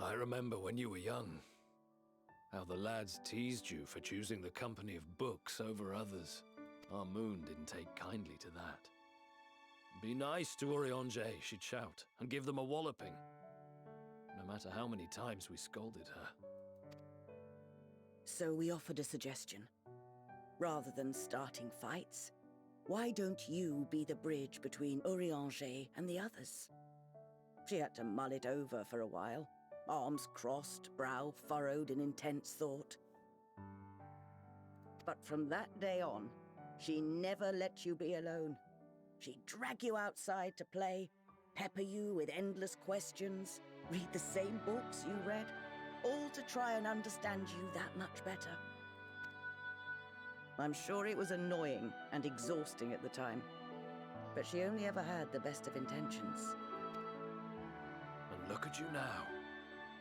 I remember when you were young, how the lads teased you for choosing the company of books over others. Our moon didn't take kindly to that. Be nice to Urianger, she'd shout, and give them a walloping. No matter how many times we scolded her. So we offered a suggestion. Rather than starting fights, why don't you be the bridge between Urianger and the others? She had to mull it over for a while. Arms crossed, brow furrowed in intense thought. But from that day on, she never let you be alone. She'd drag you outside to play, pepper you with endless questions, read the same books you read, all to try and understand you that much better. I'm sure it was annoying and exhausting at the time, but she only ever had the best of intentions. And look at you now,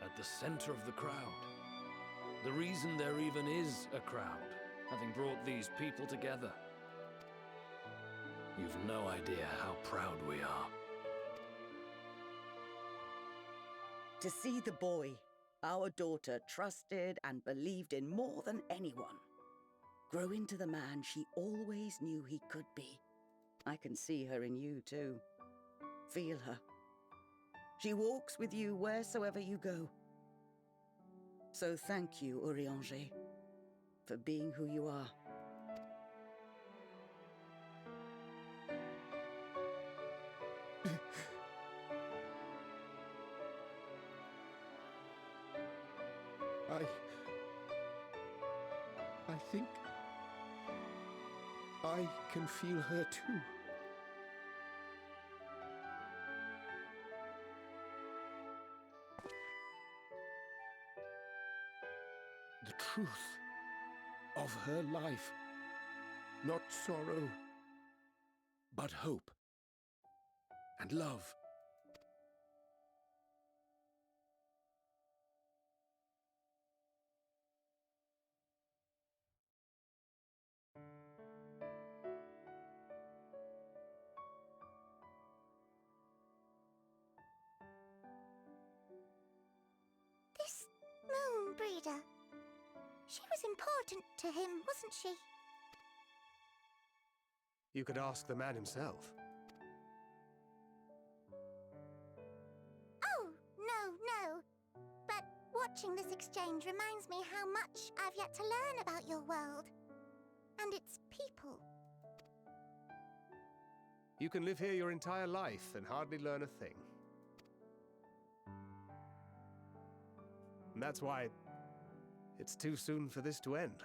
at the center of the crowd. The reason there even is a crowd, having brought these people together. You've no idea how proud we are. To see the boy, our daughter, trusted and believed in more than anyone, grow into the man she always knew he could be. I can see her in you too. Feel her. She walks with you wheresoever you go. So thank you, Urianger, for being who you are. I think I can feel her too. The truth of her life. Not sorrow, but hope and love Moonbreeder. She was important to him, wasn't she? You could ask the man himself. Oh, no. But watching this exchange reminds me how much I've yet to learn about your world. And its people. You can live here your entire life and hardly learn a thing. And that's why it's too soon for this to end.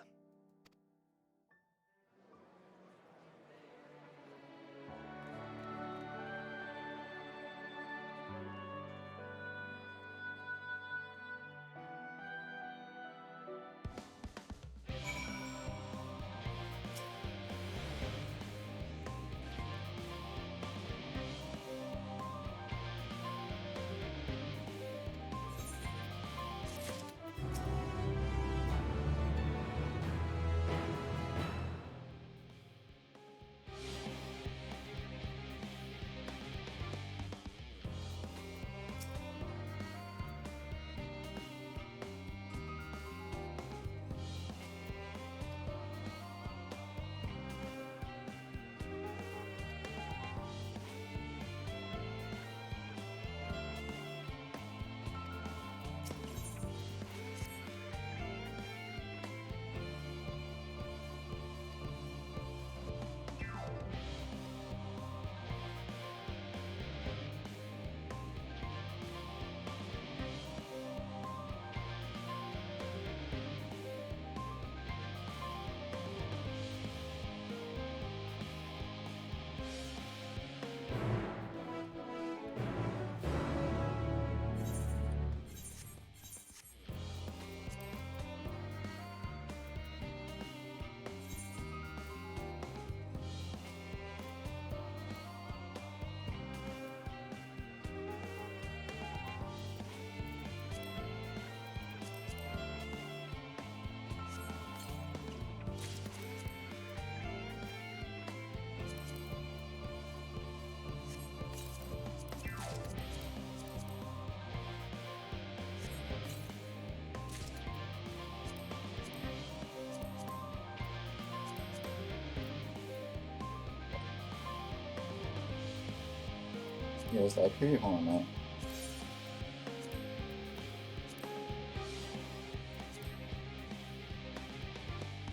Yeah, is that pretty? Hold on a minute.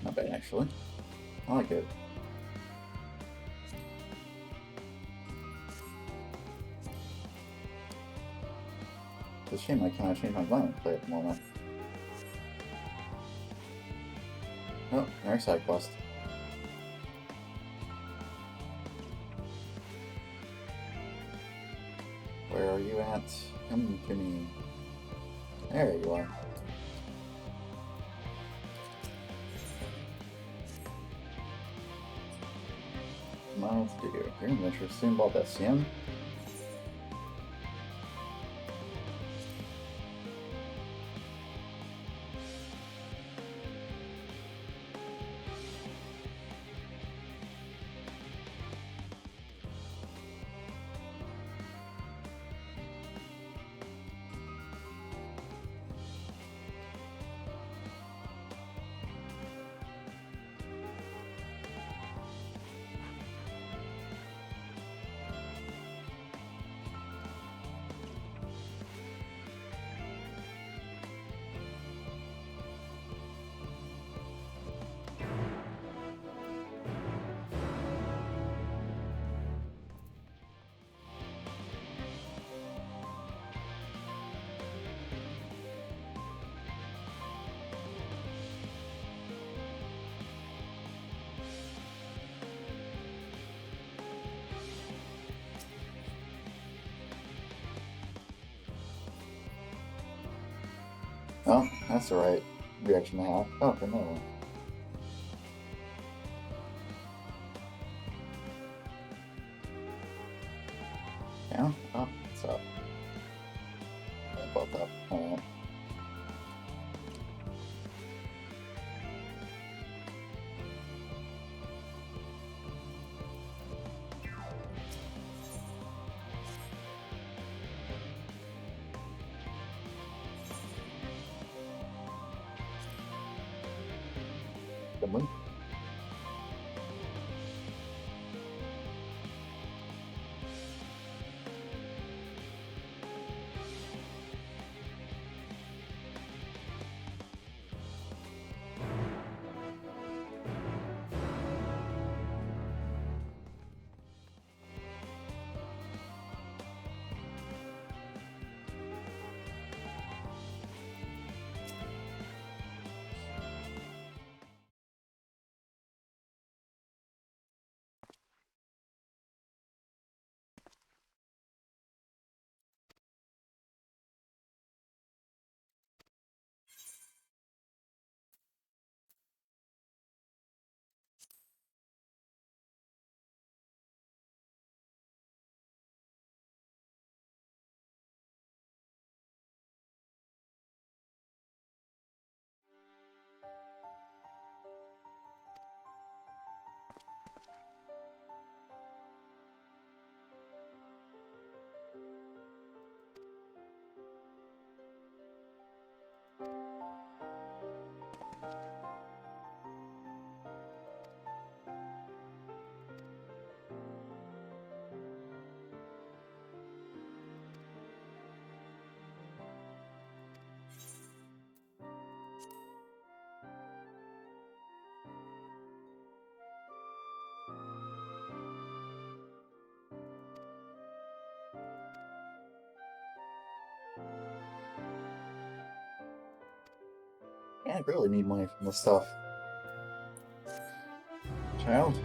Not bad, actually. I like it. It's a shame I cannot change my mind and play at the moment. Oh, another side quest. Where are you at? Come to me. There you are. Miles to do. You're interested about that, Sim? Oh, that's the right reaction to have. Oh, for another one. Down? Up? It's up. Both up. Alright. I really need money from this stuff. Child.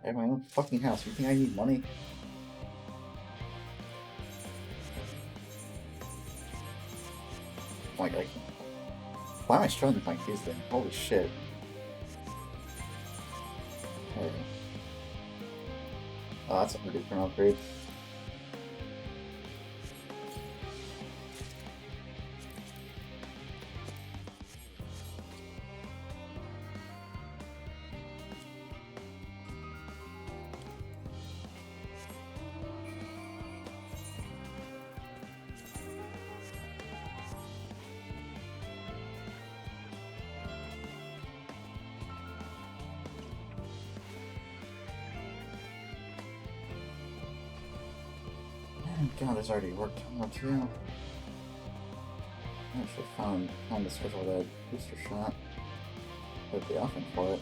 I have my own fucking house. You think I need money? Oh my god. Why am I struggling to find keys then? Holy shit. There we go. Oh, that's a pretty different upgrade. God, there's already work tomorrow too. I actually found to schedule that booster shot. Put the offering for it.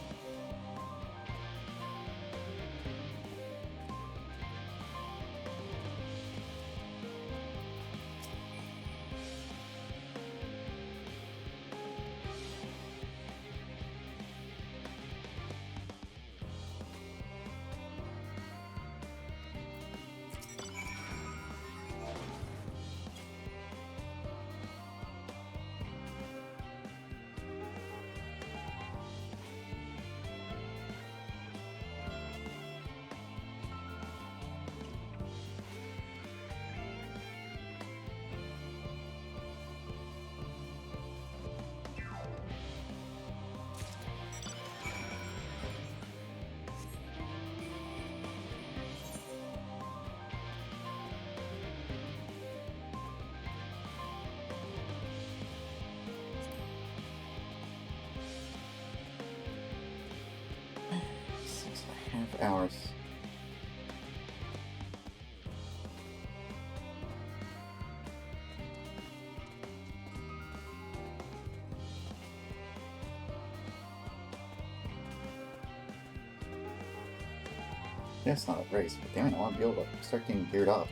Hours. Yeah, it's not a race, but damn it, I want to be able to start getting geared up.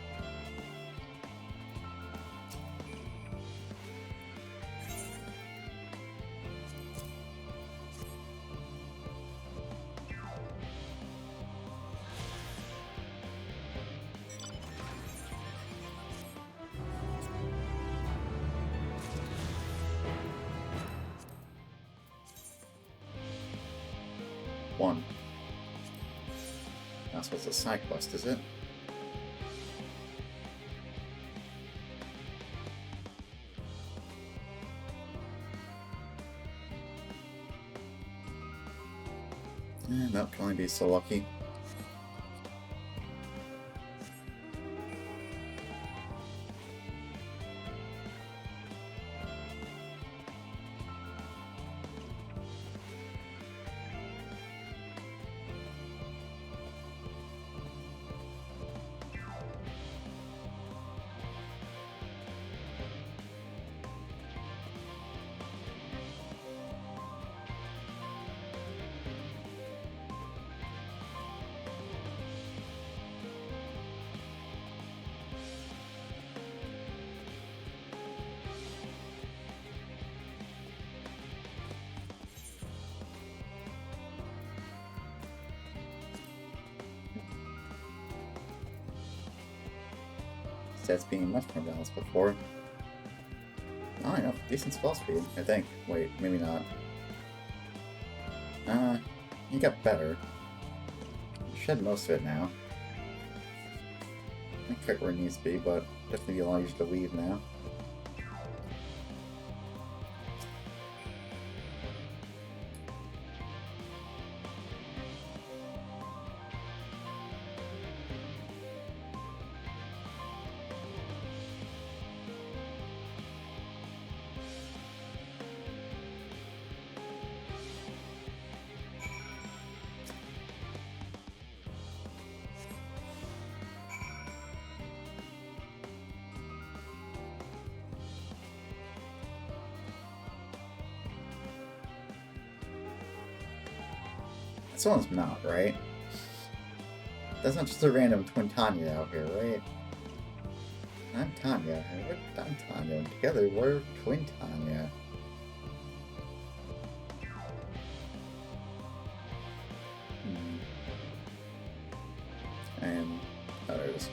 One. That's what's a side quest, is it? Nope, can only be so lucky. Stats being much more balanced before. I don't know, decent spell speed, I think. Wait, maybe not. You got better. You shed most of it now. I think cut where it needs to be, but definitely allow you to leave now. This one's not, right? That's not just a random Twin Tanya out here, right? I'm Tanya. I'm Tanya. And together we're Twin Tanya. And oh, there it is.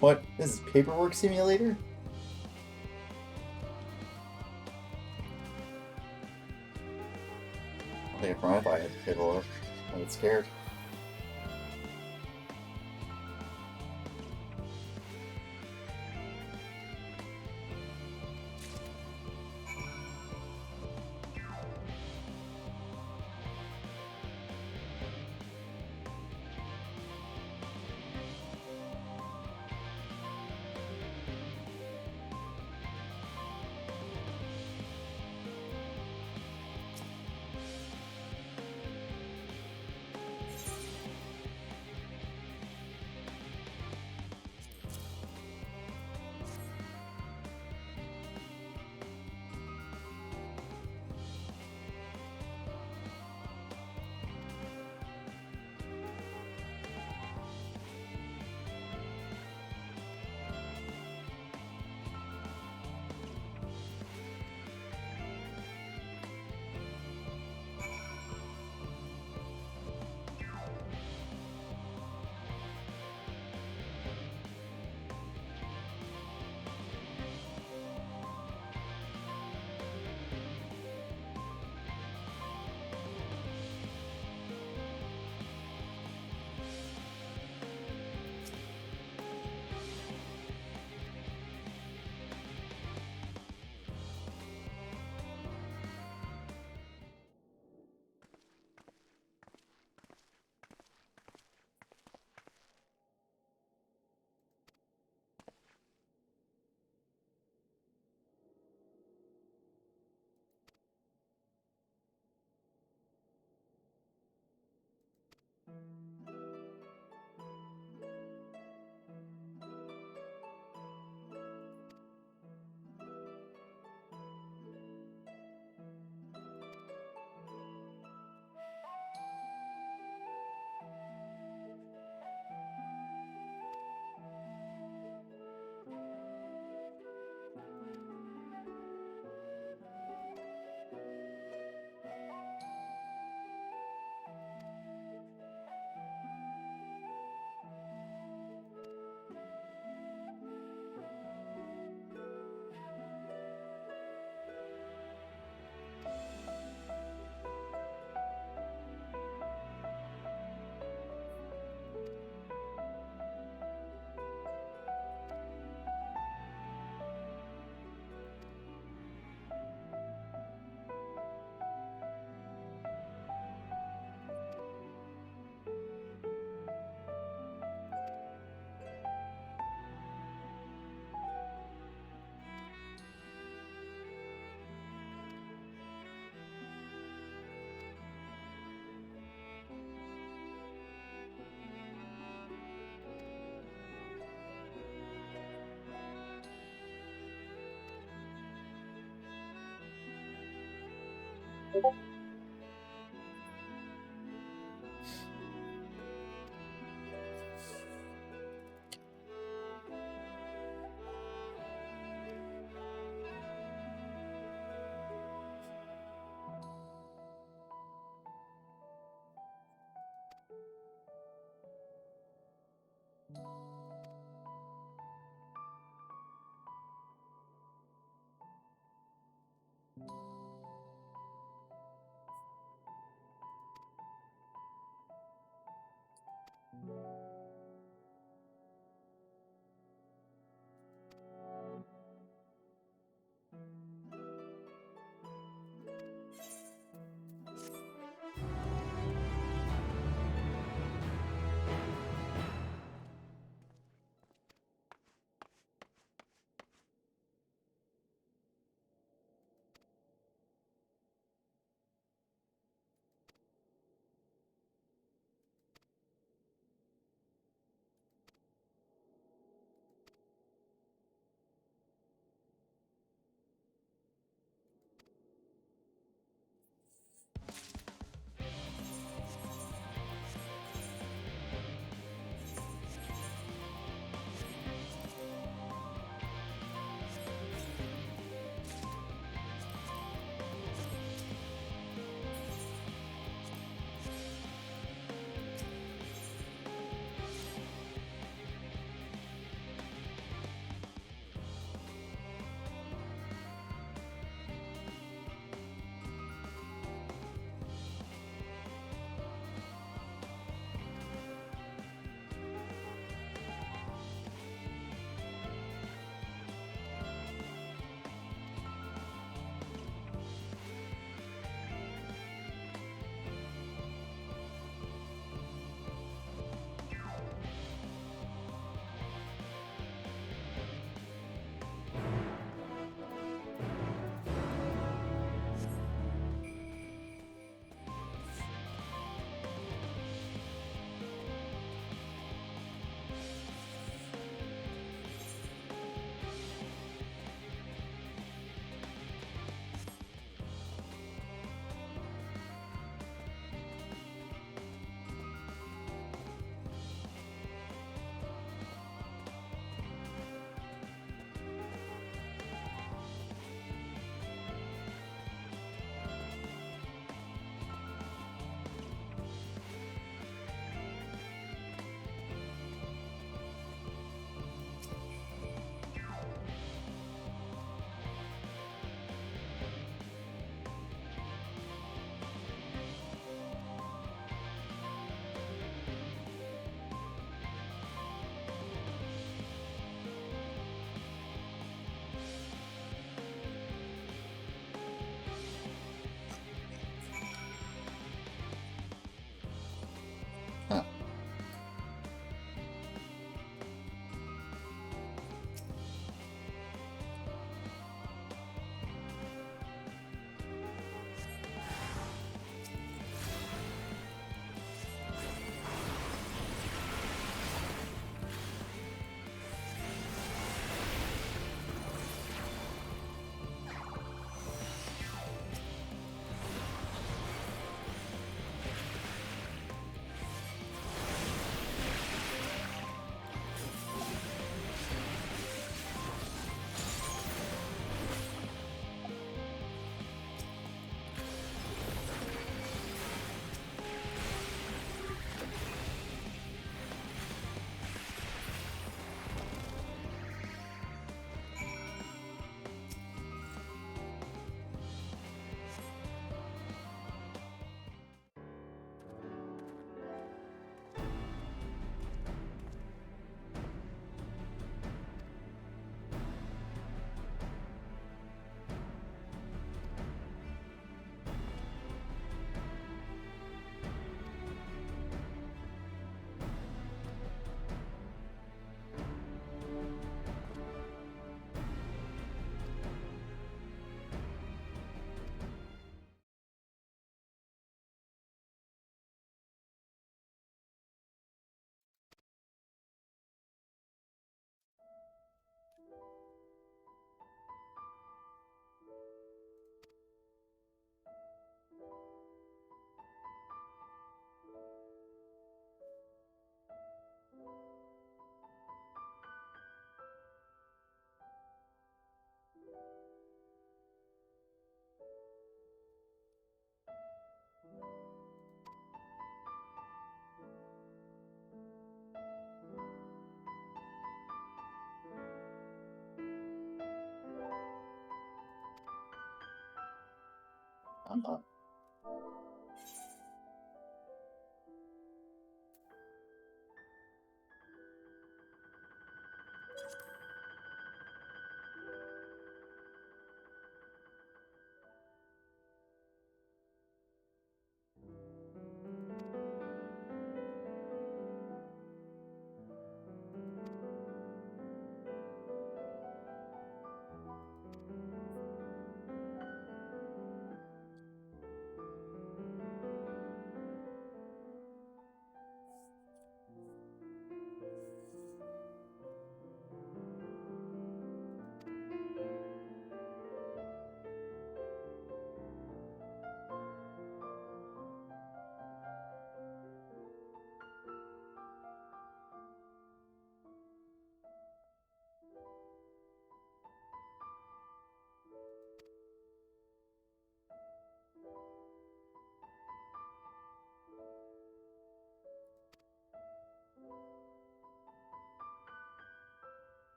What? This is Paperwork Simulator? I think I if I had paperwork. I get scared.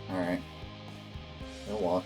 Alright. We'll walk.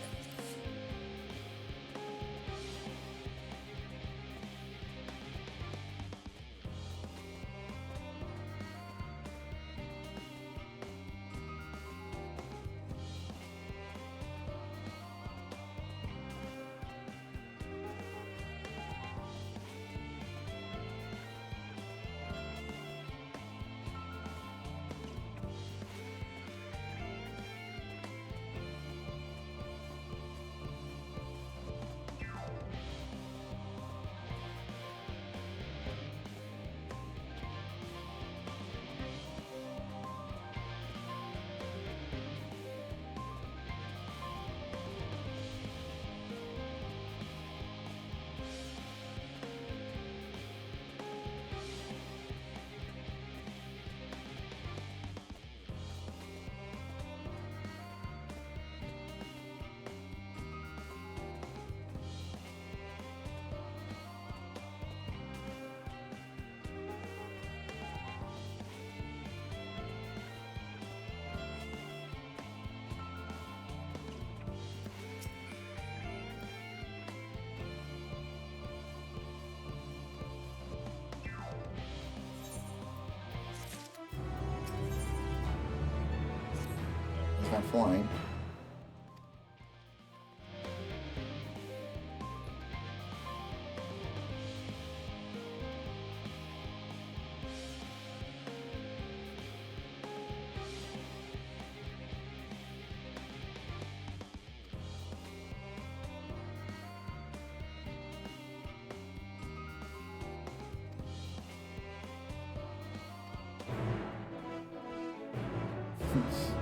He's not flying.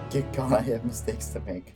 Get gone, I have mistakes to make.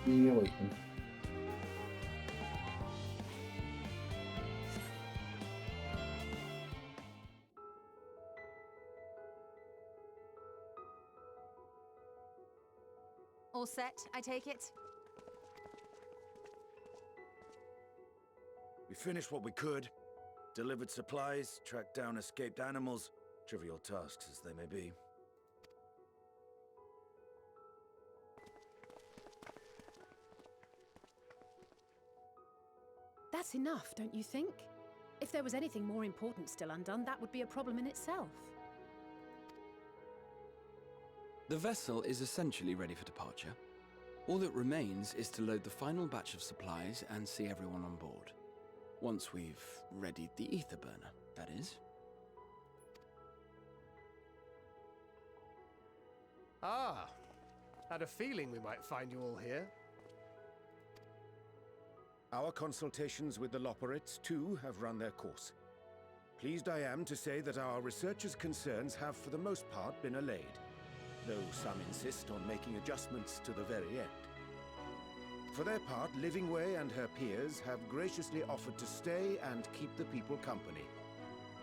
Be waiting. All set, I take it? We finished what we could. Delivered supplies, tracked down escaped animals. Trivial tasks as they may be. That's enough, don't you think? If there was anything more important still undone, that would be a problem in itself. The vessel is essentially ready for departure. All that remains is to load the final batch of supplies and see everyone on board. Once we've readied the ether burner, that is. Ah, had a feeling we might find you all here. Our consultations with the Loperites, too, have run their course. Pleased I am to say that our researchers' concerns have for the most part been allayed, though some insist on making adjustments to the very end. For their part, Livingway and her peers have graciously offered to stay and keep the people company,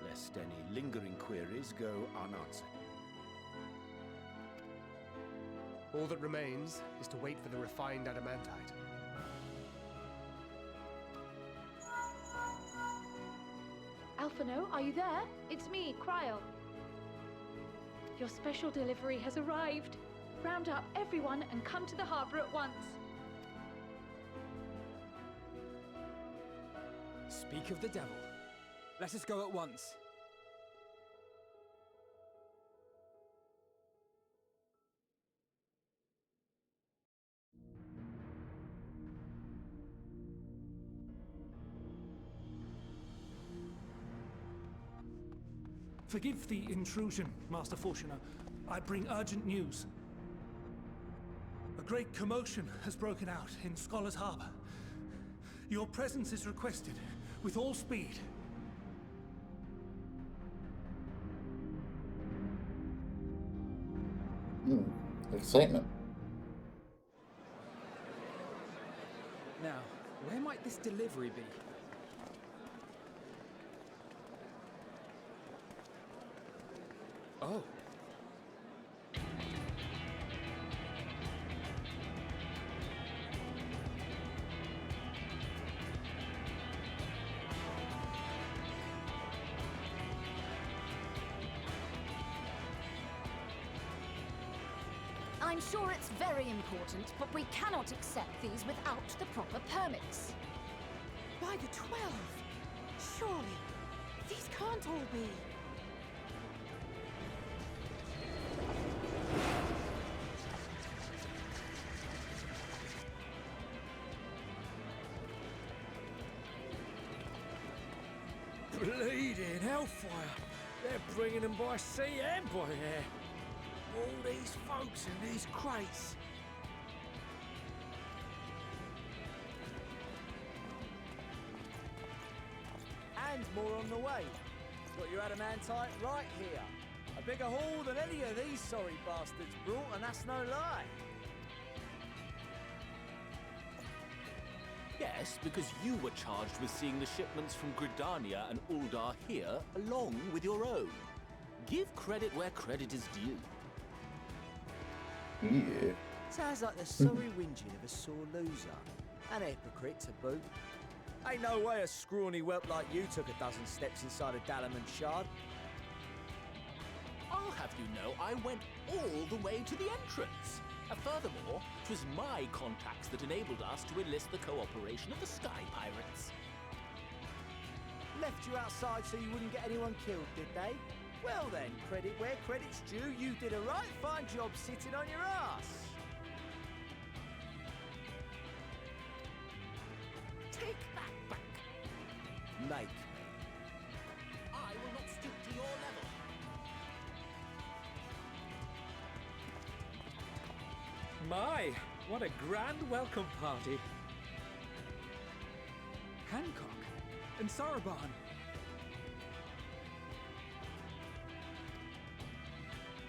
lest any lingering queries go unanswered. All that remains is to wait for the refined adamantite. Alphino, are you there? It's me, Cryo. Your special delivery has arrived. Round up everyone and come to the harbor at once. Speak of the devil. Let us go at once. Forgive the intrusion, Master Fortuner. I bring urgent news. A great commotion has broken out in Scholar's Harbor. Your presence is requested, with all speed. Excitement. Now, where might this delivery be? Oh. I'm sure it's very important, but we cannot accept these without the proper permits. By the 12! Surely, these can't all be... Bleeding hellfire! They're bringing them by sea and by air. All these folks in these crates. And more on the way. Got your adamantite right here. A bigger haul than any of these sorry bastards brought, and that's no lie. Yes, because you were charged with seeing the shipments from Gridania and Uldar here, along with your own. Give credit where credit is due. Yeah. Sounds like the sorry whinging of a sore loser. An hypocrite to boot. Ain't no way a scrawny whelp like you took a dozen steps inside a Dalamant shard. I'll have you know I went all the way to the entrance. Furthermore, 'twas my contacts that enabled us to enlist the cooperation of the Sky Pirates. Left you outside so you wouldn't get anyone killed, did they? Well then, credit where credit's due, you did a right fine job sitting on your ass. Take that back. Make me. I will not stoop to your level. My, what a grand welcome party. Hancock and Saraban.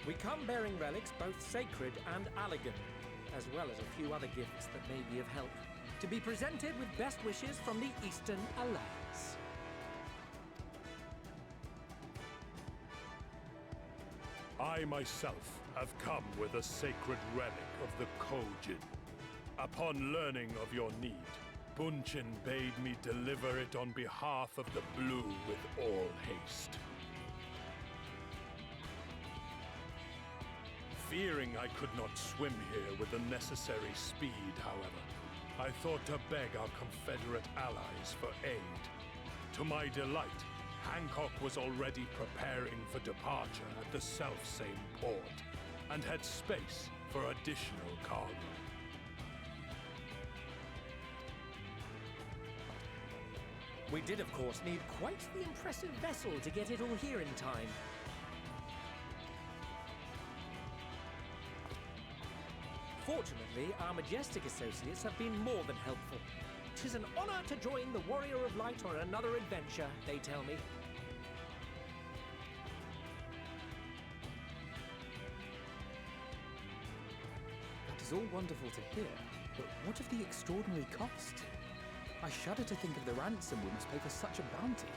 We come bearing relics both sacred and Allegan, as well as a few other gifts that may be of help, to be presented with best wishes from the Eastern Alliance. I myself have come with a sacred relic of the Kojin. Upon learning of your need, Bunchin bade me deliver it on behalf of the Blue with all haste. Fearing I could not swim here with the necessary speed, however, I thought to beg our Confederate allies for aid. To my delight, Hancock was already preparing for departure at the selfsame port, and had space for additional cargo. We did, of course, need quite the impressive vessel to get it all here in time. Fortunately, our majestic associates have been more than helpful. 'Tis an honor to join the Warrior of Light on another adventure, they tell me. That is all wonderful to hear, but what of the extraordinary cost? I shudder to think of the ransom we must pay for such a bounty.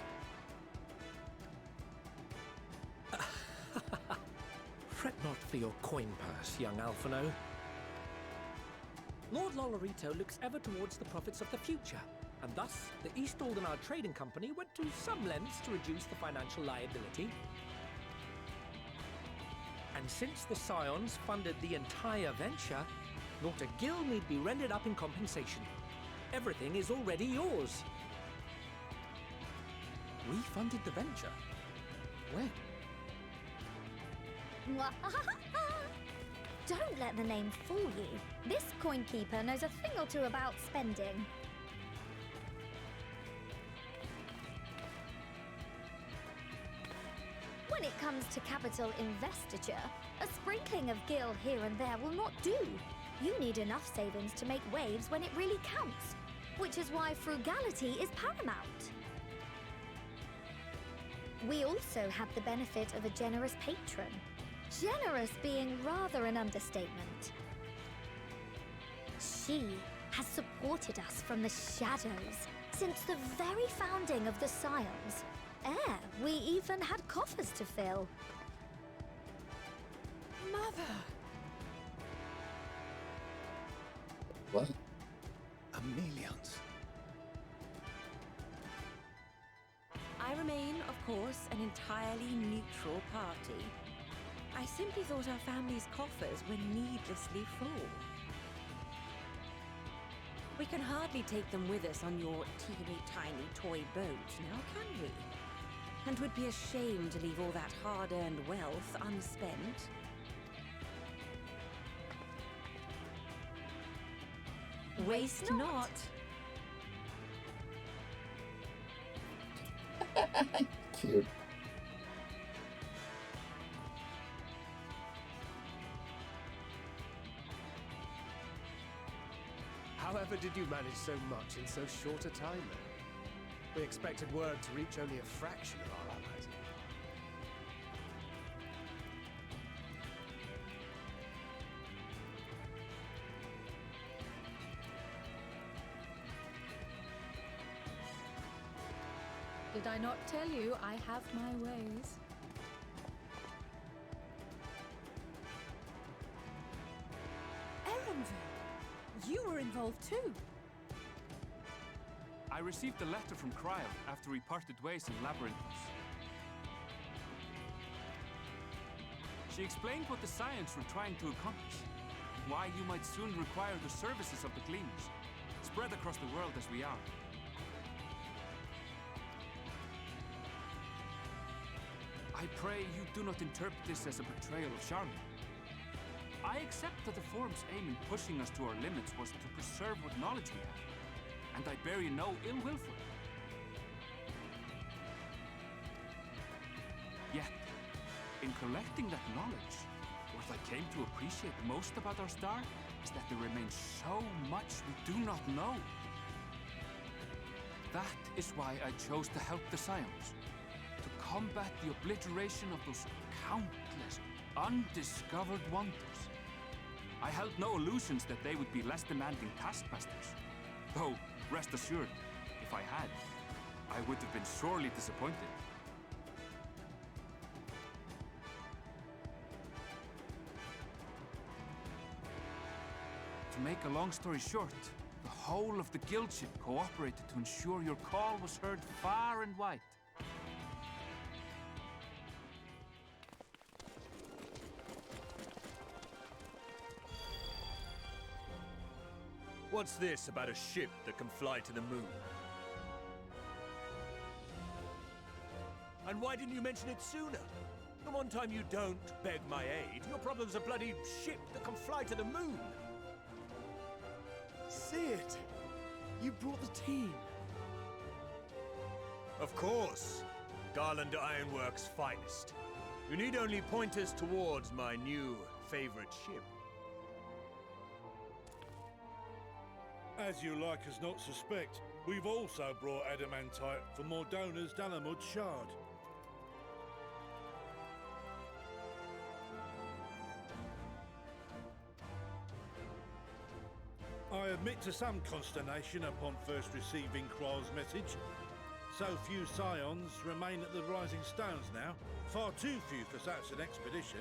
Fret not for your coin purse, young Alphino. Lord Lolorito looks ever towards the profits of the future, and thus the East Aldenard Trading Company went to some lengths to reduce the financial liability. And since the Scions funded the entire venture, not a gill need be rendered up in compensation. Everything is already yours. We funded the venture? When? Don't let the name fool you. This coinkeeper knows a thing or two about spending. When it comes to capital investiture, a sprinkling of gil here and there will not do. You need enough savings to make waves when it really counts, which is why frugality is paramount. We also have the benefit of a generous patron. Generous being rather an understatement. She has supported us from the shadows since the very founding of the Scions. We even had coffers to fill. Mother! What? Millions. I remain, of course, an entirely neutral party. I simply thought our family's coffers were needlessly full. We can hardly take them with us on your teeny-tiny toy boat, now can we? And would be ashamed to leave all that hard-earned wealth unspent. Waste not. Cute. However did you manage so much in so short a time then? We expected word to reach only a fraction of our allies. Did I not tell you I have my ways? Erenville, you were involved too. I received a letter from Cryle after we parted ways in Labyrinthos. She explained what the Scions were trying to accomplish, and why you might soon require the services of the Gleaners, spread across the world as we are. I pray you do not interpret this as a betrayal of Charlotte. I accept that the Forum's aim in pushing us to our limits was to preserve what knowledge we have, and I bear you no ill will for it. Yet, in collecting that knowledge, what I came to appreciate most about our star is that there remains so much we do not know. That is why I chose to help the Scions, to combat the obliteration of those countless undiscovered wonders. I held no illusions that they would be less demanding taskmasters. Though, rest assured, if I had, I would have been sorely disappointed. To make a long story short, the whole of the guild ship cooperated to ensure your call was heard far and wide. What's this about a ship that can fly to the moon? And why didn't you mention it sooner? The one time you don't beg my aid, your problem's a bloody ship that can fly to the moon. See it! You brought the team. Of course. Garland Ironworks' finest. You need only point us towards my new favorite ship. As you like us not suspect, we've also brought adamantite for Mordona's Dalamud shard. I admit to some consternation upon first receiving Kryl's message. So few scions remain at the Rising Stones now. Far too few for such an expedition.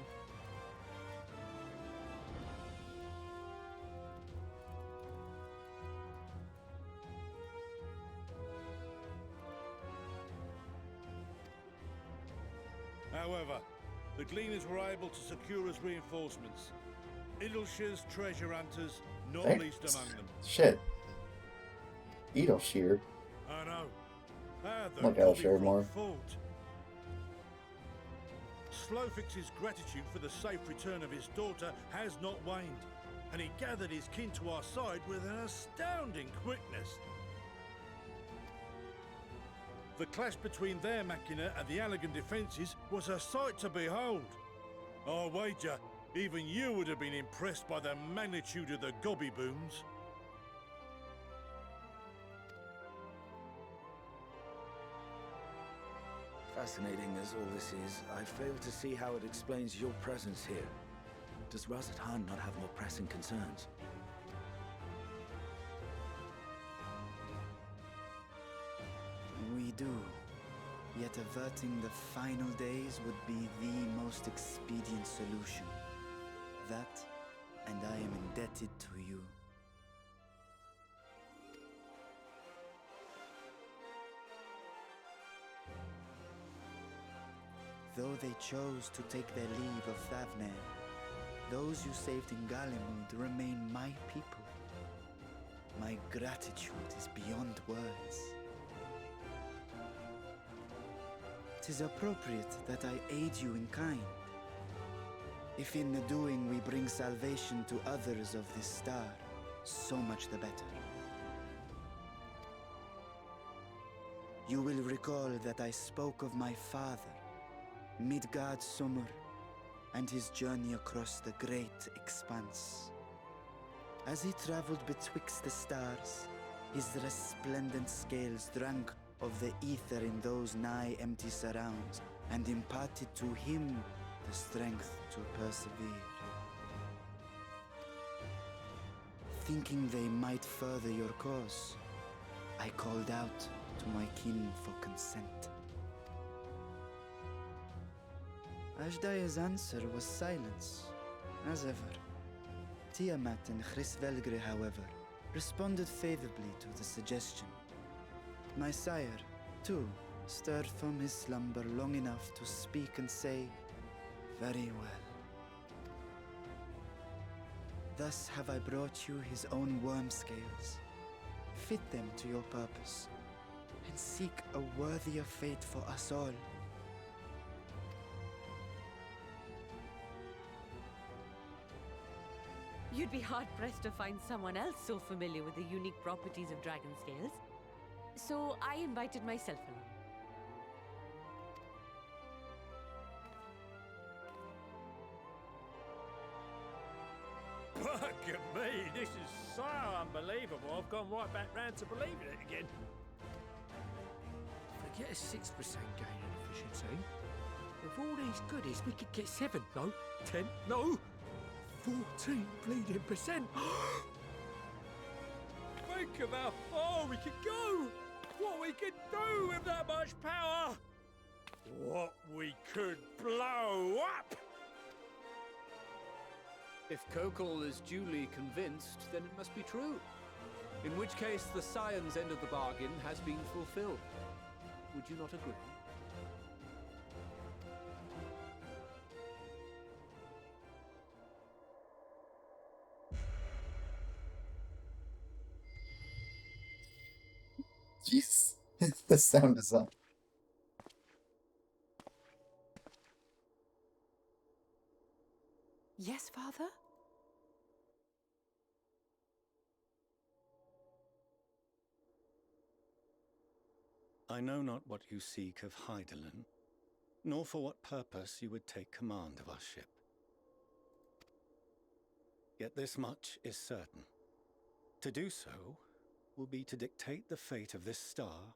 However, the Gleaners were able to secure us reinforcements. Idleshire's treasure hunters, not least among them. Shit. Idleshire. I know. Look, Idleshire more. Slowfix's gratitude for the safe return of his daughter has not waned, and he gathered his kin to our side with an astounding quickness. The clash between their machina and the Allagan defences was a sight to behold. I wager even you would have been impressed by the magnitude of the gobby booms. Fascinating as all this is, I fail to see how it explains your presence here. Does Razat Khan not have more pressing concerns? We do. Yet averting the final days would be the most expedient solution. That, and I am indebted to you. Though they chose to take their leave of Thavnair, those you saved in Galimund remain my people. My gratitude is beyond words. 'Tis appropriate that I aid you in kind. If in the doing we bring salvation to others of this star, so much the better. You will recall that I spoke of my father, Midgard Summer, and his journey across the great expanse. As he traveled betwixt the stars, his resplendent scales drank of the ether in those nigh empty surrounds, and imparted to him the strength to persevere. Thinking they might further your cause, I called out to my kin for consent. Ajdaya's answer was silence, as ever. Tiamat and Chrisvelgre, however, responded favorably to the suggestion. My sire, too, stirred from his slumber long enough to speak and say, "Very well. Thus have I brought you his own worm scales. Fit them to your purpose, and seek a worthier fate for us all." You'd be hard-pressed to find someone else so familiar with the unique properties of dragon scales. So I invited myself along. Fuck me, this is so unbelievable. I've gone right back round to believing it again. Forget a 6% gain in efficiency. With all these goodies, we could get 7, no, 10, no, 14%. Think of how far we could go! What we could do with that much power! What we could blow up! If Kokol is duly convinced, then it must be true. In which case, the science end of the bargain has been fulfilled. Would you not agree? Jeez, the sound design. Yes, Father? I know not what you seek of Hydaelyn, nor for what purpose you would take command of our ship. Yet this much is certain. To do so will be to dictate the fate of this star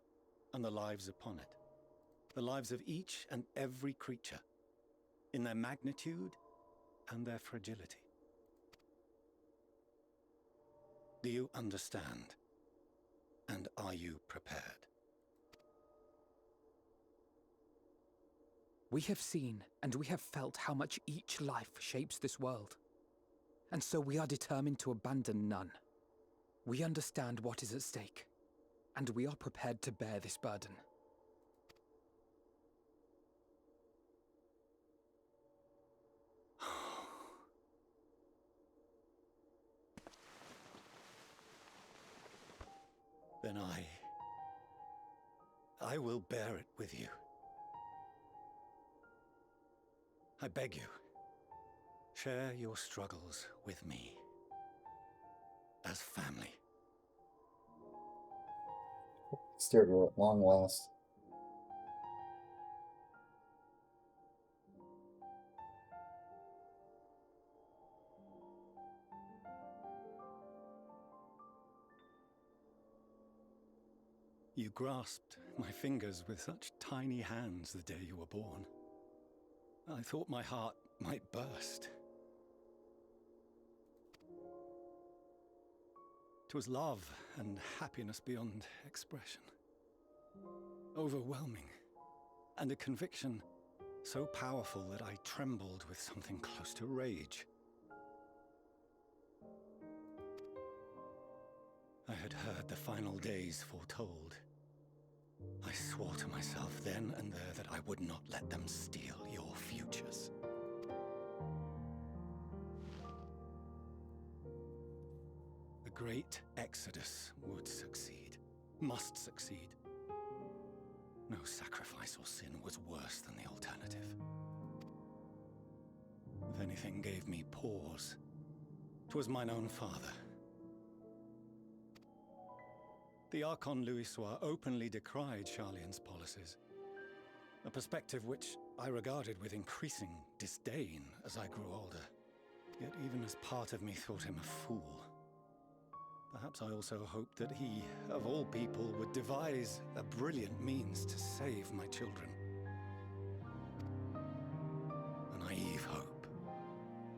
and the lives upon it. The lives of each and every creature, in their magnitude and their fragility. Do you understand? And are you prepared? We have seen and we have felt how much each life shapes this world. And so we are determined to abandon none. We understand what is at stake, and we are prepared to bear this burden. Then I will bear it with you. I beg you, share your struggles with me. As family. Stereo at long last. You grasped my fingers with such tiny hands the day you were born. I thought my heart might burst. 'Twas love and happiness beyond expression. Overwhelming, and a conviction so powerful that I trembled with something close to rage. I had heard the final days foretold. I swore to myself then and there that I would not let them steal your futures. The great exodus would succeed, must succeed. No sacrifice or sin was worse than the alternative. If anything gave me pause, 'twas mine own father. The Archon Louisoix openly decried Charlian's policies, a perspective which I regarded with increasing disdain as I grew older. Yet even as part of me thought him a fool. Perhaps I also hoped that he, of all people, would devise a brilliant means to save my children. A naive hope,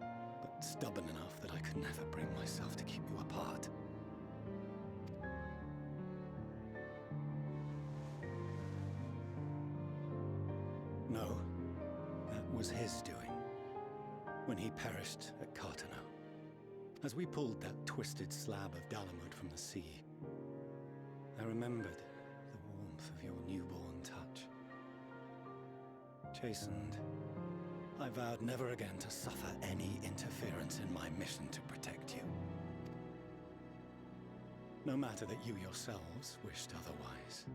but stubborn enough that I could never bring myself to keep you apart. No, that was his doing, when he perished at Cartano. As we pulled that twisted slab of Dalamud from the sea, I remembered the warmth of your newborn touch. Chastened, I vowed never again to suffer any interference in my mission to protect you. No matter that you yourselves wished otherwise.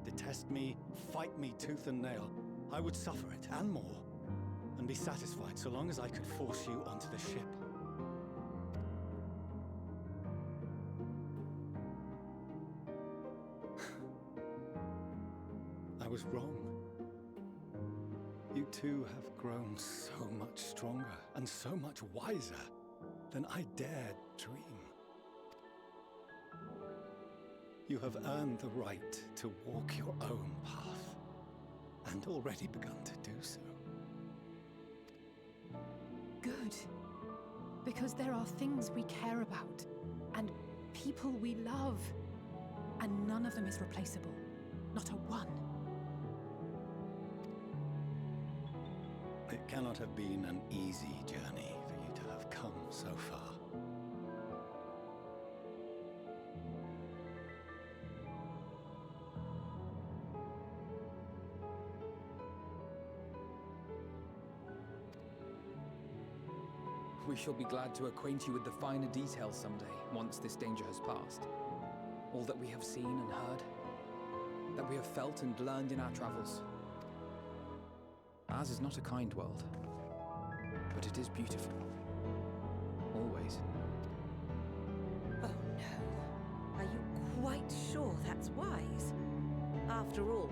Detest me, fight me tooth and nail, I would suffer it, and more. And be satisfied so long as I could force you onto the ship. I was wrong. You two have grown so much stronger and so much wiser than I dared dream. You have earned the right to walk your own path, and already begun to do so. Good. Because there are things we care about, and people we love, and none of them is replaceable. Not a one. It cannot have been an easy journey for you to have come so far. We shall be glad to acquaint you with the finer details someday, once this danger has passed. All that we have seen and heard, that we have felt and learned in our travels. Ours is not a kind world, but it is beautiful. Always. Oh no. Are you quite sure that's wise? After all,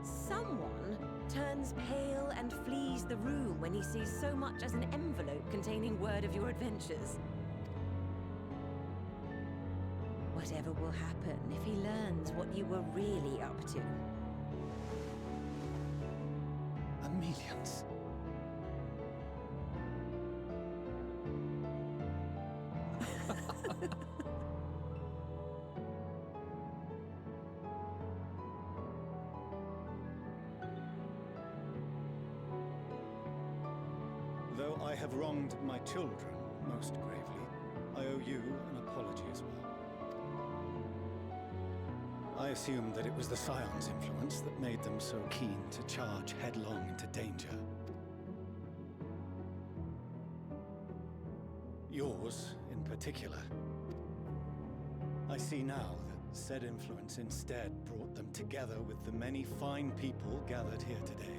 someone turns pale and flees the room when he sees so much as an envelope containing word of your adventures. Whatever will happen if he learns what you were really up to? Millions. Though I have wronged my children most gravely, I owe you an apology as well. I assumed that it was the Scion's influence that made them so keen to charge headlong into danger. Yours, in particular. I see now that said influence instead brought them together with the many fine people gathered here today.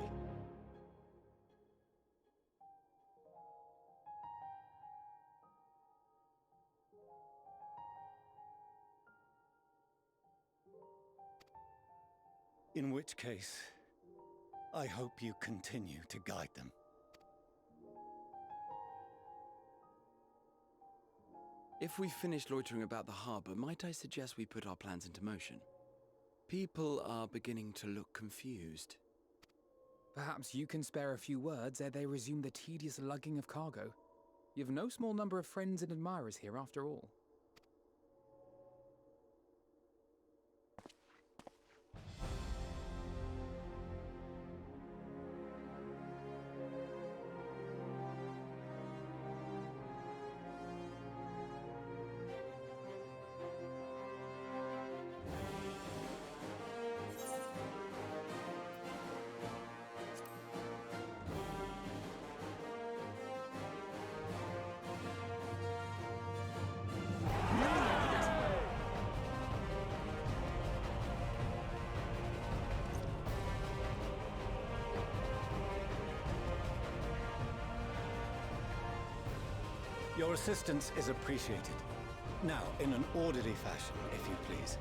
In which case, I hope you continue to guide them. If we've finished loitering about the harbor, might I suggest we put our plans into motion? People are beginning to look confused. Perhaps you can spare a few words ere they resume the tedious lugging of cargo. You've no small number of friends and admirers here after all. Your assistance is appreciated. Now, in an orderly fashion, if you please.